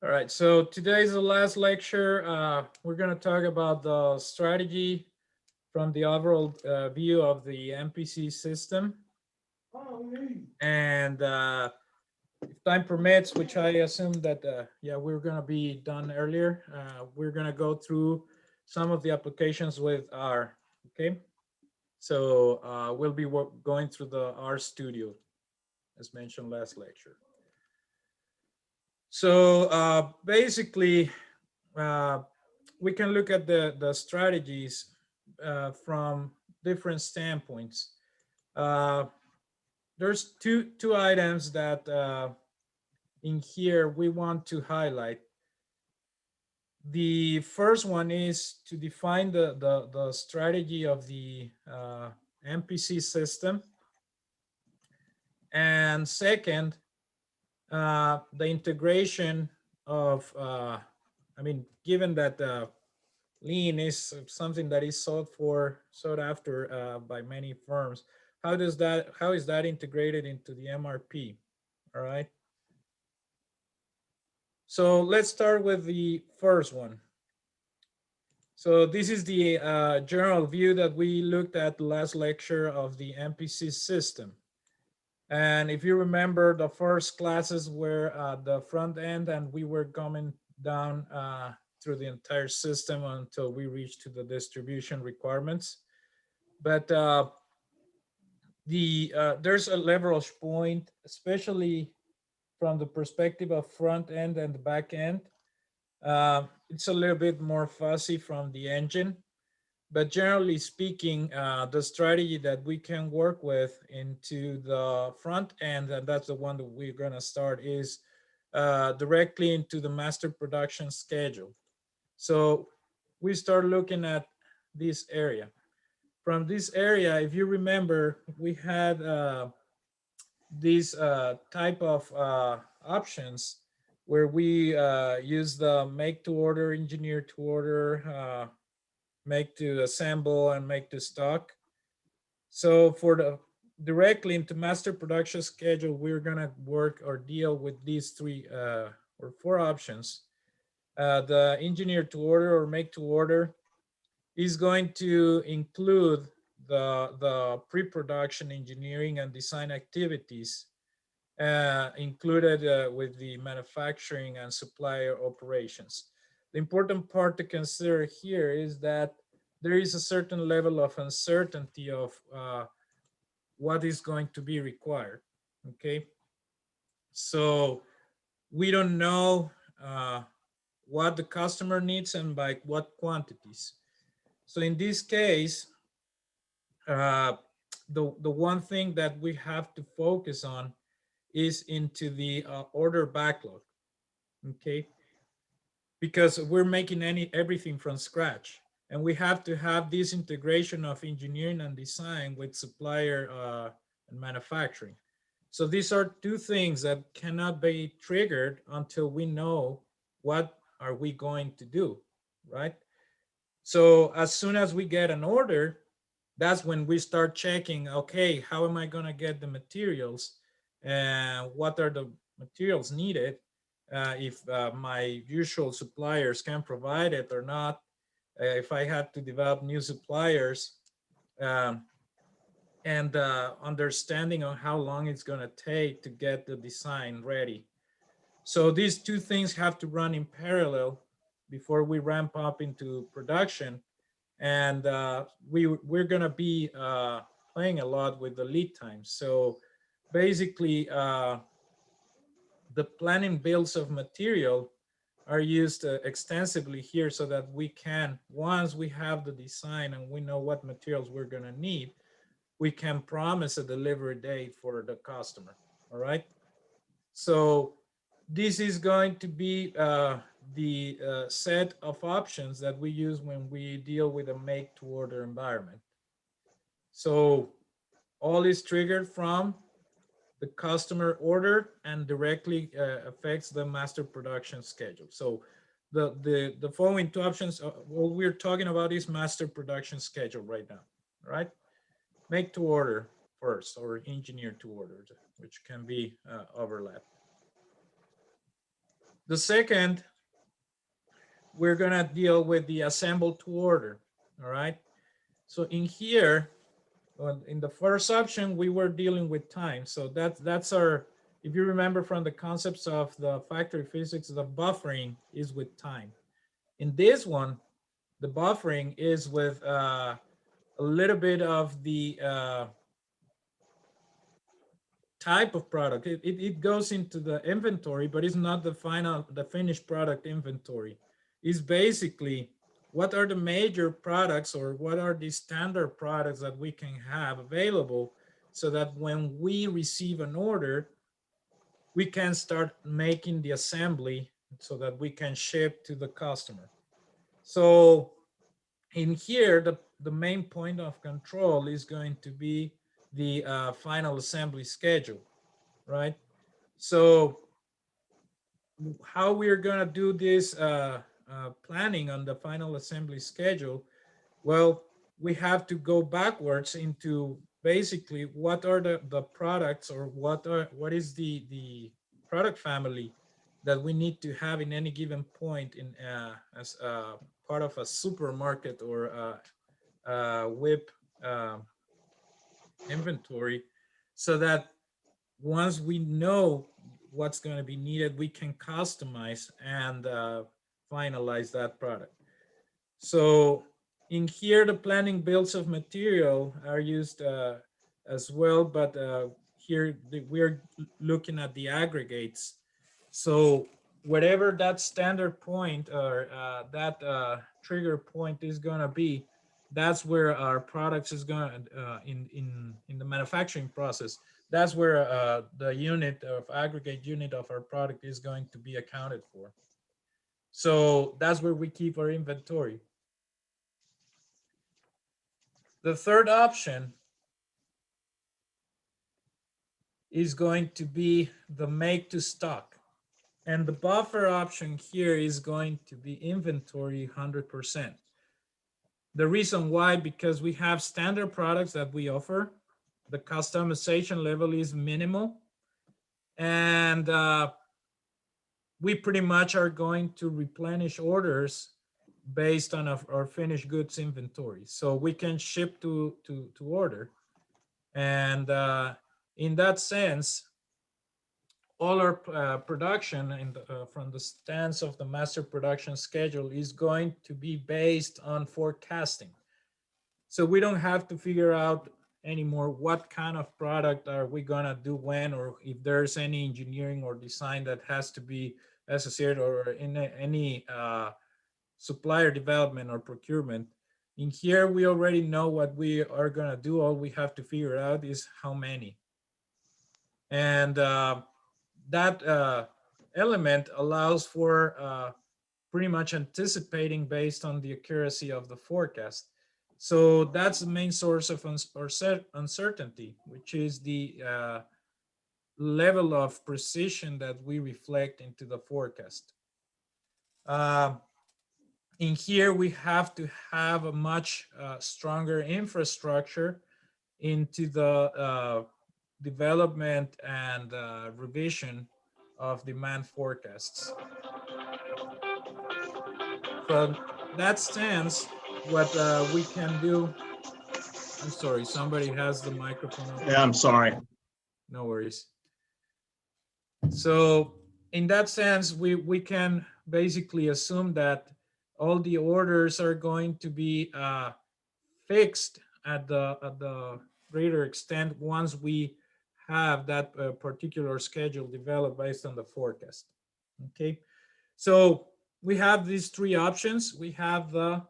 [SPEAKER 4] All right, so today's the last lecture. We're going to talk about the strategy from the overall view of the MPC system. And if time permits, which I assume that, yeah, we're going to be done earlier, we're going to go through some of the applications with R, okay? So we'll be going through the R Studio, as mentioned last lecture. So basically, we can look at the strategies from different standpoints. there's two items that in here we want to highlight. The first one is to define the strategy of the MPC system. And second, the integration of, I mean, given that lean is something that is sought after by many firms, how is that integrated into the MRP? All right. So let's start with the first one. So this is the general view that we looked at the last lecture of the MPC system. And if you remember, the first classes were the front end, and we were coming down through the entire system until we reached to the distribution requirements. But there's a leverage point, especially from the perspective of front end and the back end. It's a little bit more fuzzy from the engine, but generally speaking, the strategy that we can work with into the front end, and that's the one that we're gonna start, is directly into the master production schedule. So we start looking at this area. From this area, if you remember, we had these type of options where we use the make to order, engineer to order, make to assemble, and make to stock. So for the directly into master production schedule, we're gonna work or deal with these three or four options. The engineer to order or make to order is going to include the pre-production engineering and design activities included with the manufacturing and supplier operations. The important part to consider here is that there is a certain level of uncertainty of what is going to be required, okay? So we don't know what the customer needs and by what quantities. So in this case, the one thing that we have to focus on is into the order backlog, okay? Because we're making everything from scratch, and we have to have this integration of engineering and design with supplier and manufacturing. So these are two things that cannot be triggered until we know what are we going to do, right? So as soon as we get an order, that's when we start checking, okay, how am I gonna get the materials? And what are the materials needed? If my usual suppliers can provide it or not, if I had to develop new suppliers, and understanding on how long it's gonna take to get the design ready. So these two things have to run in parallel before we ramp up into production. And we're gonna be playing a lot with the lead time. So basically, the planning builds of material are used extensively here so that we can, once we have the design and we know what materials we're gonna need, we can promise a delivery date for the customer, all right? So this is going to be the set of options that we use when we deal with a make to order environment. So all is triggered from the customer order and directly affects the master production schedule. So the following two options, what we're talking about is master production schedule right now, right? Make to order first, or engineer to order, which can be overlapped. The second, we're gonna deal with the assemble to order, all right? So in here, in the first option, we were dealing with time. So that's our, if you remember from the concepts of the factory physics, the buffering is with time. In this one, the buffering is with a little bit of the type of product. It goes into the inventory, but it's not the finished product inventory. It's basically what are the major products or what are the standard products that we can have available so that when we receive an order, we can start making the assembly so that we can ship to the customer. So in here, the main point of control is going to be the final assembly schedule, right? So how we're going to do this planning on the final assembly schedule, well, we have to go backwards into basically what are the products, or what is the product family that we need to have in any given point in as part of a supermarket or WIP inventory, so that once we know what's going to be needed, we can customize and finalize that product. So in here, the planning bills of material are used as well, but here we're looking at the aggregates. So whatever that standard point or that trigger point is going to be, that's where our products is going in the manufacturing process. That's where the unit of aggregate unit of our product is going to be accounted for. So that's where we keep our inventory. The third option is going to be the make to stock. And the buffer option here is going to be inventory 100%. The reason why, because we have standard products that we offer. The customization level is minimal. And we pretty much are going to replenish orders based on our finished goods inventory. So we can ship to order. And in that sense, all our production from the stance of the master production schedule is going to be based on forecasting. So we don't have to figure out anymore what kind of product are we gonna do when, or if there's any engineering or design that has to be associated, or in any supplier development or procurement. In here, we already know what we are gonna do. All we have to figure out is how many. And that element allows for pretty much anticipating based on the accuracy of the forecast. So that's the main source of uncertainty, which is the level of precision that we reflect into the forecast. In here, we have to have a much stronger infrastructure into the development and revision of demand forecasts. From that stance, what we can do, I'm sorry, somebody has the microphone open.
[SPEAKER 10] Yeah, I'm sorry.
[SPEAKER 4] No worries. So in that sense, we can basically assume that all the orders are going to be fixed at the greater extent once we have that particular schedule developed based on the forecast. Okay, so we have these three options. We have the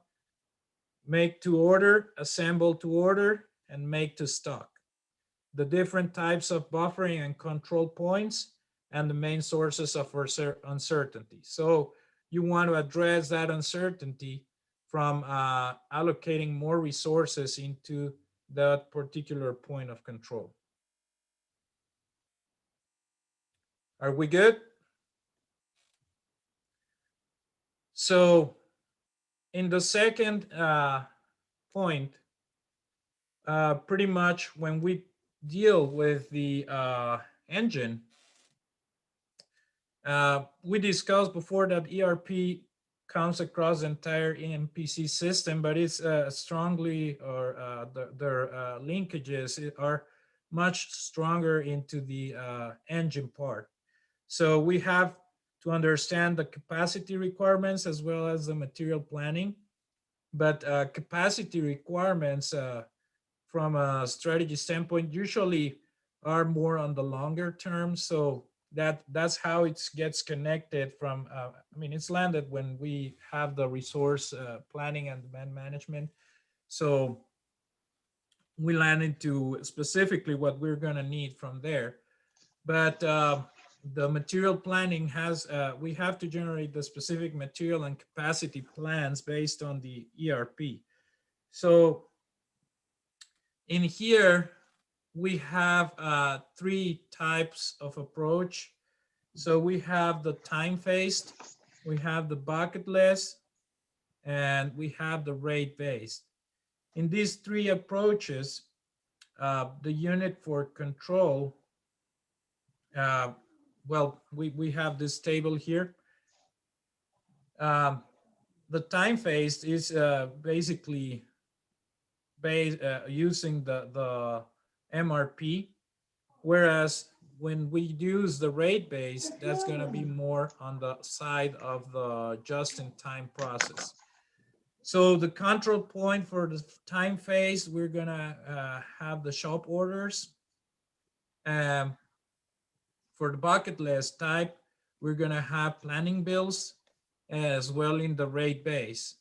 [SPEAKER 4] make to order, assemble to order, and make to stock. The different types of buffering and control points, and the main sources of uncertainty. So you want to address that uncertainty from allocating more resources into that particular point of control. Are we good? So in the second point, pretty much when we deal with the engine, we discussed before that ERP comes across the entire EMPC system, but it's strongly, or their linkages are much stronger into the engine part. So we have to understand the capacity requirements as well as the material planning. But capacity requirements from a strategy standpoint usually are more on the longer term. So that's how it gets connected from, I mean, it's landed when we have the resource planning and demand management. So we land into specifically what we're going to need from there. But the material planning has, we have to generate the specific material and capacity plans based on the ERP. So in here, we have 3 types of approach. So we have the time-phased, we have the bucket-less, and we have the rate-based. In these 3 approaches, the unit for control, well, we have this table here. The time-phased is basically using the MRP, whereas when we use the rate-based, that's going to be more on the side of the just-in-time process. So the control point for the time phase, we're going to have the shop orders. For the bucket-less type, we're going to have planning bills as well in the rate base.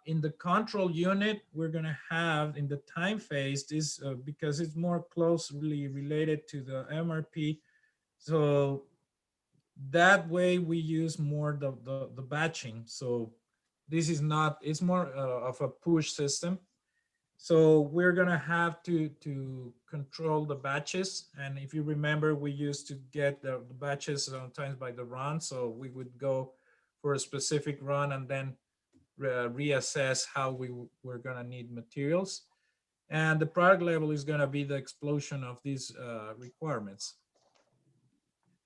[SPEAKER 4] In the control unit, we're going to have in the time phase this because it's more closely related to the MRP. So that way we use more the batching. So this is not, it's more of a push system. So we're going to have to control the batches. And if you remember, we used to get the batches sometimes by the run. So we would go for a specific run and then reassess how we were going to need materials. And the product level is going to be the explosion of these requirements.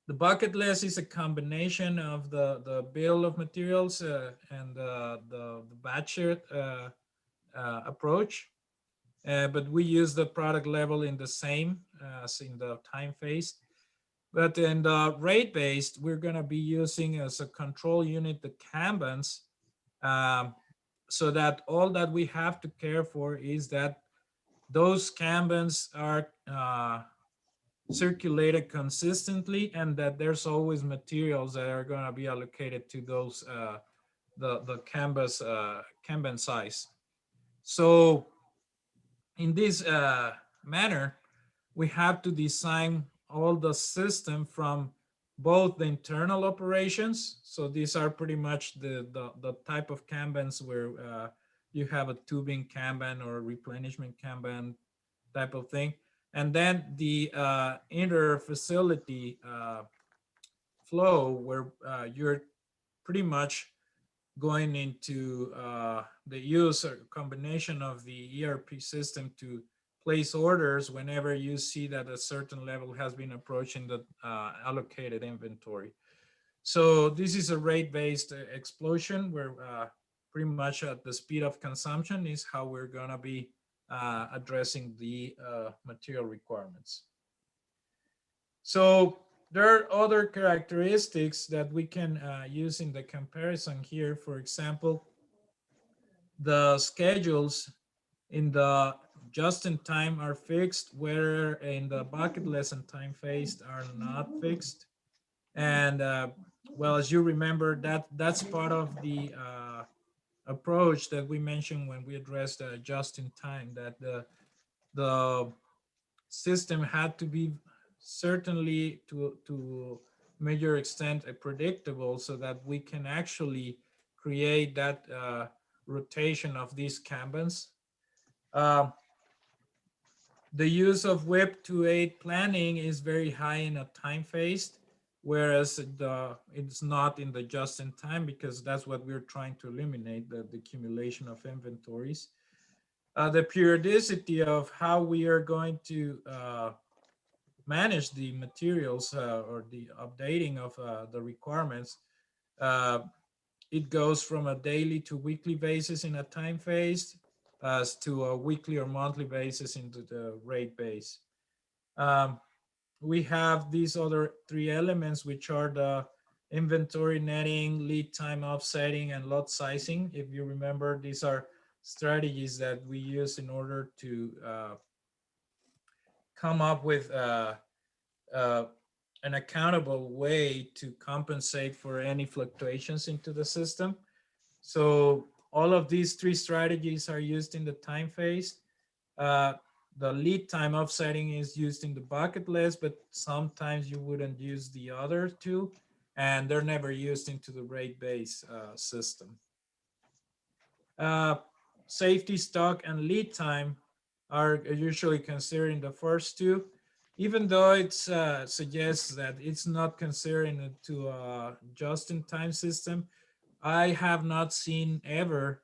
[SPEAKER 4] The bucket-less is a combination of the bill of materials and the batch approach. But we use the product level in the same as in the time phase. But in the rate-based, we're going to be using as a control unit the Kanbans, so that all that we have to care for is that those Kanbans are circulated consistently and that there's always materials that are going to be allocated to those the Kanban size. So in this manner, we have to design all the system from both the internal operations. So these are pretty much the type of Kanbans where you have a tubing Kanban or replenishment Kanban type of thing. And then the inter-facility flow where you're pretty much going into the use or combination of the ERP system to place orders whenever you see that a certain level has been approaching the allocated inventory. So this is a rate-based explosion where pretty much at the speed of consumption is how we're going to be addressing the material requirements. So there are other characteristics that we can use in the comparison here. For example, the schedules in the just-in-time are fixed, where in the bucket-less and time-phased are not fixed. And well, as you remember, that's part of the approach that we mentioned when we addressed just-in-time, that the system had to be certainly to major extent predictable so that we can actually create that rotation of these Kanbans. The use of WIP to aid planning is very high in a time phase, whereas it's not in the just-in-time, because that's what we're trying to eliminate, the accumulation of inventories. The periodicity of how we are going to manage the materials or the updating of the requirements, it goes from a daily to weekly basis in a time phase as to a weekly or monthly basis into the rate base. We have these other 3 elements, which are the inventory netting, lead time offsetting, and lot sizing. If you remember, these are strategies that we use in order to come up with an accountable way to compensate for any fluctuations into the system. So all of these 3 strategies are used in the time phase. the lead time offsetting is used in the bucket list, but sometimes you wouldn't use the other two, and they're never used into the rate-based system. Safety stock and lead time are usually considered in the first two, even though it suggests that it's not considered into a just-in-time system. I have not seen ever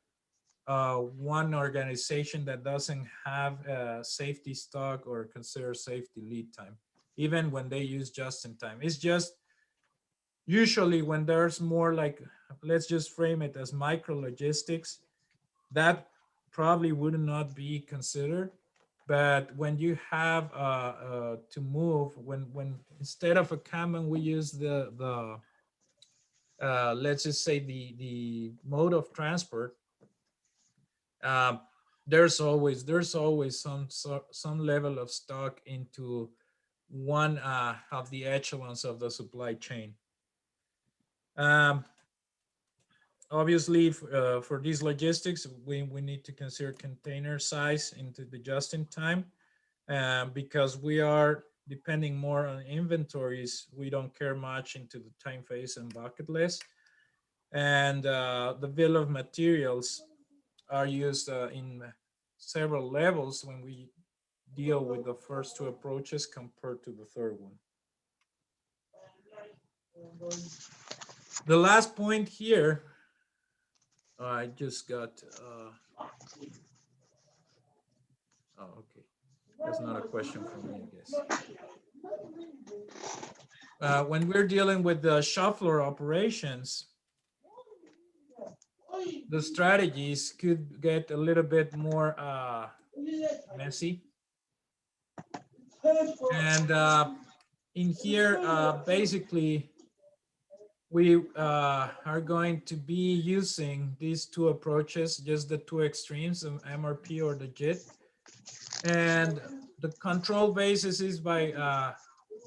[SPEAKER 4] one organization that doesn't have a safety stock or consider safety lead time, even when they use just-in-time. It's just usually when there's more like, let's just frame it as micro logistics, that probably would not be considered. But when you have to move, when instead of a Kanban, we use the let's just say the mode of transport, there's always some level of stock into one of the echelons of the supply chain. Obviously, for these logistics, we need to consider container size into the just-in-time, because we are depending more on inventories. We don't care much into the time phase and bucket list. And the bill of materials are used in several levels when we deal with the first two approaches compared to the third one. The last point here, I just got, oh, okay. That's not a question for me, I guess. When we're dealing with the shop floor operations, the strategies could get a little bit more messy. And in here, basically, we are going to be using these two approaches, just the two extremes of MRP or the JIT. And the control basis is by,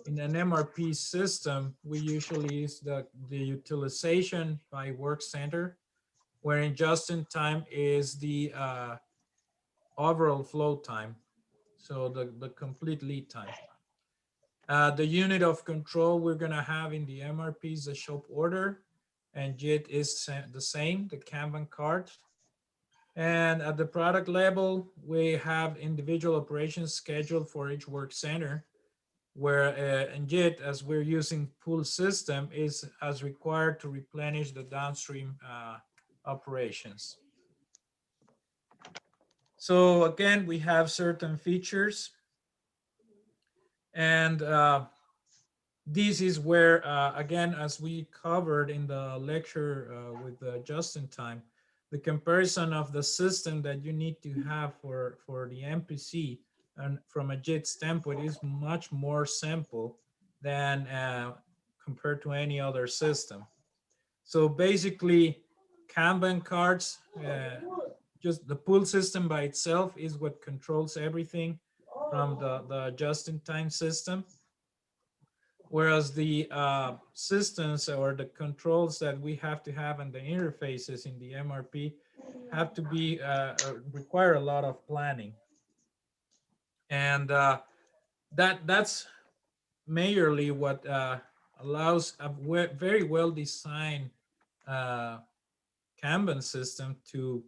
[SPEAKER 4] in an MRP system, we usually use the utilization by work center, wherein just-in-time is the overall flow time, so the complete lead time. The unit of control we're gonna have in the MRP is the shop order, and JIT is the same, the Kanban card. And at the product level, we have individual operations scheduled for each work center, where in JIT, as we're using pool system, is as required to replenish the downstream operations. So again, we have certain features, and this is where, again, as we covered in the lecture with just-in-time, the comparison of the system that you need to have for the MPC and from a JIT standpoint is much more simple than compared to any other system. So basically, Kanban cards, just the pool system by itself is what controls everything from the just-in-time system. Whereas the systems or the controls that we have to have and the interfaces in the MRP have to be, require a lot of planning. And that's majorly what allows a very well-designed Kanban system to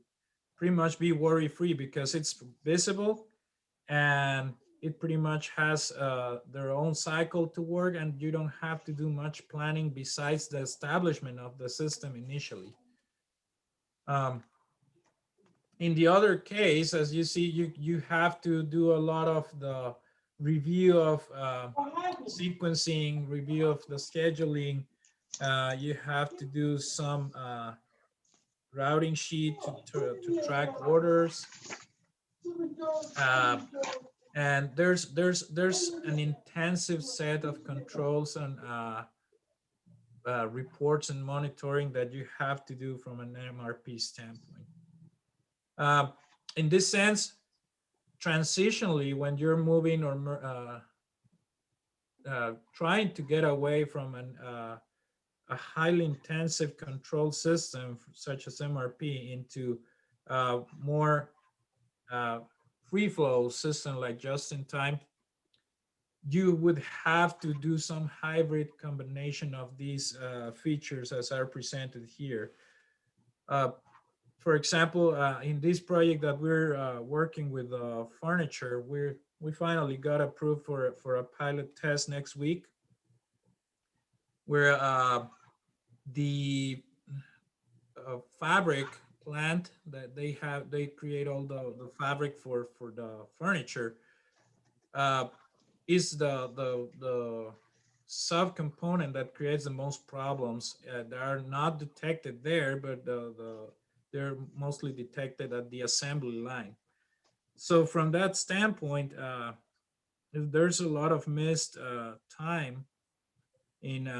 [SPEAKER 4] pretty much be worry-free, because it's visible and it pretty much has their own cycle to work, and you don't have to do much planning besides the establishment of the system initially. In the other case, as you see, you have to do a lot of the review of sequencing, review of the scheduling. You have to do some routing sheet to track orders. And there's an intensive set of controls and reports and monitoring that you have to do from an MRP standpoint. In this sense, transitionally, when you're moving or trying to get away from a highly intensive control system such as MRP into more free flow system like just in time, you would have to do some hybrid combination of these features as are presented here. For example, in this project that we're working with furniture, we finally got approved for a pilot test next week, where the fabric plant that they create all the fabric for the furniture is the subcomponent that creates the most problems. They are not detected there, but they're mostly detected at the assembly line. So from that standpoint, there's a lot of missed time in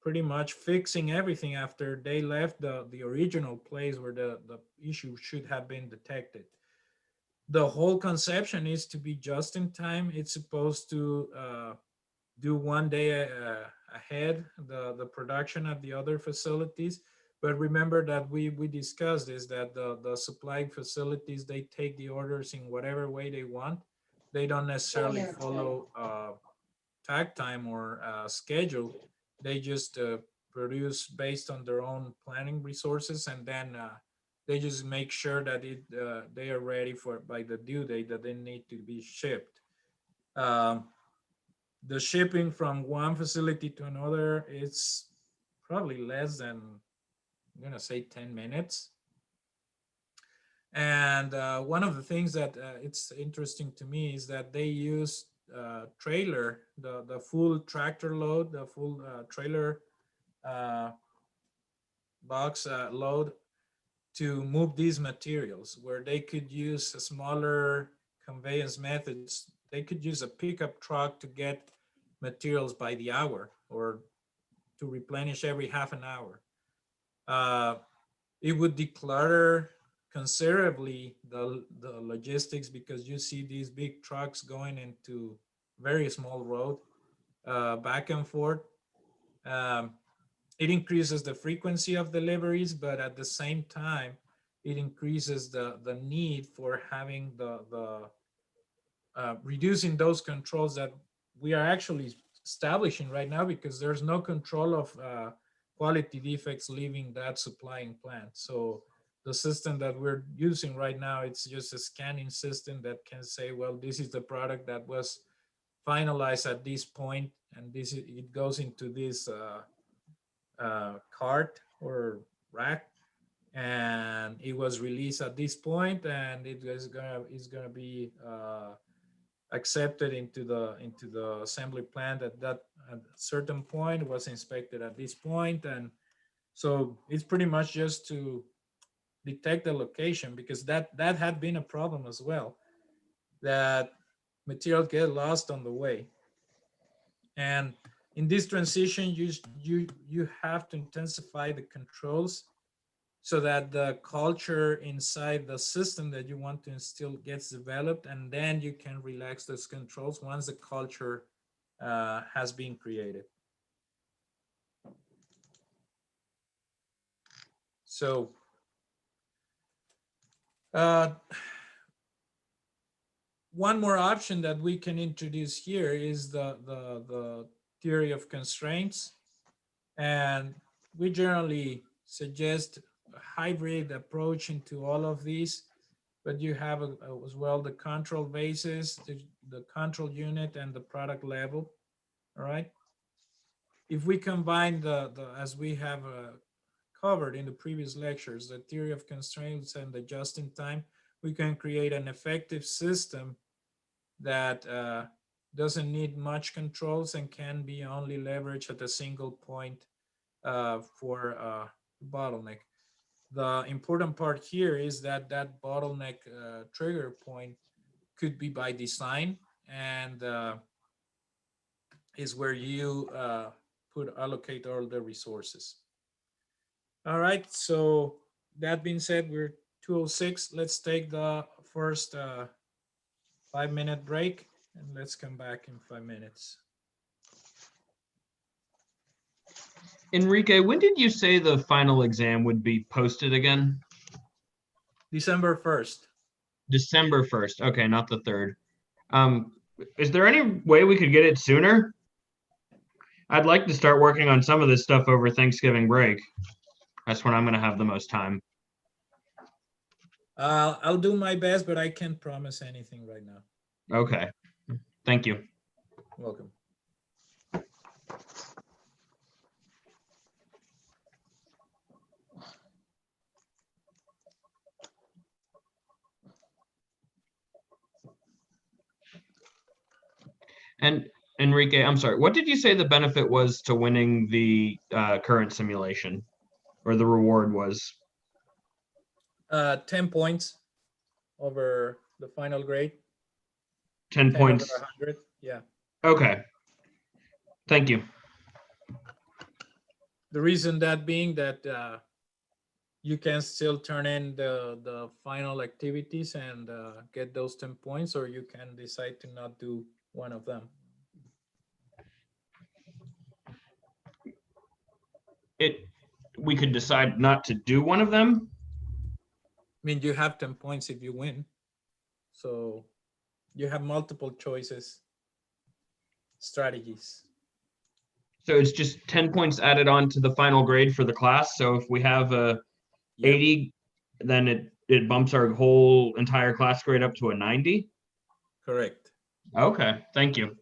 [SPEAKER 4] pretty much fixing everything after they left the original place where the issue should have been detected. The whole conception is to be just in time. It's supposed to do one day ahead the production at the other facilities. But remember that we discussed is that the supply facilities, they take the orders in whatever way they want. They don't necessarily follow tag time or schedule. They just produce based on their own planning resources, and then they just make sure that they are ready by the due date that they need to be shipped. The shipping from one facility to another is probably less than, I'm gonna say 10 minutes. And one of the things that it's interesting to me is that they use trailer, the full tractor load, the full trailer box load to move these materials, where they could use smaller conveyance methods. They could use a pickup truck to get materials by the hour or to replenish every half an hour. It would declutter considerably the logistics, because you see these big trucks going into very small road back and forth. It increases the frequency of deliveries, but at the same time, it increases the need for having the reducing those controls that we are actually establishing right now, because there's no control of quality defects leaving that supplying plant. So the system that we're using right now, it's just a scanning system that can say, well, this is the product that was finalized at this point, and it goes into this cart or rack, and it was released at this point, and it's gonna be accepted into the assembly plant at a certain point, was inspected at this point. And so it's pretty much just to detect the location, because that had been a problem as well, that material get lost on the way. And in this transition, you have to intensify the controls so that the culture inside the system that you want to instill gets developed, and then you can relax those controls once the culture has been created. So one more option that we can introduce here is the theory of constraints. And we generally suggest a hybrid approach into all of these, but you have as well the control basis, the control unit, and the product level. All right. If we combine as we have covered in the previous lectures, the theory of constraints and the just-in-time, we can create an effective system that doesn't need much controls and can be only leveraged at a single point for bottleneck. The important part here is that that bottleneck trigger point could be by design, and is where you allocate all the resources. All right, so that being said, we're 2:06. Let's take the first 5-minute break, and let's come back in 5 minutes.
[SPEAKER 19] Enrique, when did you say the final exam would be posted again?
[SPEAKER 4] December 1st.
[SPEAKER 19] December 1st. Okay, not the 3rd. Is there any way we could get it sooner? I'd like to start working on some of this stuff over Thanksgiving break. That's when I'm going to have the most time.
[SPEAKER 4] I'll do my best, but I can't promise anything right now.
[SPEAKER 19] Okay. Thank you.
[SPEAKER 4] Welcome.
[SPEAKER 19] And Enrique, I'm sorry, what did you say the benefit was to winning the current simulation, or the reward was?
[SPEAKER 4] 10 points over the final grade.
[SPEAKER 19] 10 points.
[SPEAKER 4] Over 100. Yeah.
[SPEAKER 19] Okay. Thank you.
[SPEAKER 4] The reason that being that you can still turn in the final activities and get those 10 points, or you can decide to not do one of them.
[SPEAKER 19] We could decide not to do one of them?
[SPEAKER 4] I mean, you have 10 points if you win. So you have multiple choices, strategies.
[SPEAKER 19] So it's just 10 points added on to the final grade for the class. So if we have a 80, then it bumps our whole entire class grade up to a 90?
[SPEAKER 4] Correct.
[SPEAKER 19] Okay, thank you.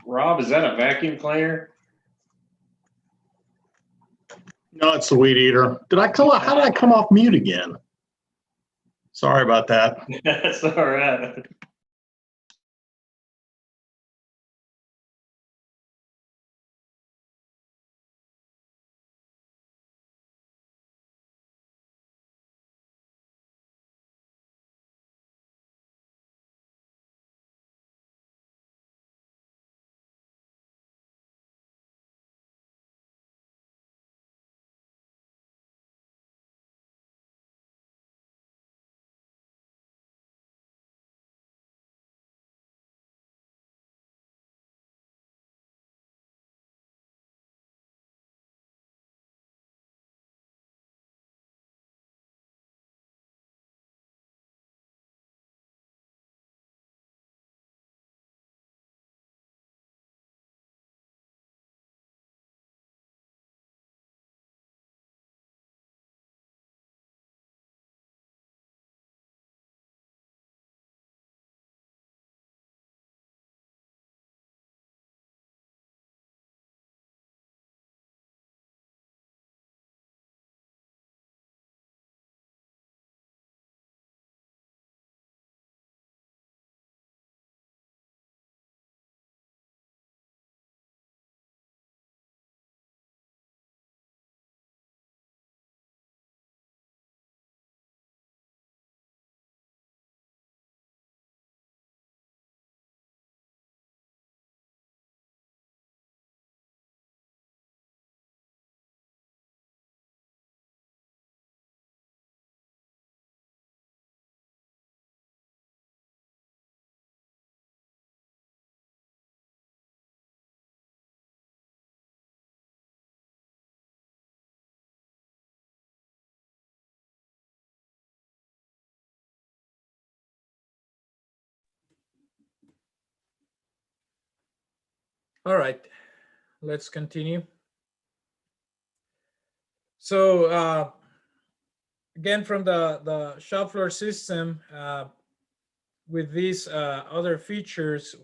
[SPEAKER 8] Rob, is that a vacuum cleaner?
[SPEAKER 10] No, it's the weed eater. How did I come off mute again? Sorry about that.
[SPEAKER 8] That's all right.
[SPEAKER 4] All right, let's continue. So again, from the shop floor system, with these other features,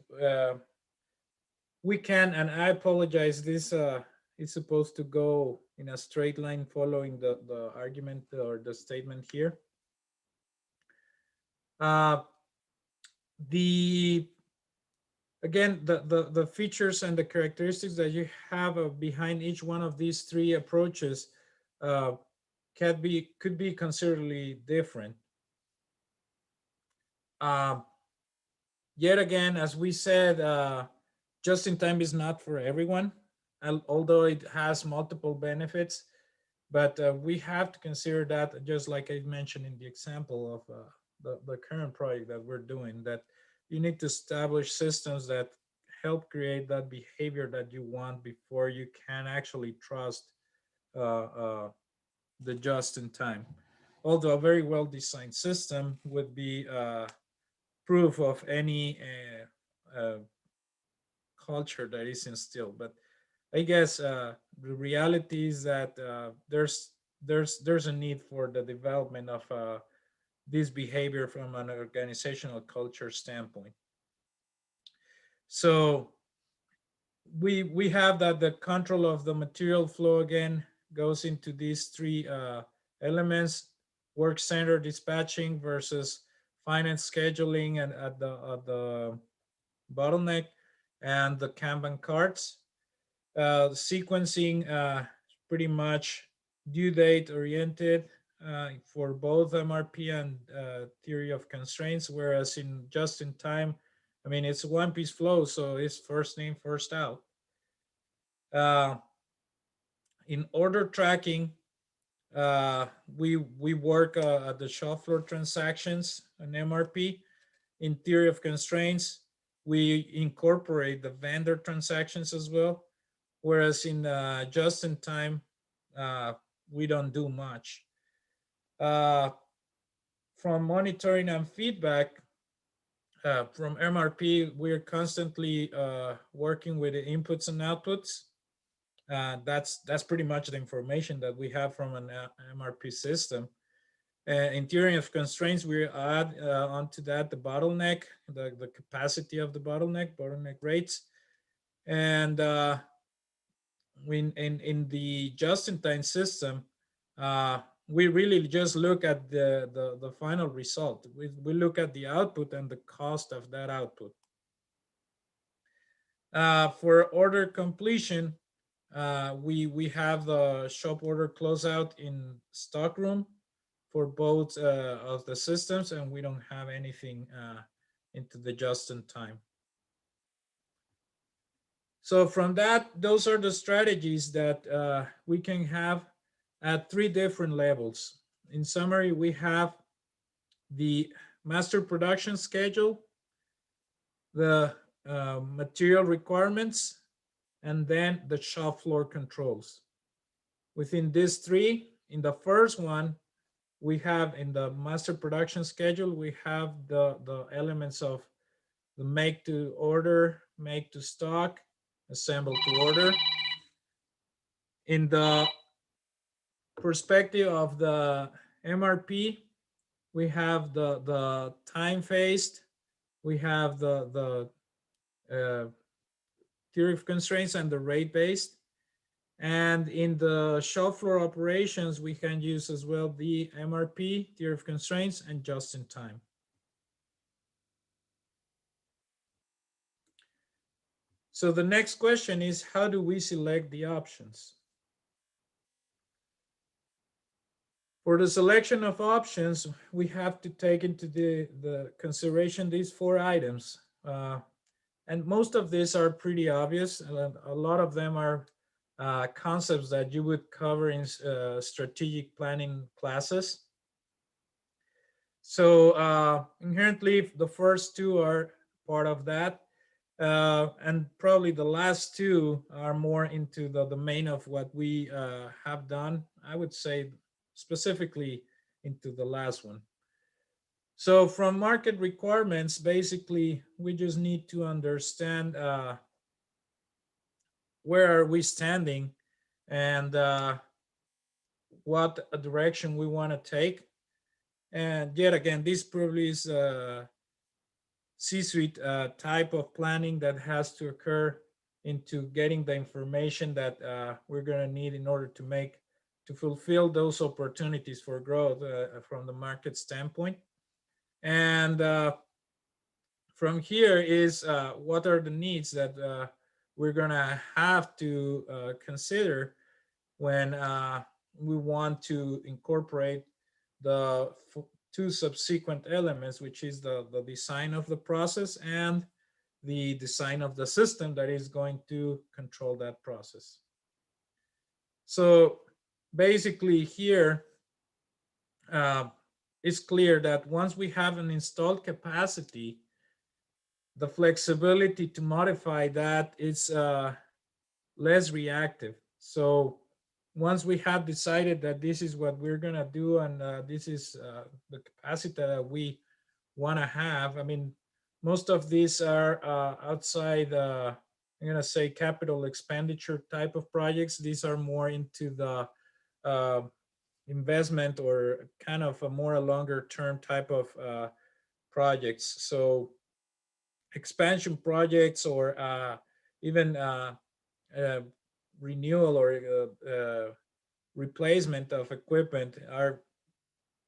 [SPEAKER 4] we can, and I apologize, this is supposed to go in a straight line following the argument or the statement here. Again, the features and the characteristics that you have behind each one of these three approaches could be considerably different. Yet again, as we said, just-in-time is not for everyone, although it has multiple benefits. But we have to consider that, just like I mentioned in the example of the current project that we're doing, that you need to establish systems that help create that behavior that you want before you can actually trust the just-in-time. Although a very well-designed system would be proof of any culture that is instilled. But I guess the reality is that there's a need for the development of this behavior from an organizational culture standpoint. So we have that the control of the material flow again goes into these three elements: work center dispatching versus finance scheduling and at the bottleneck, and the Kanban cards. Sequencing pretty much due date oriented for both MRP and theory of constraints, whereas in just-in-time, I mean, it's one piece flow, so it's first in, first out. In order tracking, we work at the shop floor transactions and MRP. In theory of constraints, we incorporate the vendor transactions as well, whereas in just-in-time, we don't do much. From monitoring and feedback, from MRP, we're constantly working with the inputs and outputs. That's pretty much the information that we have from an MRP system. In theory of constraints, we add onto that the bottleneck, the capacity of the bottleneck rates. And in the just-in-time system, we really just look at the final result. We look at the output and the cost of that output. For order completion, we have the shop order closeout in stockroom for both of the systems, and we don't have anything into the just-in-time. So from that, those are the strategies that we can have at three different levels. In summary, we have the master production schedule, the material requirements, and then the shop floor controls. Within these three, in the first one, we have in the master production schedule, we have the elements of the make to order, make to stock, assemble to order. In the perspective of the MRP, we have the time phased, we have the theory of constraints and the rate based. And in the shop floor operations, we can use as well the MRP, theory of constraints, and just in time. So the next question is, how do we select the options? For the selection of options, we have to take into the consideration these four items. And most of these are pretty obvious. A lot of them are concepts that you would cover in strategic planning classes. So inherently, the first two are part of that. And probably the last two are more into the domain of what we have done. I would say specifically into the last one. So from market requirements, basically, we just need to understand where are we standing and what direction we want to take. And yet again, this probably is a C-suite type of planning that has to occur into getting the information that we're going to need in order to fulfill those opportunities for growth from the market standpoint. And from here is what are the needs that we're going to have to consider when we want to incorporate the two subsequent elements, which is the design of the process and the design of the system that is going to control that process. So basically here, it's clear that once we have an installed capacity, the flexibility to modify that is less reactive. So once we have decided that this is what we're going to do and this is the capacity that we want to have, I mean, most of these are outside, I'm going to say, capital expenditure type of projects. These are more into the investment or kind of a more longer term type of projects. So expansion projects or even renewal or replacement of equipment are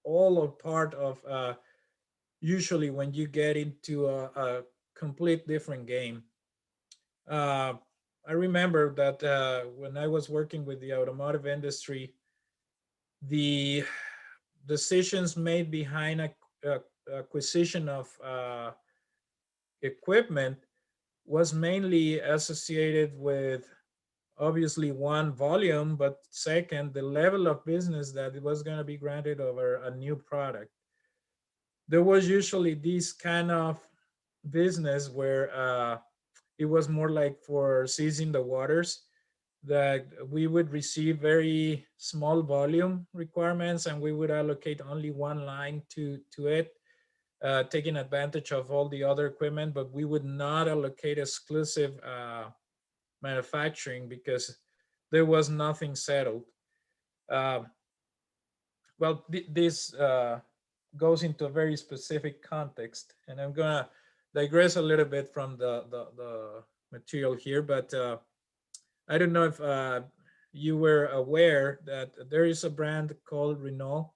[SPEAKER 4] all a part of usually when you get into a complete different game. I remember that when I was working with the automotive industry, the decisions made behind acquisition of equipment was mainly associated with obviously one, volume, but second, the level of business that it was going to be granted over a new product. There was usually this kind of business where it was more like for seizing the waters, that we would receive very small volume requirements and we would allocate only one line to it, taking advantage of all the other equipment, but we would not allocate exclusive manufacturing because there was nothing settled. Well, this goes into a very specific context, and I'm gonna digress a little bit from the material here, but I don't know if you were aware that there is a brand called Renault.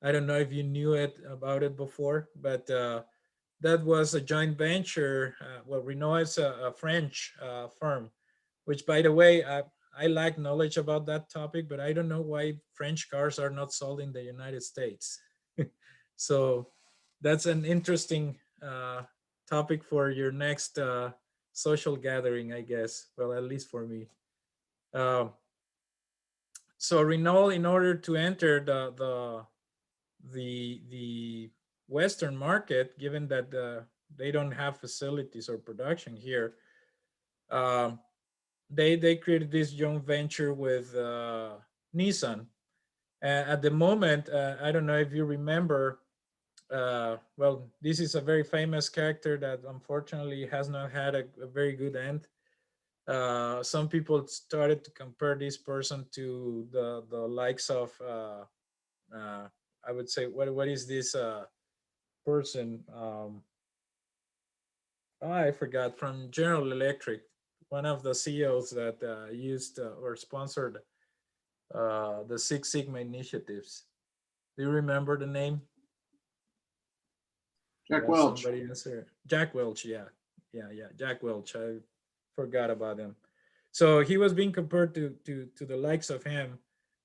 [SPEAKER 4] I don't know if you knew about it before, but that was a joint venture. Well, Renault is a French firm, which, by the way, I lack knowledge about that topic, but I don't know why French cars are not sold in the United States. So that's an interesting topic for your next social gathering, I guess. Well, at least for me. So Renault, in order to enter the Western market, given that they don't have facilities or production here, they created this joint venture with Nissan. At the moment, I don't know if you remember, well, this is a very famous character that unfortunately has not had a very good end. Some people started to compare this person to the likes of, I would say, what is this person? I forgot, from General Electric, one of the CEOs that used or sponsored the Six Sigma initiatives. Do you remember the name?
[SPEAKER 18] Jack Welch.
[SPEAKER 4] Somebody answer. Jack Welch, yeah, Jack Welch. I forgot about him. So he was being compared to the likes of him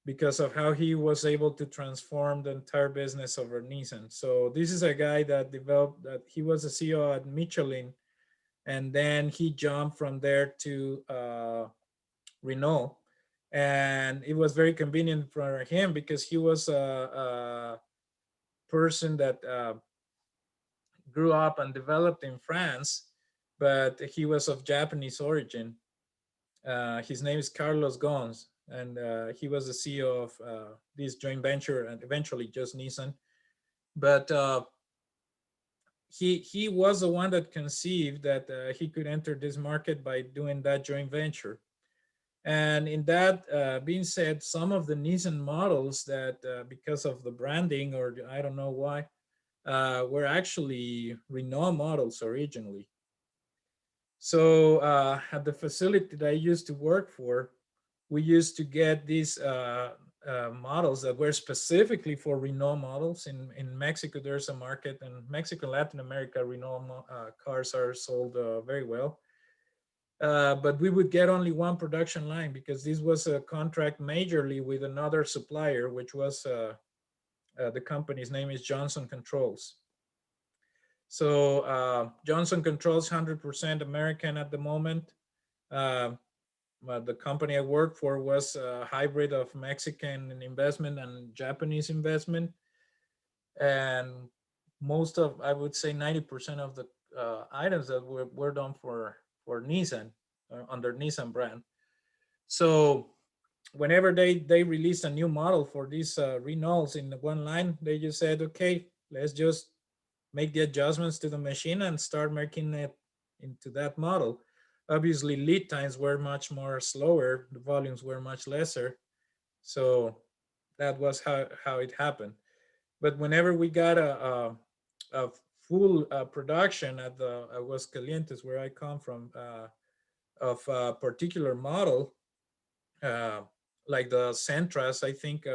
[SPEAKER 4] because of how he was able to transform the entire business over Nissan. So this is a guy that developed that. He was a CEO at Michelin, and then he jumped from there to Renault. And it was very convenient for him because he was a person that grew up and developed in France, but he was of Japanese origin. His name is Carlos Ghosn, and he was the CEO of this joint venture and eventually just Nissan. But he was the one that conceived that he could enter this market by doing that joint venture. And in that being said, some of the Nissan models that because of the branding or I don't know why, were actually Renault models originally. So at the facility that I used to work for, we used to get these models that were specifically for Renault models. In Mexico, there's a market, and Mexico, Latin America, Renault cars are sold very well. But we would get only one production line because this was a contract majorly with another supplier, which was the company's name is Johnson Controls. So Johnson Controls 100% American at the moment. The company I worked for was a hybrid of Mexican investment and Japanese investment. And most of, I would say 90% of the items that were done for Nissan, under Nissan brand. So whenever they released a new model for these Renaults in the one line, they just said, okay, let's just make the adjustments to the machine and start making it into that model. Obviously, lead times were much more slower. The volumes were much lesser. So that was how it happened. But whenever we got a full production at the Aguascalientes, where I come from, of a particular model, like the Sentras, I think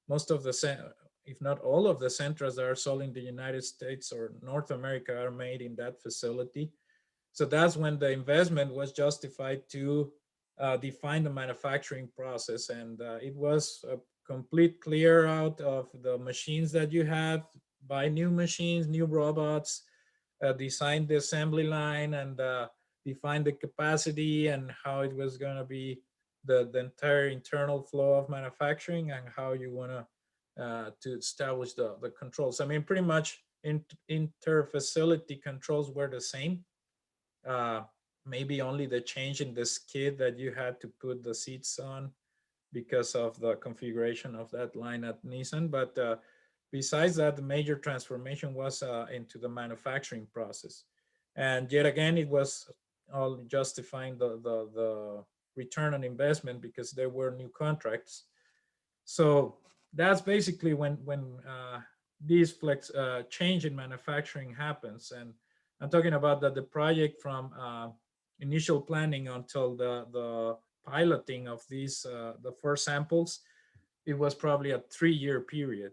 [SPEAKER 4] most of the, if not all of the Sentras that are sold in the United States or North America are made in that facility. So that's when the investment was justified to define the manufacturing process. And it was a complete clear out of the machines that you had, buy new machines, new robots, design the assembly line, and define the capacity and how it was going to be the entire internal flow of manufacturing and how you want to establish the controls. I mean, pretty much inter-facility controls were the same. Maybe only the change in the skid that you had to put the seats on because of the configuration of that line at Nissan. But besides that, the major transformation was into the manufacturing process. And yet again, it was all justifying the return on investment because there were new contracts. So that's basically when this change in manufacturing happens. And I'm talking about that the project from initial planning until the piloting of these, the first samples, it was probably a 3-year period.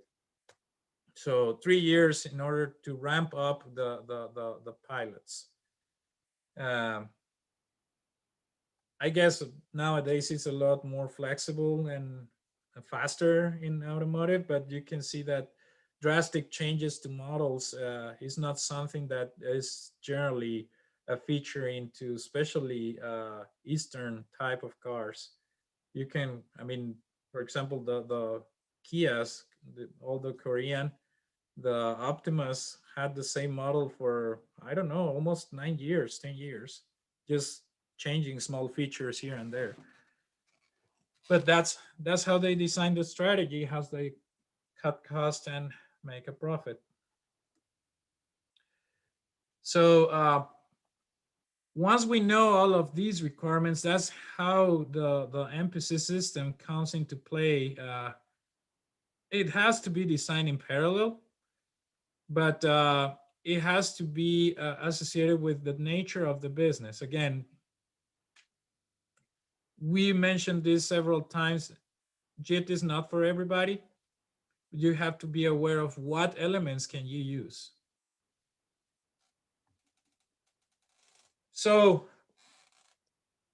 [SPEAKER 4] So 3 years in order to ramp up the pilots. I guess nowadays it's a lot more flexible and faster in automotive, but you can see that drastic changes to models is not something that is generally a feature into especially Eastern type of cars. You can, I mean, for example, the Kias, all the Korean, the Optimus had the same model for, I don't know, almost 9 years, 10 years, just changing small features here and there. But that's how they design the strategy, how they cut costs and make a profit. So once we know all of these requirements, that's how the MPC system comes into play. It has to be designed in parallel, but it has to be associated with the nature of the business. Again, we mentioned this several times. JIT is not for everybody. You have to be aware of what elements can you use. So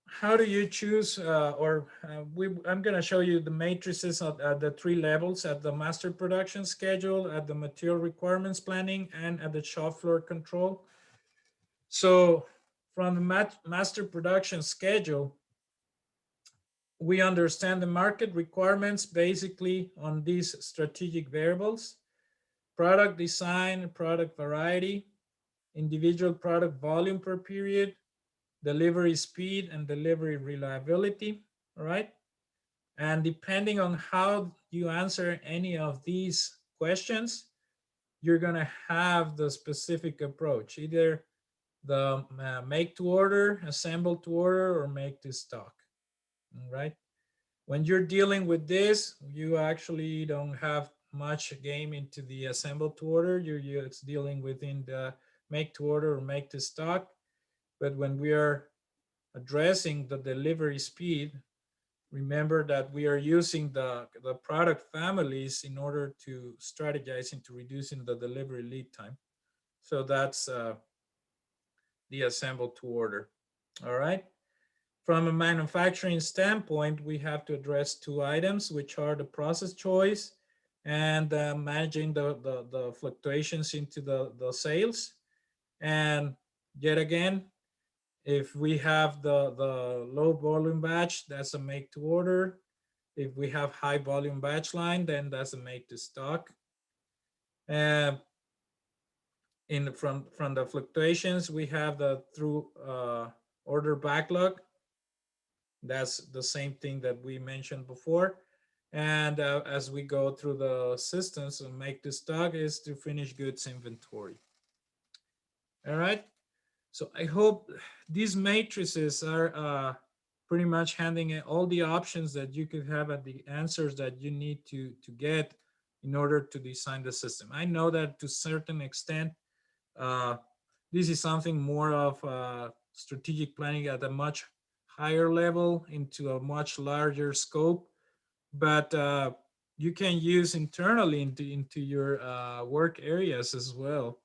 [SPEAKER 4] how do you choose, I'm going to show you the matrices at the 3 levels, at the master production schedule, at the material requirements planning, and at the shop floor control. So from the master production schedule, we understand the market requirements basically on these strategic variables: product design, product variety, individual product volume per period, delivery speed, and delivery reliability, all right? And depending on how you answer any of these questions, you're gonna have the specific approach, either the make to order, assemble to order, or make to stock, All right. When you're dealing with this, you actually don't have much game into the assemble to order. You're dealing within the make to order or make to stock. But when we are addressing the delivery speed, remember that we are using the product families in order to strategize into reducing the delivery lead time. So that's the assemble to order. All right. From a manufacturing standpoint, we have to address two items, which are the process choice and managing the fluctuations into the sales. And yet again, if we have the low volume batch, that's a make to order. If we have high volume batch line, then that's a make to stock. From the fluctuations, we have the through order backlog. That's the same thing that we mentioned before. And as we go through the systems and make the stock is to finished goods inventory. All right. So I hope these matrices are pretty much handing all the options that you could have at the answers that you need to get in order to design the system. I know that to a certain extent, this is something more of strategic planning at a much higher level into a much larger scope, but you can use internally into your work areas as well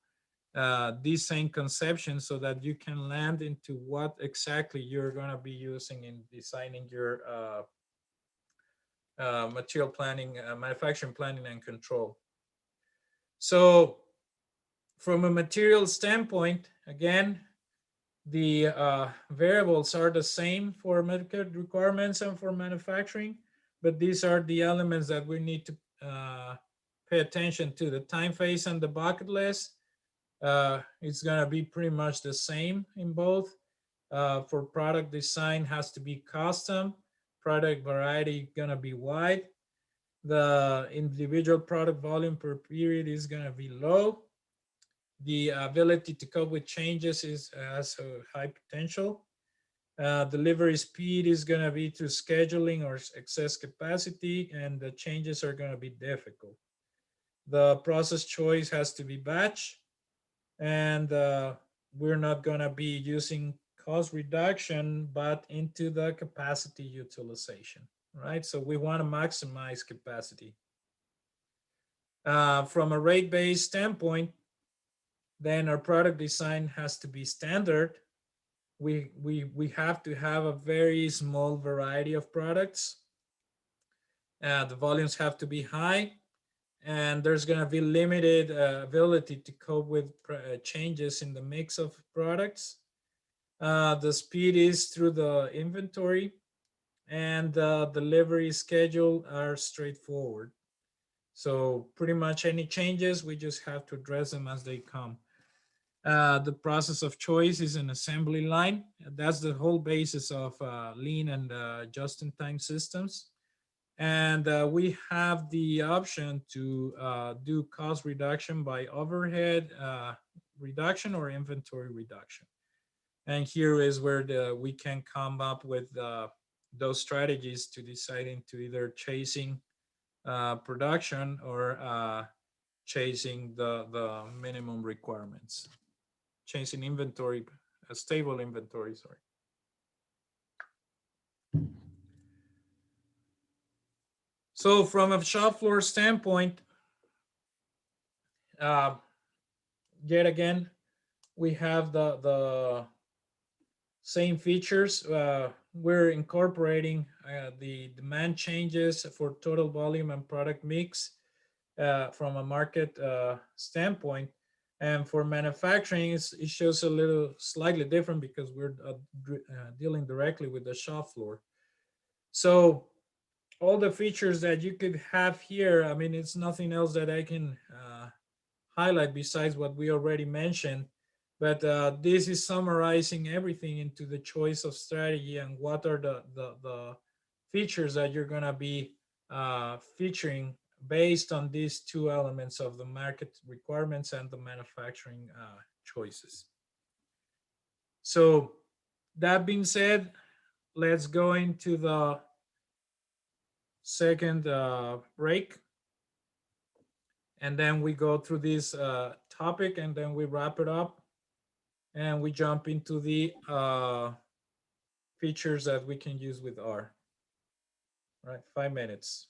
[SPEAKER 4] these same conceptions so that you can land into what exactly you're going to be using in designing your material planning, manufacturing planning and control. So from a material standpoint, again, the variables are the same for medical requirements and for manufacturing, but these are the elements that we need to pay attention to. The time phase and the bucket list, it's going to be pretty much the same in both. For product design has to be custom, product variety going to be wide. The individual product volume per period is going to be low. The ability to cope with changes has a high potential. Delivery speed is going to be through scheduling or excess capacity, and the changes are going to be difficult. The process choice has to be batch, and we're not going to be using cost reduction, but into the capacity utilization, right? So we want to maximize capacity. From a rate-based standpoint, then our product design has to be standard. We have to have a very small variety of products. The volumes have to be high, and there's going to be limited ability to cope with changes in the mix of products. The speed is through the inventory, and the delivery schedule are straightforward. So pretty much any changes, we just have to address them as they come. The process of choice is an assembly line. That's the whole basis of lean and just-in-time systems. And we have the option to do cost reduction by overhead reduction or inventory reduction. And here is where we can come up with those strategies to deciding to either chasing production or chasing the minimum requirements. Chasing inventory, a stable inventory, sorry. So from a shop floor standpoint, yet again, we have the same features. We're incorporating the demand changes for total volume and product mix from a market standpoint. And for manufacturing, it shows a little slightly different because we're dealing directly with the shop floor. So all the features that you could have here, I mean, it's nothing else that I can highlight besides what we already mentioned. But this is summarizing everything into the choice of strategy and what are the features that you're going to be featuring based on these two elements of the market requirements and the manufacturing choices. So that being said, let's go into the second break. And then we go through this topic, and then we wrap it up, and we jump into the features that we can use with R. All right, 5 minutes.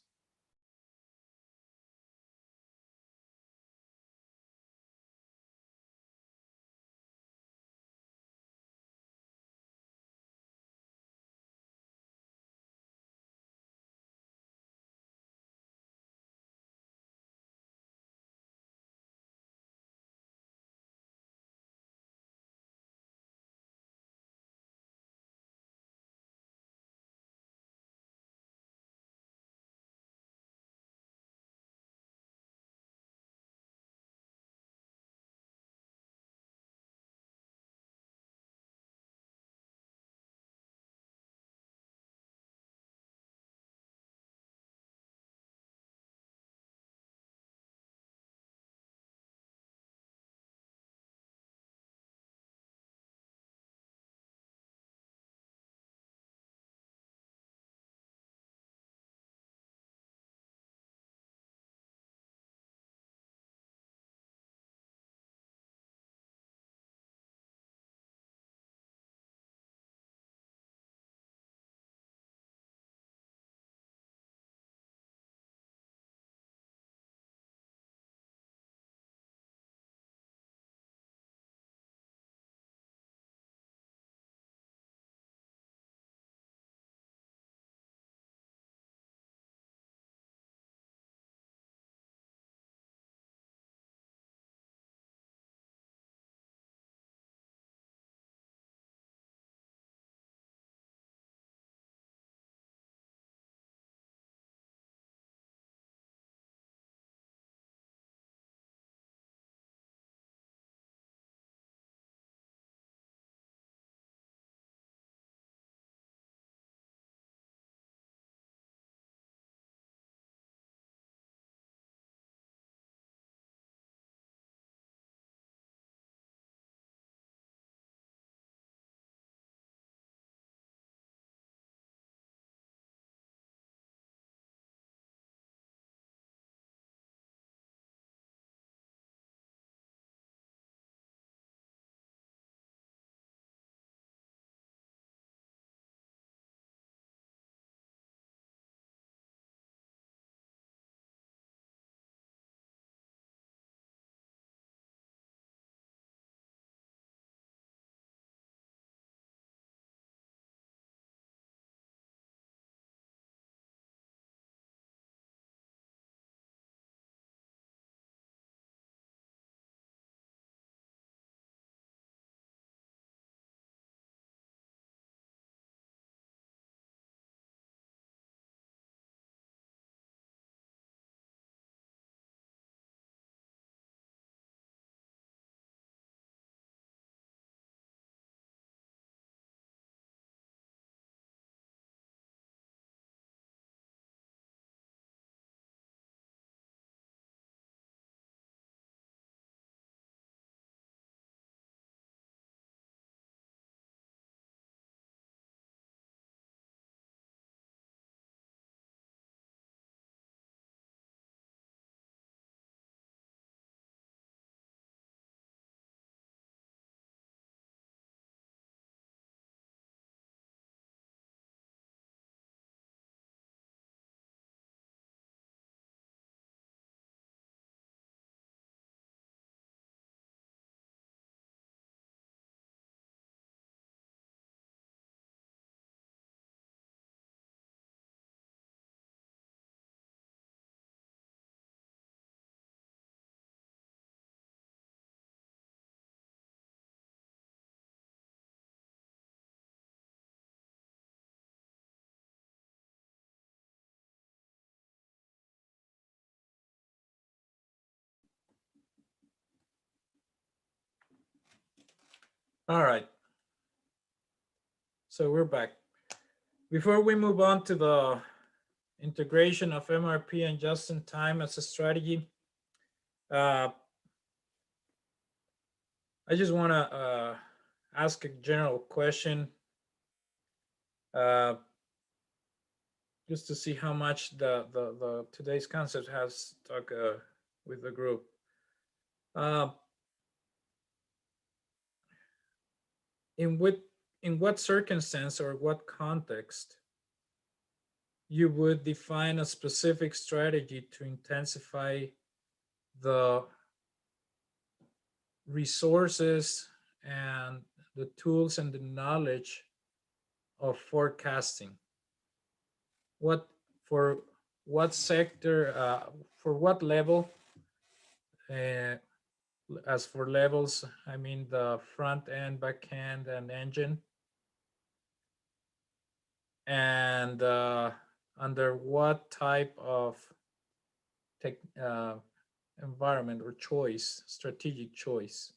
[SPEAKER 4] All right. So we're back. Before we move on to the integration of MRP and just-in-time as a strategy, I just want to ask a general question. just to see how much the today's concept has stuck with the group. In what circumstance or what context you would define a specific strategy to intensify the resources and the tools and the knowledge of forecasting? For what sector, for what level? As for levels, I mean the front end, back end, and engine. And under what type of environment or choice, strategic choice?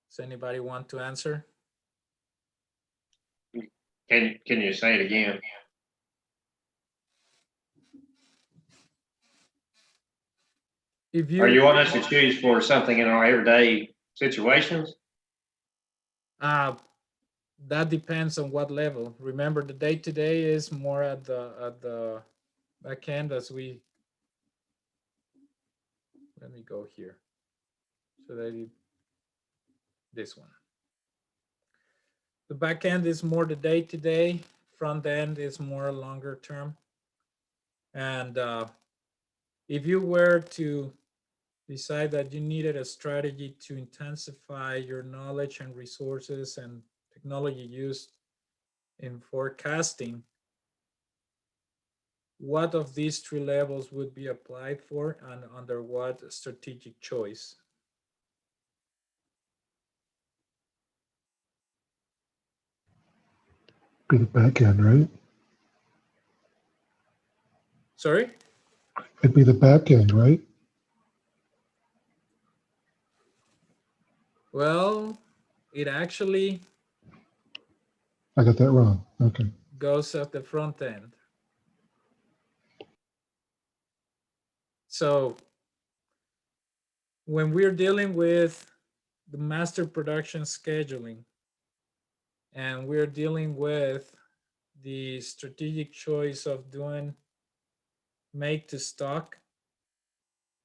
[SPEAKER 4] Does anybody want to answer?
[SPEAKER 8] Can you say it again?
[SPEAKER 4] If
[SPEAKER 8] Are you want us to choose for something in our everyday situations?
[SPEAKER 4] That depends on what level. Remember, the day-to-day is more at the back end as we. Let me go here. So this one. The back end is more the day-to-day. Front end is more longer term. And if you were to decide that you needed a strategy to intensify your knowledge and resources and technology used in forecasting, what of these three levels would be applied for and under what strategic choice?
[SPEAKER 6] Be the back end, right?
[SPEAKER 4] Sorry?
[SPEAKER 6] It'd be the back end, right?
[SPEAKER 4] Well, it actually
[SPEAKER 6] I got that wrong. Okay.
[SPEAKER 4] goes at the front end. So when we're dealing with the master production scheduling and we're dealing with the strategic choice of doing make to stock,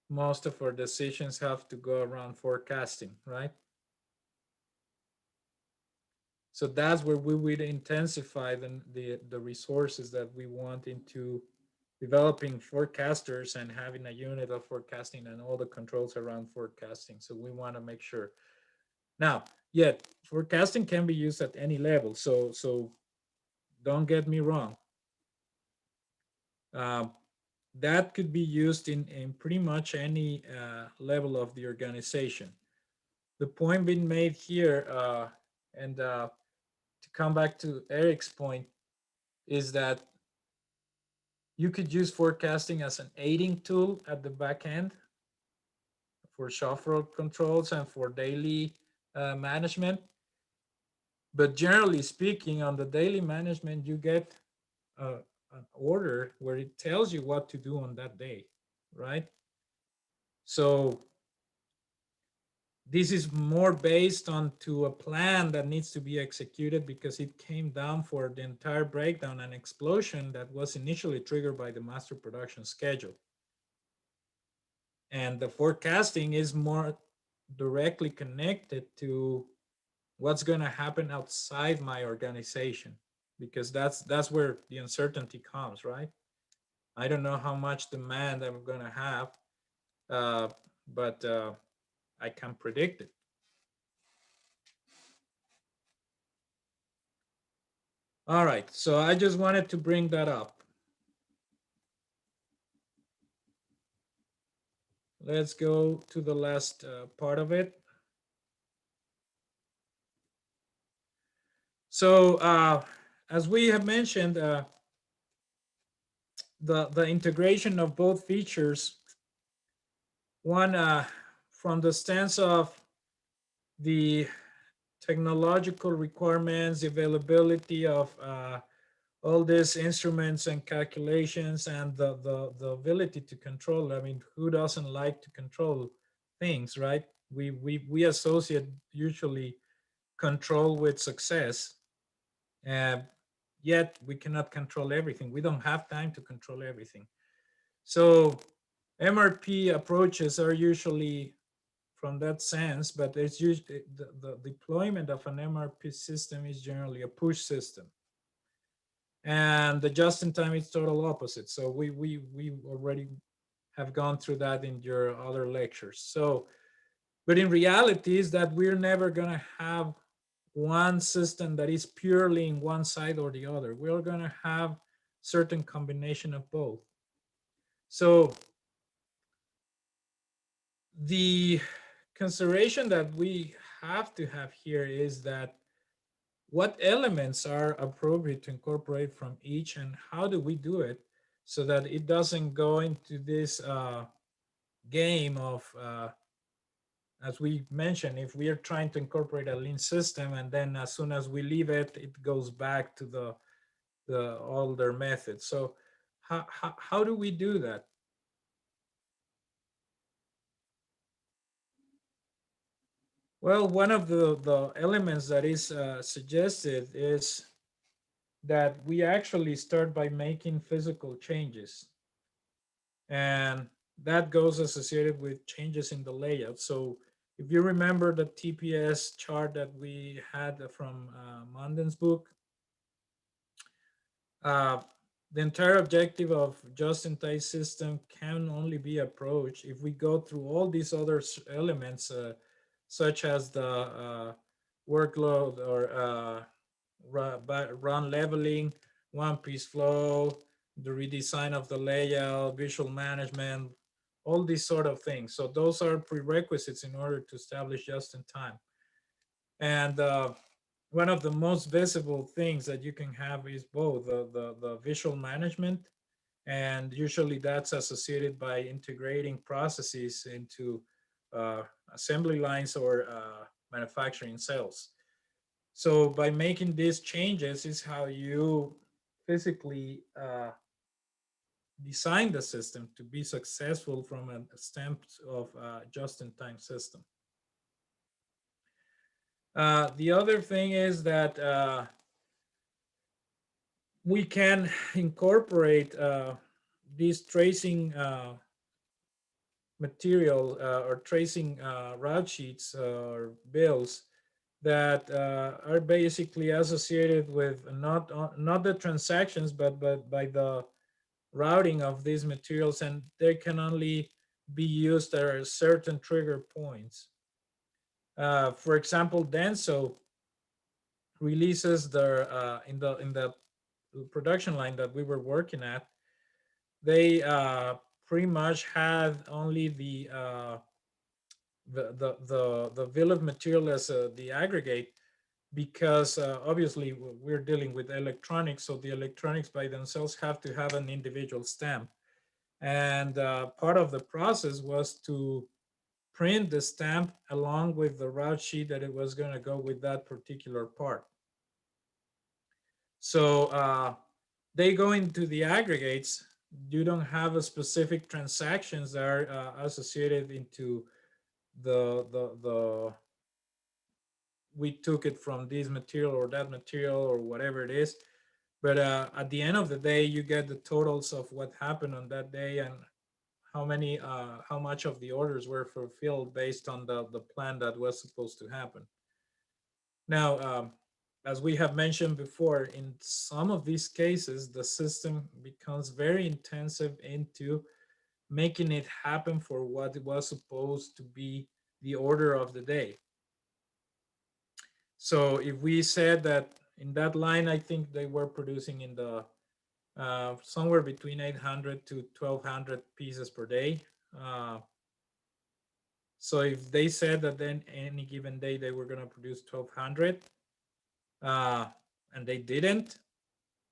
[SPEAKER 4] most of our decisions have to go around forecasting, right? So that's where we would intensify the resources that we want into developing forecasters and having a unit of forecasting and all the controls around forecasting. So we want to make sure. Now, yet forecasting can be used at any level. So don't get me wrong. That could be used in pretty much any level of the organization. The point being made here, and to come back to Eric's point, is that you could use forecasting as an aiding tool at the back end for shop floor controls and for daily management. But generally speaking, on the daily management, you get an order where it tells you what to do on that day, right? So this is more based on to a plan that needs to be executed because it came down for the entire breakdown and explosion that was initially triggered by the master production schedule. And the forecasting is more directly connected to what's going to happen outside my organization, because that's where the uncertainty comes, right? I don't know how much demand I'm going to have, but I can predict it. All right, so I just wanted to bring that up. Let's go to the last part of it. So as we have mentioned, the integration of both features, one from the stance of the technological requirements, the availability of all these instruments and calculations, and the ability to control. I mean, who doesn't like to control things, right? We associate usually control with success. Yet we cannot control everything. We don't have time to control everything. So MRP approaches are usually from that sense, but it's usually the deployment of an MRP system is generally a push system. And the just-in-time is total opposite. So we already have gone through that in your other lectures. So, but in reality is that we're never gonna have one system that is purely in one side or the other. We're gonna have certain combination of both. So the consideration that we have to have here is that what elements are appropriate to incorporate from each, and how do we do it so that it doesn't go into this game of, as we mentioned, if we are trying to incorporate a lean system and then as soon as we leave it, it goes back to the older method. So how do we do that? Well, one of the elements that is suggested is that we actually start by making physical changes. And that goes associated with changes in the layout. So if you remember the TPS chart that we had from Munden's book, the entire objective of just-in-time system can only be approached if we go through all these other elements, such as the workload or run leveling, one-piece flow, the redesign of the layout, visual management, all these sort of things. So those are prerequisites in order to establish just-in-time. And one of the most visible things that you can have is both the visual management, and usually that's associated by integrating processes into assembly lines or manufacturing cells. So by making these changes is how you physically design the system to be successful from a stamp of just-in-time system. The other thing is that we can incorporate these tracing material or tracing route sheets or bills that are basically associated with not the transactions, but by the routing of these materials, and they can only be used at certain trigger points. For example, Denso releases their in the production line that we were working at. They pretty much had only the bill of material as the aggregate, because obviously we're dealing with electronics, so the electronics by themselves have to have an individual stamp. And part of the process was to print the stamp along with the route sheet that it was going to go with that particular part. So they go into the aggregates. You don't have a specific transactions that are associated into the we took it from this material or that material or whatever it is. But at the end of the day, you get the totals of what happened on that day and how much of the orders were fulfilled based on the plan that was supposed to happen. Now, as we have mentioned before, in some of these cases, the system becomes very intensive into making it happen for what it was supposed to be the order of the day. So if we said that in that line, I think they were producing in the somewhere between 800 to 1200 pieces per day. So if they said that then any given day they were going to produce 1200 and they didn't,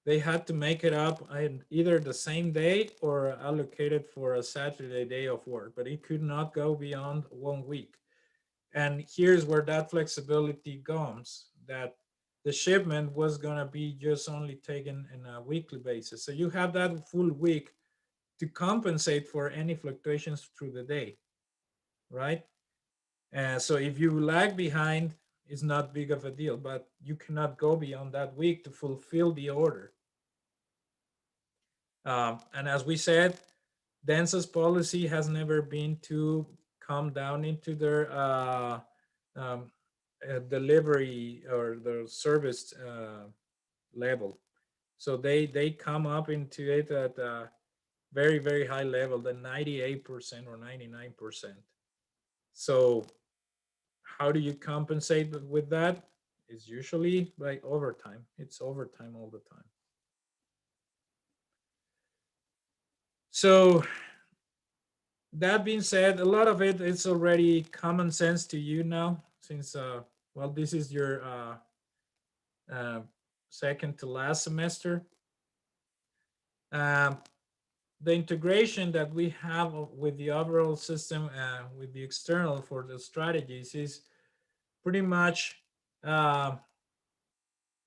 [SPEAKER 4] they had to make it up either the same day or allocated for a Saturday day of work, but it could not go beyond 1 week. And here's where that flexibility comes, that the shipment was going to be just only taken in a weekly basis. So you have that full week to compensate for any fluctuations through the day, right? So if you lag behind, is not big of a deal, but you cannot go beyond that week to fulfill the order. And as we said, DENSA's policy has never been to come down into their delivery or the service level. So they come up into it at a very, very high level, the 98% or 99%. So how do you compensate with that? It's usually by overtime. It's overtime all the time. So that being said, a lot of it is already common sense to you now, since well, this is your second to last semester. The integration that we have with the overall system, with the external for the strategies, is pretty much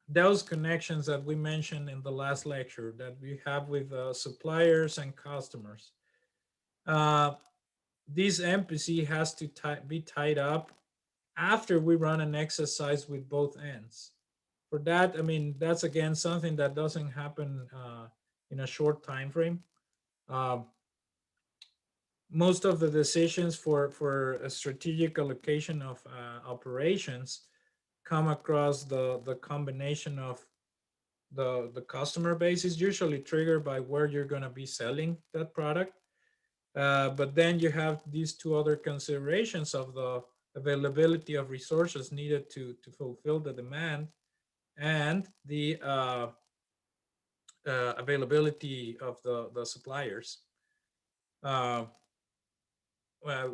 [SPEAKER 4] those connections that we mentioned in the last lecture that we have with suppliers and customers. This MPC has to be tied up after we run an exercise with both ends. For that, I mean, that's again something that doesn't happen in a short time frame. Most of the decisions for a strategic allocation of operations come across the combination of the customer base. Is usually triggered by where you're going to be selling that product. But then you have these two other considerations of the availability of resources needed to fulfill the demand and the availability of the suppliers. Well,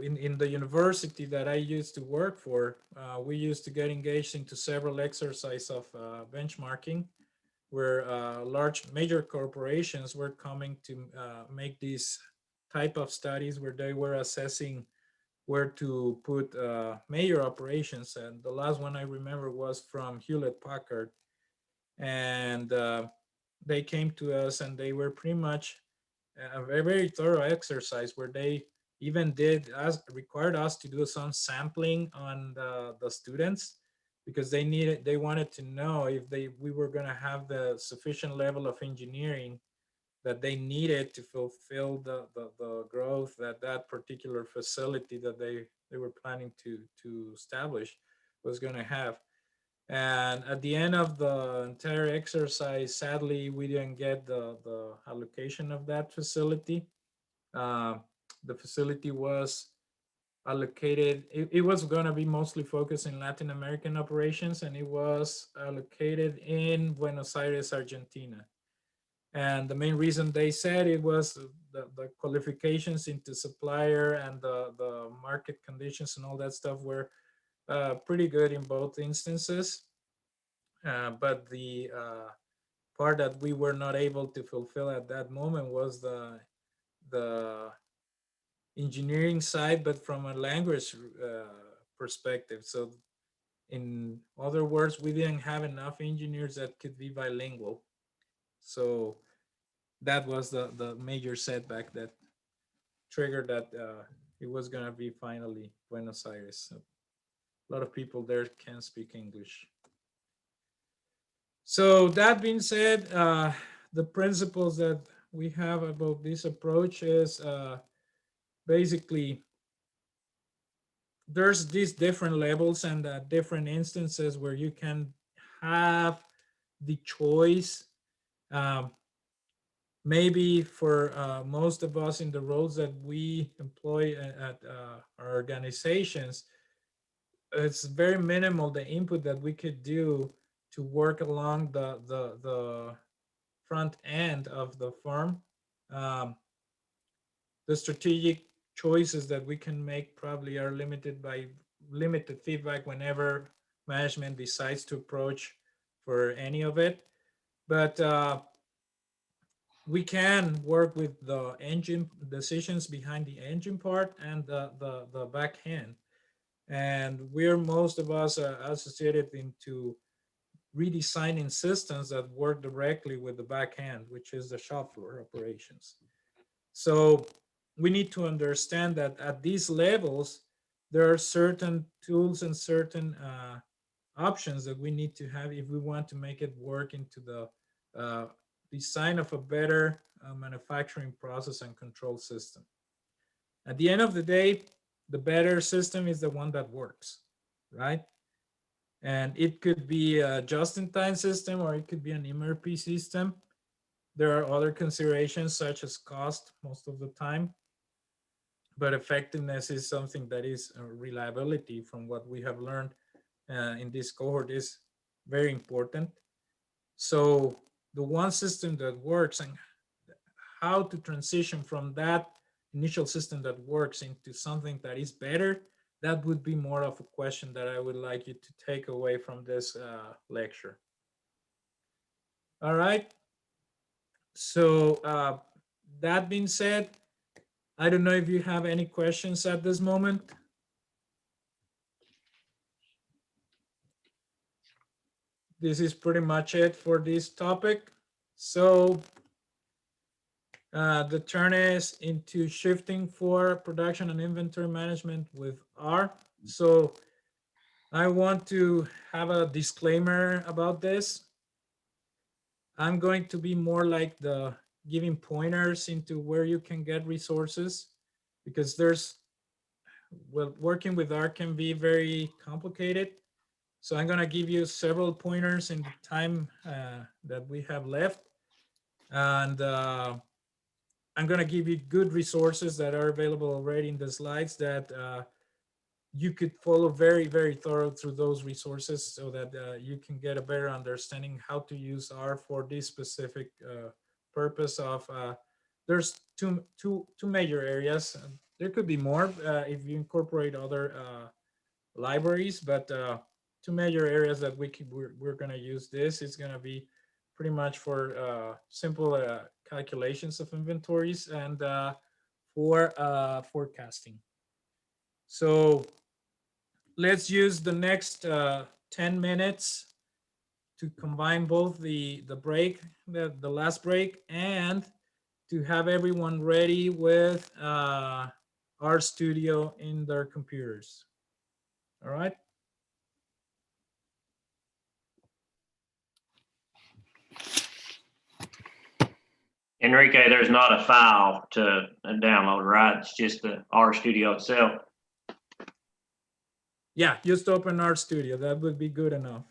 [SPEAKER 4] in the university that I used to work for, we used to get engaged into several exercises of benchmarking, where large major corporations were coming to make these type of studies where they were assessing where to put major operations. And the last one I remember was from Hewlett Packard. And they came to us and they were pretty much a very, very thorough exercise where they even required us to do some sampling on the students, because they wanted to know if we were going to have the sufficient level of engineering that they needed to fulfill the growth that particular facility that they were planning to establish was going to have. And at the end of the entire exercise, sadly, we didn't get the allocation of that facility. The facility was allocated, it was going to be mostly focused in Latin American operations, and it was allocated in Buenos Aires, Argentina. And the main reason they said it was the qualifications into supplier and the market conditions and all that stuff were pretty good in both instances. But the part that we were not able to fulfill at that moment was the engineering side, but from a language perspective. So in other words, we didn't have enough engineers that could be bilingual. So that was the major setback that triggered that it was going to be finally Buenos Aires. So a lot of people there can't speak English. So that being said, the principles that we have about this approach is basically there's these different levels and different instances where you can have the choice. Maybe for most of us in the roles that we employ at our organizations, it's very minimal the input that we could do to work along the front end of the firm. The strategic choices that we can make probably are limited by limited feedback whenever management decides to approach for any of it. But we can work with the engine decisions behind the engine part and the back end. And most of us are associated into redesigning systems that work directly with the back end, which is the shop floor operations. So we need to understand that at these levels, there are certain tools and certain options that we need to have if we want to make it work into the design of a better manufacturing process and control system. At the end of the day, the better system is the one that works, right? And it could be a just-in-time system, or it could be an MRP system. There are other considerations such as cost most of the time, but effectiveness is something that is reliability, from what we have learned in this cohort, is very important. So the one system that works and how to transition from that initial system that works into something that is better, that would be more of a question that I would like you to take away from this lecture. All right. So that being said, I don't know if you have any questions at this moment. This is pretty much it for this topic. So the turn is into shifting for production and inventory management with R. So I want to have a disclaimer about this. I'm going to be more like the giving pointers into where you can get resources, because well, working with R can be very complicated. So I'm going to give you several pointers in the time that we have left. And I'm going to give you good resources that are available already in the slides that you could follow very, very thorough through those resources, so that you can get a better understanding how to use R for this specific purpose of, there's two major areas. There could be more if you incorporate other libraries, but two major areas that we're going to use this. It's going to be pretty much for simple calculations of inventories and for forecasting. So let's use the next 10 minutes to combine both the break, the last break, and to have everyone ready with RStudio in their computers. All right.
[SPEAKER 8] Enrique, there's not a file to download, right? It's just the RStudio itself.
[SPEAKER 4] Yeah, just open RStudio. That would be good enough.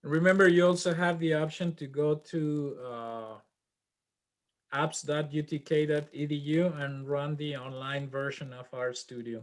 [SPEAKER 4] Remember, you also have the option to go to apps.utk.edu and run the online version of RStudio.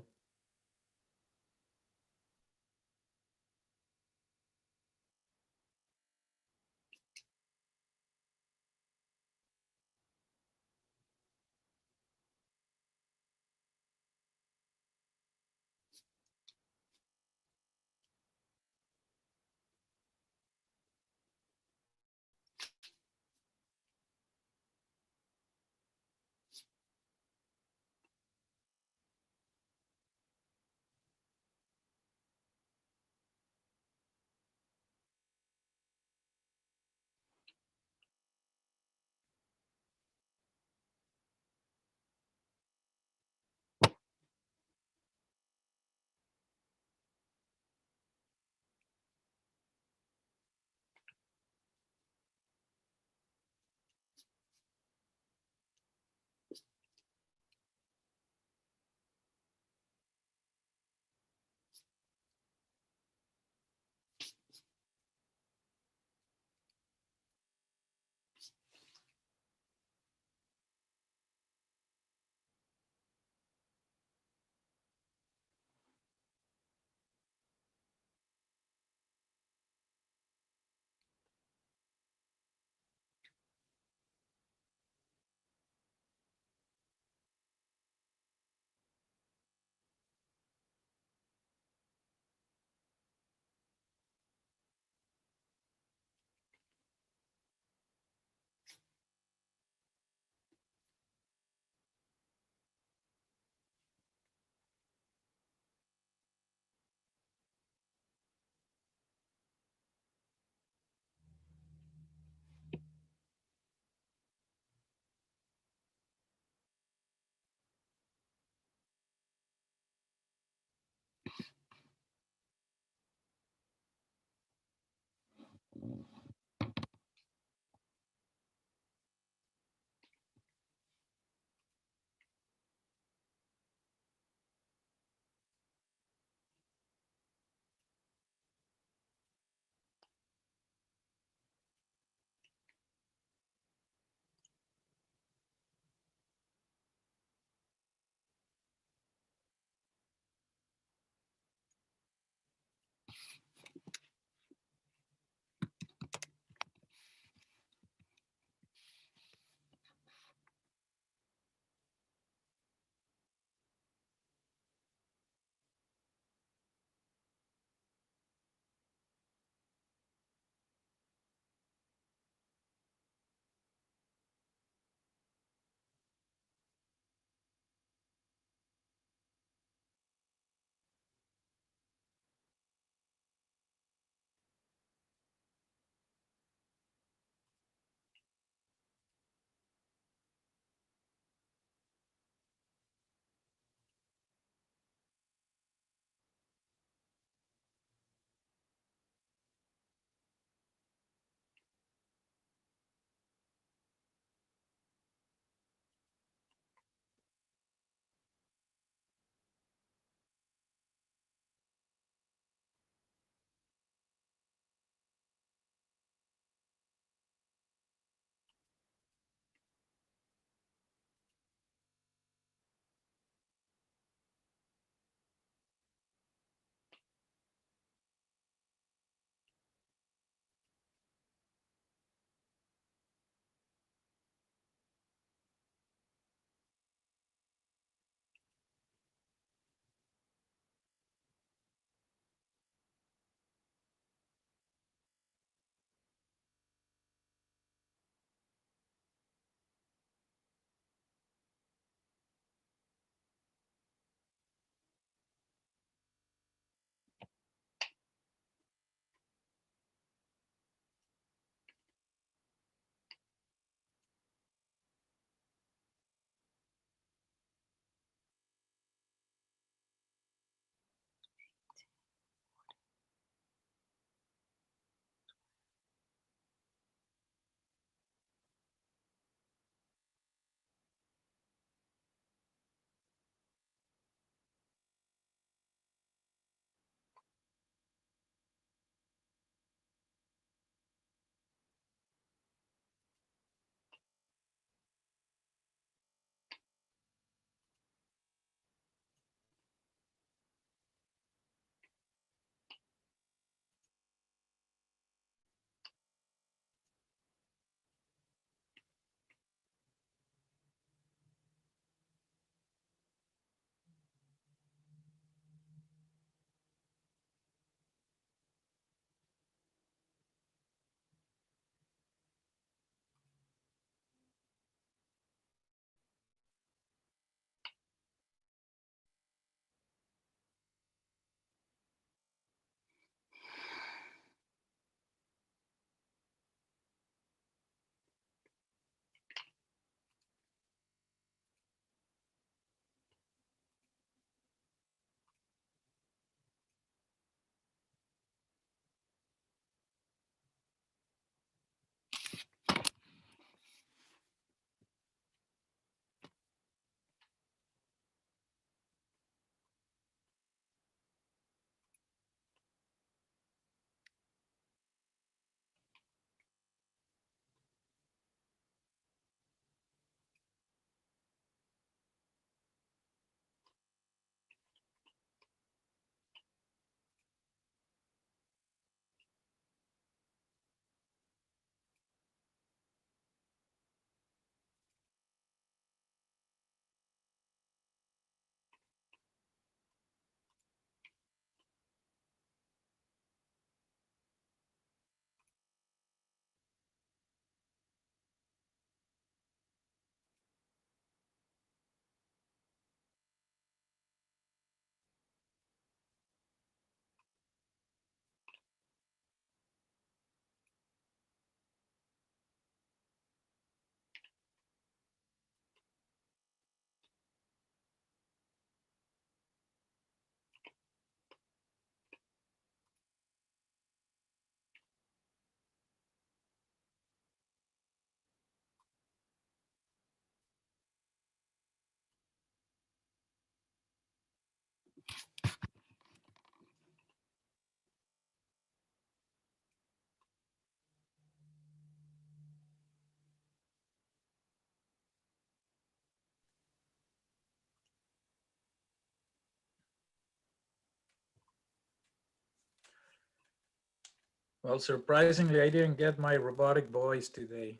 [SPEAKER 4] Well, surprisingly, I didn't get my robotic boys today.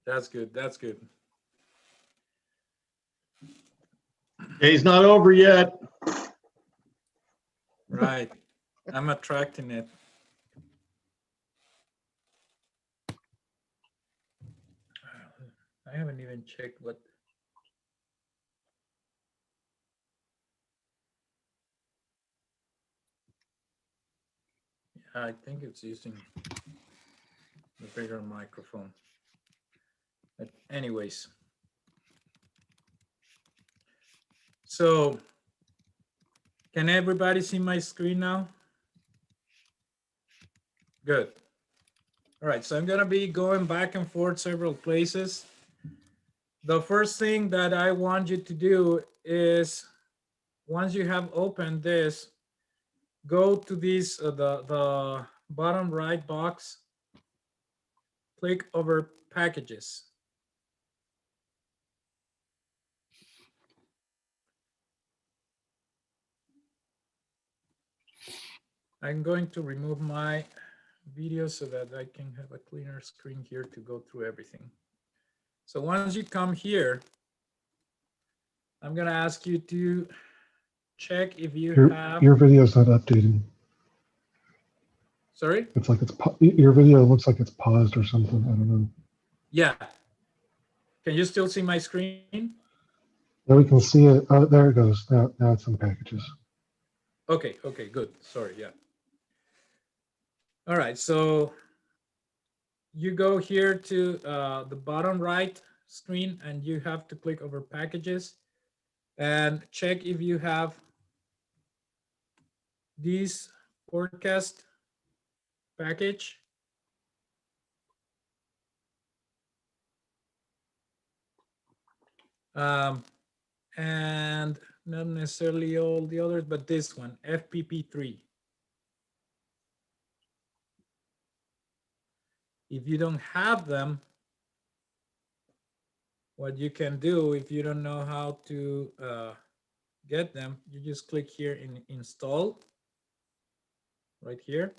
[SPEAKER 4] That's good. That's good.
[SPEAKER 10] Day's not over yet.
[SPEAKER 4] Right. I'm attracting it. I haven't even checked what. Yeah, I think it's using the bigger microphone. But anyways. So can everybody see my screen now? Good. All right, so I'm gonna be going back and forth several places. The first thing that I want you to do is, once you have opened this, go to this, the bottom right box, click over packages. I'm going to remove my video so that I can have a cleaner screen here to go through everything. So once you come here, I'm gonna ask you to check if you have.
[SPEAKER 6] Your video's not updating.
[SPEAKER 4] Sorry?
[SPEAKER 6] It's like your video looks like it's paused or something. I don't know.
[SPEAKER 4] Yeah. Can you still see my screen?
[SPEAKER 6] Now we can see it. Oh, there it goes. Now it's in packages.
[SPEAKER 4] Okay, good. Sorry, yeah. All right, so you go here to the bottom right screen and you have to click over packages and check if you have this forecast package. And not necessarily all the others, but this one, FPP3. If you don't have them, what you can do, if you don't know how to get them, you just click here in install, right here.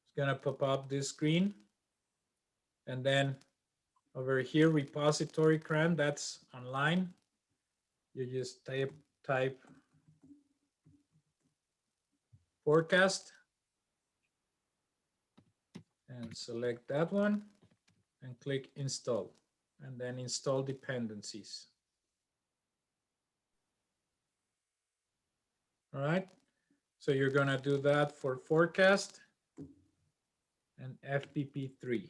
[SPEAKER 4] It's gonna pop up this screen. And then over here, repository CRAN, that's online. You just type forecast and select that one and click install, and then install dependencies. All right, so you're gonna do that for forecast and FPP3.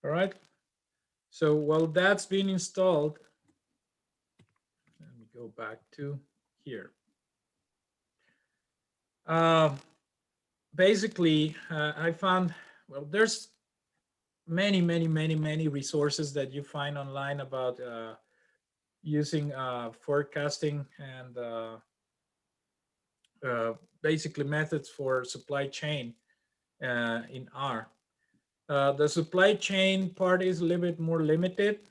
[SPEAKER 4] All right, so while that's being installed, let me go back to here. Basically, I found, well, there's many resources that you find online about using forecasting and basically methods for supply chain in R. The supply chain part is a little bit more limited,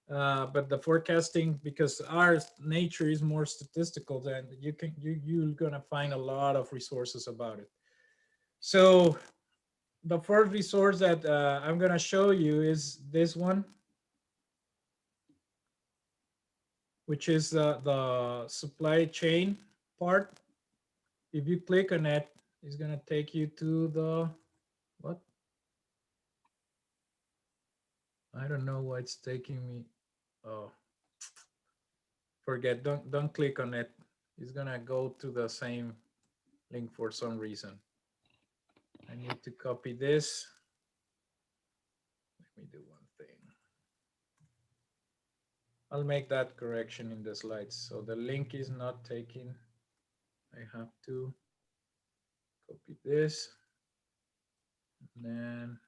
[SPEAKER 4] but the forecasting, because our nature is more statistical, then you're gonna find a lot of resources about it. So the first resource that I'm gonna show you is this one, which is the supply chain part. If you click on it, it's gonna take you to the, what? I don't know why it's taking me. Oh, forget, don't click on it. It's gonna go to the same link for some reason. I need to copy this. Let me do one thing. I'll make that correction in the slides. So the link is not taking, I have to copy this. And then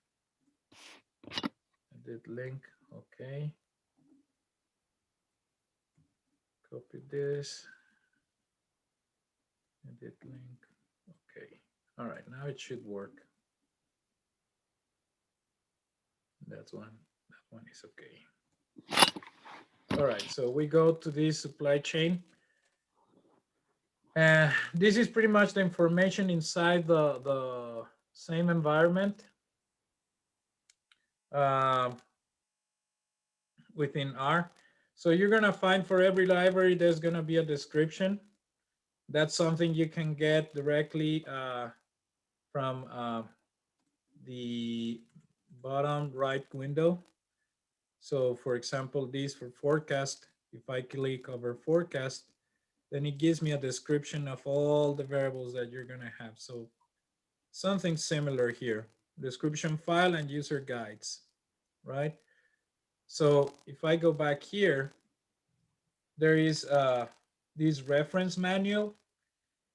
[SPEAKER 4] edit link, okay. Copy this, edit link, okay. All right, now it should work. That one is okay. All right, so we go to this supply chain. This is pretty much the information inside the same environment within R. So you're gonna find for every library, there's gonna be a description. That's something you can get directly from the bottom right window. So for example, these for forecast, if I click over forecast, then it gives me a description of all the variables that you're gonna have. So something similar here, description file and user guides, right? So if I go back here, there is this reference manual.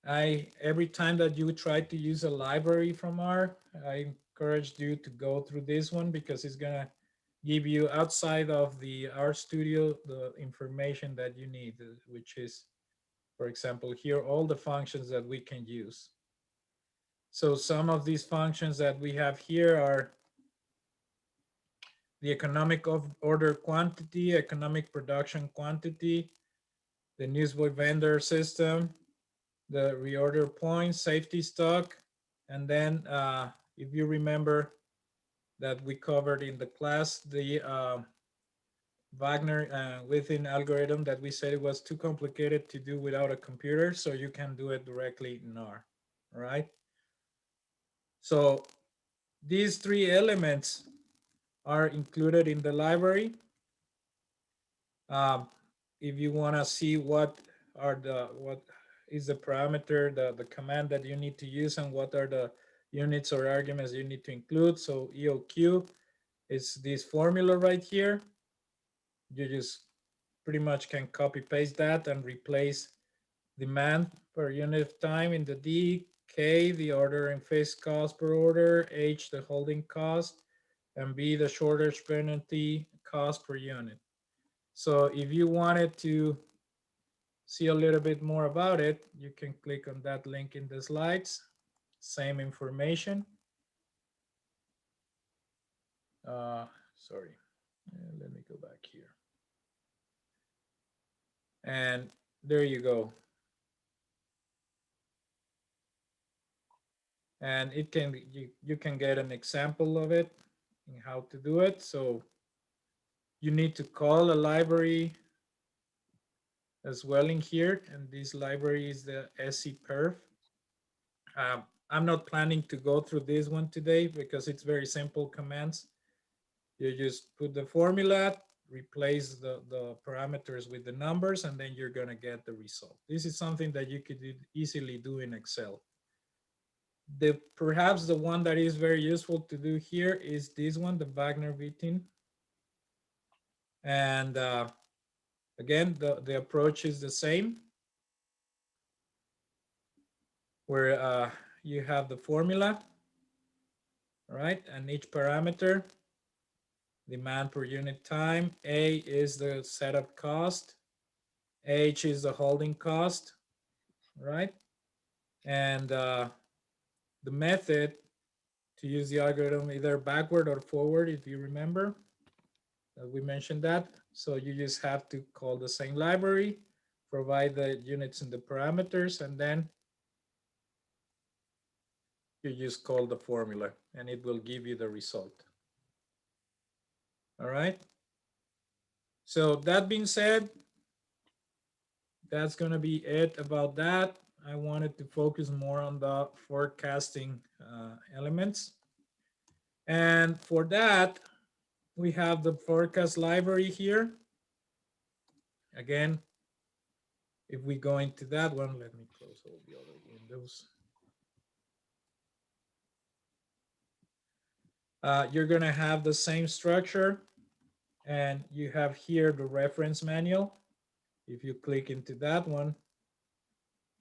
[SPEAKER 4] Every time that you try to use a library from R, I encourage you to go through this one because it's gonna give you outside of the RStudio the information that you need, which is, for example, here all the functions that we can use. So some of these functions that we have here are the economic order quantity, economic production quantity, the newsboy vendor system, the reorder point, safety stock, and then if you remember that we covered in the class, the Wagner within algorithm that we said it was too complicated to do without a computer, so you can do it directly in R, all right? So these three elements are included in the library. If you want to see what is the parameter, the command that you need to use, and what are the units or arguments you need to include. So EOQ is this formula right here. You just pretty much can copy paste that and replace demand per unit of time in the D, K, the order and fixed cost per order, H, the holding cost, and B, the shortage penalty cost per unit. So if you wanted to see a little bit more about it, you can click on that link in the slides. Same information. Sorry, let me go back here. And there you go. And it can you can get an example of it and how to do it. So you need to call a library as well in here, and this library is the scperf. I'm not planning to go through this one today because it's very simple commands. You just put the formula, replace the parameters with the numbers, and then you're gonna get the result. This is something that you could easily do in Excel. Perhaps the one that is very useful to do here is this one, the Wagner-Wittin. And again, the approach is the same, where you have the formula, right? And each parameter, demand per unit time, A is the setup cost, H is the holding cost, right? And the method to use the algorithm either backward or forward, if you remember, we mentioned that. So you just have to call the same library, provide the units and the parameters, and then you just call the formula and it will give you the result. All right. So that being said, that's going to be it about that. I wanted to focus more on the forecasting elements. And for that, we have the forecast library here. Again, if we go into that one, let me close all the other windows. You're going to have the same structure, and you have here the reference manual. If you click into that one,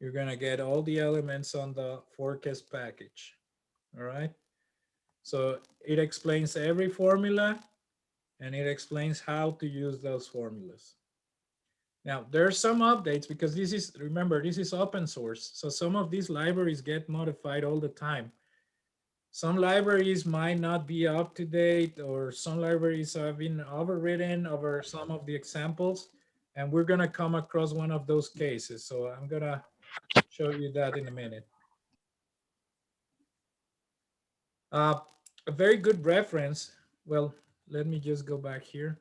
[SPEAKER 4] you're going to get all the elements on the forecast package. All right. So it explains every formula, and it explains how to use those formulas. Now, there are some updates because this is, remember, this is open source. So some of these libraries get modified all the time. Some libraries might not be up to date, or some libraries have been overridden over some of the examples. And we're gonna come across one of those cases. So I'm gonna show you that in a minute. A very good reference. Well, let me just go back here.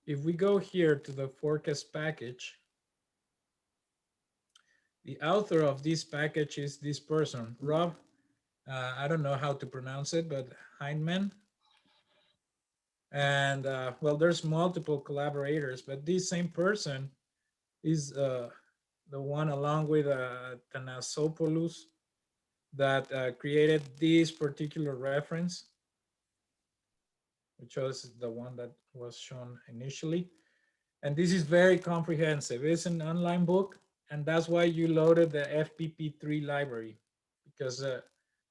[SPEAKER 4] If we go here to the forecast package, the author of this package is this person, Rob. I don't know how to pronounce it, but Heinemann. And well, there's multiple collaborators, but this same person is the one, along with Thanasopoulos, that created this particular reference, which was the one that was shown initially. And this is very comprehensive. It's an online book, and that's why you loaded the FPP3 library, because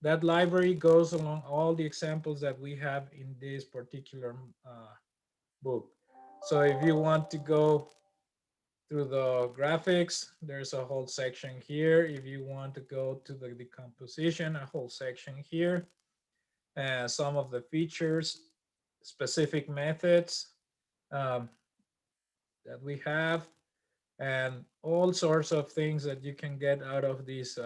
[SPEAKER 4] that library goes along all the examples that we have in this particular book. So if you want to go through the graphics, there's a whole section here. If you want to go to the decomposition, a whole section here. Some of the features, specific methods that we have, and all sorts of things that you can get out of this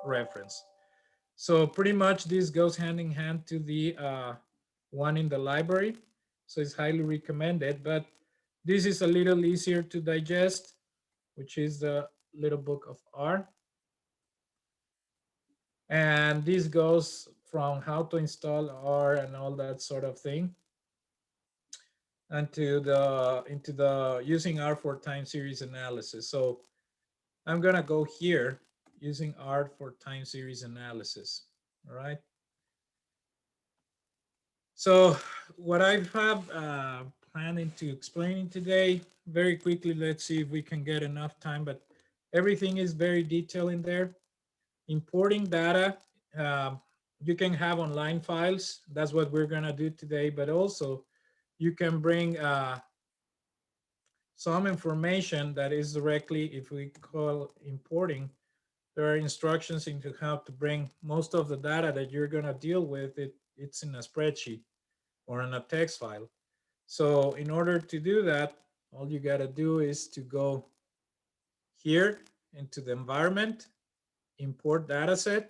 [SPEAKER 4] reference. So pretty much this goes hand in hand to the one in the library. So it's highly recommended, but this is a little easier to digest, which is the little book of R. And this goes from how to install R and all that sort of thing, and into the using R for time series analysis. So I'm gonna go here using R for time series analysis. All right. So what I have planning to explaining today, very quickly, let's see if we can get enough time, but everything is very detailed in there. Importing data, you can have online files. That's what we're gonna do today, but also you can bring some information that is directly, if we call importing, there are instructions into how to bring most of the data that you're gonna deal with. It's in a spreadsheet or in a text file. So in order to do that, all you gotta do is to go here into the environment, import dataset,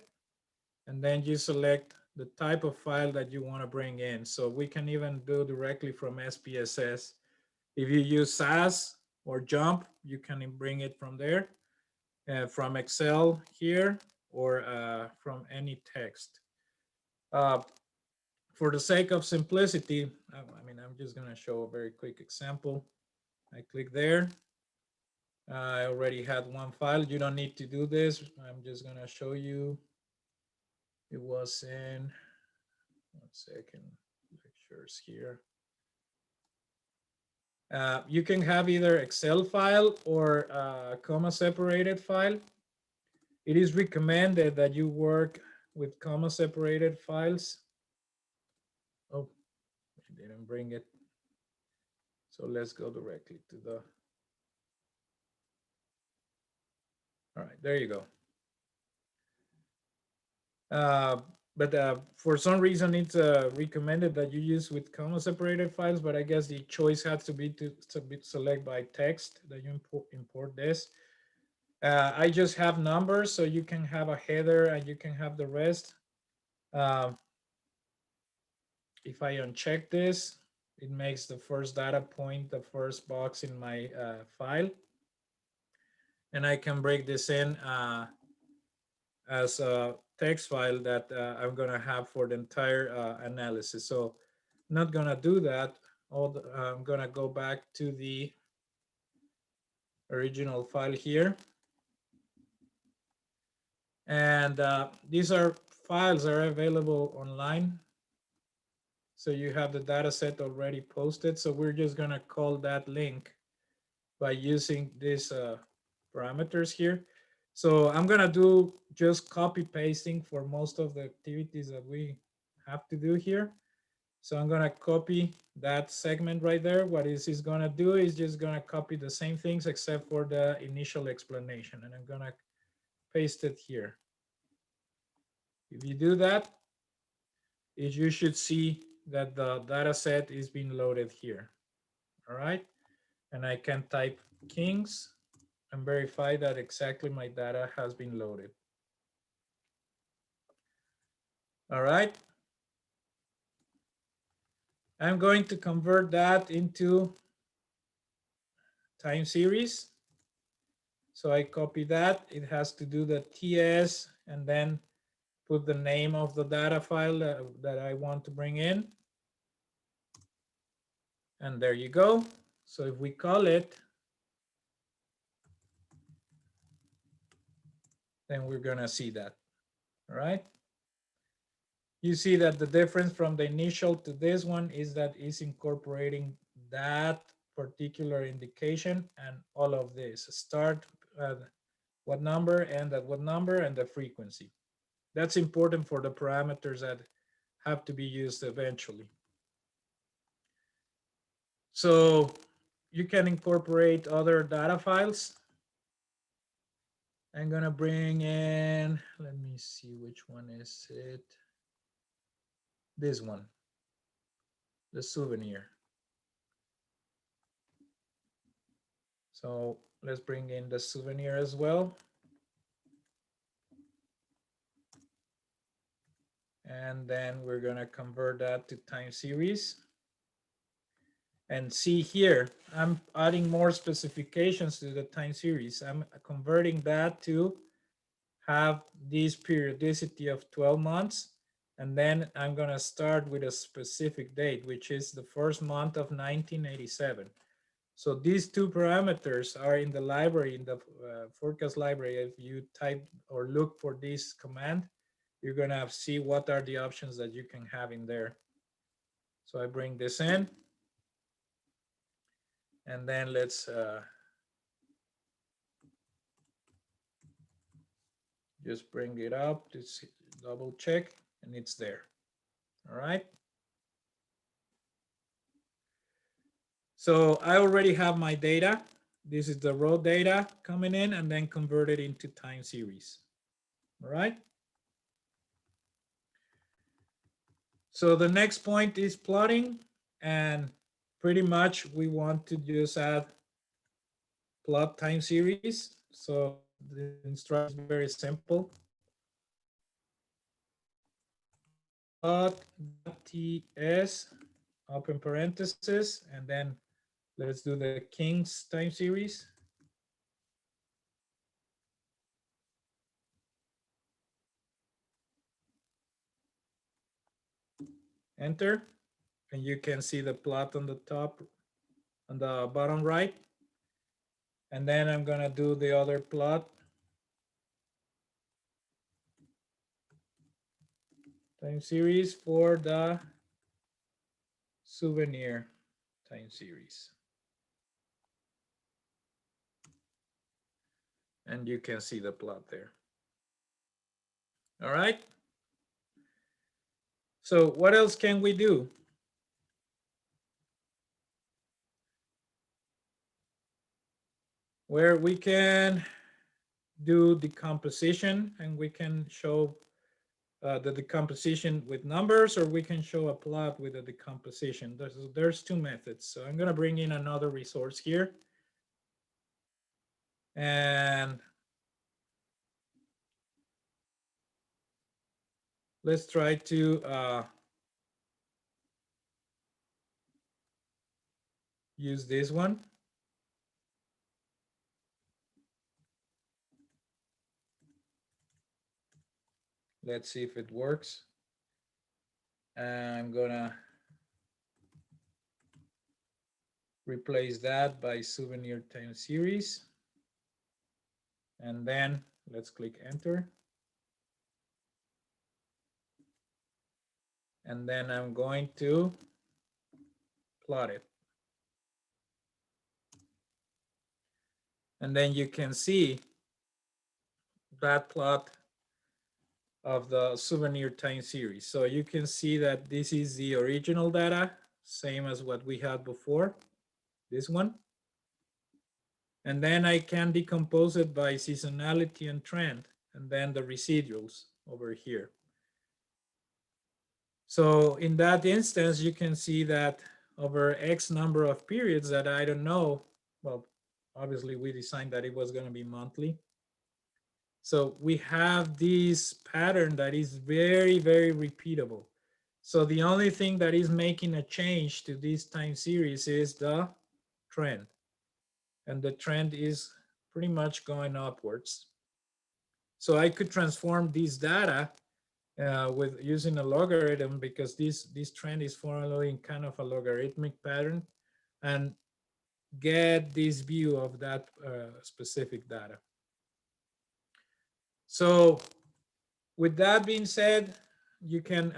[SPEAKER 4] and then you select the type of file that you wanna bring in. So we can even do directly from SPSS. If you use SAS or JUMP, you can bring it from there, from Excel here, or from any text. For the sake of simplicity, I mean, I'm just gonna show a very quick example. I click there. I already had one file. You don't need to do this. I'm just gonna show you. It was in, 1 second, lectures here. You can have either Excel file or comma separated file. It is recommended that you work with comma separated files. Oh, I didn't bring it. So let's go directly to the, all right, there you go. But for some reason, it's recommended that you use with comma separated files, but I guess the choice has to be to select by text that you import this. I just have numbers, so you can have a header and you can have the rest. If I uncheck this, it makes the first data point the first box in my file. And I can break this in as a text file that I'm gonna have for the entire analysis. So I'm not gonna do that. I'm gonna go back to the original file here. And these are files are available online. So you have the data set already posted. So we're just gonna call that link by using these parameters here. So I'm gonna do just copy pasting for most of the activities that we have to do here. So I'm gonna copy that segment right there. What is gonna do is just gonna copy the same things except for the initial explanation, and I'm gonna paste it here. If you do that, you should see that the data set is being loaded here. All right, and I can type Kings and verify that exactly my data has been loaded. All right. I'm going to convert that into time series. So I copy that. It has to do the TS and then put the name of the data file that I want to bring in. And there you go. So if we call it, then we're gonna see that, all right? You see that the difference from the initial to this one is that it's incorporating that particular indication and all of this. Start at what number, end at what number, and the frequency. That's important for the parameters that have to be used eventually. So you can incorporate other data files. I'm gonna bring in, let me see which one is it. This one, the souvenir. So let's bring in the souvenir as well. And then we're gonna convert that to time series. And see here, I'm adding more specifications to the time series. I'm converting that to have this periodicity of 12 months. And then I'm gonna start with a specific date, which is the first month of 1987. So these two parameters are in the library, in the forecast library. If you type or look for this command, you're gonna see what are the options that you can have in there. So I bring this in. And then let's just bring it up to double check, and it's there. All right. So I already have my data. This is the raw data coming in and then converted into time series. All right. So the next point is plotting, and pretty much we want to just add plot time series. So the instruction is very simple. Plot TS, open parentheses, and then let's do the Kings time series. Enter, and you can see the plot on the top, on the bottom right. And then I'm gonna do the other plot. Time series for the souvenir time series. And you can see the plot there. All right. So what else can we do? Where we can do decomposition, and we can show the decomposition with numbers, or we can show a plot with a decomposition. There's two methods. So I'm gonna bring in another resource here. And let's try to use this one. Let's see if it works. I'm gonna replace that by souvenir time series. And then let's click enter. And then I'm going to plot it. And then you can see that plot of the souvenir time series. So you can see that this is the original data, same as what we had before, this one. And then I can decompose it by seasonality and trend, and then the residuals over here. So in that instance, you can see that over X number of periods that I don't know, well, obviously we designed that it was going to be monthly. So we have this pattern that is very, very repeatable. So the only thing that is making a change to this time series is the trend. And the trend is pretty much going upwards. So I could transform this data with using a logarithm, because this trend is following kind of a logarithmic pattern, and get this view of that specific data. So with that being said, you can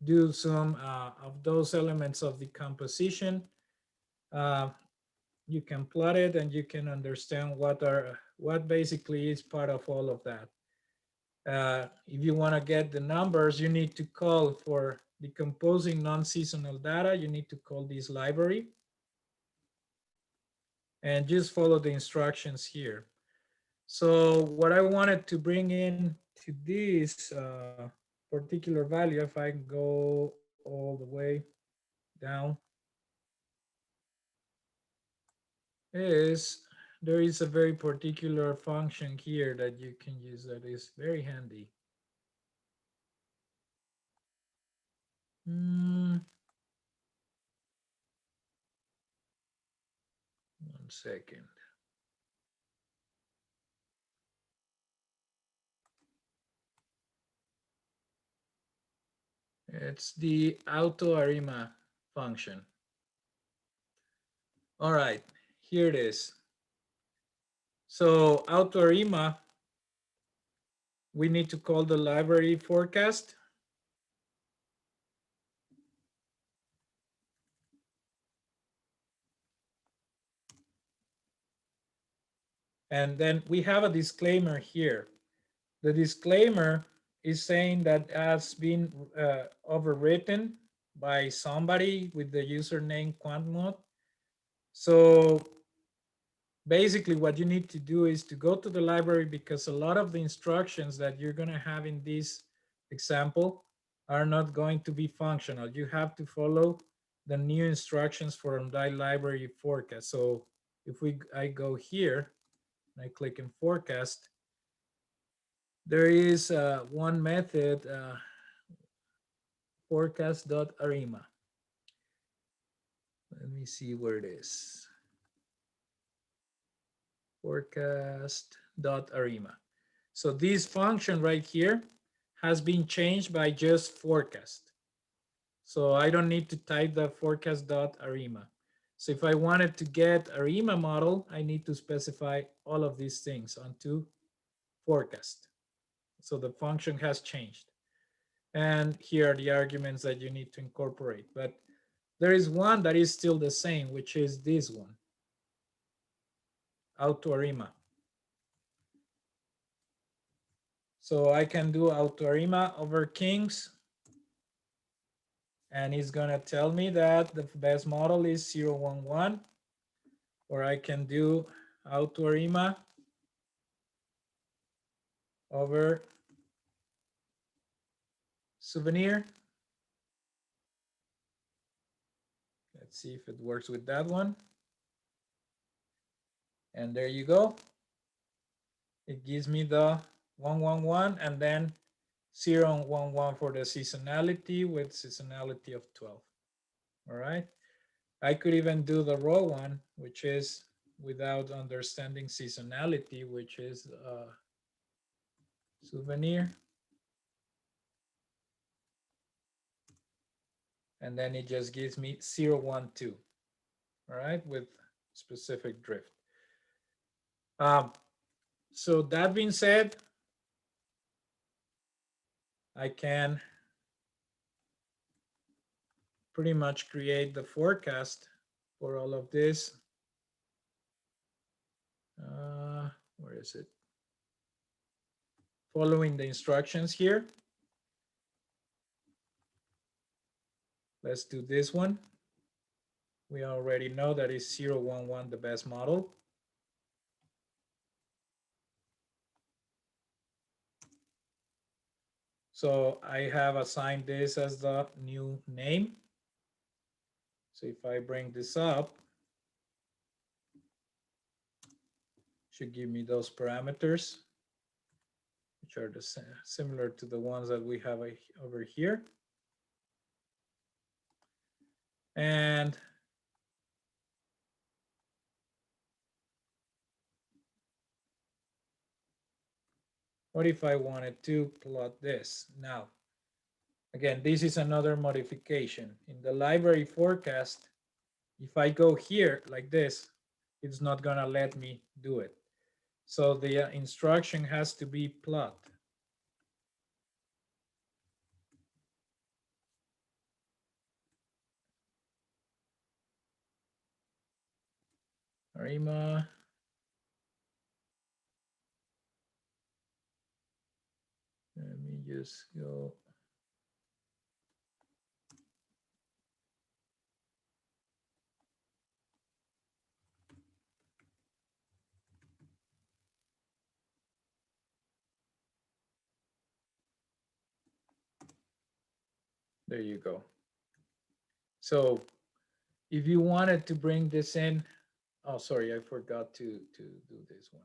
[SPEAKER 4] do some of those elements of the composition. You can plot it and you can understand what basically is part of all of that. If you want to get the numbers, you need to call for decomposing non-seasonal data. You need to call this library and just follow the instructions here. So what I wanted to bring in to this particular value, if I go all the way down, is there is a very particular function here that you can use that is very handy. One second. It's the AutoArima function. All right, here it is. So AutoArima, we need to call the library forecast. And then we have a disclaimer here. The disclaimer is saying that has been overwritten by somebody with the username QuantMod. So basically what you need to do is to go to the library, because a lot of the instructions that you're going to have in this example are not going to be functional. You have to follow the new instructions from that library forecast. So if I go here and I click in forecast, there is one method, forecast.arima. Let me see where it is. Forecast.arima. So this function right here has been changed by just forecast. So I don't need to type the forecast.arima. So if I wanted to get ARIMA model, I need to specify all of these things onto forecast. So the function has changed. And here are the arguments that you need to incorporate. But there is one that is still the same, which is this one, AutoArima. So I can do AutoArima over Kings, and it's gonna tell me that the best model is 011, or I can do AutoArima over Souvenir. Let's see if it works with that one. And there you go. It gives me the 111 and then 011 for the seasonality with seasonality of 12. All right. I could even do the raw one, which is without understanding seasonality, which is Souvenir. And then it just gives me 012. All right, with specific drift. So that being said, I can pretty much create the forecast for all of this. Where is it? following the instructions here. Let's do this one. We already know that is 011 the best model. So I have assigned this as the new name. So if I bring this up, should give me those parameters, which are similar to the ones that we have over here. And what if I wanted to plot this? Now, again, this is another modification. In the library forecast, if I go here like this, it's not gonna let me do it. So the instruction has to be plot. Arima. Let me just go. There you go. So if you wanted to bring this in, oh, sorry, I forgot to do this one.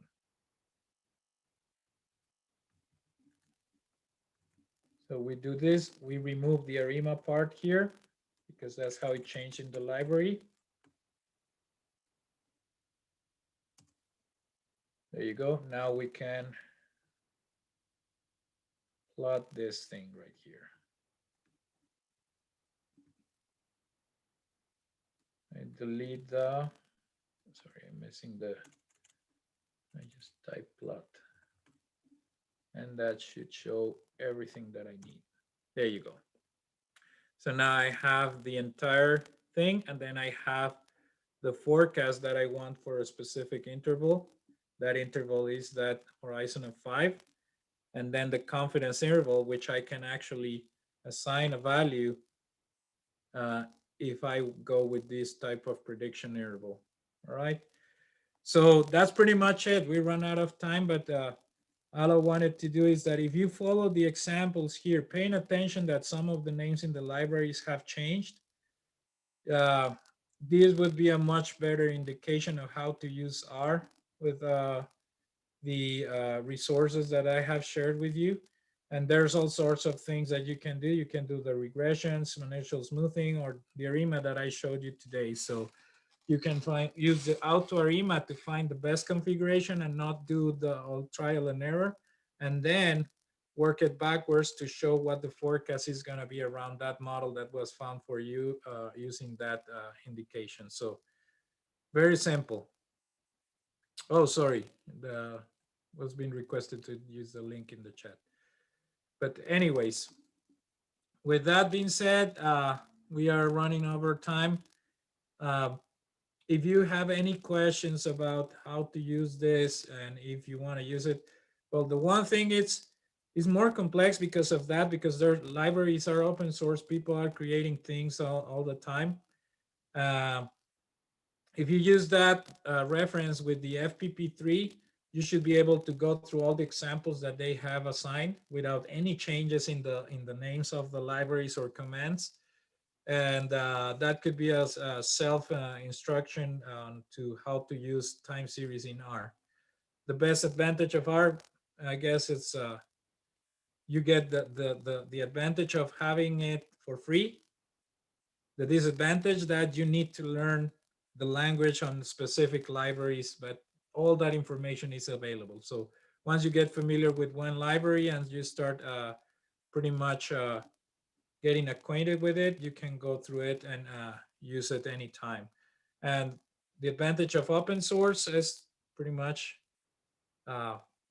[SPEAKER 4] So we do this, we remove the Arima part here because that's how it changed in the library. There you go. Now we can plot this thing right here. I delete the, sorry, I'm missing the, I just type plot. And that should show everything that I need. There you go. So now I have the entire thing, and then I have the forecast that I want for a specific interval. That interval is that horizon of 5. And then the confidence interval, which I can actually assign a value if I go with this type of prediction interval. All right. So that's pretty much it. We run out of time, but all I wanted to do is that if you follow the examples here, paying attention that some of the names in the libraries have changed, this would be a much better indication of how to use R with the resources that I have shared with you. And there's all sorts of things that you can do. You can do the regressions, exponential smoothing, or the ARIMA that I showed you today. So you can use the auto ARIMA to find the best configuration and not do the all trial and error, and then work it backwards to show what the forecast is going to be around that model that was found for you using that indication. So very simple. Oh, sorry, was being requested to use the link in the chat. But anyways, with that being said, we are running over time. If you have any questions about how to use this and if you want to use it, well, the one thing it's more complex because of that, because their libraries are open source. People are creating things all the time. If you use that reference with the FPP3, you should be able to go through all the examples that they have assigned without any changes in the names of the libraries or commands. And that could be a self instruction to how to use time series in R. The best advantage of R, I guess, it's you get the advantage of having it for free. The disadvantage that you need to learn the language on specific libraries, but all that information is available. So once you get familiar with one library and you start pretty much getting acquainted with it, you can go through it and use it anytime. And the advantage of open source is pretty much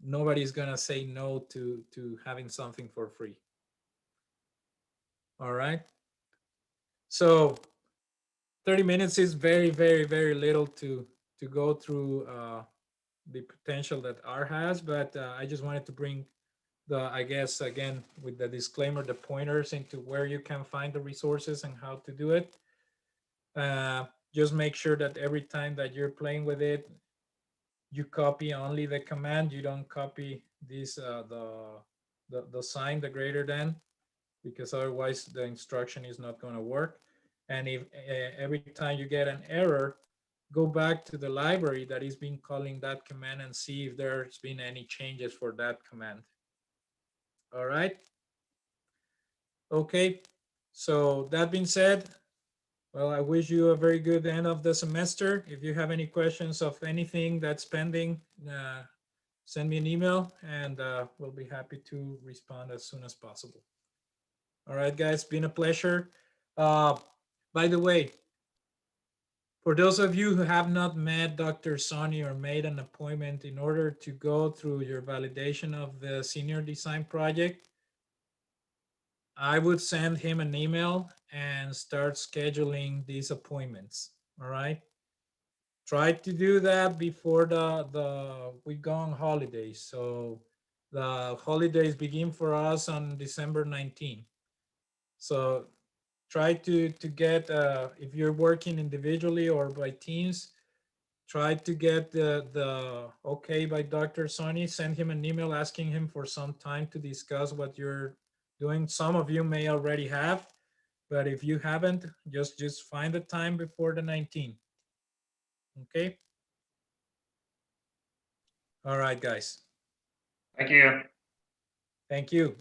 [SPEAKER 4] nobody's gonna say no to having something for free. All right. So 30 minutes is very, very, very little to go through the potential that R has, but I just wanted to bring I guess, again, with the disclaimer, the pointers into where you can find the resources and how to do it. Just make sure that every time that you're playing with it, you copy only the command. You don't copy this, the sign, the greater than, because otherwise the instruction is not going to work. And if every time you get an error, go back to the library that is been calling that command and see if there's been any changes for that command. All right. Okay. So that being said, well, I wish you a very good end of the semester. If you have any questions of anything that's pending, send me an email and we'll be happy to respond as soon as possible. All right, guys, been a pleasure. By the way, for those of you who have not met Dr. Sonny or made an appointment in order to go through your validation of the senior design project, I would send him an email and start scheduling these appointments. All right. Try to do that before we go on holidays. So the holidays begin for us on December 19th. So try to get, if you're working individually or by teams, try to get the okay by Dr. Sonny. Send him an email asking him for some time to discuss what you're doing. Some of you may already have, but if you haven't, just find the time before the 19th. Okay. All right, guys.
[SPEAKER 8] Thank you.
[SPEAKER 4] Thank you.